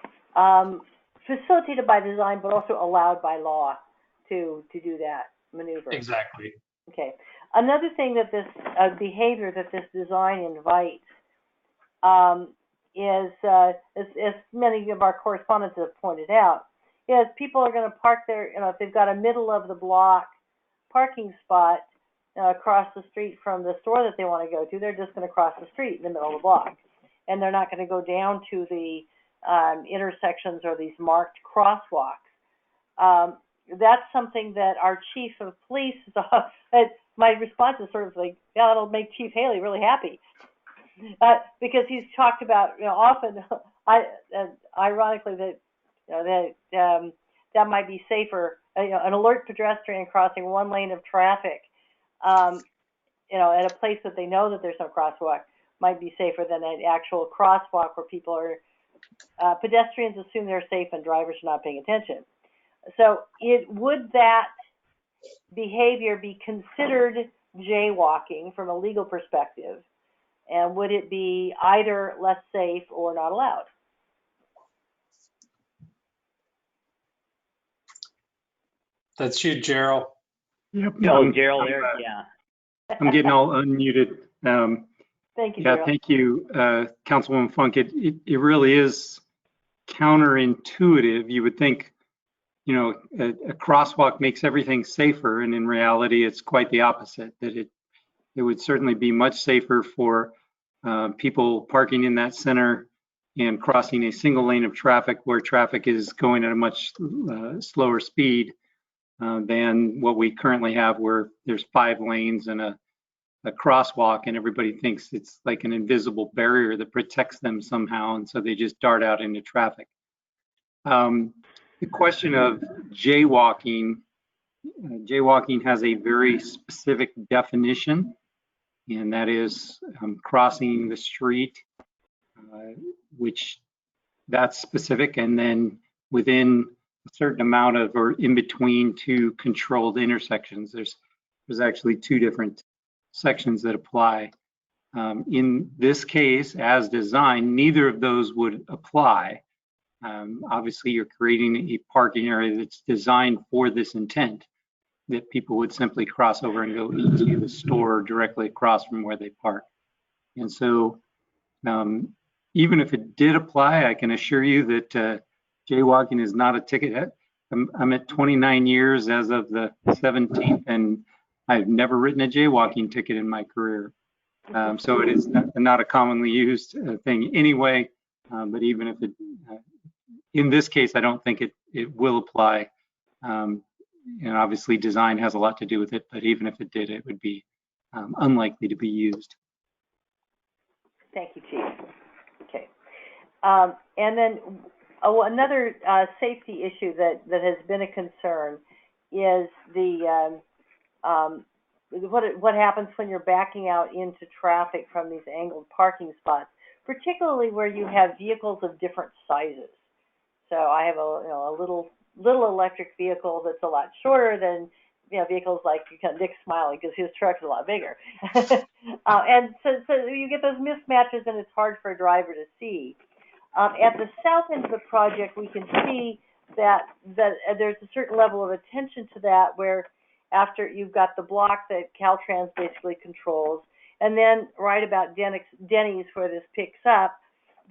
facilitated by design, but also allowed by law to do that maneuver. Exactly. Okay. Another thing that this behavior that this design invites is, as many of our correspondents have pointed out, is people are going to park there, if they've got a middle of the block parking spot across the street from the store that they want to go to, they're just going to cross the street in the middle of the block. And they're not going to go down to the intersections or these marked crosswalks. That's something that our chief of police, my response is sort of like, yeah, that'll make Chief Haley really happy. Because he's talked about, often, ironically, that might be safer. An alert pedestrian crossing one lane of traffic, at a place that they know that there's no crosswalk might be safer than an actual crosswalk where people are, pedestrians assume they're safe and drivers are not paying attention. So would that behavior be considered jaywalking from a legal perspective? And would it be either less safe or not allowed? That's you, Gerald. Yep. Gerald, there, yeah. I'm getting all unmuted. Thank you, yeah, Gerald. thank you, Councilwoman Funk. It really is counterintuitive. You would think, a crosswalk makes everything safer, and in reality, it's quite the opposite. That it would certainly be much safer for people parking in that center and crossing a single lane of traffic where traffic is going at a much slower speed than what we currently have, where there's 5 lanes and a crosswalk, and everybody thinks it's like an invisible barrier that protects them somehow, and so they just dart out into traffic. The question of jaywalking, jaywalking has a very specific definition, and that is crossing the street, which that's specific, and then within a certain amount of, or in between 2 controlled intersections. There's actually 2 different sections that apply. In this case, as designed, neither of those would apply. Obviously, you're creating a parking area that's designed for this intent, that people would simply cross over and go into the store directly across from where they park. And so even if it did apply, I can assure you that jaywalking is not a ticket. I'm at 29 years as of the 17th, and I've never written a jaywalking ticket in my career. So it is not a commonly used thing anyway, but even if it, in this case, I don't think it will apply. Obviously design has a lot to do with it, but even if it did, it would be unlikely to be used. Thank you, Chief. Okay. And then another safety issue that has been a concern is the what happens when you're backing out into traffic from these angled parking spots, particularly where you have vehicles of different sizes. So I have a little electric vehicle that's a lot shorter than vehicles like Nick's smiling because his truck's a lot bigger. And so you get those mismatches, and it's hard for a driver to see. At the south end of the project, we can see that there's a certain level of attention to that, where after you've got the block that Caltrans basically controls, and then right about Denny's where this picks up,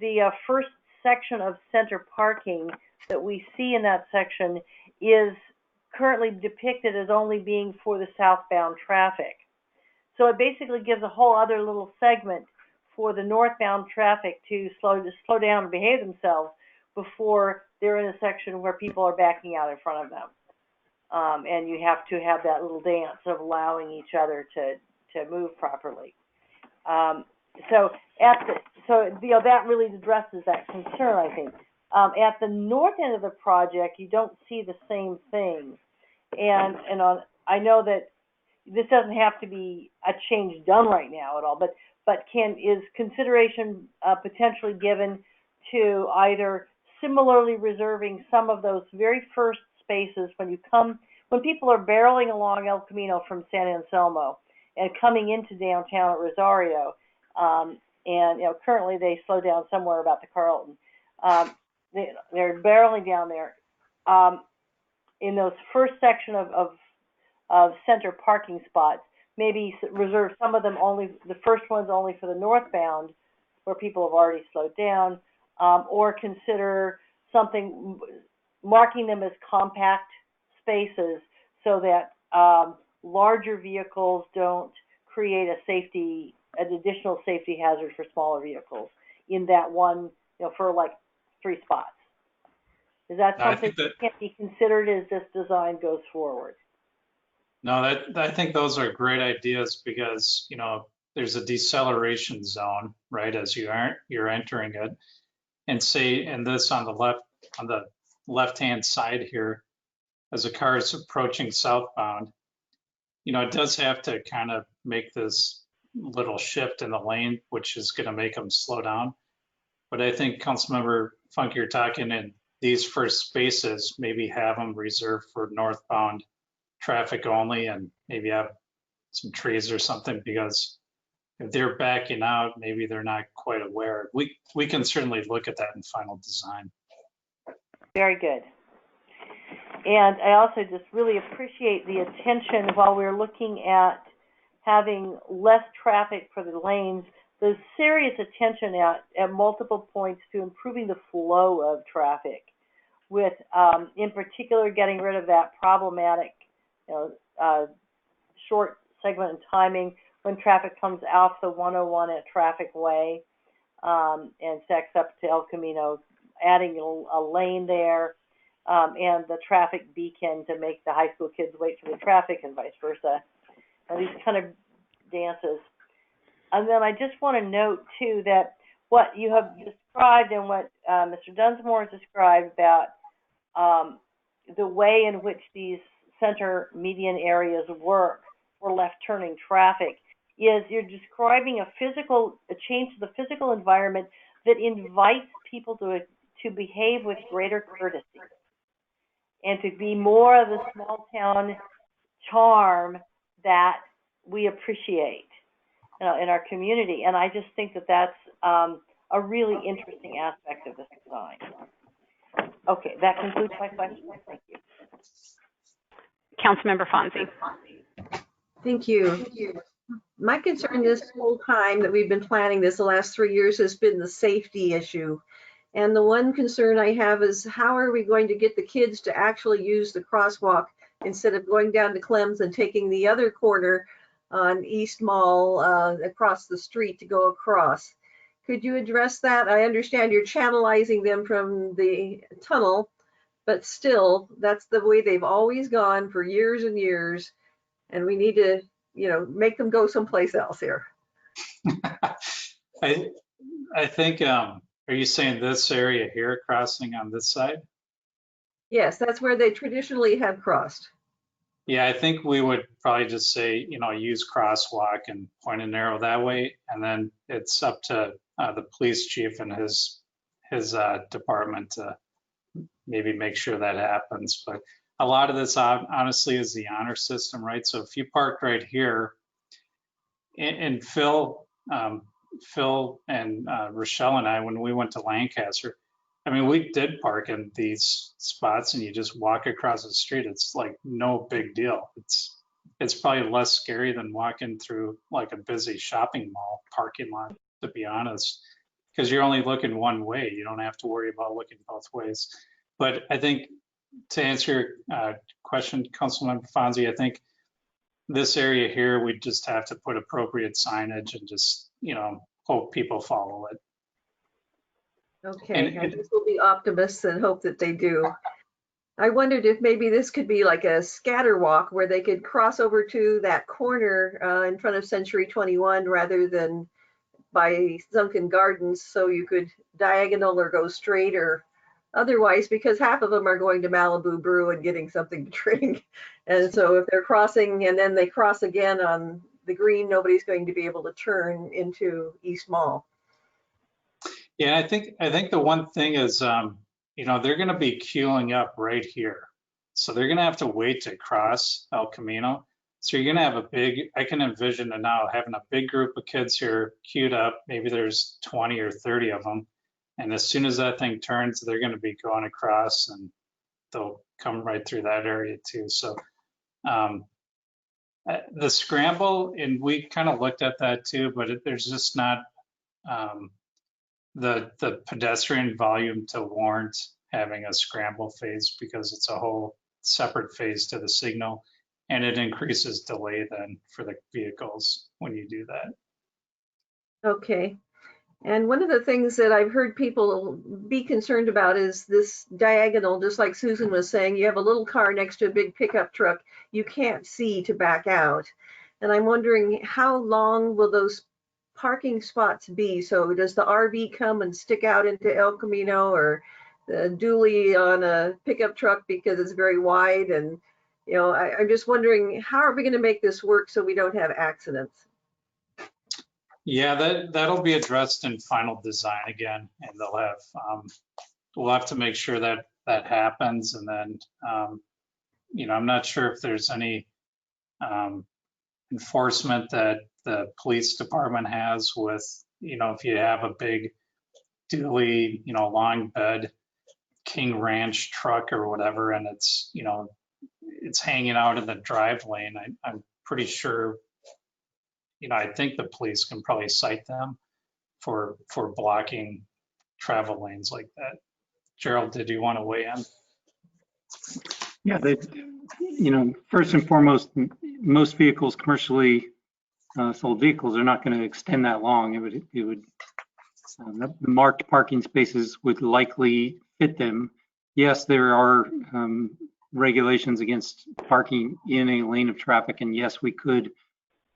the first section of center parking that we see in that section is currently depicted as only being for the southbound traffic. So it basically gives a whole other little segment for the northbound traffic to slow down and behave themselves before they're in a section where people are backing out in front of them. And you have to have that little dance of allowing each other to move properly. So that really addresses that concern, I think. At the north end of the project, you don't see the same thing. And I know that this doesn't have to be a change done right now at all, but is consideration potentially given to either similarly reserving some of those very first spaces when people are barreling along El Camino from San Anselmo and coming into downtown at Rosario, and currently they slow down somewhere about the Carlton. They're barreling down there. In those first section of center parking spots, maybe reserve some of them only, the first ones only for the northbound, where people have already slowed down, or consider something, marking them as compact spaces so that larger vehicles don't create an additional safety hazard for smaller vehicles in that one, for 3 spots. Is that I something think that, that can't be considered as this design goes forward? no, I think those are great ideas because, you know, there's a deceleration zone, right, as you're entering it. And this on the left-hand side here, as a car is approaching southbound, you know, it does have to kind of make this little shift in the lane, which is going to make them slow down. But I think Councilmember Funk, you're talking in these first spaces, maybe have them reserved for northbound traffic only, and maybe have some trees or something, because if they're backing out, maybe they're not quite aware. We can certainly look at that in final design. Very good. And I also just really appreciate the attention while we're looking at having less traffic for the lanes, the serious attention at multiple points to improving the flow of traffic with, in particular, getting rid of that problematic, short segment and timing when traffic comes off the 101 at Traffic Way and stacks up to El Camino, adding a lane there, and the traffic beacon to make the high school kids wait for the traffic and vice versa. And these kind of dances. And then I just want to note, too, that what you have described and what Mr. Dunsmore has described about the way in which these center median areas work for left-turning traffic is you're describing a change to the physical environment that invites people to behave with greater courtesy and to be more of the small town charm that we appreciate in our community. And I just think that that's a really interesting aspect of this design. Okay, that concludes my question. Thank you. Councilmember Fonzie. Thank you. My concern this whole time that we've been planning this the last 3 years has been the safety issue. And the one concern I have is how are we going to get the kids to actually use the crosswalk instead of going down to Clem's and taking the other corner on East Mall across the street to go across? Could you address that? I understand you're channelizing them from the tunnel, but still, that's the way they've always gone for years and years. And we need to, make them go someplace else here. I think, are you saying this area here crossing on this side? Yes, that's where they traditionally have crossed. Yeah, I think we would probably just say, use crosswalk and point and arrow that way. And then it's up to the police chief and his department to maybe make sure that happens. But a lot of this honestly is the honor system, right? So if you park right here, and Phil and Rochelle and I, when we went to Lancaster, I mean, we did park in these spots and you just walk across the street. It's like no big deal. It's probably less scary than walking through like a busy shopping mall parking lot, to be honest, because you're only looking one way. You don't have to worry about looking both ways. But I think to answer your question, Councilmember Fonzie, I think this area here, we just have to put appropriate signage and just, hope people follow it. Okay, I guess we'll be optimists and hope that they do. I wondered if maybe this could be like a scatter walk where they could cross over to that corner in front of Century 21 rather than by Sunken Gardens, so you could diagonal or go straight or otherwise, because half of them are going to Malibu Brew and getting something to drink. And so if they're crossing and then they cross again on the green, nobody's going to be able to turn into East Mall. Yeah, I think the one thing is, they're going to be queuing up right here. So they're going to have to wait to cross El Camino. So you're going to have I can envision it now, having a big group of kids here queued up. Maybe there's 20 or 30 of them. And as soon as that thing turns, they're going to be going across and they'll come right through that area too. So the scramble, and we kind of looked at that too, but there's just not the pedestrian volume to warrant having a scramble phase, because it's a whole separate phase to the signal, and it increases delay then for the vehicles when you do that. Okay. And one of the things that I've heard people be concerned about is this diagonal, just like Susan was saying, you have a little car next to a big pickup truck, you can't see to back out. And I'm wondering, how long will those parking spots be? So does the RV come and stick out into El Camino, or the dually on a pickup truck because it's very wide? And, you know, I'm just wondering, how are we going to make this work so we don't have accidents? Yeah, that'll be addressed in final design again, and they'll have we'll have to make sure that that happens. And then you know, I'm not sure if there's any enforcement that the police department has with, you know, if you have a big dually, you know, long bed King Ranch truck or whatever, and it's, you know, it's hanging out in the drive lane. I'm pretty sure, you know, I think the police can probably cite them for blocking travel lanes like that. Gerald, did you want to weigh in? Yeah, you know, first and foremost, most vehicles, commercially sold vehicles, are not going to extend that long. It would the marked parking spaces would likely fit them. Yes, there are regulations against parking in a lane of traffic, and yes, we could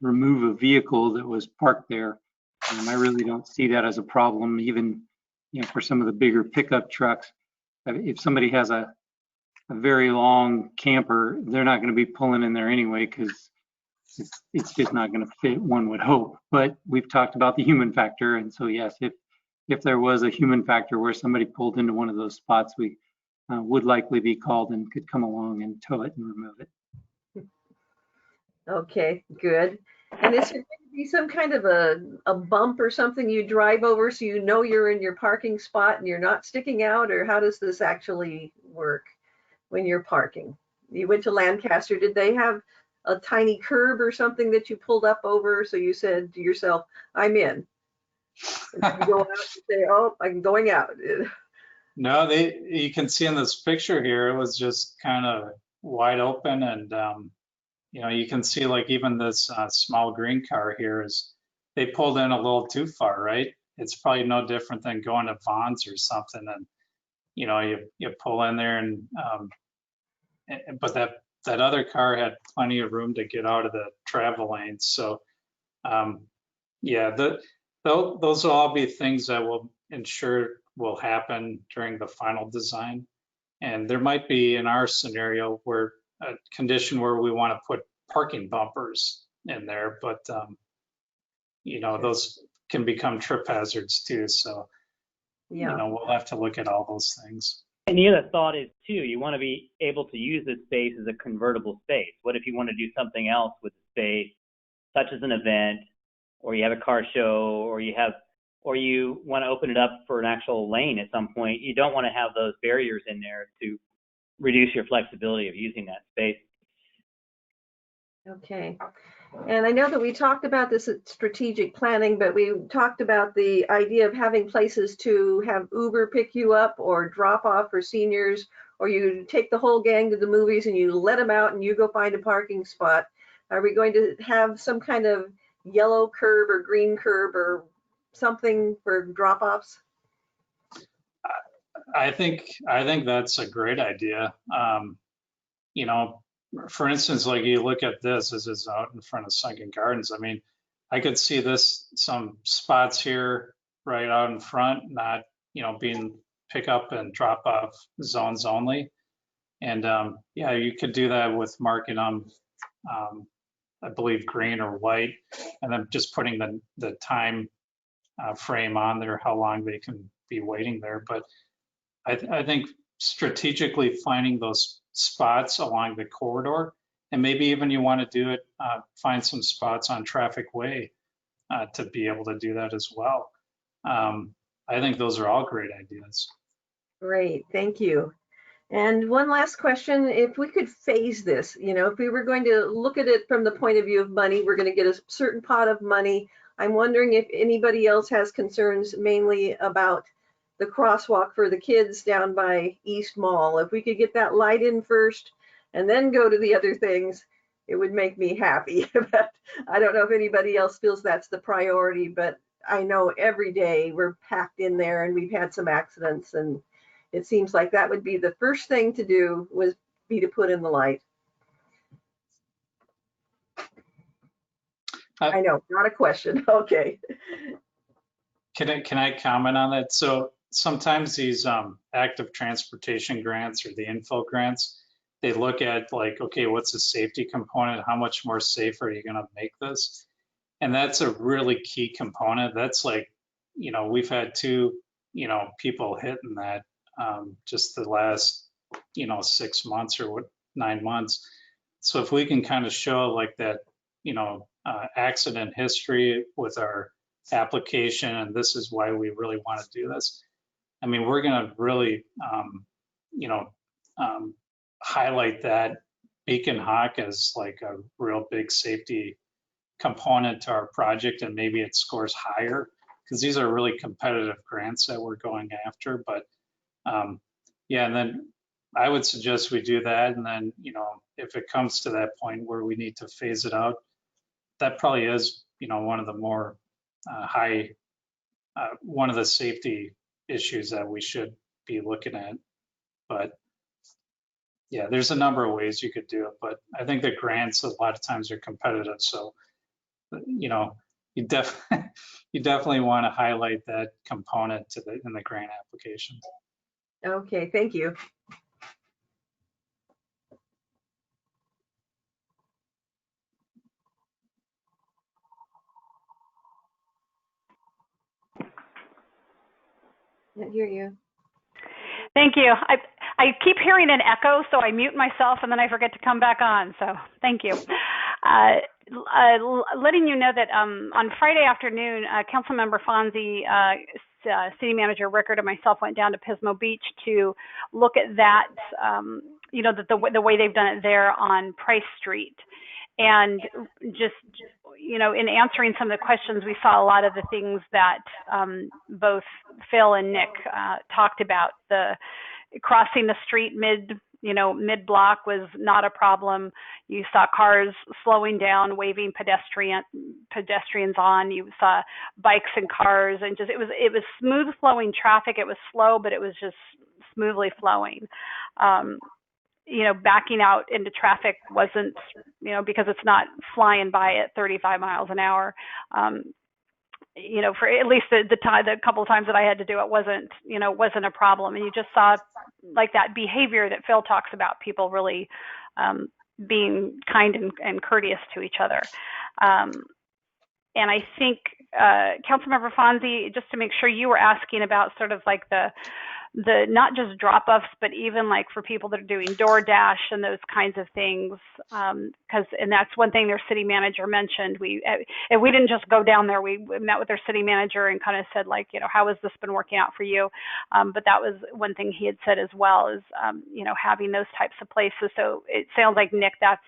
remove a vehicle that was parked there. I really don't see that as a problem, even, you know, for some of the bigger pickup trucks. If somebody has a very long camper, they're not going to be pulling in there anyway, because it's just not going to fit, one would hope. But we've talked about the human factor, and so yes, if there was a human factor where somebody pulled into one of those spots, we would likely be called and could come along and tow it and remove it. Okay, good. And is there going to be some kind of a bump or something you drive over so you know you're in your parking spot and you're not sticking out? Or how does this actually work when you're parking? You went to Lancaster, did they have a tiny curb or something that you pulled up over, so you said to yourself, I'm in? And you go out and say, oh, I'm going out. No, you can see in this picture here, it was just kind of wide open, and you know, you can see like even this small green car here is, they pulled in a little too far, right? It's probably no different than going to Vaughn's or something, and you know, you pull in there, and but that other car had plenty of room to get out of the travel lanes. So yeah, those will all be things that will ensure will happen during the final design. And there might be, in our scenario, where a condition where we want to put parking bumpers in there, but you know, those can become trip hazards too. So you know, we'll have to look at all those things. And the other thought is too, you want to be able to use this space as a convertible space. What if you want to do something else with the space, such as an event, or you have a car show, or you want to open it up for an actual lane at some point? You don't want to have those barriers in there to reduce your flexibility of using that space. Okay. And I know that we talked about this at strategic planning, but we talked about the idea of having places to have Uber pick you up or drop off for seniors, or you take the whole gang to the movies and you let them out and you go find a parking spot. Are we going to have some kind of yellow curb or green curb or something for drop-offs? I think that's a great idea. You know, for instance, like you look at this is out in front of Sunken Gardens. I mean, I could see some spots here right out in front, not, you know, being pick up and drop off zones only. And yeah, you could do that with marking them, I believe, green or white, and then just putting the time frame on there, how long they can be waiting there. But I think strategically finding those spots along the corridor, and maybe even you want to do it, find some spots on Traffic Way to be able to do that as well. I think those are all great ideas. Great, thank you. And one last question, if we could phase this, you know, if we were going to look at it from the point of view of money, we're going to get a certain pot of money. I'm wondering if anybody else has concerns mainly about the crosswalk for the kids down by East Mall. If we could get that light in first and then go to the other things, it would make me happy. But I don't know if anybody else feels that's the priority, but I know every day we're packed in there and we've had some accidents, and it seems like that would be the first thing to do was be to put in the light. I know, not a question. Okay. Can I comment on that? So sometimes these active transportation grants or the info grants, they look at like, okay, what's the safety component? How much more safe are you going to make this? And that's a really key component. That's like, you know, we've had 2, you know, people hitting that just the last, you know, 6 months or 9 months. So if we can kind of show like that, you know, accident history with our application, and this is why we really want to do this. I mean, we're going to really, you know, highlight that Beacon Hawk as like a real big safety component to our project, and maybe it scores higher because these are really competitive grants that we're going after. But yeah, and then I would suggest we do that. And then, you know, if it comes to that point where we need to phase it out, that probably is, you know, one of the more one of the safety issues that we should be looking at. But yeah, there's a number of ways you could do it, but I think the grants a lot of times are competitive. So, you know, you definitely want to highlight that component in the grant application. Okay, thank you. Can't hear you. Thank you. I keep hearing an echo, so I mute myself and then I forget to come back on. So thank you. Letting you know that on Friday afternoon, Councilmember Fonzie, City Manager Rickard, and myself went down to Pismo Beach to look at that, you know, the way they've done it there on Price Street. And just, you know, in answering some of the questions, we saw a lot of the things that both Phil and Nick talked about. The crossing the street mid-block was not a problem. You saw cars slowing down, waving pedestrians on. You saw bikes and cars, and just it was smooth flowing traffic. It was slow, but it was just smoothly flowing. You know, backing out into traffic wasn't, you know, because it's not flying by at 35 miles an hour. You know, for at least the couple of times that I had to do it wasn't a problem. And you just saw like that behavior that Phil talks about, people really being kind and courteous to each other. And I think, Councilmember Fonzie, just to make sure, you were asking about sort of like the not just drop-offs, but even like for people that are doing DoorDash and those kinds of things. And that's one thing their city manager mentioned. We didn't just go down there. We met with their city manager and kind of said, like, you know, how has this been working out for you? But that was one thing he had said as well, is, you know, having those types of places. So it sounds like, Nick, that's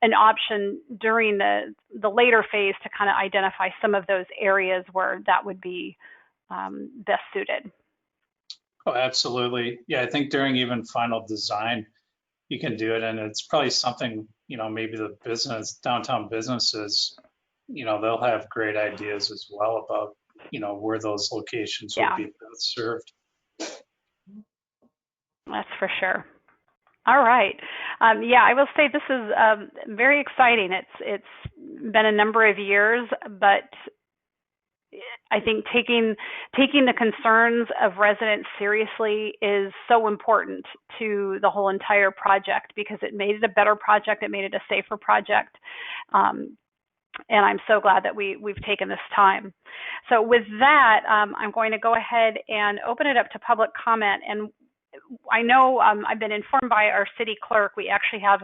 an option during the later phase to kind of identify some of those areas where that would be best suited. Oh, absolutely. Yeah, I think during even final design, you can do it. And it's probably something, you know, maybe the downtown businesses, you know, they'll have great ideas as well about, you know, where those locations would be best served. That's for sure. All right. Yeah, I will say this is very exciting. It's been a number of years, but I think taking the concerns of residents seriously is so important to the whole entire project, because it made it a better project. It made it a safer project. And I'm so glad that we've taken this time. So with that, I'm going to go ahead and open it up to public comment. And I know I've been informed by our city clerk, we actually have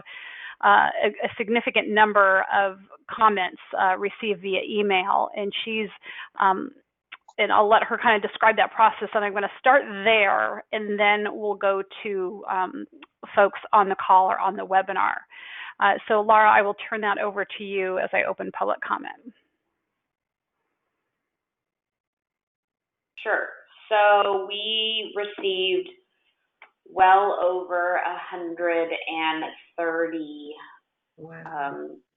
a significant number of comments received via email, and she's and I'll let her kind of describe that process. And I'm going to start there, and then we'll go to folks on the call or on the webinar. So Laura, I will turn that over to you as I open public comment. Sure. So we received well over 130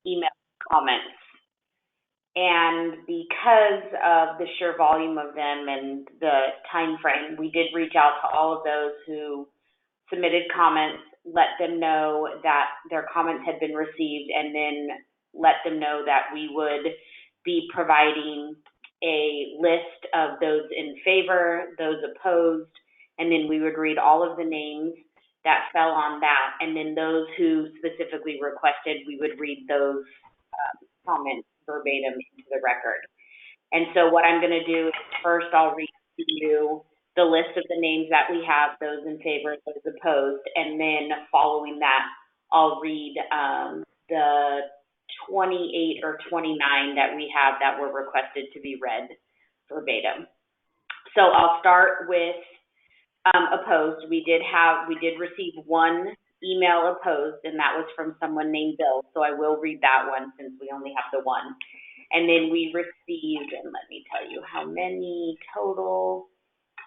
email comments. And because of the sheer volume of them and the time frame, we did reach out to all of those who submitted comments, let them know that their comments had been received, and then let them know that we would be providing a list of those in favor, those opposed, and then we would read all of the names that fell on that, and then those who specifically requested, we would read those comments verbatim into the record. And so what I'm going to do is first I'll read to you the list of the names that we have, those in favor, those opposed, and then following that, I'll read the 28 or 29 that we have that were requested to be read verbatim. So I'll start with opposed. We did receive one email opposed, and that was from someone named Bill. So I will read that one since we only have the one. And then we received, and let me tell you how many total,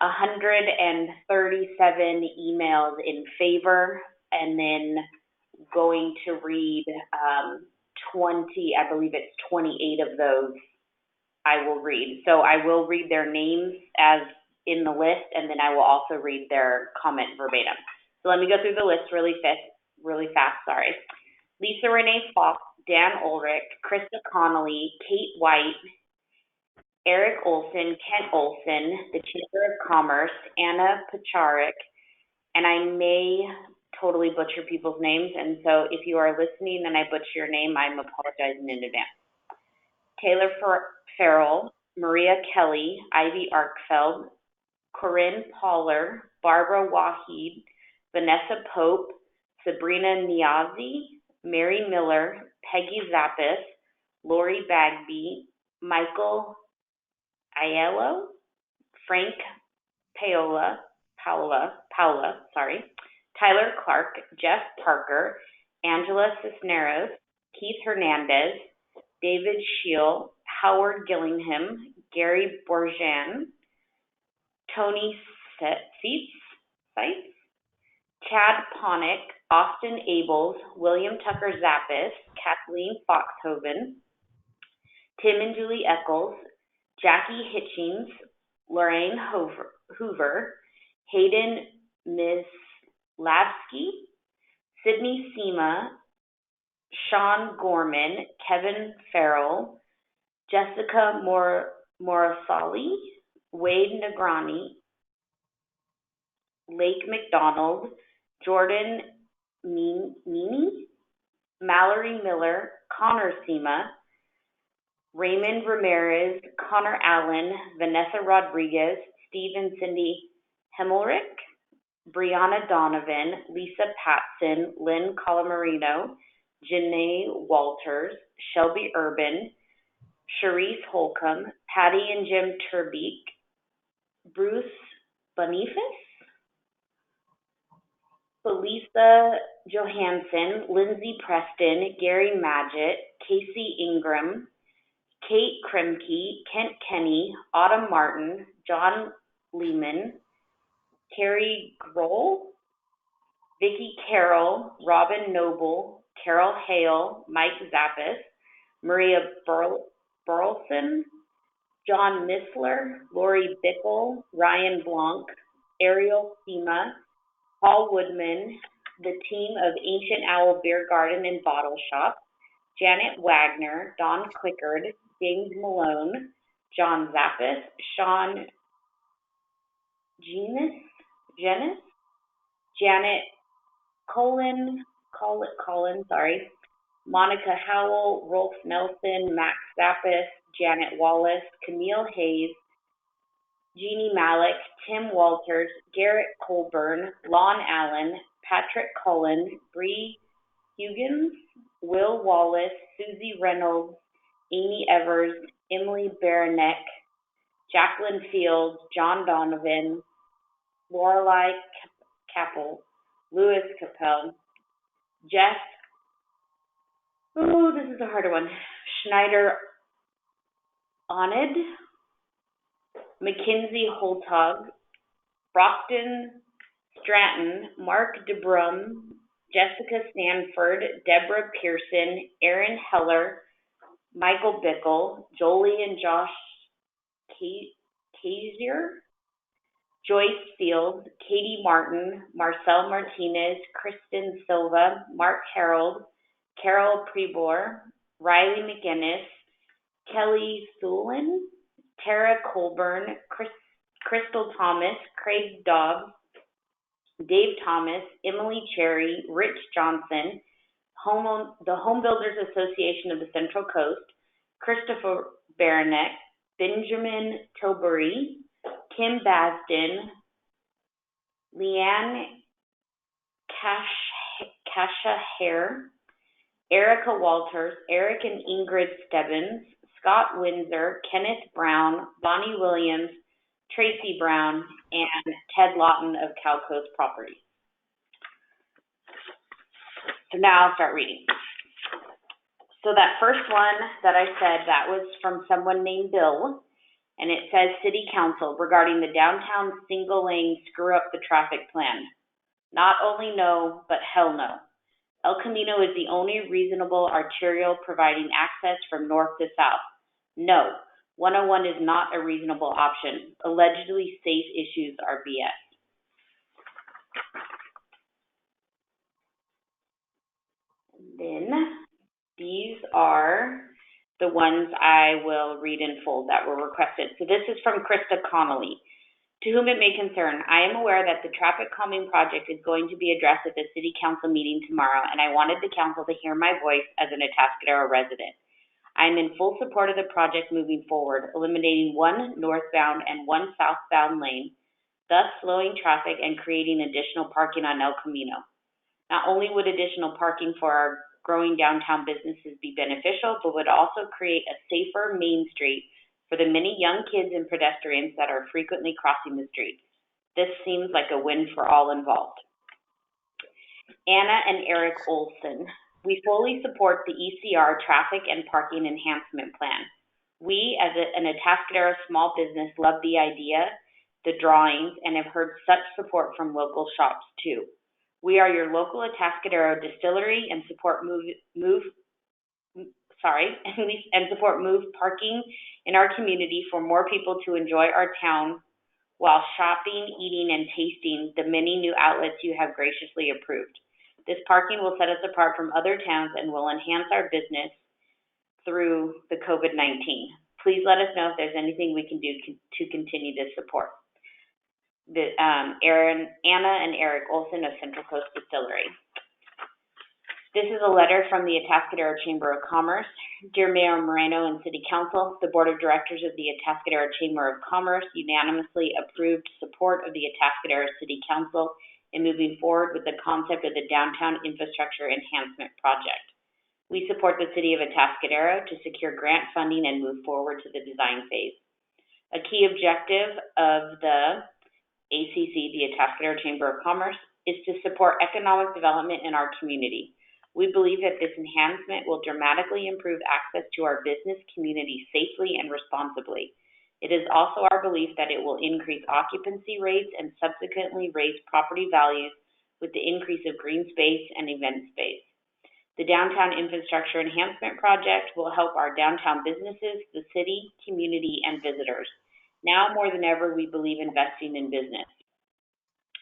137 emails in favor, and then going to read 20, I believe it's 28 of those I will read. So I will read their names as in the list, and then I will also read their comment verbatim. So let me go through the list really fast. Lisa Renee Fox, Dan Ulrich, Krista Connolly, Kate White, Eric Olson, Kent Olson, the Chamber of Commerce, Anna Pacharik, and I may totally butcher people's names, and so if you are listening and I butcher your name, I'm apologizing in advance. Taylor Farrell, Maria Kelly, Ivy Arkfeld, Corinne Pauler, Barbara Wahid, Vanessa Pope, Sabrina Niazi, Mary Miller, Peggy Zappis, Lori Bagby, Michael Aiello, Frank Paola, Tyler Clark, Jeff Parker, Angela Cisneros, Keith Hernandez, David Scheel, Howard Gillingham, Gary Borjan, Tony Seitz, Chad Ponick, Austin Abels, William Tucker Zappis, Kathleen Foxhoven, Tim and Julie Eccles, Jackie Hitchings, Lorraine Hoover, Hayden Mislavsky, Sydney Seema, Sean Gorman, Kevin Farrell, Jessica Morasali, Wade Negrani, Lake McDonald, Jordan Meany, Mallory Miller, Connor Seema, Raymond Ramirez, Connor Allen, Vanessa Rodriguez, Steve and Cindy Hemmelrick, Brianna Donovan, Lisa Patson, Lynn Colamarino, Janae Walters, Shelby Urban, Cherise Holcomb, Patty and Jim Turbeek, Bruce Boniface, Felisa Johansson, Lindsay Preston, Gary Madgett, Casey Ingram, Kate Kremke, Kent Kenny, Autumn Martin, John Lehman, Carrie Grohl, Vicki Carroll, Robin Noble, Carol Hale, Mike Zappis, Maria Burleson, John Missler, Lori Bickle, Ryan Blanc, Ariel Seema, Paul Woodman, the team of Ancient Owl Beer Garden and Bottle Shop, Janet Wagner, Don Quickard, James Malone, John Zappis, Sean Jenis, Janet Colin, Monica Howell, Rolf Nelson, Max Zappis, Janet Wallace, Camille Hayes, Jeannie Malik, Tim Walters, Garrett Colburn, Lon Allen, Patrick Cullen, Bree Huggins, Will Wallace, Susie Reynolds, Amy Evers, Emily Baranek, Jacqueline Fields, John Donovan, Lorelei Capel, Louis Capel, Jeff, this is a harder one, Schneider Onid, Mackenzie Holtog, Brockton Stratton, Mark DeBrum, Jessica Stanford, Deborah Pearson, Aaron Heller, Michael Bickle, Jolie and Josh Kazier, Joyce Field, Katie Martin, Marcel Martinez, Kristen Silva, Mark Harold, Carol Prebor, Riley McGinnis, Kelly Thulin, Tara Colburn, Crystal Thomas, Craig Dobbs, Dave Thomas, Emily Cherry, Rich Johnson, the Home Builders Association of the Central Coast, Christopher Baranek, Benjamin Tilbury, Kim Basden, Leanne Kasha-Hare, Erica Walters, Eric and Ingrid Stebbins, Scott Windsor, Kenneth Brown, Bonnie Williams, Tracy Brown, and Ted Lawton of Cal Coast Properties. So now I'll start reading. So that first one that I said, that was from someone named Bill, and it says City Council regarding the downtown single lane screw up the traffic plan. Not only no, but hell no. El Camino is the only reasonable arterial providing access from north to south. No, 101 is not a reasonable option. Allegedly safe issues are BS. Then these are the ones I will read in full that were requested. So this is from Krista Connolly. To whom it may concern, I am aware that the traffic calming project is going to be addressed at the City Council meeting tomorrow, and I wanted the Council to hear my voice as an Atascadero resident. I am in full support of the project moving forward, eliminating one northbound and one southbound lane, thus slowing traffic and creating additional parking on El Camino. Not only would additional parking for our growing downtown businesses be beneficial, but would also create a safer main street for the many young kids and pedestrians that are frequently crossing the streets. This seems like a win for all involved. Anna and Eric Olson. We fully support the ECR traffic and parking enhancement plan. We, as an Atascadero small business, love the idea, the drawings, and have heard such support from local shops too. We are your local Atascadero distillery and support support move parking in our community for more people to enjoy our town while shopping, eating, and tasting the many new outlets you have graciously approved. This parking will set us apart from other towns and will enhance our business through the COVID-19. Please let us know if there's anything we can do to continue this support. Anna and Eric Olson of Central Coast Distillery. This is a letter from the Atascadero Chamber of Commerce. Dear Mayor Moreno and City Council, the Board of Directors of the Atascadero Chamber of Commerce unanimously approved support of the Atascadero City Council in moving forward with the concept of the Downtown Infrastructure Enhancement Project. We support the City of Atascadero to secure grant funding and move forward to the design phase. A key objective of the ACC, the Atascadero Chamber of Commerce, is to support economic development in our community. We believe that this enhancement will dramatically improve access to our business community safely and responsibly. It is also our belief that it will increase occupancy rates and subsequently raise property values with the increase of green space and event space. The Downtown Infrastructure Enhancement Project will help our downtown businesses, the city, community, and visitors. Now more than ever, we believe investing in business.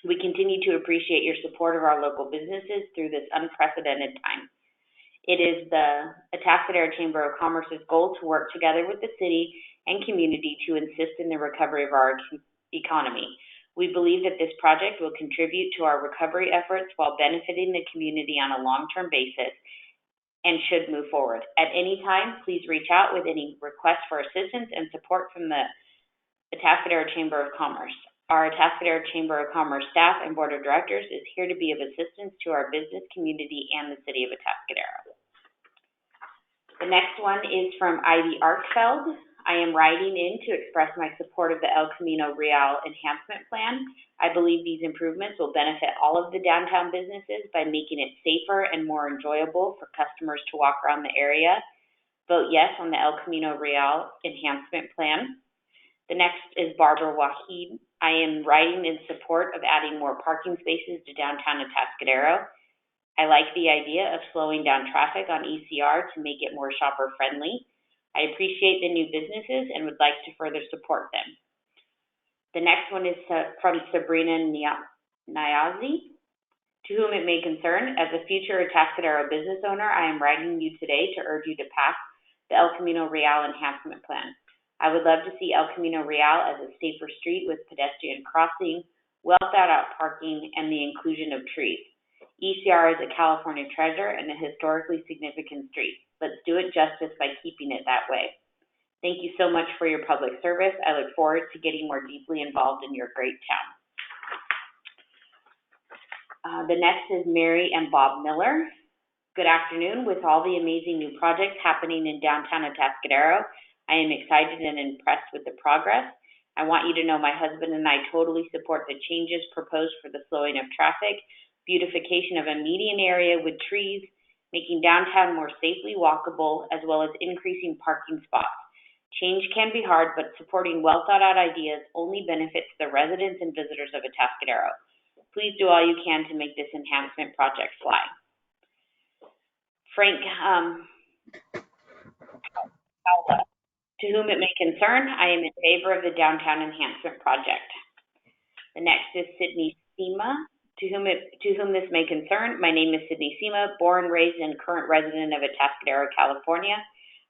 We continue to appreciate your support of our local businesses through this unprecedented time. It is the Atascadero Chamber of Commerce's goal to work together with the city and community to assist in the recovery of our economy. We believe that this project will contribute to our recovery efforts while benefiting the community on a long-term basis and should move forward. At any time, please reach out with any requests for assistance and support from the Atascadero Chamber of Commerce. Our Atascadero Chamber of Commerce staff and Board of Directors is here to be of assistance to our business community and the City of Atascadero. The next one is from Ivy Arkfeld. I am writing in to express my support of the El Camino Real Enhancement Plan. I believe these improvements will benefit all of the downtown businesses by making it safer and more enjoyable for customers to walk around the area. Vote yes on the El Camino Real Enhancement Plan. The next is Barbara Wahid. I am writing in support of adding more parking spaces to downtown Atascadero. I like the idea of slowing down traffic on ECR to make it more shopper friendly. I appreciate the new businesses and would like to further support them. The next one is from Sabrina Nyazi. To whom it may concern, as a future Atascadero business owner, I am writing you today to urge you to pass the El Camino Real Enhancement Plan. I would love to see El Camino Real as a safer street with pedestrian crossing, well thought out parking, and the inclusion of trees. ECR is a California treasure and a historically significant street. Let's do it justice by keeping it that way. Thank you so much for your public service. I look forward to getting more deeply involved in your great town. The next is Mary and Bob Miller. Good afternoon. With all the amazing new projects happening in downtown Atascadero, I am excited and impressed with the progress. I want you to know my husband and I totally support the changes proposed for the slowing of traffic, beautification of a median area with trees, making downtown more safely walkable, as well as increasing parking spots. Change can be hard, but supporting well thought out ideas only benefits the residents and visitors of Atascadero. Please do all you can to make this enhancement project fly. Frank Paula, to whom it may concern, I am in favor of the downtown enhancement project. The next is Sydney Sema, to whom this may concern. My name is Sydney Sema, born, raised, and current resident of Atascadero, California.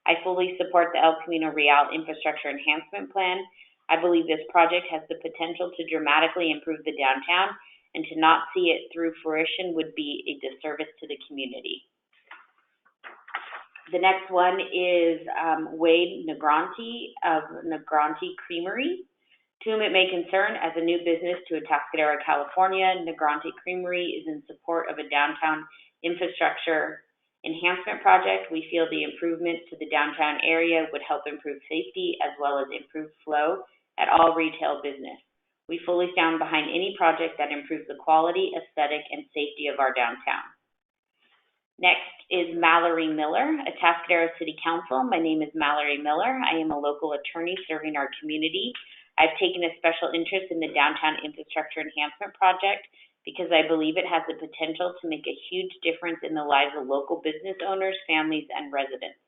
I fully support the El Camino Real Infrastructure Enhancement Plan. I believe this project has the potential to dramatically improve the downtown, and to not see it through fruition would be a disservice to the community. The next one is Wade Negranti of Negranti Creamery. To whom it may concern, as a new business to Atascadero, California, Negranti Creamery is in support of a downtown infrastructure enhancement project. We feel the improvements to the downtown area would help improve safety as well as improve flow at all retail business. We fully stand behind any project that improves the quality, aesthetic, and safety of our downtown. Next is Mallory Miller, Atascadero City Council. My name is Mallory Miller. I am a local attorney serving our community. I've taken a special interest in the Downtown Infrastructure Enhancement Project because I believe it has the potential to make a huge difference in the lives of local business owners, families, and residents.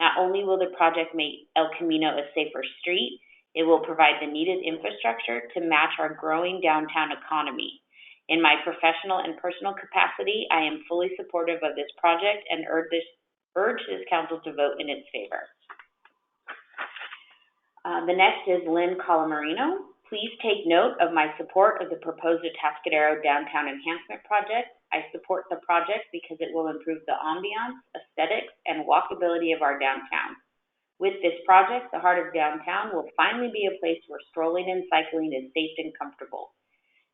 Not only will the project make El Camino a safer street, it will provide the needed infrastructure to match our growing downtown economy. In my professional and personal capacity, I am fully supportive of this project and urge this council to vote in its favor. The next is Lynn Colamarino. Please take note of my support of the proposed Atascadero Downtown Enhancement Project. I support the project because it will improve the ambiance, aesthetics, and walkability of our downtown. With this project, the heart of downtown will finally be a place where strolling and cycling is safe and comfortable.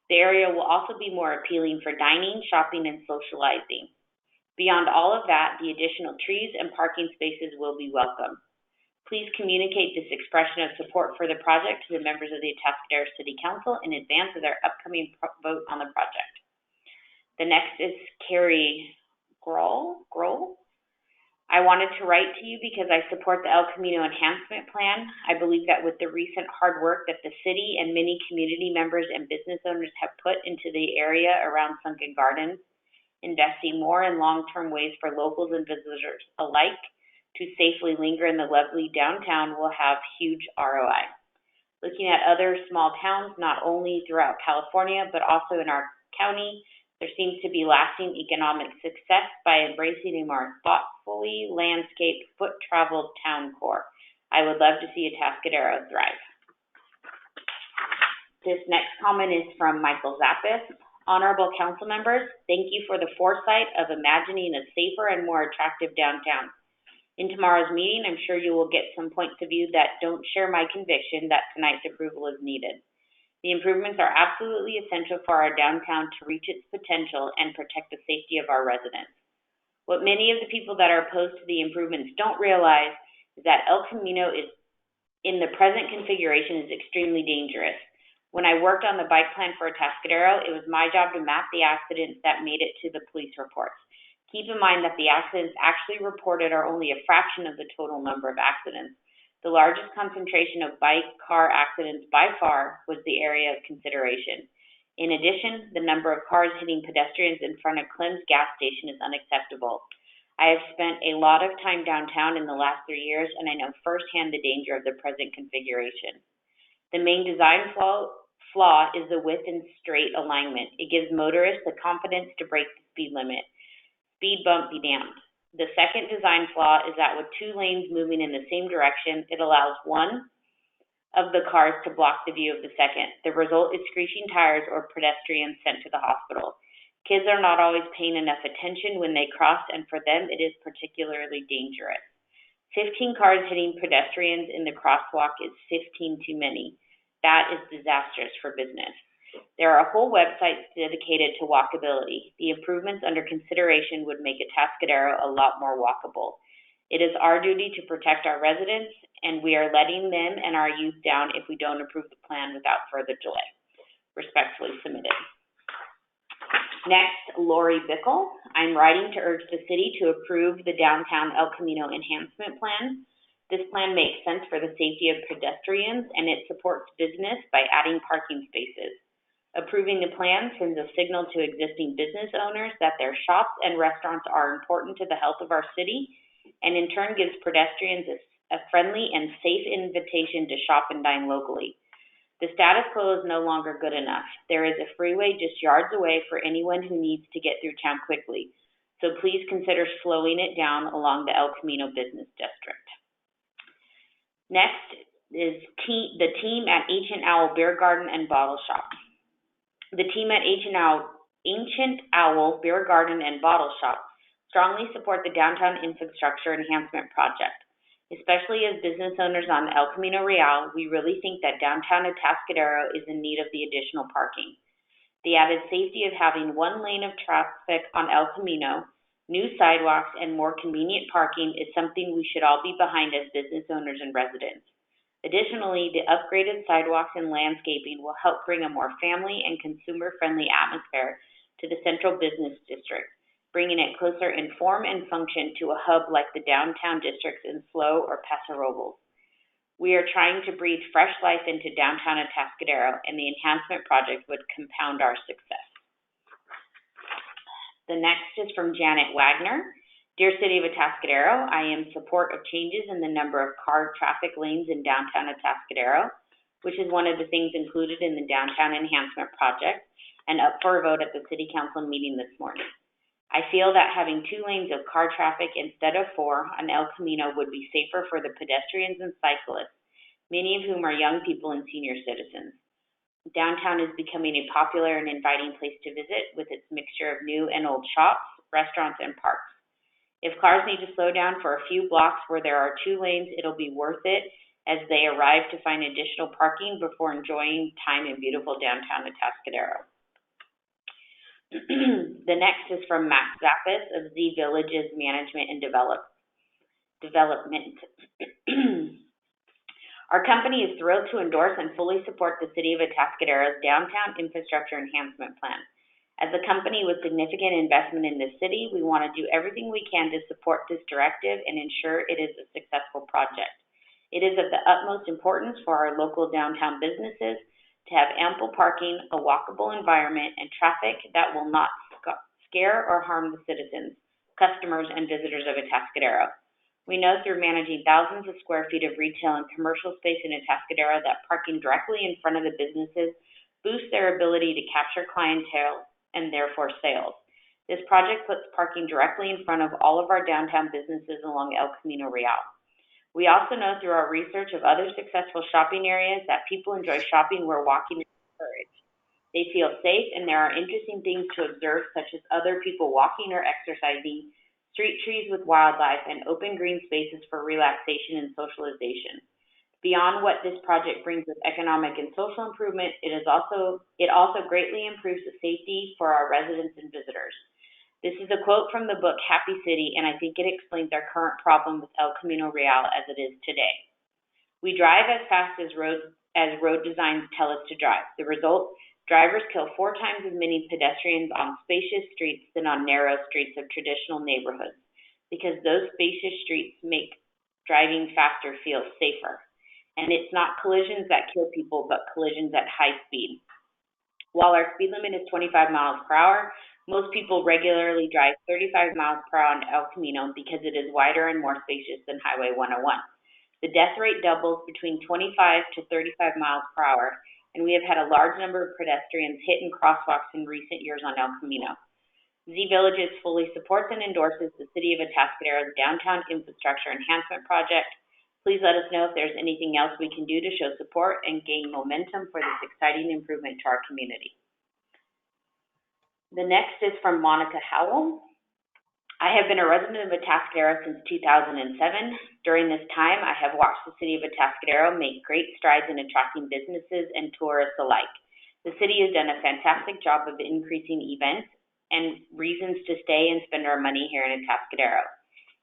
The area will also be more appealing for dining, shopping, and socializing. Beyond all of that, the additional trees and parking spaces will be welcome. Please communicate this expression of support for the project to the members of the Atascadero City Council in advance of their upcoming vote on the project. The next is Carrie Grohl. I wanted to write to you because I support the El Camino Enhancement Plan. I believe that with the recent hard work that the city and many community members and business owners have put into the area around Sunken Gardens, investing more in long-term ways for locals and visitors alike to safely linger in the lovely downtown will have huge ROI. Looking at other small towns, not only throughout California, but also in our county, there seems to be lasting economic success by embracing a more thoughtfully landscaped, foot-traveled town core. I would love to see Atascadero thrive. This next comment is from Michael Zappis. Honorable council members, thank you for the foresight of imagining a safer and more attractive downtown. In tomorrow's meeting, I'm sure you will get some points of view that don't share my conviction that tonight's approval is needed. The improvements are absolutely essential for our downtown to reach its potential and protect the safety of our residents. What many of the people that are opposed to the improvements don't realize is that El Camino is, in the present configuration, is extremely dangerous. When I worked on the bike plan for Atascadero, it was my job to map the accidents that made it to the police reports. Keep in mind that the accidents actually reported are only a fraction of the total number of accidents. The largest concentration of bike-car accidents by far was the area of consideration. In addition, the number of cars hitting pedestrians in front of Clem's gas station is unacceptable. I have spent a lot of time downtown in the last 3 years, and I know firsthand the danger of the present configuration. The main design flaw is the width and straight alignment. It gives motorists the confidence to break the speed limit. Speed bump be damned. The second design flaw is that with 2 lanes moving in the same direction, it allows one of the cars to block the view of the second. The result is screeching tires or pedestrians sent to the hospital. Kids are not always paying enough attention when they cross, and for them it is particularly dangerous. 15 cars hitting pedestrians in the crosswalk is 15 too many. That is disastrous for business. There are whole websites dedicated to walkability. The improvements under consideration would make Atascadero a lot more walkable. It is our duty to protect our residents, and we are letting them and our youth down if we don't approve the plan without further delay. Respectfully submitted. Next, Lori Bickle. I'm writing to urge the city to approve the downtown El Camino enhancement plan. This plan makes sense for the safety of pedestrians, and it supports business by adding parking spaces. Approving the plan sends a signal to existing business owners that their shops and restaurants are important to the health of our city, and in turn gives pedestrians a friendly and safe invitation to shop and dine locally. The status quo is no longer good enough. There is a freeway just yards away for anyone who needs to get through town quickly, so please consider slowing it down along the El Camino Business District. Next is the team at Ancient Owl Beer Garden and Bottle Shop. The team at Ancient Owl Beer Garden and Bottle Shop strongly support the downtown infrastructure enhancement project. Especially as business owners on El Camino Real, we really think that downtown Atascadero is in need of the additional parking. The added safety of having 1 lane of traffic on El Camino, new sidewalks, and more convenient parking is something we should all be behind as business owners and residents. Additionally, the upgraded sidewalks and landscaping will help bring a more family and consumer-friendly atmosphere to the central business district, bringing it closer in form and function to a hub like the downtown districts in SLO or Paso Robles. We are trying to breathe fresh life into downtown Atascadero, and the enhancement project would compound our success. The next is from Janet Wagner. Dear City of Atascadero, I am in support of changes in the number of car traffic lanes in downtown Atascadero, which is one of the things included in the downtown enhancement project and up for a vote at the City Council meeting this morning. I feel that having 2 lanes of car traffic instead of 4 on El Camino would be safer for the pedestrians and cyclists, many of whom are young people and senior citizens. Downtown is becoming a popular and inviting place to visit with its mixture of new and old shops, restaurants, and parks. If cars need to slow down for a few blocks where there are 2 lanes, it'll be worth it as they arrive to find additional parking before enjoying time in beautiful downtown Atascadero. The next is from Max Zappis of Z Villages Management and Development. Our company is thrilled to endorse and fully support the City of Atascadero's Downtown Infrastructure Enhancement Plan. As a company with significant investment in this city, we want to do everything we can to support this directive and ensure it is a successful project. It is of the utmost importance for our local downtown businesses to have ample parking, a walkable environment, and traffic that will not scare or harm the citizens, customers, and visitors of Atascadero. We know through managing thousands of square feet of retail and commercial space in Atascadero that parking directly in front of the businesses boosts their ability to capture clientele and therefore sales. This project puts parking directly in front of all of our downtown businesses along El Camino Real. We also know through our research of other successful shopping areas that people enjoy shopping where walking is encouraged. They feel safe, and there are interesting things to observe, such as other people walking or exercising, street trees with wildlife, and open green spaces for relaxation and socialization. Beyond what this project brings with economic and social improvement, it also greatly improves the safety for our residents and visitors. This is a quote from the book Happy City, and I think it explains our current problem with El Camino Real as it is today. We drive as fast as road designs tell us to drive. The result, drivers kill 4 times as many pedestrians on spacious streets than on narrow streets of traditional neighborhoods, because those spacious streets make driving faster feel safer. And it's not collisions that kill people, but collisions at high speed. While our speed limit is 25 miles per hour, Most people regularly drive 35 miles per hour on El Camino because it is wider and more spacious than Highway 101. The death rate doubles between 25 to 35 miles per hour, and we have had a large number of pedestrians hit in crosswalks in recent years on El Camino. Z Villages fully supports and endorses the City of Atascadero's Downtown Infrastructure Enhancement Project. Please let us know if there's anything else we can do to show support and gain momentum for this exciting improvement to our community. The next is from Monica Howell. I have been a resident of Atascadero since 2007. During this time, I have watched the City of Atascadero make great strides in attracting businesses and tourists alike. The city has done a fantastic job of increasing events and reasons to stay and spend our money here in Atascadero.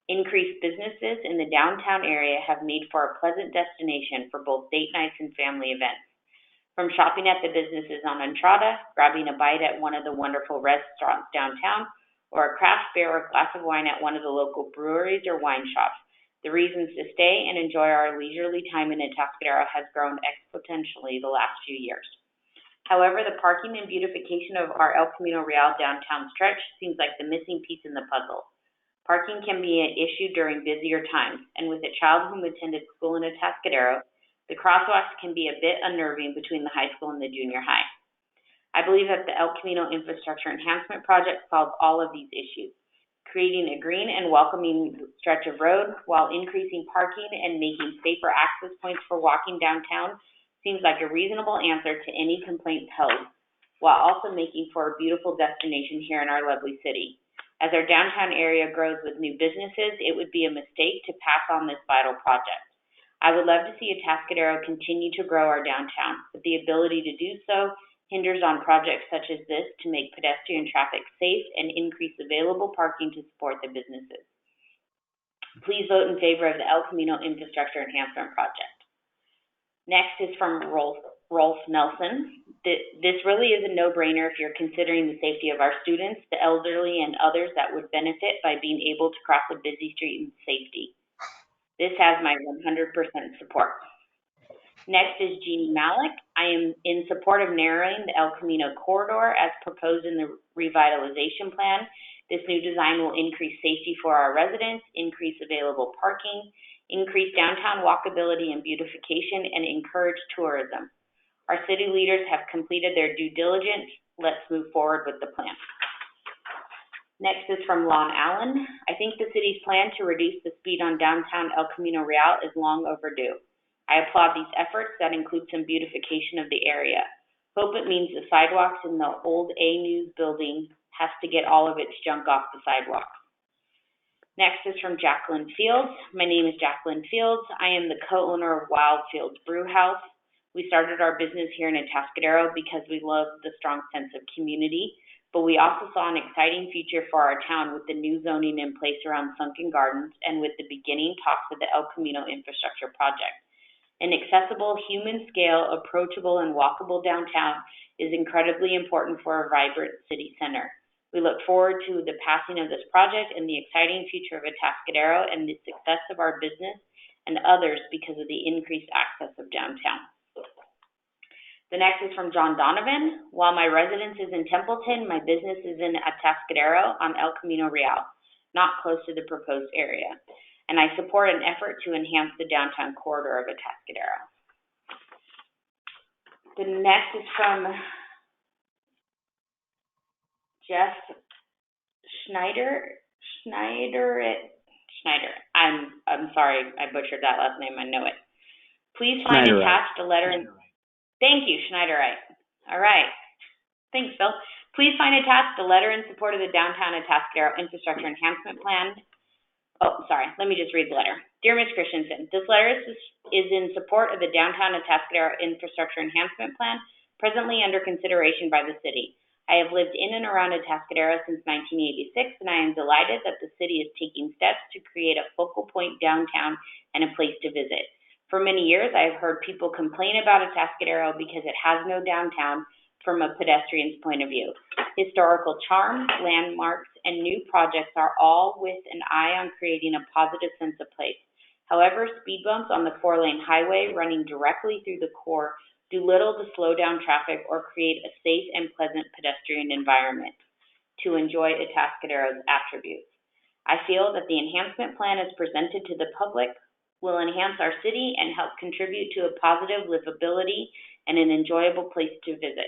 Increased businesses in the downtown area have made for a pleasant destination for both date nights and family events. From shopping at the businesses on Entrada, grabbing a bite at one of the wonderful restaurants downtown, or a craft beer or glass of wine at one of the local breweries or wine shops, the reasons to stay and enjoy our leisurely time in Atascadero has grown exponentially the last few years. However, the parking and beautification of our El Camino Real downtown stretch seems like the missing piece in the puzzle. Parking can be an issue during busier times, and with a child who attended school in Atascadero, the crosswalks can be a bit unnerving between the high school and the junior high. I believe that the El Camino Infrastructure Enhancement Project solves all of these issues, creating a green and welcoming stretch of road while increasing parking and making safer access points for walking downtown seems like a reasonable answer to any complaints held, while also making for a beautiful destination here in our lovely city. As our downtown area grows with new businesses, it would be a mistake to pass on this vital project. I would love to see Atascadero continue to grow our downtown, but the ability to do so hinders on projects such as this to make pedestrian traffic safe and increase available parking to support the businesses. Please vote in favor of the El Camino Infrastructure Enhancement Project. Next is from Rolf Nelson. This really is a no-brainer if you're considering the safety of our students, the elderly, and others that would benefit by being able to cross a busy street in safety. This has my 100% support. Next is Jeannie Malik. I am in support of narrowing the El Camino corridor as proposed in the revitalization plan. This new design will increase safety for our residents, increase available parking, increase downtown walkability and beautification, and encourage tourism. Our city leaders have completed their due diligence. Let's move forward with the plan. Next is from Lon Allen. I think the city's plan to reduce the speed on downtown El Camino Real is long overdue. I applaud these efforts that include some beautification of the area. Hope it means the sidewalks in the old A-News building has to get all of its junk off the sidewalks. Next is from Jacqueline Fields. My name is Jacqueline Fields. I am the co-owner of Wild Fields Brew House. We started our business here in Atascadero because we love the strong sense of community, but we also saw an exciting future for our town with the new zoning in place around Sunken Gardens and with the beginning talks of the El Camino Infrastructure Project. An accessible, human-scale, approachable, and walkable downtown is incredibly important for a vibrant city center. We look forward to the passing of this project and the exciting future of Atascadero and the success of our business and others because of the increased access of downtown. The next is from John Donovan. While my residence is in Templeton, my business is in Atascadero on El Camino Real, not close to the proposed area, and I support an effort to enhance the downtown corridor of Atascadero. The next is from Jeff Schneider. I'm sorry, I butchered that last name. I know it. Please find attached a letter in. Thank you, Schneiderite. All right. Thanks, Phil. Please find attached a letter in support of the Downtown Atascadero Infrastructure Enhancement Plan. Oh, sorry. Let me just read the letter. Dear Ms. Christensen, this letter is in support of the Downtown Atascadero Infrastructure Enhancement Plan, presently under consideration by the city. I have lived in and around Atascadero since 1986, and I am delighted that the city is taking steps to create a focal point downtown and a place to visit. For many years, I have heard people complain about Atascadero because it has no downtown from a pedestrian's point of view. Historical charm, landmarks, and new projects are all with an eye on creating a positive sense of place. However, speed bumps on the 4-lane highway running directly through the core do little to slow down traffic or create a safe and pleasant pedestrian environment. to enjoy Atascadero's attributes. I feel that the enhancement plan as presented to the public will enhance our city and help contribute to a positive livability and an enjoyable place to visit.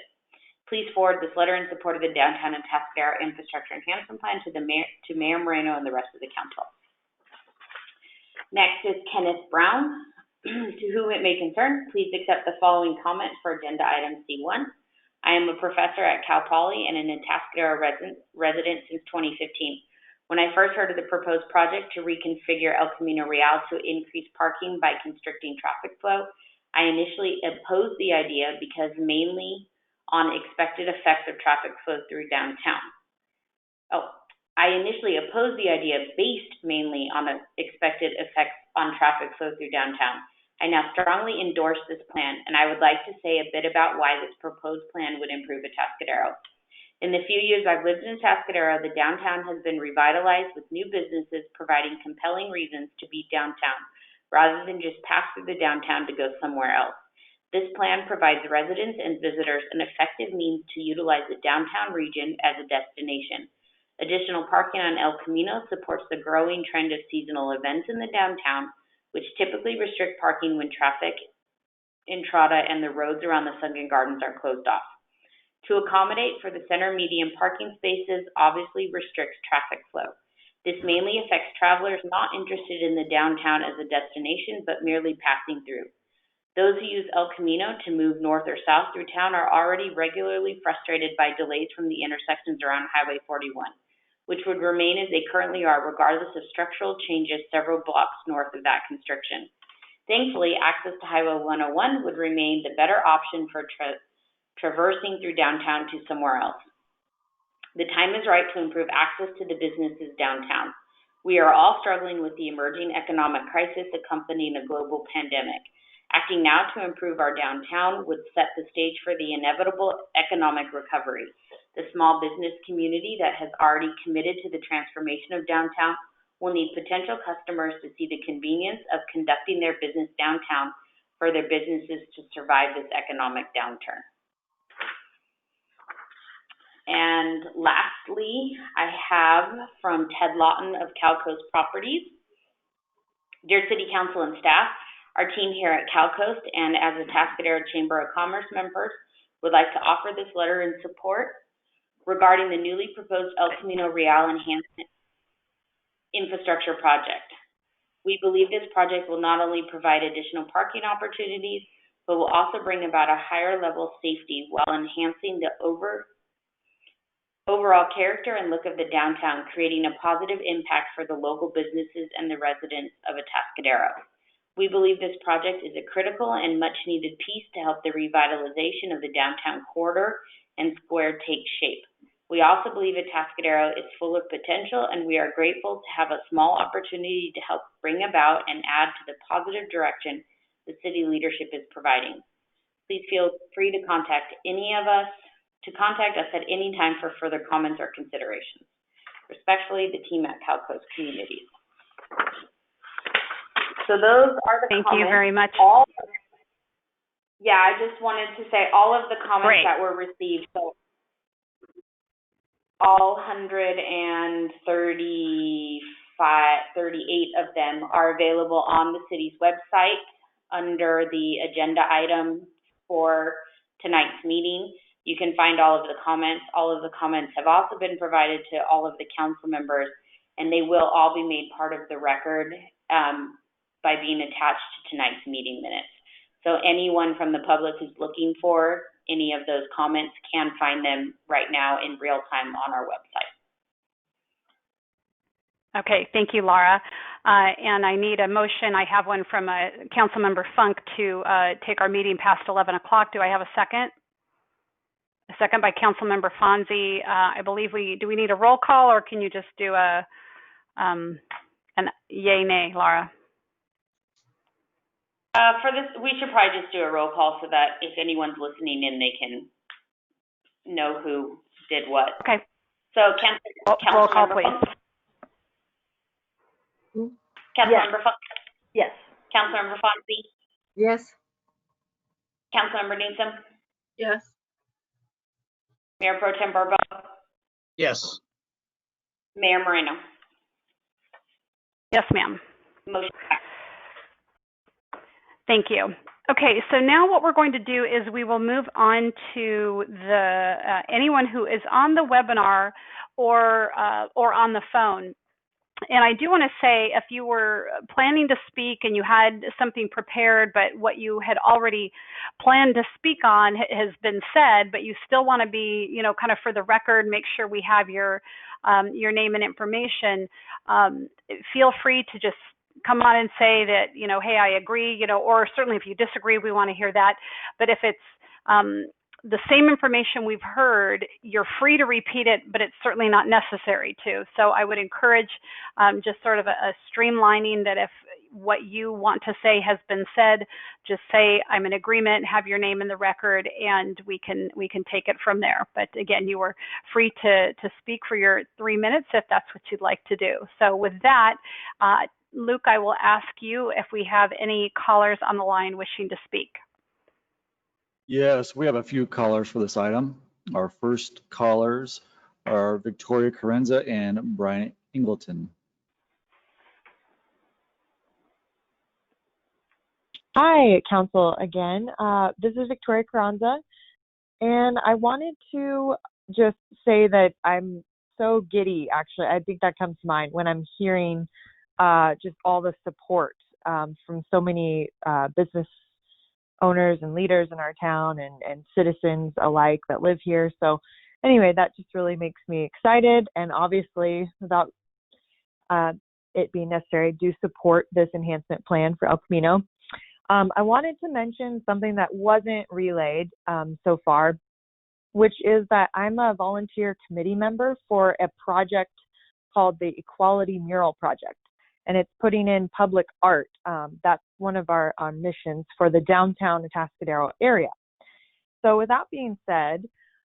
Please forward this letter in support of the downtown Atascadero infrastructure enhancement plan to Mayor Moreno and the rest of the council. Next is Kenneth Brown. To whom it may concern, please accept the following comment for agenda item C1. I am a professor at Cal Poly and an Atascadero resident since 2015. When I first heard of the proposed project to reconfigure El Camino Real to increase parking by constricting traffic flow, I initially opposed the idea because mainly on expected effects of traffic flow through downtown. I initially opposed the idea based mainly on the expected effects on traffic flow through downtown. I now strongly endorse this plan, and I would like to say a bit about why this proposed plan would improve Atascadero. In the few years I've lived in Atascadero, the downtown has been revitalized with new businesses providing compelling reasons to be downtown, rather than just pass through the downtown to go somewhere else. This plan provides residents and visitors an effective means to utilize the downtown region as a destination. Additional parking on El Camino supports the growing trend of seasonal events in the downtown, which typically restrict parking when traffic Entrada and the roads around the Sunken Gardens are closed off. To accommodate for the center median parking spaces obviously restricts traffic flow. This mainly affects travelers not interested in the downtown as a destination, but merely passing through. Those who use El Camino to move north or south through town are already regularly frustrated by delays from the intersections around Highway 41, which would remain as they currently are regardless of structural changes several blocks north of that constriction. Thankfully, access to Highway 101 would remain the better option for traversing through downtown to somewhere else. The time is right to improve access to the businesses downtown. We are all struggling with the emerging economic crisis accompanying a global pandemic. Acting now to improve our downtown would set the stage for the inevitable economic recovery. The small business community that has already committed to the transformation of downtown will need potential customers to see the convenience of conducting their business downtown for their businesses to survive this economic downturn. And lastly, I have from Ted Lawton of CalCoast Properties. Dear City Council and staff, our team here at CalCoast and as Atascadero Chamber of Commerce members would like to offer this letter in support regarding the newly proposed El Camino Real Enhancement Infrastructure Project. We believe this project will not only provide additional parking opportunities, but will also bring about a higher level of safety while enhancing the overall character and look of the downtown, creating a positive impact for the local businesses and the residents of Atascadero. We believe this project is a critical and much needed piece to help the revitalization of the downtown corridor and square take shape. We also believe Atascadero is full of potential, and we are grateful to have a small opportunity to help bring about and add to the positive direction the city leadership is providing. Please feel free to contact us at any time for further comments or considerations. Respectfully, the team at CalCoast Communities. So those are the comments. Thank you very much. I just wanted to say all of the comments that were received, so all 138 of them are available on the city's website under the agenda item for tonight's meeting. You can find all of the comments. All of the comments have also been provided to all of the council members, and they will all be made part of the record by being attached to tonight's meeting minutes. So anyone from the public who's looking for any of those comments can find them right now in real time on our website. Okay, thank you, Laura. And I need a motion. I have one from Councilmember Funk to take our meeting past 11 o'clock. Do I have a second? A second by Councilmember Fonzie. I believe do we need a roll call, or can you just do an yay, nay, Laura? For this, we should probably just do a roll call so that if anyone's listening in, they can know who did what. Okay. So, roll call, please. Councilmember Funk? Yes. Councilmember Fonzie? Yes. Councilmember Newsom? Yes. Mayor Pro Tem Barbeau? Yes. Mayor Moreno. Yes, ma'am. Motion. Thank you. Okay, so now what we're going to do is we will move on to the anyone who is on the webinar or on the phone. And I do want to say, if you were planning to speak and you had something prepared, but what you had already planned to speak on has been said, but you still want to be, you know, kind of for the record, make sure we have your name and information, feel free to just come on and say that, you know, hey, I agree, you know, or certainly if you disagree, we want to hear that. But if it's the same information we've heard, you're free to repeat it, but it's certainly not necessary to. So I would encourage just sort of a streamlining, that if what you want to say has been said, just say I'm in agreement, have your name in the record, and we can take it from there. But again, you are free to speak for your 3 minutes if that's what you'd like to do. So with that, Luke, I will ask you if we have any callers on the line wishing to speak. Yes, we have a few callers for this item. Our first callers are Victoria Carenza and Brian Ingleton. Hi, Council again. This is Victoria Carranza, and I wanted to just say that I'm so giddy, actually. I think that comes to mind when I'm hearing just all the support from so many business owners and leaders in our town and citizens alike that live here. So anyway, that just really makes me excited, and obviously, without it being necessary, do support this enhancement plan for El Camino. I wanted to mention something that wasn't relayed so far, which is that I'm a volunteer committee member for a project called the Equality Mural Project, and it's putting in public art. That's one of our missions for the downtown Atascadero area. So with that being said,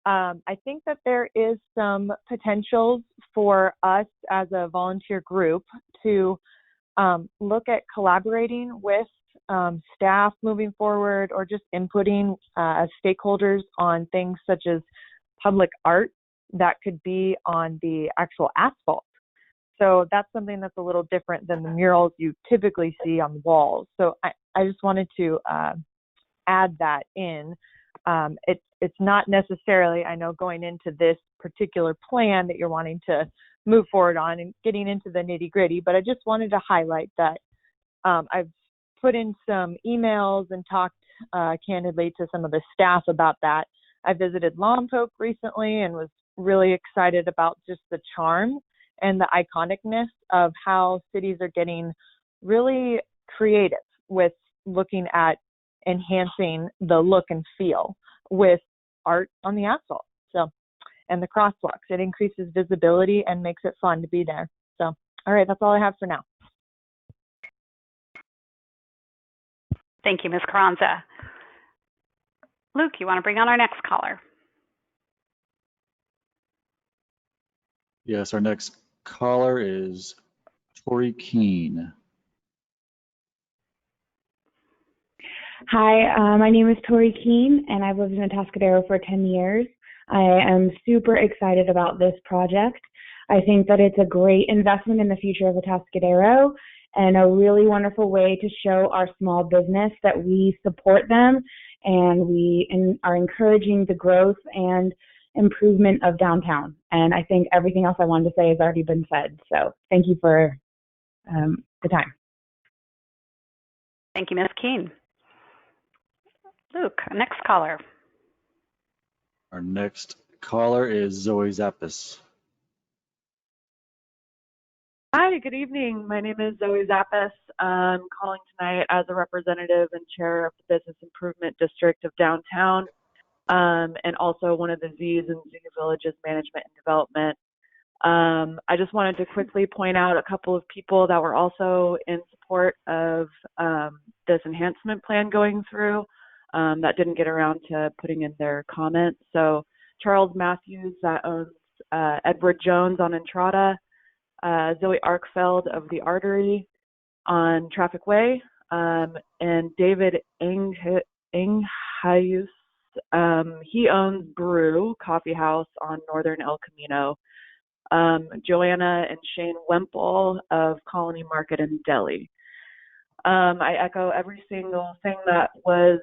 I think that there is some potentials for us as a volunteer group to look at collaborating with staff moving forward, or just inputting as stakeholders on things such as public art that could be on the actual asphalt. So that's something that's a little different than the murals you typically see on walls. So I just wanted to add that in. It's not necessarily, I know, going into this particular plan that you're wanting to move forward on and getting into the nitty gritty, but I just wanted to highlight that I've put in some emails and talked candidly to some of the staff about that. I visited Lompoc recently and was really excited about just the charm and the iconicness of how cities are getting really creative with looking at enhancing the look and feel with art on the asphalt. So, and the crosswalks, it increases visibility and makes it fun to be there. So, all right, that's all I have for now. Thank you, Ms. Carranza. Luke, you want to bring on our next caller? Yes, our next caller is Tori Keene. Hi, my name is Tori Keene, and I've lived in Atascadero for 10 years. I am super excited about this project. I think that it's a great investment in the future of Atascadero and a really wonderful way to show our small business that we support them and we are encouraging the growth and improvement of downtown. And I think everything else I wanted to say has already been said. So thank you for the time. Thank you, Ms. Keene. Luke, next caller. Our next caller is Zoe Zappis. Hi, good evening. My name is Zoe Zappis. I'm calling tonight as a representative and chair of the Business Improvement District of Downtown, and also one of the Z's in Z Villages Management and Development. I just wanted to quickly point out a couple of people that were also in support of this enhancement plan going through that didn't get around to putting in their comments. So Charles Matthews, that owns Edward Jones on Entrada, Zoe Arkfeld of the Artery on Traffic Way, and David Enghayus. He owns Brew Coffee House on Northern El Camino. Joanna and Shane Wemple of Colony Market and Deli. I echo every single thing that was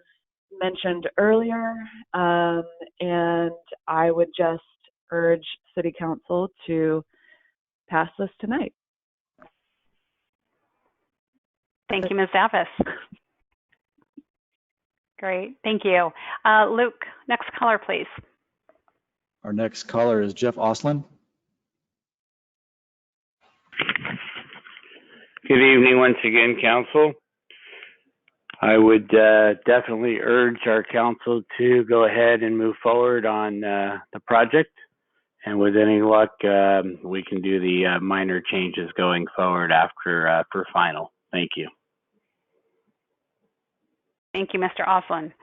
mentioned earlier, and I would just urge City Council to pass this tonight. Thank you, Ms. Zappis. Great, thank you. Luke, next caller, please. Our next caller is Jeff Oslin. Good evening once again, Council. I would definitely urge our council to go ahead and move forward on the project. And with any luck, we can do the minor changes going forward after for final. Thank you. Thank you, Mr. Oslin.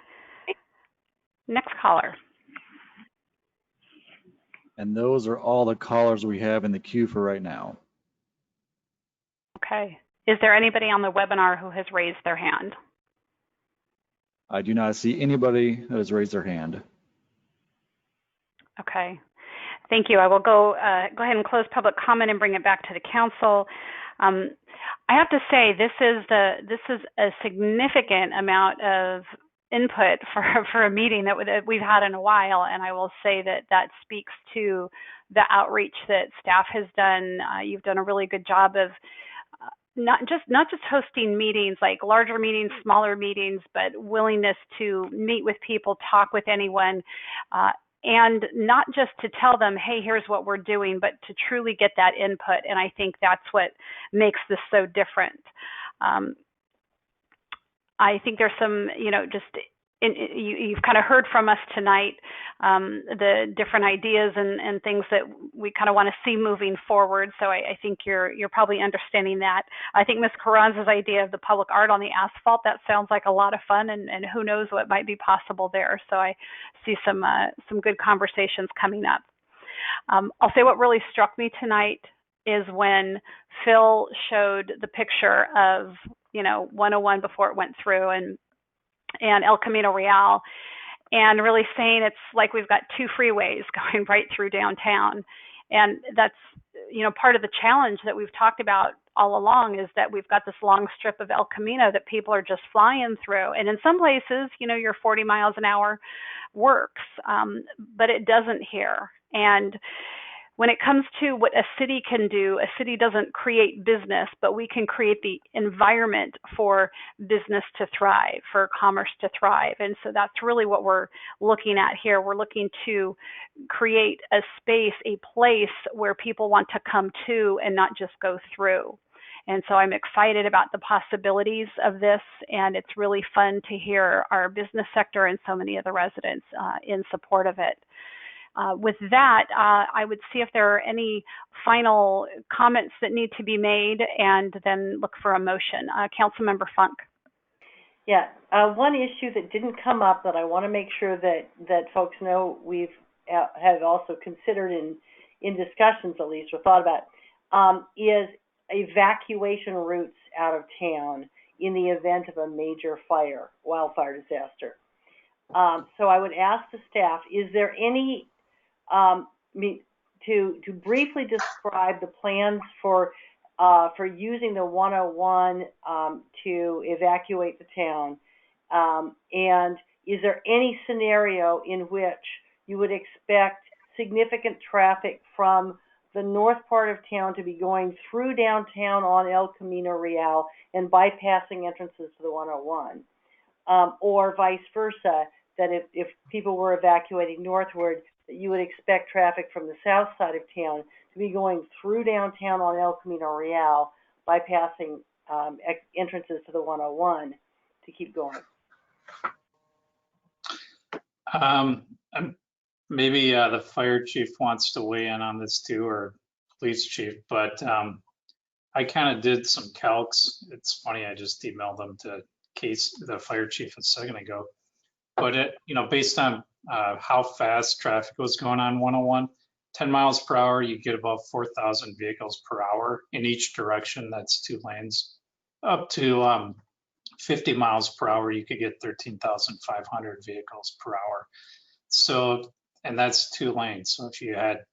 Next caller. And those are all the callers we have in the queue for right now. Okay. Is there anybody on the webinar who has raised their hand? I do not see anybody that has raised their hand. Okay. Thank you. I will go ahead and close public comment and bring it back to the council. I have to say this is a significant amount of input for a meeting that we've had in a while, and I will say that speaks to the outreach that staff has done. You've done a really good job of not just hosting meetings, like larger meetings, smaller meetings, but willingness to meet with people, talk with anyone, and not just to tell them, hey, here's what we're doing, but to truly get that input. And I think that's what makes this so different. I think there's some, you've kind of heard from us tonight, the different ideas and things that we kind of want to see moving forward. So I think you're probably understanding that. I think Ms. Carranza's idea of the public art on the asphalt, that sounds like a lot of fun, and who knows what might be possible there. So I see some good conversations coming up. I'll say what really struck me tonight is when Phil showed the picture of 101 before it went through and El Camino Real, and really saying it's like we've got two freeways going right through downtown. And that's, part of the challenge that we've talked about all along is that we've got this long strip of El Camino that people are just flying through. And in some places, your 40 miles an hour works, but it doesn't here. And when it comes to what a city can do, a city doesn't create business, but we can create the environment for business to thrive, for commerce to thrive. And so that's really what we're looking at here. We're looking to create a space, a place where people want to come to and not just go through. And so I'm excited about the possibilities of this, and it's really fun to hear our business sector and so many of the residents in support of it. With that, I would see if there are any final comments that need to be made and then look for a motion. Councilmember Funk. Yeah, one issue that didn't come up that I want to make sure that folks know we've have also considered in discussions at least, or thought about, is evacuation routes out of town in the event of a major wildfire disaster. So I would ask the staff, is there any to briefly describe the plans for using the 101 to evacuate the town, and is there any scenario in which you would expect significant traffic from the north part of town to be going through downtown on El Camino Real and bypassing entrances to the 101, or vice versa, that if people were evacuating northward, that you would expect traffic from the south side of town to be going through downtown on El Camino Real, bypassing entrances to the 101 to keep going. Maybe the fire chief wants to weigh in on this too, or police chief, but I kind of did some calcs. It's funny, I just emailed them to Case, the fire chief, a second ago. But based on how fast traffic was going on 101, 10 miles per hour, you get about 4,000 vehicles per hour in each direction. That's 2 lanes. Up to 50 miles per hour, you could get 13,500 vehicles per hour. So, and that's 2 lanes. So if you had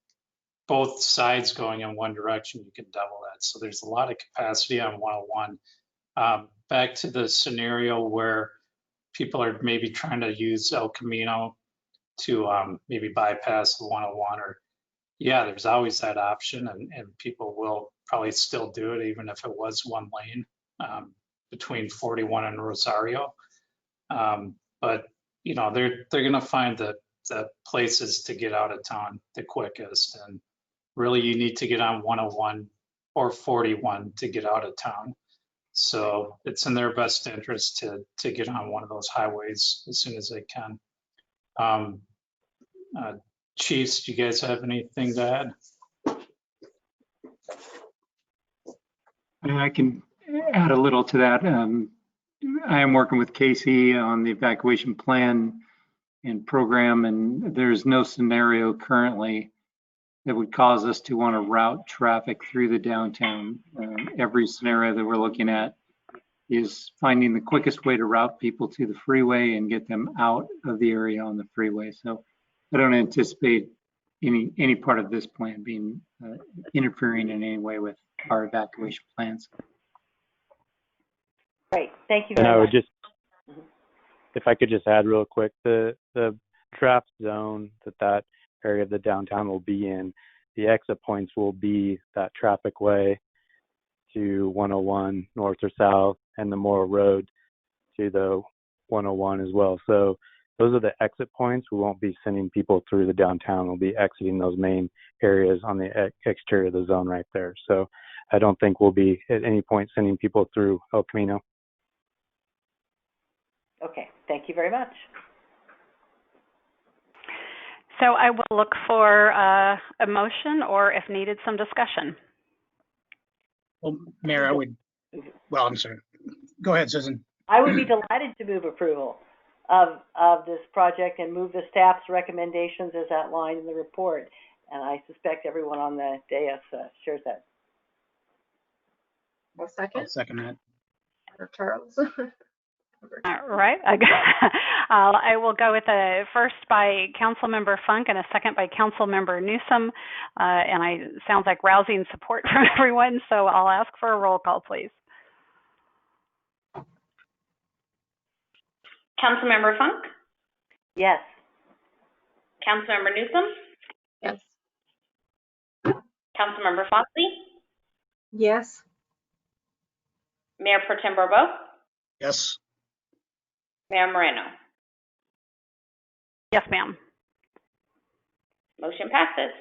both sides going in one direction, you can double that. So there's a lot of capacity on 101. Back to the scenario where people are maybe trying to use El Camino to maybe bypass the 101, or yeah, there's always that option, and people will probably still do it even if it was one lane between 41 and Rosario. But you know, they're going to find the places to get out of town the quickest, and really you need to get on 101 or 41 to get out of town. So it's in their best interest to get on one of those highways as soon as they can. Chiefs, do you guys have anything to add? I can add a little to that. I am working with Casey on the evacuation plan and program, and there's no scenario currently that would cause us to want to route traffic through the downtown. Every scenario that we're looking at is finding the quickest way to route people to the freeway and get them out of the area on the freeway. So I don't anticipate any part of this plan being interfering in any way with our evacuation plans. Great, thank you And very I would much. just, if I could just add real quick, the draft zone that area of the downtown will be in, the exit points will be that traffic way to 101 north or south, and the Morrow Road to the 101 as well. So those are the exit points. We won't be sending people through the downtown. We'll be exiting those main areas on the exterior of the zone right there. So I don't think we'll be at any point sending people through El Camino. Okay, thank you very much. So I will look for a motion, or if needed, some discussion. Well, Mayor, I'm sorry. Go ahead, Susan. I would be delighted to move approval of this project and move the staff's recommendations as outlined in the report. And I suspect everyone on the dais shares that. I'll second. I'll second that. Or Charles. All right. I will go with a first by Councilmember Funk and a second by Councilmember Newsom. And sounds like rousing support from everyone. So I'll ask for a roll call, please. Councilmember Funk? Yes. Councilmember Newsom? Yes. Councilmember Foxley? Yes. Mayor Pro Tem Barbeau? Yes. Mayor Moreno? Yes, ma'am. Motion passes.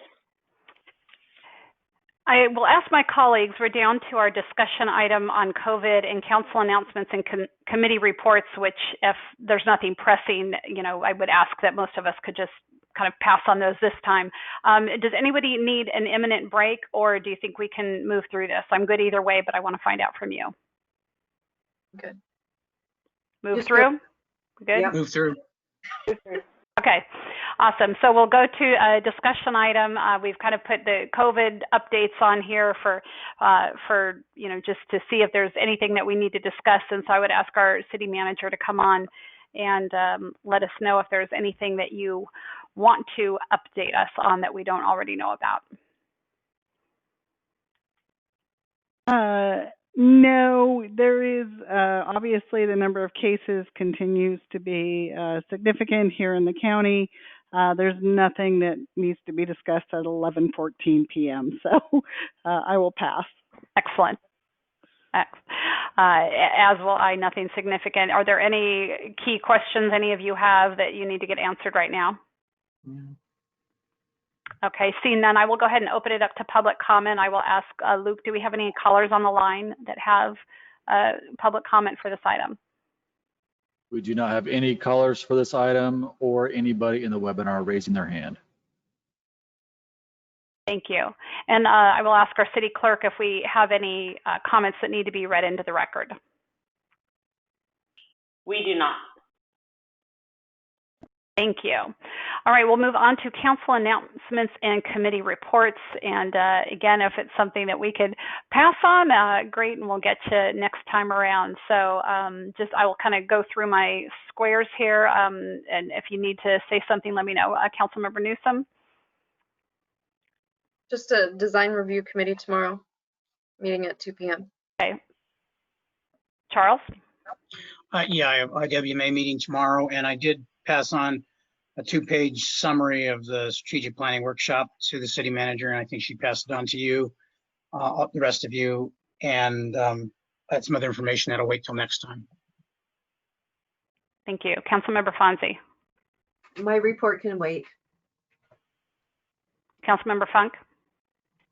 I will ask my colleagues, we're down to our discussion item on COVID and council announcements and committee reports, which if there's nothing pressing, I would ask that most of us could just kind of pass on those this time. Does anybody need an imminent break, or do you think we can move through this? I'm good either way, but I want to find out from you. Good. Move Just through? Good? Yeah. Move through. Okay, awesome. So we'll go to a discussion item. We've kind of put the COVID updates on here for just to see if there's anything that we need to discuss. And so I would ask our city manager to come on and let us know if there's anything that you want to update us on that we don't already know about. No, there is obviously the number of cases continues to be significant here in the county. There's nothing that needs to be discussed at 11:14 p.m. So I will pass. Excellent. As will I, nothing significant. Are there any key questions any of you have that you need to get answered right now? Okay, seeing none, I will go ahead and open it up to public comment. I will ask Luke, do we have any callers on the line that have public comment for this item? We do not have any callers for this item or anybody in the webinar raising their hand. Thank you. And I will ask our city clerk if we have any comments that need to be read into the record. We do not. Thank you. All right, we'll move on to council announcements and committee reports. And again, if it's something that we could pass on, great, and we'll get to next time around. So I will kind of go through my squares here. And if you need to say something, let me know. Councilmember Newsom? Just a design review committee tomorrow, meeting at 2 p.m. Okay. Charles? Yeah, I have IWMA meeting tomorrow, and I did pass on a 2-page summary of the strategic planning workshop to the city manager, and I think she passed it on to you, the rest of you, and that's some other information that'll wait till next time. Thank you. Councilmember Fonzie? My report can wait. Councilmember Funk?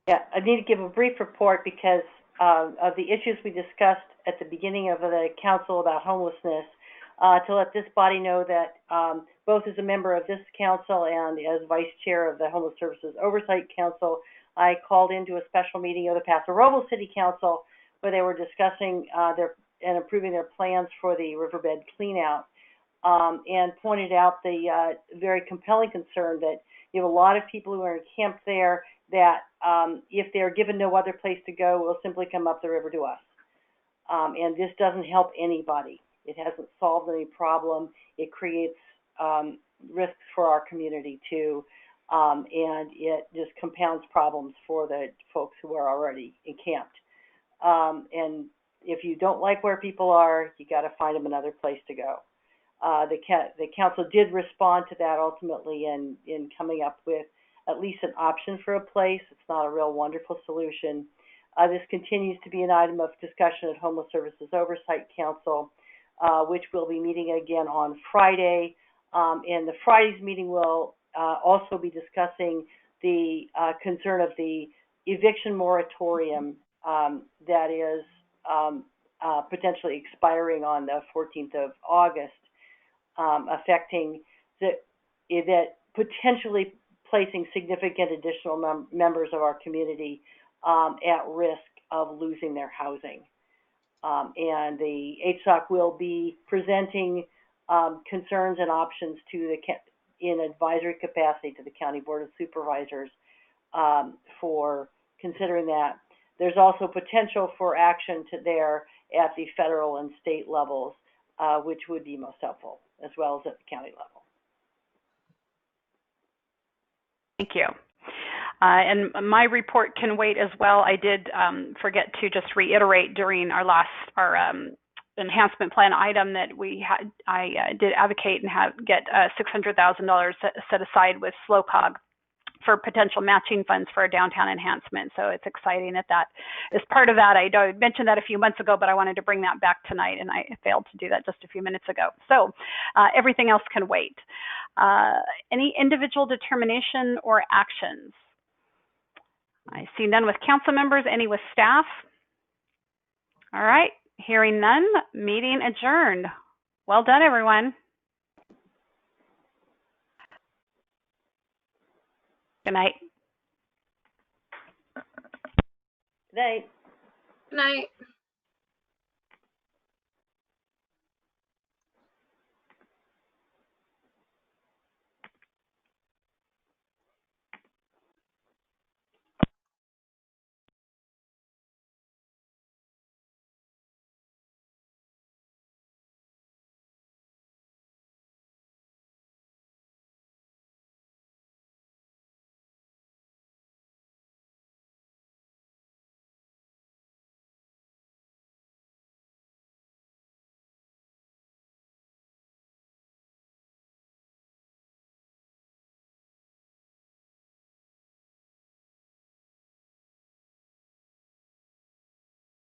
Yeah, I need to give a brief report because of the issues we discussed at the beginning of the council about homelessness, to let this body know that both as a member of this council and as vice chair of the Homeless Services Oversight Council, I called into a special meeting of the Paso Robles City Council where they were discussing and approving their plans for the riverbed cleanout, and pointed out the very compelling concern that you have a lot of people who are encamped there that if they're given no other place to go, will simply come up the river to us. And this doesn't help anybody. It hasn't solved any problem. It creates risks for our community too, and it just compounds problems for the folks who are already encamped. And if you don't like where people are, you got to find them another place to go. The council did respond to that ultimately in coming up with at least an option for a place. It's not a real wonderful solution. This continues to be an item of discussion at Homeless Services Oversight Council, which will be meeting again on Friday. And the Friday's meeting will also be discussing the concern of the eviction moratorium that is potentially expiring on the 14th of August, affecting that potentially placing significant additional members of our community at risk of losing their housing. And the HSOC will be presenting concerns and options to in advisory capacity to the County Board of Supervisors for considering that. There's also potential for action there at the federal and state levels, which would be most helpful, as well as at the county level. Thank you. And my report can wait as well. I did forget to just reiterate during our enhancement plan item that I did advocate and get $600,000 set aside with SLOCOG for potential matching funds for a downtown enhancement. So it's exciting that is part of that. I mentioned that a few months ago, but I wanted to bring that back tonight, and I failed to do that just a few minutes ago. So everything else can wait. Any individual determination or actions? I see none with council members. Any with staff? All right. Hearing none, meeting adjourned. Well done, everyone. Good night. Good night. Good night.